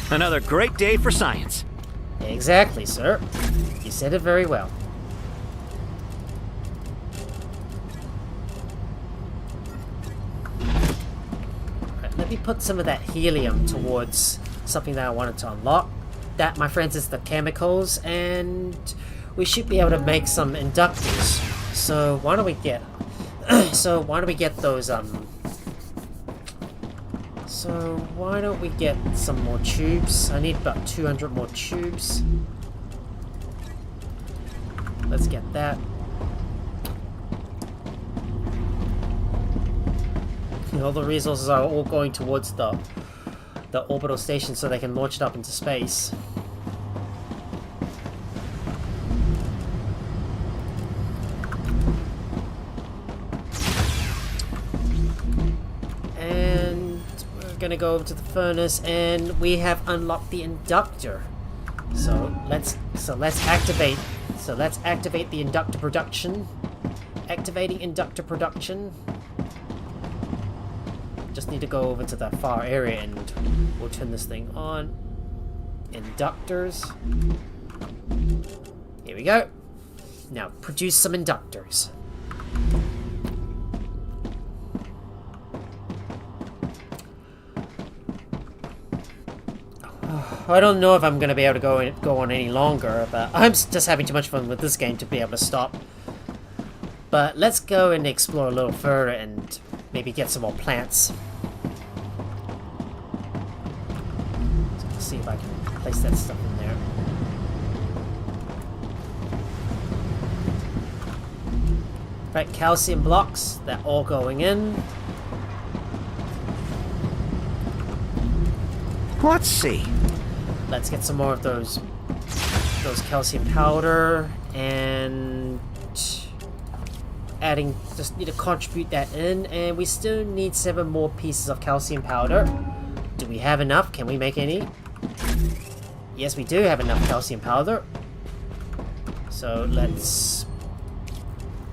Speaker 3: Another great day for science.
Speaker 1: Exactly, sir. You said it very well. Right, let me put some of that helium towards something that I wanted to unlock. That, my friends, is the chemicals, and we should be able to make some inductors. So why don't we get those So why don't we get some more tubes? I need about 200 more tubes. Let's get that. All the resources are all going towards the orbital station so they can launch it up into space. And we're gonna go over to the furnace, and we have unlocked the inductor. So let's activate the inductor production. Activating inductor production. Just need to go over to that far area and we'll turn this thing on. Inductors. Here we go. Now produce some inductors. I don't know if I'm going to be able to go on any longer, but I'm just having too much fun with this game to be able to stop. But let's go and explore a little further and maybe get some more plants. So let's see if I can place that stuff in there. Right, calcium blocks, they're all going in.
Speaker 3: Let's see.
Speaker 1: Let's get some more of those calcium powder, and adding, just need to contribute that in, and we still need 7 more pieces of calcium powder. Do we have enough? Can we make any? Yes, we do have enough calcium powder. So let's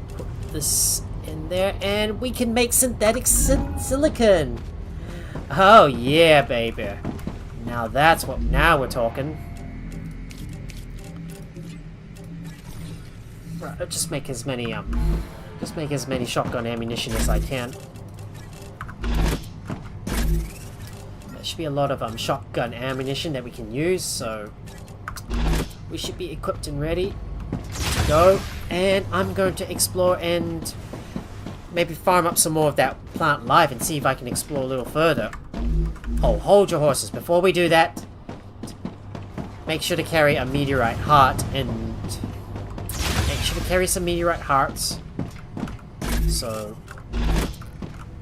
Speaker 1: put this in there, and we can make synthetic silicon. Oh yeah, baby. Now that's what, now we're talking. Right, I'll just make as many shotgun ammunition as I can. There should be a lot of shotgun ammunition that we can use, so we should be equipped and ready to go. And I'm going to explore and maybe farm up some more of that plant life and see if I can explore a little further. Oh, hold your horses. Before we do that, make sure to carry a meteorite heart, and make sure to carry some meteorite hearts. So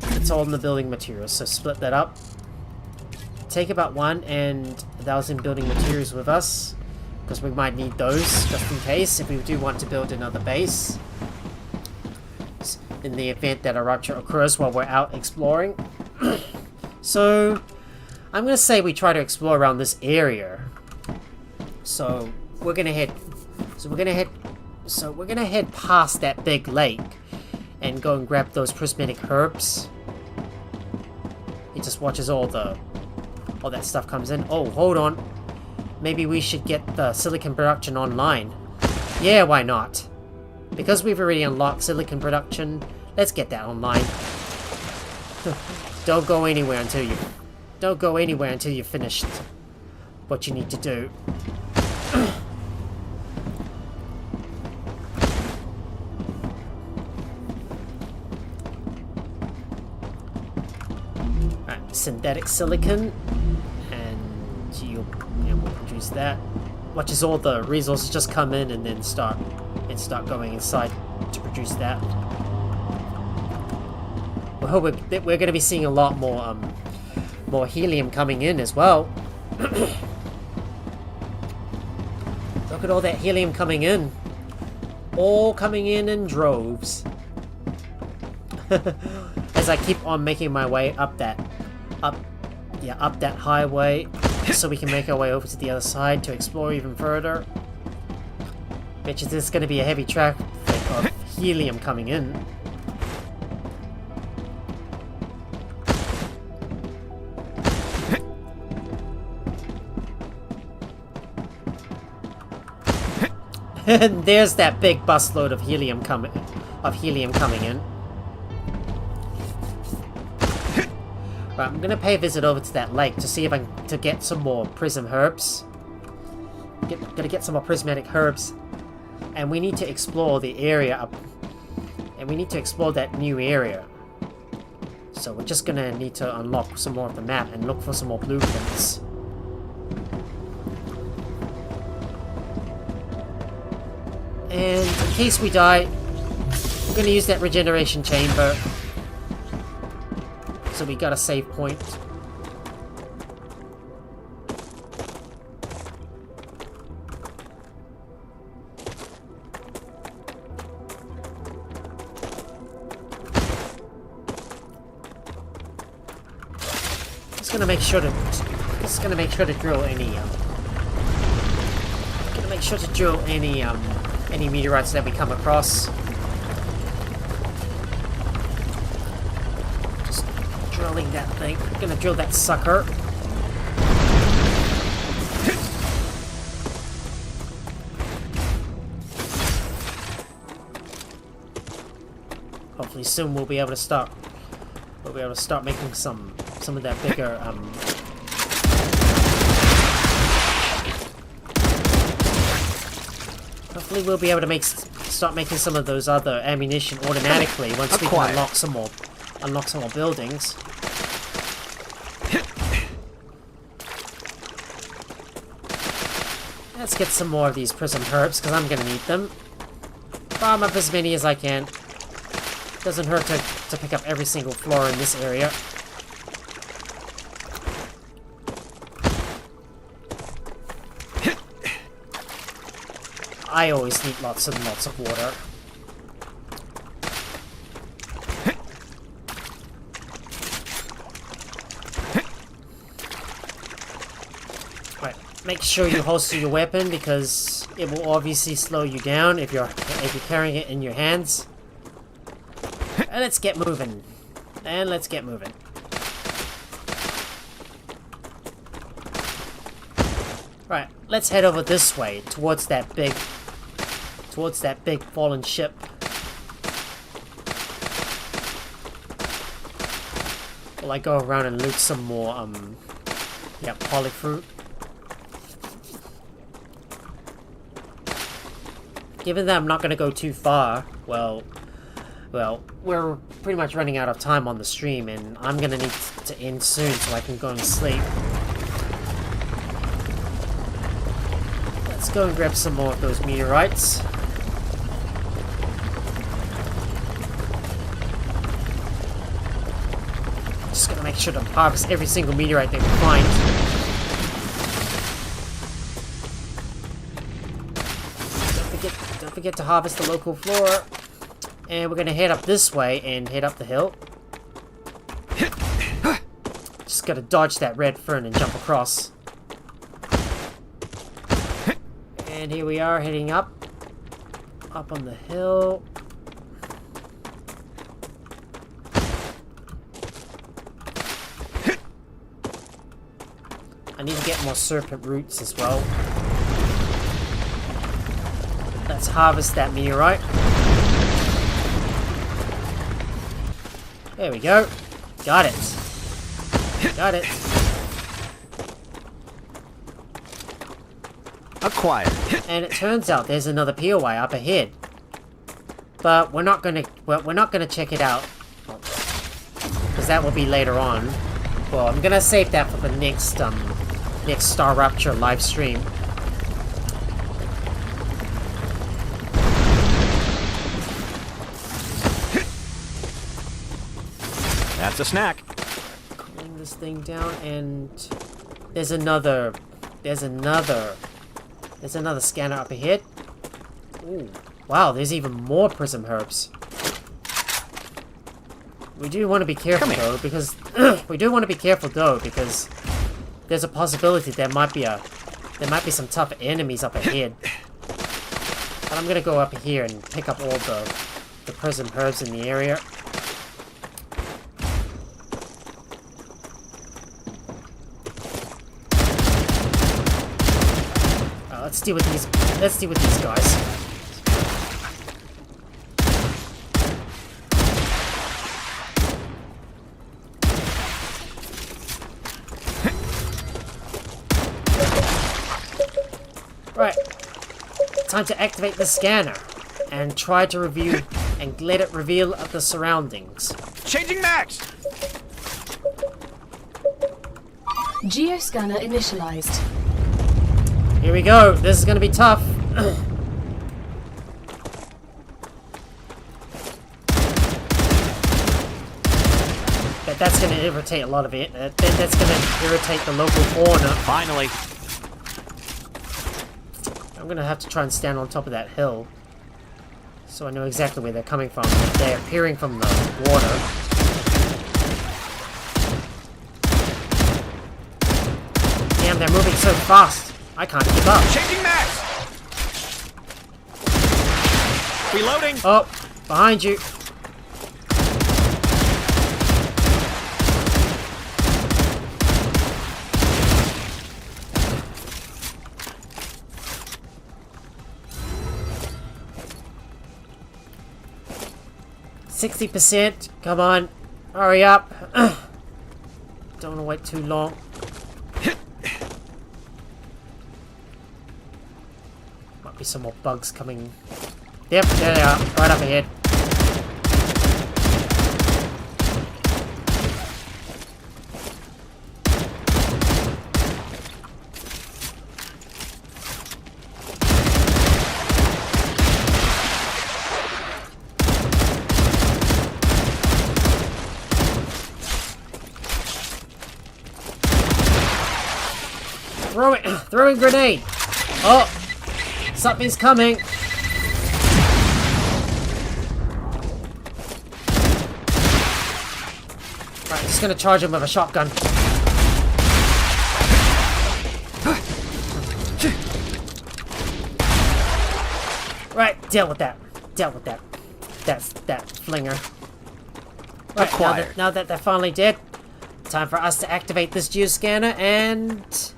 Speaker 1: it's all in the building materials, so split that up. Take about 1 and 1,000 building materials with us, because we might need those just in case if we do want to build another base in the event that a rupture occurs while we're out exploring. So I'm gonna say we try to explore around this area. So we're gonna head past that big lake and go and grab those prismatic herbs. He just watches all that stuff comes in. Oh, hold on. Maybe we should get the silicon production online. Yeah, why not? Because we've already unlocked silicon production, let's get that online. Don't go anywhere until you've finished what you need to do. Alright, synthetic silicon. And we'll produce that. Watch as all the resources just come in and then start going inside to produce that. We hope we're going to be seeing a lot more helium coming in as well. Look at all that helium coming in. All coming in droves. As I keep on making my way up that highway, so we can make our way over to the other side to explore even further. Bet you there's going to be a heavy traffic of helium coming in. And there's that big busload of helium coming in. Right, I'm gonna pay a visit over to that lake to see if I can get some more prism herbs. Gonna get some more prismatic herbs, and we need to explore the area up. And we need to explore that new area. So we're just gonna need to unlock some more of the map and look for some more blueprints. And in case we die, we're going to use that regeneration chamber. So we got a save point. Just going to make sure to drill any meteorites that we come across. Just drilling that thing. I'm gonna drill that sucker. Hopefully soon we'll be able to start making some of that bigger hopefully we'll be able to start making some of those other ammunition automatically once we can unlock some more buildings. Let's get some more of these prism herbs because I'm gonna need them. Farm up as many as I can. Doesn't hurt to pick up every single floor in this area. I always need lots and lots of water. Right, make sure you holster your weapon because it will obviously slow you down if you're carrying it in your hands. And let's get moving. Right, let's head over this way towards that big fallen ship. Will I go around and loot some more polyfruit? Given that I'm not gonna go too far, well, we're pretty much running out of time on the stream and I'm gonna need to end soon so I can go and sleep. Let's go and grab some more of those meteorites. Just gonna make sure to harvest every single meteorite that we find. Don't forget to harvest the local flora. And we're gonna head up this way and head up the hill. Just gotta dodge that red fern and jump across. And here we are heading up on the hill. I need to get more serpent roots as well. Let's harvest that meteorite. There we go. Got it. Got it.
Speaker 3: Acquired.
Speaker 1: And it turns out there's another POI up ahead. But we're not gonna check it out. Because that will be later on. Well, I'm gonna save that for the next StarRupture live stream.
Speaker 3: That's a snack.
Speaker 1: Cooling this thing down, and there's another scanner up ahead. Ooh, wow, there's even more prism herbs. We do want to be careful though, because there's a possibility there might be some tough enemies up ahead. But I'm gonna go up here and pick up all the prism herbs in the area. Let's deal with these guys. Right. Time to activate the scanner and try to review and let it reveal the surroundings.
Speaker 3: Changing max!
Speaker 2: Geoscanner initialized.
Speaker 1: Here we go. This is gonna be tough. But that's gonna irritate a lot of it. That's gonna irritate the local fauna.
Speaker 3: Finally.
Speaker 1: I'm gonna have to try and stand on top of that hill, so I know exactly where they're coming from. They're appearing from the water. Damn, they're moving so fast. I can't keep up.
Speaker 3: Changing max! Reloading!
Speaker 1: Oh, behind you. %. Come on. Hurry up. Don't want to wait too long. Might be some more bugs coming. Yep, there they are. Right up ahead. Throwing grenade. Oh, something's coming. Right, just gonna charge him with a shotgun. Right, deal with that. That's that flinger. Right,
Speaker 3: Acquired.
Speaker 1: now that they're finally dead, time for us to activate this geoscanner and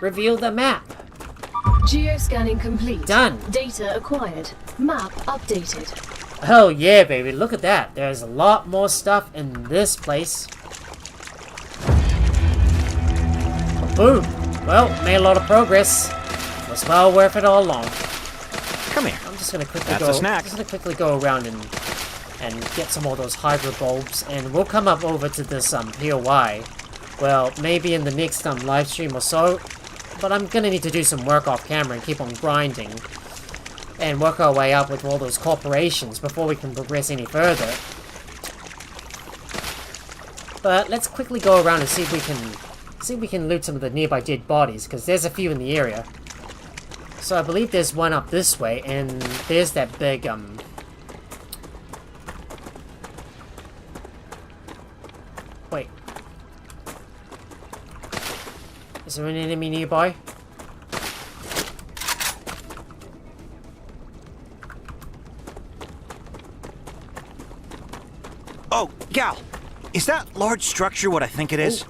Speaker 1: reveal the map.
Speaker 2: Geoscanning complete.
Speaker 1: Done.
Speaker 2: Data acquired. Map updated.
Speaker 1: Oh yeah, baby, look at that. There's a lot more stuff in this place. Boom. Well, made a lot of progress. Was well worth it all along.
Speaker 3: Come here.
Speaker 1: I'm just gonna quickly
Speaker 3: That's
Speaker 1: go.
Speaker 3: a snack.
Speaker 1: Just gonna quickly go around and get some more of those hydro bulbs, and we'll come up over to this POI. Well, maybe in the next live stream or so. But I'm gonna need to do some work off camera and keep on grinding and work our way up with all those corporations before we can progress any further. But let's quickly go around and see if we can loot some of the nearby dead bodies, because there's a few in the area. So I believe there's one up this way, and there's that big wait. Is there an enemy nearby?
Speaker 3: Oh, Gal, is that large structure what I think it is?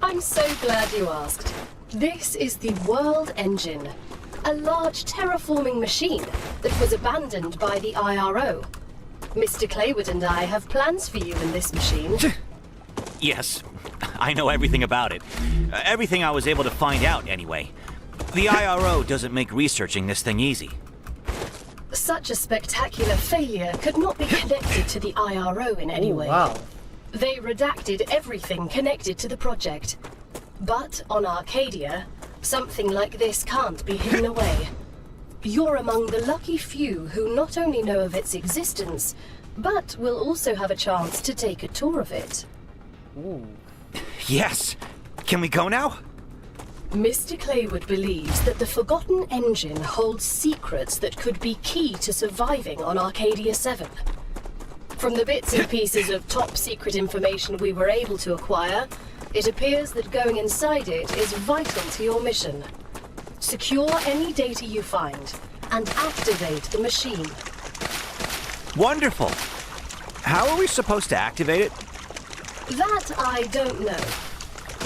Speaker 2: I'm so glad you asked. This is the World Engine, a large terraforming machine that was abandoned by the IRO. Mr. Claywood and I have plans for you in this machine.
Speaker 3: Yes, I know everything about it. Everything I was able to find out, anyway. The IRO doesn't make researching this thing easy.
Speaker 2: Such a spectacular failure could not be connected to the IRO in any way.
Speaker 1: Wow.
Speaker 2: They redacted everything connected to the project. But on Arcadia, something like this can't be hidden away. You're among the lucky few who not only know of its existence, but will also have a chance to take a tour of it.
Speaker 1: Ooh.
Speaker 3: Yes! Can we go now?
Speaker 2: Mr. Claywood believes that the Forgotten Engine holds secrets that could be key to surviving on Arcadia 7. From the bits and pieces of top-secret information we were able to acquire, it appears that going inside it is vital to your mission. Secure any data you find, and activate the machine.
Speaker 3: Wonderful! How are we supposed to activate it?
Speaker 2: That I don't know.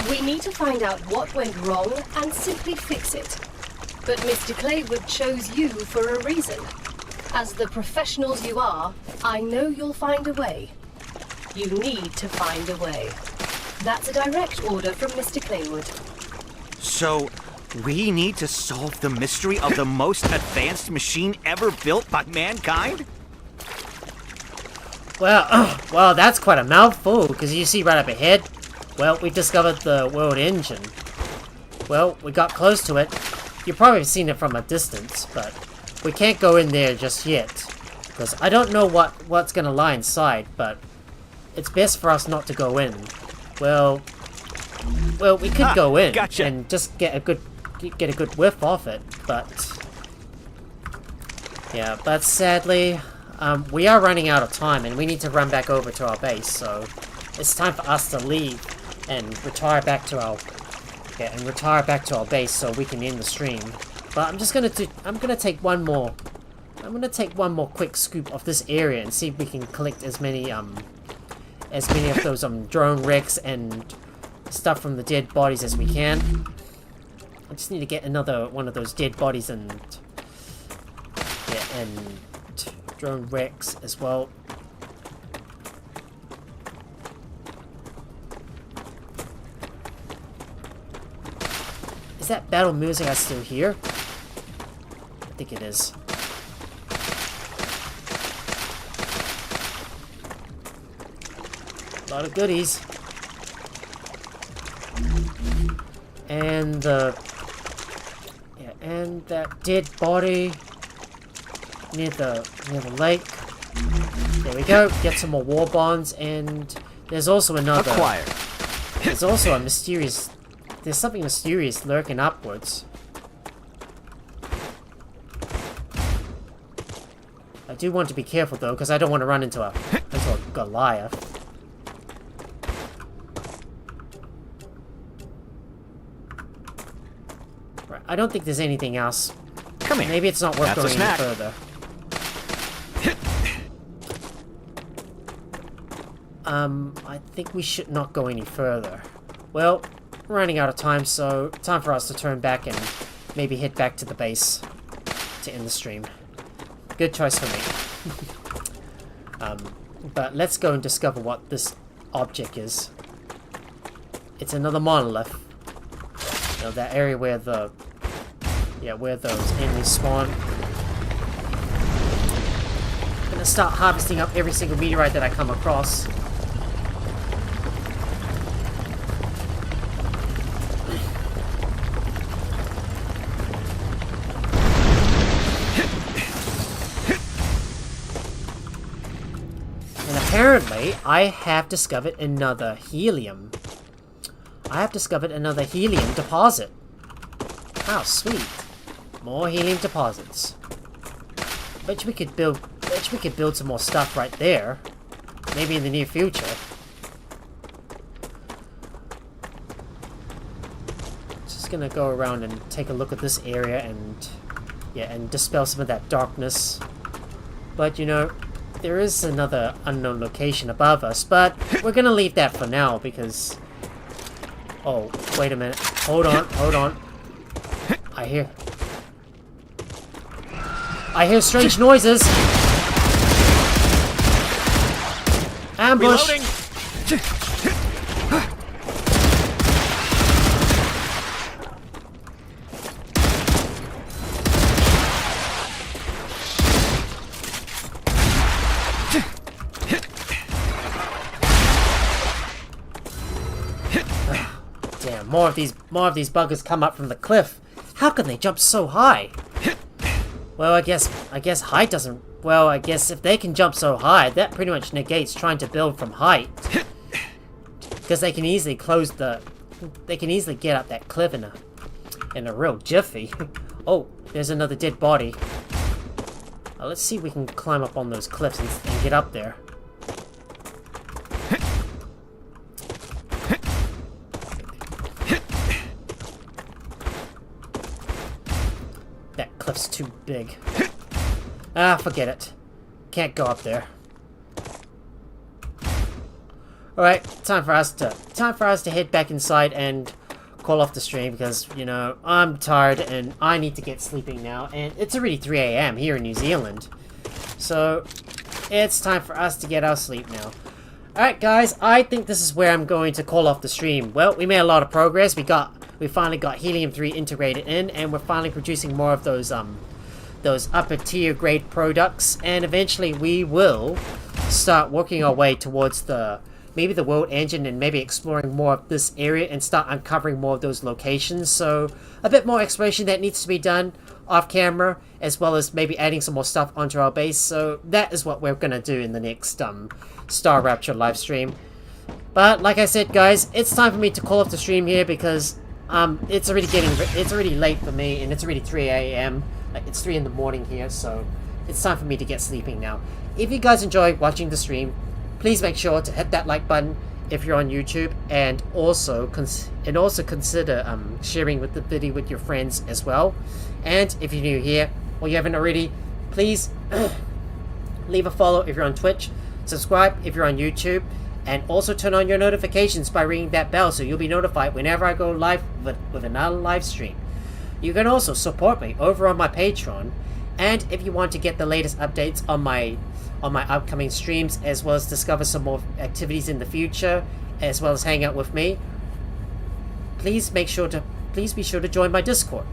Speaker 2: We need to find out what went wrong and simply fix it. But Mr. Claywood chose you for a reason. As the professionals you are, I know you'll find a way. You need to find a way. That's a direct order from Mr. Claywood.
Speaker 3: So, we need to solve the mystery of the most advanced machine ever built by mankind?
Speaker 1: Well, that's quite a mouthful, because you see right up ahead, well, we discovered the world engine. Well, we got close to it. You've probably seen it from a distance, but we can't go in there just yet, because I don't know what's gonna lie inside, but it's best for us not to go in. Well, we could go in
Speaker 3: gotcha.
Speaker 1: and just get a good whiff off it, but yeah, but sadly, we are running out of time, and we need to run back over to our base, so it's time for us to leave and retire back to our base so we can end the stream. But I'm gonna take one more quick scoop of this area and see if we can collect as many of those drone wrecks and stuff from the dead bodies as we can. I just need to get another one of those dead bodies and drone wrecks as well. Is that battle music I still hear? I think it is. A lot of goodies. And and that dead body near the lake. There we go. Get some more war bonds, and there's also another.
Speaker 3: Acquired.
Speaker 1: There's also a mysterious. There's something mysterious lurking upwards. I do want to be careful though, because I don't want to run into a Goliath. Right, I don't think there's anything else.
Speaker 3: Come here.
Speaker 1: Maybe it's not worth going any further. I think we should not go any further. Well, we're running out of time, so time for us to turn back and maybe head back to the base to end the stream. Good choice for me. But let's go and discover what this object is. It's another monolith. You know, that area where where those enemies spawn. I'm gonna start harvesting up every single meteorite that I come across. And apparently, I have discovered another helium. I have discovered another helium deposit. How sweet. More helium deposits. Bet you we could build some more stuff right there. Maybe in the near future. Just gonna go around and take a look at this area and dispel some of that darkness. But you know, there is another unknown location above us, but we're gonna leave that for now because... Oh, wait a minute. Hold on. I hear strange noises. Ambush.
Speaker 3: Reloading.
Speaker 1: Damn, more of these buggers come up from the cliff. How can they jump so high? Well, I guess height doesn't... Well, I guess if they can jump so high, that pretty much negates trying to build from height. Because they can easily close the... They can easily get up that cliff in a real jiffy. Oh, there's another dead body. Let's see if we can climb up on those cliffs and get up there. That cliff's too big. Ah, forget it. Can't go up there. Alright, time for us to head back inside and call off the stream because, you know, I'm tired and I need to get sleeping now, and it's already 3 AM here in New Zealand. So it's time for us to get our sleep now. Alright guys, I think this is where I'm going to call off the stream. Well, we made a lot of progress. We finally got Helium-3 integrated in, and we're finally producing more of those upper tier grade products, and eventually we will start working our way towards maybe the world engine, and maybe exploring more of this area and start uncovering more of those locations. So a bit more exploration that needs to be done off camera, as well as maybe adding some more stuff onto our base. So that is what we're gonna do in the next StarRupture live stream. But like I said guys, it's time for me to call off the stream here because it's already late for me, and it's already 3 AM. Like, it's 3 in the morning here, so it's time for me to get sleeping now. If you guys enjoy watching the stream, please make sure to hit that like button if you're on YouTube, and also consider sharing the video with your friends as well. And if you're new here or you haven't already, please leave a follow if you're on Twitch, subscribe if you're on YouTube, and also turn on your notifications by ringing that bell so you'll be notified whenever I go live with another live stream. You can also support me over on my Patreon, and if you want to get the latest updates on my upcoming streams, as well as discover some more activities in the future, as well as hang out with me, please be sure to join my Discord.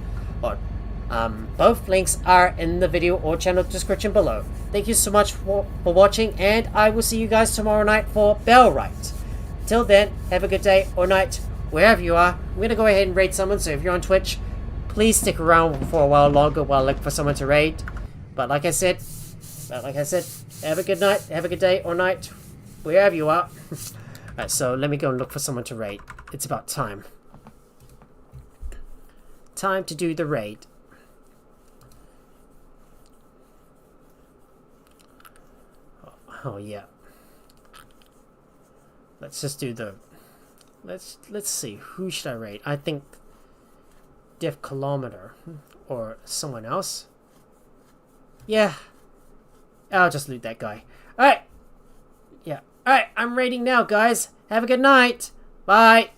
Speaker 1: Both links are in the video or channel description below. Thank you so much for watching, and I will see you guys tomorrow night for Bell Right. Till then, have a good day or night wherever you are. I'm gonna go ahead and raid someone, so if you're on Twitch, please stick around for a while longer while I look for someone to raid. But like I said, have a good night, have a good day or night, wherever you are. Alright, so let me go and look for someone to raid. It's about time. Time to do the raid. Oh yeah. Let's just do the... Let's see, who should I raid? I think Diff Kilometer or someone else. Yeah, I'll just loot that guy. Alright. Yeah. Alright, I'm raiding now, guys. Have a good night. Bye.